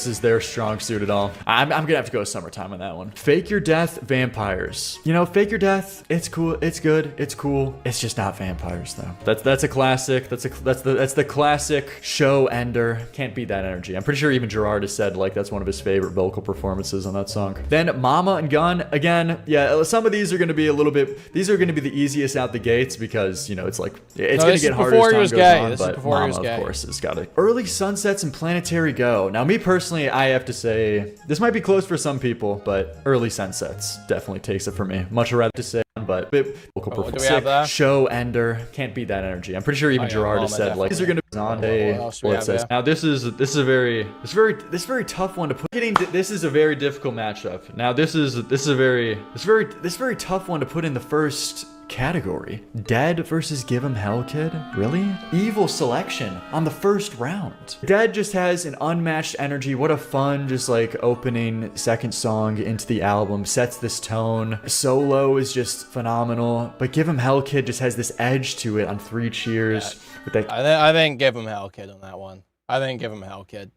is their strong suit at all. I'm gonna have to go Summertime on that one. Fake Your Death, Vampires. You know, Fake Your Death, it's cool, it's good, it's cool. It's just not vampires though. That's a classic. That's the classic show ender. Can't beat that energy. I'm pretty sure even Gerard has said like that's one of his favorite vocal performances on that song. Then Mama and Gun, again, yeah, some of these are gonna be a little bit, these are gonna be the easiest out the gates because, you know, it's like, it's gonna get harder as time goes on, but Mama, of course, has got it. Early Sunsets and Planetary Go. Now, me personally, I have to say, this might be close for some people, but Early Sunsets definitely takes it for me. Much rather to say, but what do we have there? show ender. Can't beat that energy. I'm pretty sure even Gerard has said like these are gonna be on a what it says. Now this is a very tough one to put. This is a very difficult matchup. Now this is a very tough one to put in the first category. Dead versus Give 'Em Hell Kid? Really? Evil selection on the first round. Dead just has an unmatched energy. What a fun, just like opening second song into the album. Sets this tone. Solo is just phenomenal. But Give 'Em Hell Kid just has this edge to it on Three Cheers. Yeah. I think Give 'Em Hell Kid on that one. I think Give 'Em Hell Kid.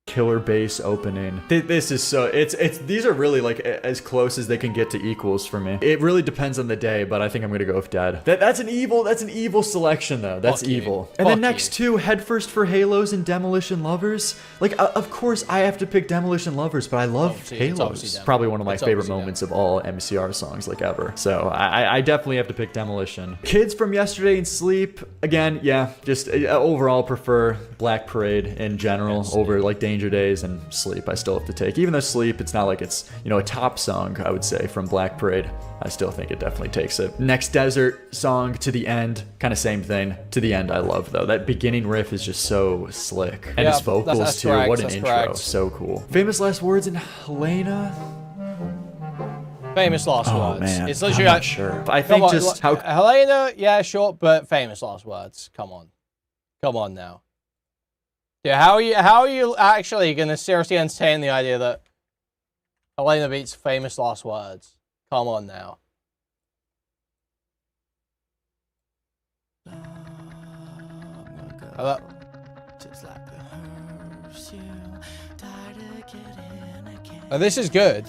Killer bass opening. This is so, these are really like as close as they can get to equals for me. It really depends on the day, but I think I'm gonna go with Dead. That's an evil selection though. That's evil. And then next two, Headfirst for Halos and Demolition Lovers. Like, of course I have to pick Demolition Lovers, but I love Halos. Probably one of my favorite moments of all MCR songs like ever. So I definitely have to pick Demolition. Kids from Yesterday and Sleep. Again, yeah, just overall prefer Black Parade in general over like Danger Days and Sleep. I still have to take, even though Sleep, it's not like it's, you know, a top song, I would say, from Black Parade. I still think it definitely takes it. Next Desert song, To the End, kind of same thing. To the End I love though. That beginning riff is just so slick. And his vocals too, what an intro, so cool. Famous Last Words and Helena. Famous Last Words. Man, it's literally I'm not sure. I think just how Helena, yeah, short, but Famous Last Words. Come on now. Yeah, how are you actually gonna seriously entertain the idea that Helena beats Famous Last Words? Come on now. Oh, this is good.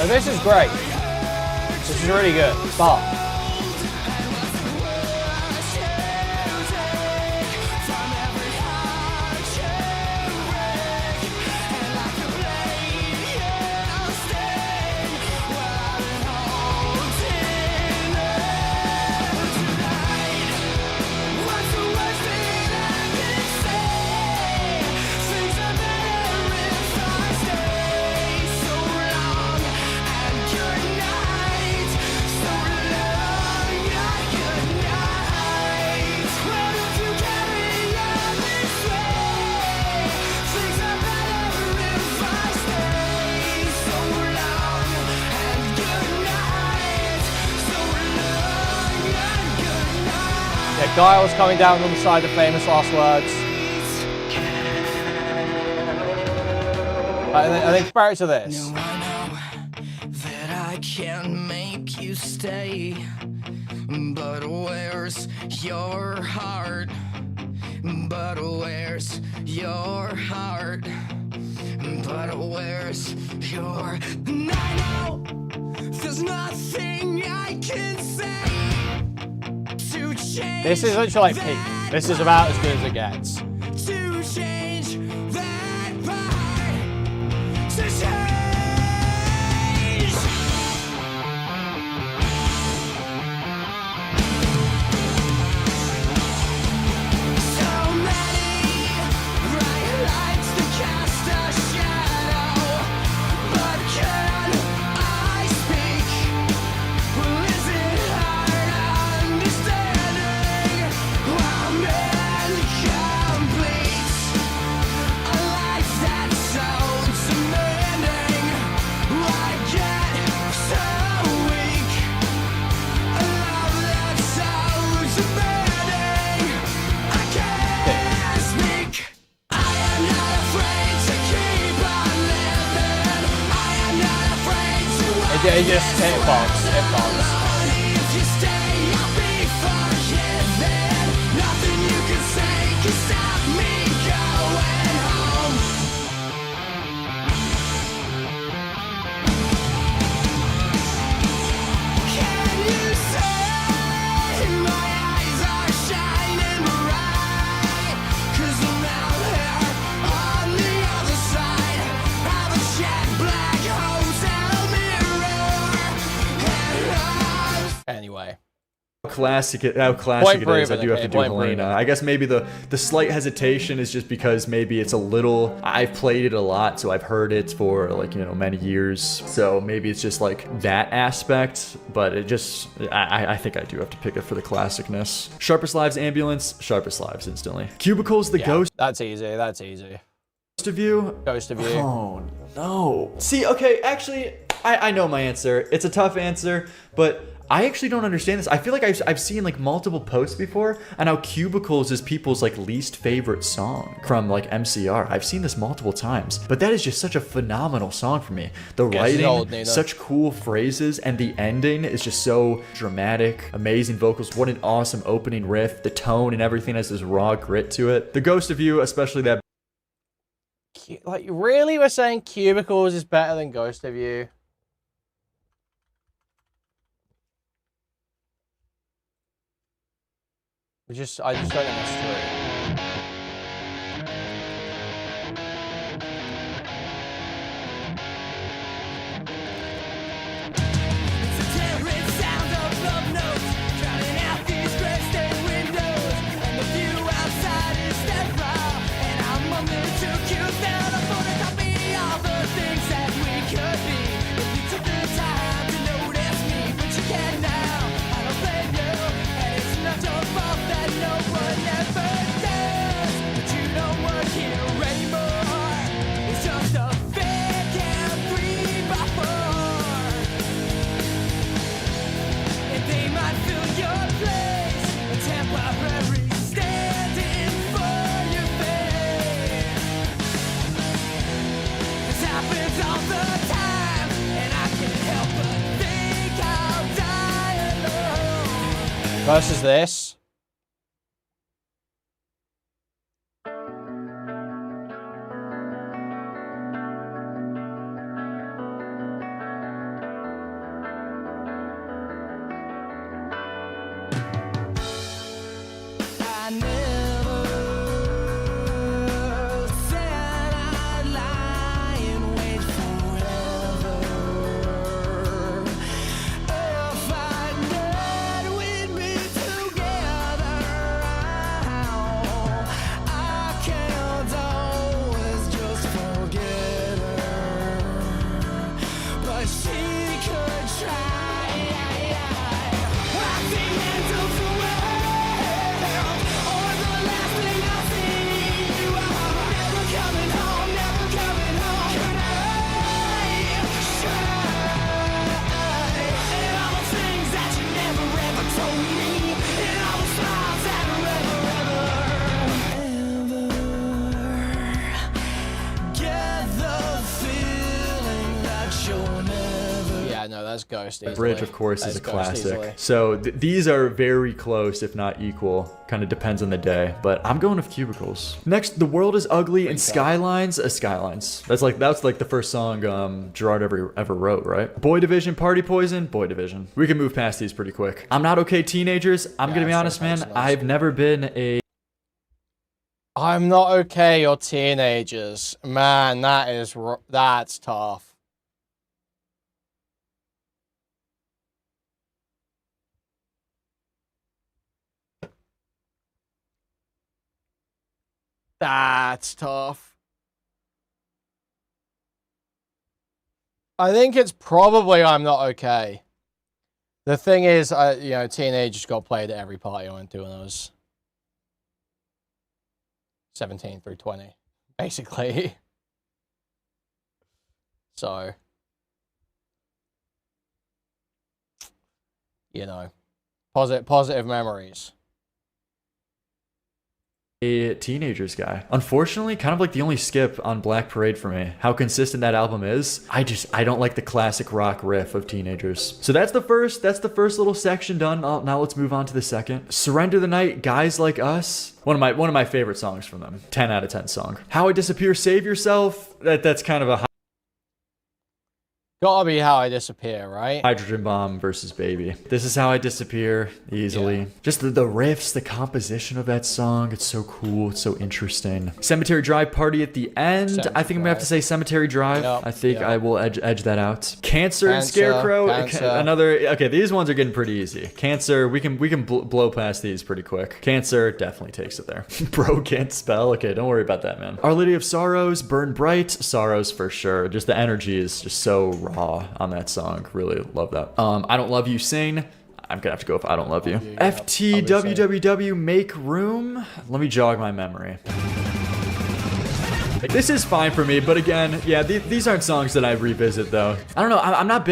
Oh, this is great. This is really good. But Giles coming down on the side of famous last words. I think prior to this. No, I know that I can make you stay, but where's your heart? But where's your heart? But where's your... And I know there's nothing I can say to change. This is literally like peak. This is about as good as it gets. To change that part. To change. So many bright lights to cast a shadow, but can I speak? Well, is it hard understanding I'm incomplete? A life that sounds demanding, I get so weak. A love that sounds demanding, I can't speak. I am not afraid to keep on living. I am not afraid to It just hit bombs. Hit bombs. if you stay, I'll be forgiven. Nothing you can say can stop me going home. Can you say my eyes are shining bright? 'Cause I'm out here on the other side of a jet black hotel mirror. And Anyway. How classic it is. I do have to do Helena. I guess maybe the slight hesitation is just because maybe it's a little... I've played it a lot, so I've heard it for like, you know, many years. So maybe it's just like that aspect, but it just... I think I do have to pick it for the classicness. Sharpest Lives Ambulance, Sharpest Lives instantly. Cubicles, the Ghost. That's easy. That's easy. Ghost of You. Ghost of You. Oh, no. See, okay, actually, I know my answer. It's a tough answer, but I actually don't understand this. I feel like I've seen like multiple posts before on how Cubicles is people's like least favorite song from like MCR. I've seen this multiple times, but that is just such a phenomenal song for me. The writing, such cool phrases, and the ending is just so dramatic, amazing vocals. What an awesome opening riff. The tone and everything has this raw grit to it. The Ghost of You, especially that. Like, really, we're saying Cubicles is better than Ghost of You? I just don't think that's true. Versus this. I never said I'd lie and wait forever. If I knew we'd be together. no, that's Ghost easily. Bridge, of course, That's is a Ghost classic. easily. So these are very close, if not equal. Kind of depends on the day, but I'm going with Cubicles. Next, The World is Ugly and Skylines. Skylines. That's like the first song Gerard ever wrote, right? Boy Division, Party Poison, Boy Division. We can move past these pretty quick. I'm Not Okay, Teenagers. I'm gonna be honest, man. I've never been a I'm Not Okay, or Teenagers. Man, that's tough. That's tough. I think it's probably I'm Not Okay. The thing is, you know, Teenagers got played at every party I went to when I was 17 through 20, basically. So, you know, positive memories. A Teenagers guy. Unfortunately, kind of like the only skip on Black Parade for me. How consistent that album is. I don't like the classic rock riff of Teenagers. So that's the first little section done. Now let's move on to the second. Surrender the Night, Guys Like Us. One of my favorite songs from them. 10 out of 10 song. How I Disappear, Save Yourself. That's kind of a Gotta be How I Disappear, right? Hydrogen Bomb versus Baby. This is How I Disappear, easily. Yeah. Just the riffs, the composition of that song, it's so cool, it's so interesting. Cemetery Drive, Party at the End. I think I'm gonna have to say Cemetery Drive. Yep. I think I will edge that out. Cancer and Scarecrow. Another, okay, these ones are getting pretty easy. Cancer, we can blow past these pretty quick. Cancer definitely takes it there. Bro Can't Spell, okay, don't worry about that, man. Our Lady of Sorrows, Burn Bright, Sorrows for sure. Just the energy is just so raw on that song. Really love that. I Don't Love You, Sing. I'm gonna have to go with I Don't Love You. FTWWW, Make Room. Let me jog my memory. This is fine for me, but again, yeah, these aren't songs that I revisit though. I don't know. I'm not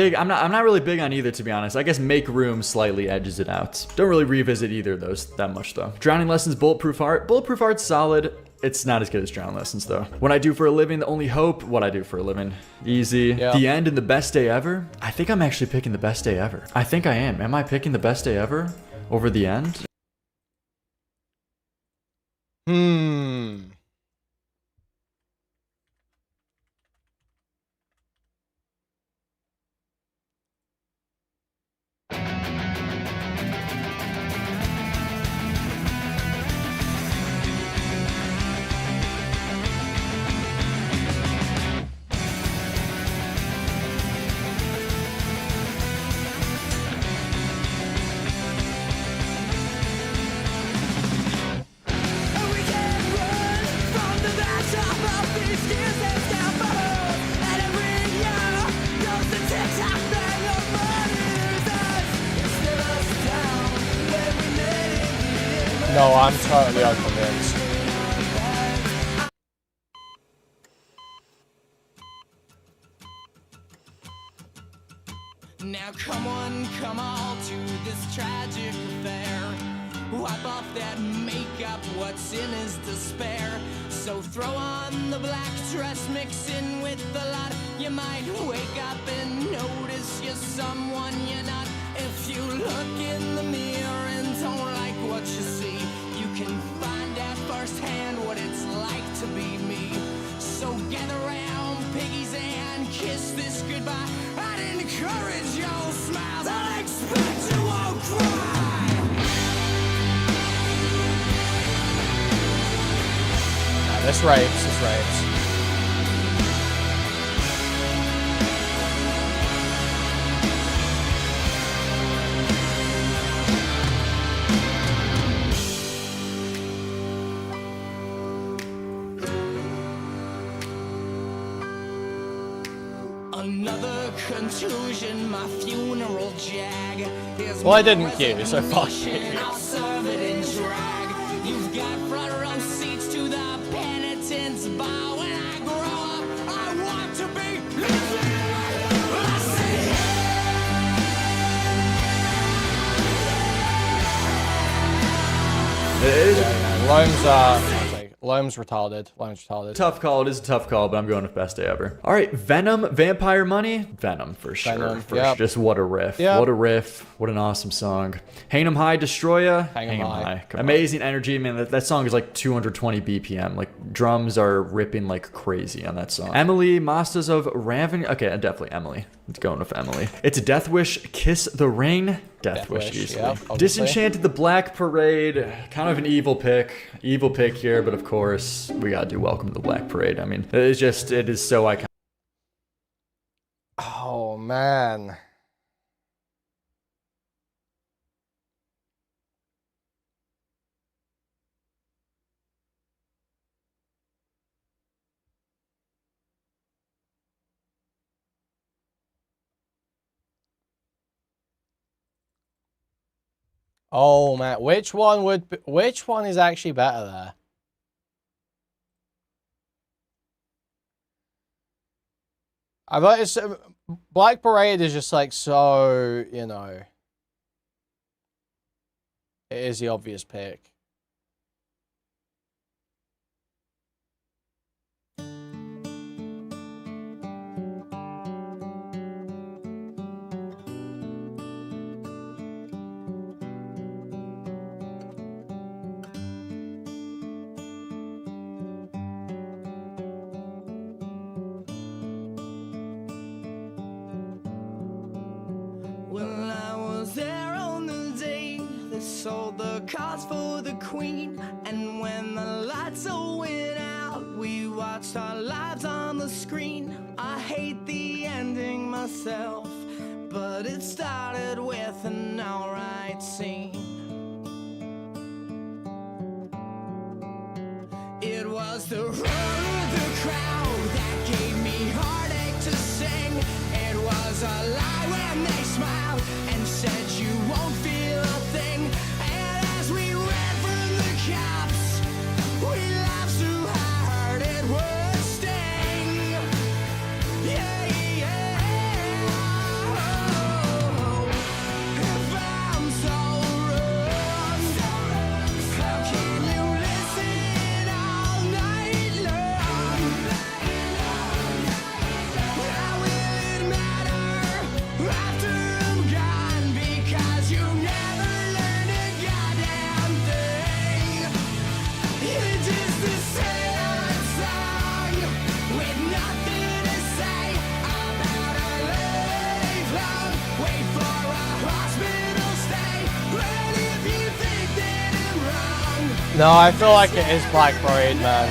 really big on either, to be honest. I guess Make Room slightly edges it out. Don't really revisit either of those that much though. Drowning Lessons, Bulletproof Heart. Bulletproof Heart's solid. It's not as good as Drowning Lessons though. What I Do for a Living, The Only Hope. What I Do for a Living, easy. Yeah. The End and The Best Day Ever. I think I'm actually picking The Best Day Ever. I think I am. Am I picking The Best Day Ever over The End? No, I'm totally unconvinced. Now come on, come all to this tragic affair. Wipe off that makeup, what's in is despair. So throw on the black dress, mix in with the lot. You might wake up and notice you're someone you're not. If you look in the mirror and don't like what you see, you can find out firsthand what it's like to be me. So gather round, piggies, and kiss this goodbye. I'd encourage your smiles, I'd expect you won't cry. This rapes. Another contusion, my funeral jag. Well, I didn't queue, so fuck you. I'll serve it in drag. You've got front row seats to the penitence bar. When I grow up, I want to be living I say, Rome's Loam's retarded. Loam's retarded. Tough call. It is a tough call, but I'm going with best day ever. All right, Venom, Vampire Money. Venom for sure. Venom, For yep. Just what a riff. Yep. What a riff. What an awesome song. Hang 'em High, Destroya. Hang 'em High. Come Amazing energy, man. That song is like 220 BPM. Like drums are ripping like crazy on that song. Emily, Masters of Raven. Okay, definitely Emily. It's going with Emily. It's a Death Wish, Kiss the Ring. Death Wish easily. Yep, obviously. Disenchanted, The Black Parade. Kind of an evil pick. Evil pick here, but of course, we gotta do Welcome to the Black Parade. I mean, it is so iconic. Oh, man. Oh man, which one is actually better there? I bet it's Black Parade is just like so, you know. It is the obvious pick. When I was there on the day they sold the cars for the Queen, and when the lights all went out, we watched our lives on the screen. I hate the ending myself, but it started with an alright scene. It was the roar of the crowd that gave me heartache to sing. It was a lie when they smiled and said you won't feel a thing. And as we ran from the cops, we laughed so hard it would sting. Yeah, yeah. Oh, if I'm so wrong, how can you listen all night long? How will it matter after I'm gone? Because you never learned a goddamn thing. It's just the same song with nothing to say about a lifelong wait for a hospital stay. But if you think that I'm wrong, No, I feel like it is Black Parade, man.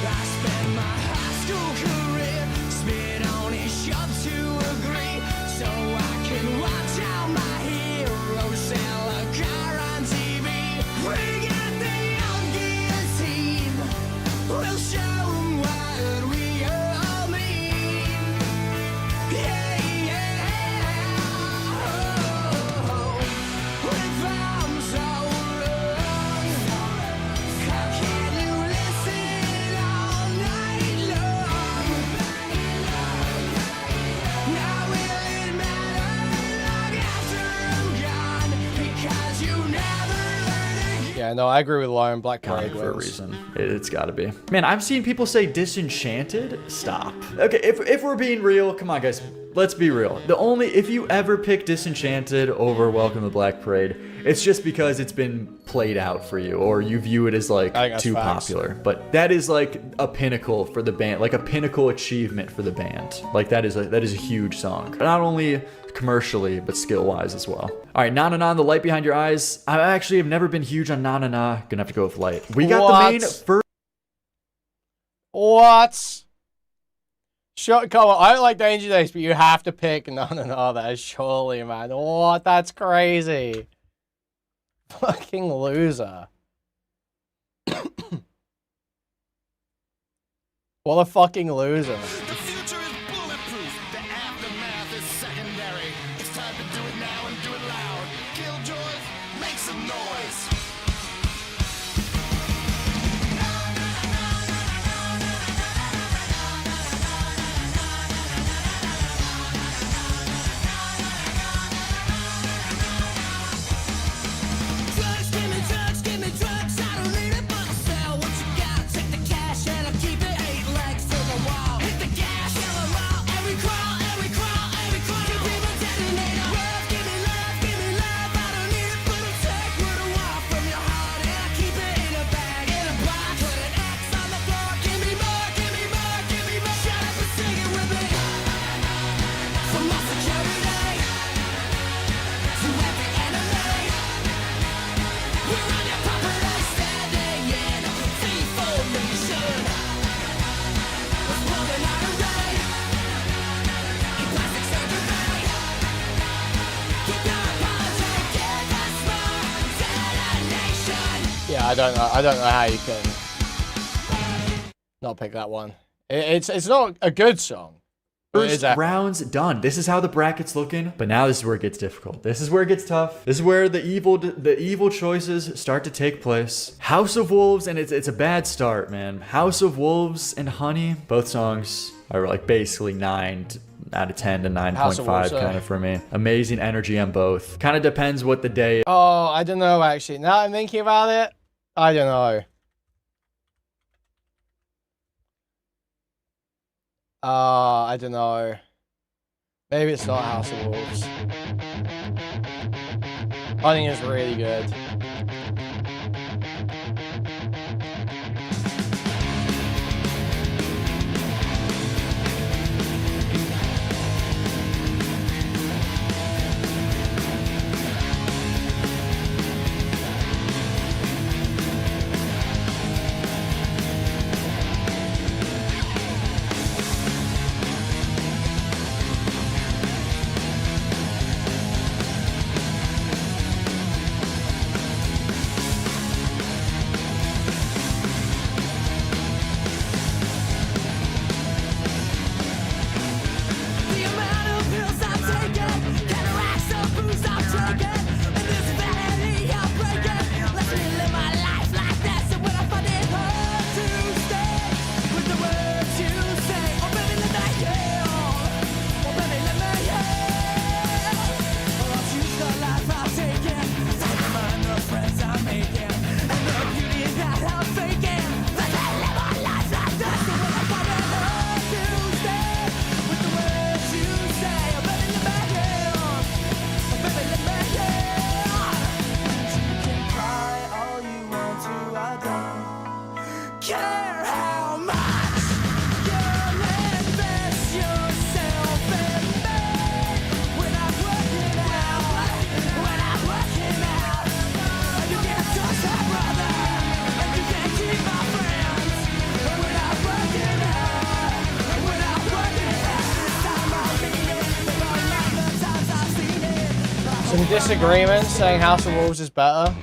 I spent my high school career spit on his shop to agree, so I can watch how my heroes sell a car on TV. Bring out the old guillotine, we'll show 'em what we all mean. Yeah, yeah. Oh, if I'm so wrong, how can you listen all night long? Now will it matter long after I'm gone? Because you never learn again. Yeah, no, I agree with Lauren. Black Parade For a wins. reason. It's gotta be. Man, I've seen people say Disenchanted. Stop. Okay, if we're being real, come on guys, let's be real. If you ever pick Disenchanted over Welcome to Black Parade, it's just because it's been played out for you, or you view it as like I think that's too facts. popular. But that is like a pinnacle for the band, like a pinnacle achievement for the band. Like that is a huge song. Not only commercially, but skill-wise as well. All right, Na Na Na, The Light Behind Your Eyes. I actually have never been huge on Na Na Na. Gonna have to go with Light. We got the main first. What? Sure, come on. I don't like Danger Days, but you have to pick no, that is surely, man. What? That's crazy. Fucking loser. What a fucking loser. The future is bulletproof. The aftermath is secondary. It's time to do it now and do it loud. Killjoys, make some noise. Yeah, I don't know how you can not pick that one. It's not a good song. First round's done. This is how the bracket's looking, but now this is where it gets difficult. This is where it gets tough. This is where the evil choices start to take place. House of Wolves, and it's a bad start, man. House of Wolves and Honey, both songs are like basically 9 out of 10 to 9.5 kind of for me. Amazing energy on both. Kind of depends what the day. Oh, I don't know actually. Now I'm thinking about it, I don't know. I don't know. Maybe it's not House of Wolves. I think it's really good. Some disagreements saying House of Wolves is better.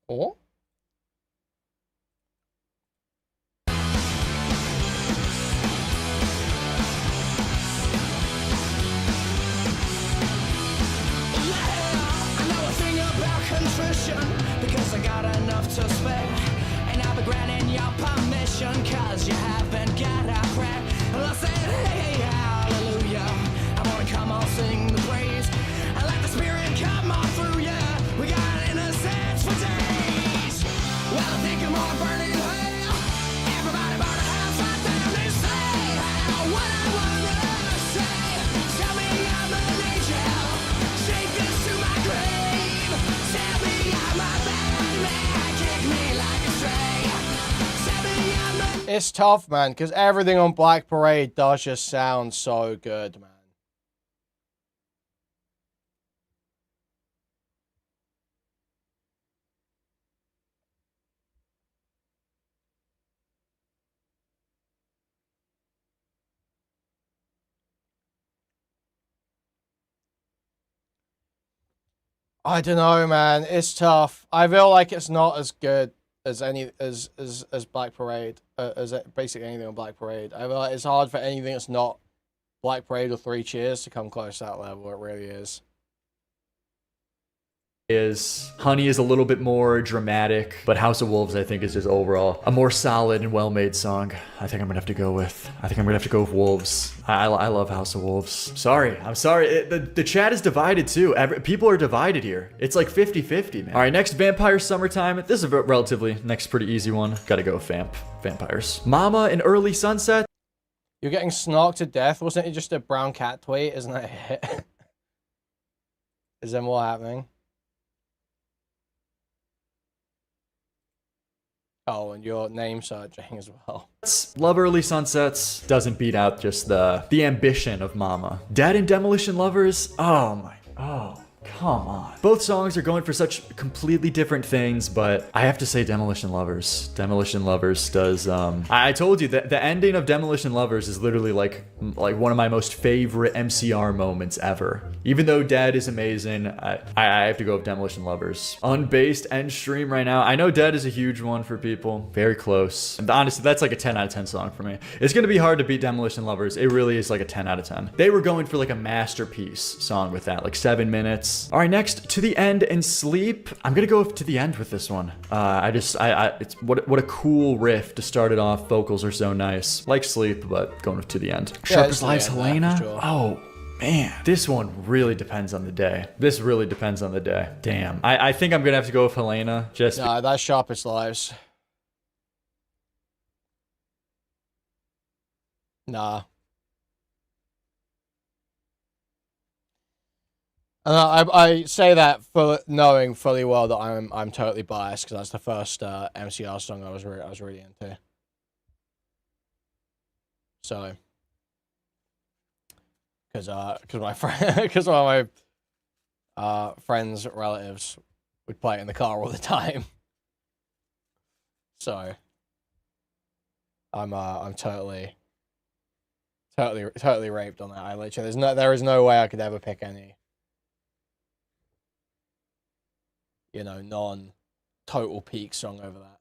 Oh? Because I got enough to spare, and I'll be granting your permission, cause you haven't got a prayer. And I said, hey, hallelujah, I wanna come on, sing the praise, and let the spirit come on through ya. We got innocence for days. Well, I think I'm gonna burn in hell. Everybody burn the house right down and say what I wanna say. Tell me I'm an angel, shake this to my grave. Tell me I'm a bad man, kick me like a stray. Tell me I'm a... It's tough, man, because everything on Black Parade does just sound so good, man. I don't know, man. It's tough. I feel like it's not as good as as Black Parade, as basically anything on Black Parade. I feel like it's hard for anything that's not Black Parade or Three Cheers to come close to that level. It really is. Honey is a little bit more dramatic, but House of Wolves I think is just overall a more solid and well-made song. I think I'm gonna have to go with Wolves. I love House of Wolves. I'm sorry. The chat is divided too. People are divided here. It's like 50-50, man. All right, next Vampire Summertime. This is a relatively next pretty easy one. Gotta go with Vampires. Mama and Early Sunset. You're getting snocked to death. Wasn't it just a brown cat tweet? Isn't that a hit? Is there more happening? Oh, and your name searching as well. Love Early Sunsets doesn't beat out just the ambition of Mama. Dead and Demolition Lovers. Oh Come on. Both songs are going for such completely different things, but I have to say Demolition Lovers. Demolition Lovers does, I told you that the ending of Demolition Lovers is literally like one of my most favorite MCR moments ever. Even though Dead is amazing, I have to go with Demolition Lovers. Unbased end stream right now. I know Dead is a huge one for people. Very close. And honestly, that's like a 10 out of 10 song for me. It's gonna be hard to beat Demolition Lovers. It really is like a 10 out of 10. They were going for like a masterpiece song with that, like 7 minutes. All right, next, To the End and Sleep. I'm gonna go To the End with this one. It's what a cool riff to start it off. Vocals are so nice. Like Sleep, but going with To the End. Yeah, Sharp as Lives, yeah, Helena. sure. Oh, man, this one really depends on the day. This really depends on the day. Damn. I think I'm gonna have to go with Helena. Just Nah, that's Sharpest Lives. Nah. And I say that for knowing fully well that I'm totally biased because that's the first MCR song I was really into. So, because my one of my friends' relatives would play it in the car all the time. So, I'm totally raped on that. I literally there is no way I could ever pick any, non-total peak song over that.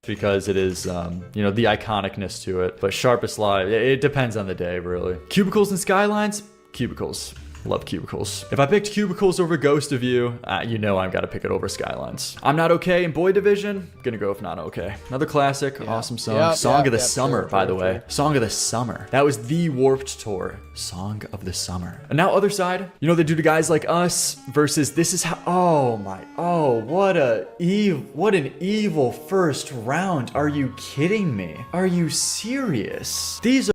because it is, the iconicness to it. But Sharpest Live, it depends on the day, really. Cubicles and Skylines? Cubicles. Love Cubicles. If I picked Cubicles over Ghost of You, I've got to pick it over Skylines. I'm Not Okay in Boy Division, gonna go with Not Okay. Another classic, awesome song. Song of the Summer, by the way. Song of the Summer. That was the Warped Tour. Song of the Summer. And now Other Side, they do to Guys Like Us versus This Is How, what an evil first round. Are you kidding me? Are you serious? These are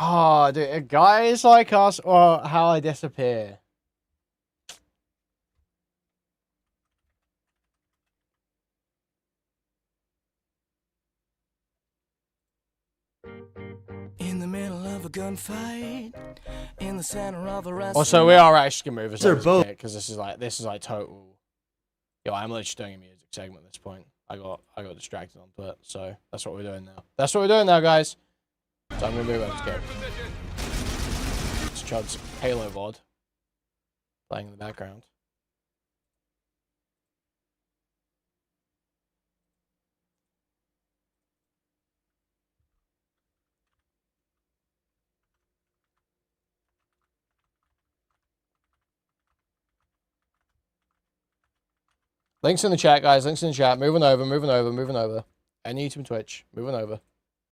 Oh, dude, Guys Like Us or How I Disappear. In the middle of a gunfight, in the center of a restaurant. Also, we are actually gonna move They're both because this is like total. Yo, I'm literally doing a music segment at this point. I got distracted onto it, so that's what we're doing now. That's what we're doing now, guys. So I'm gonna move on to skip. It's Chud's Halo VOD playing in the background. Links in the chat, guys. Links in the chat. Moving over. Any YouTube and Twitch. Moving over.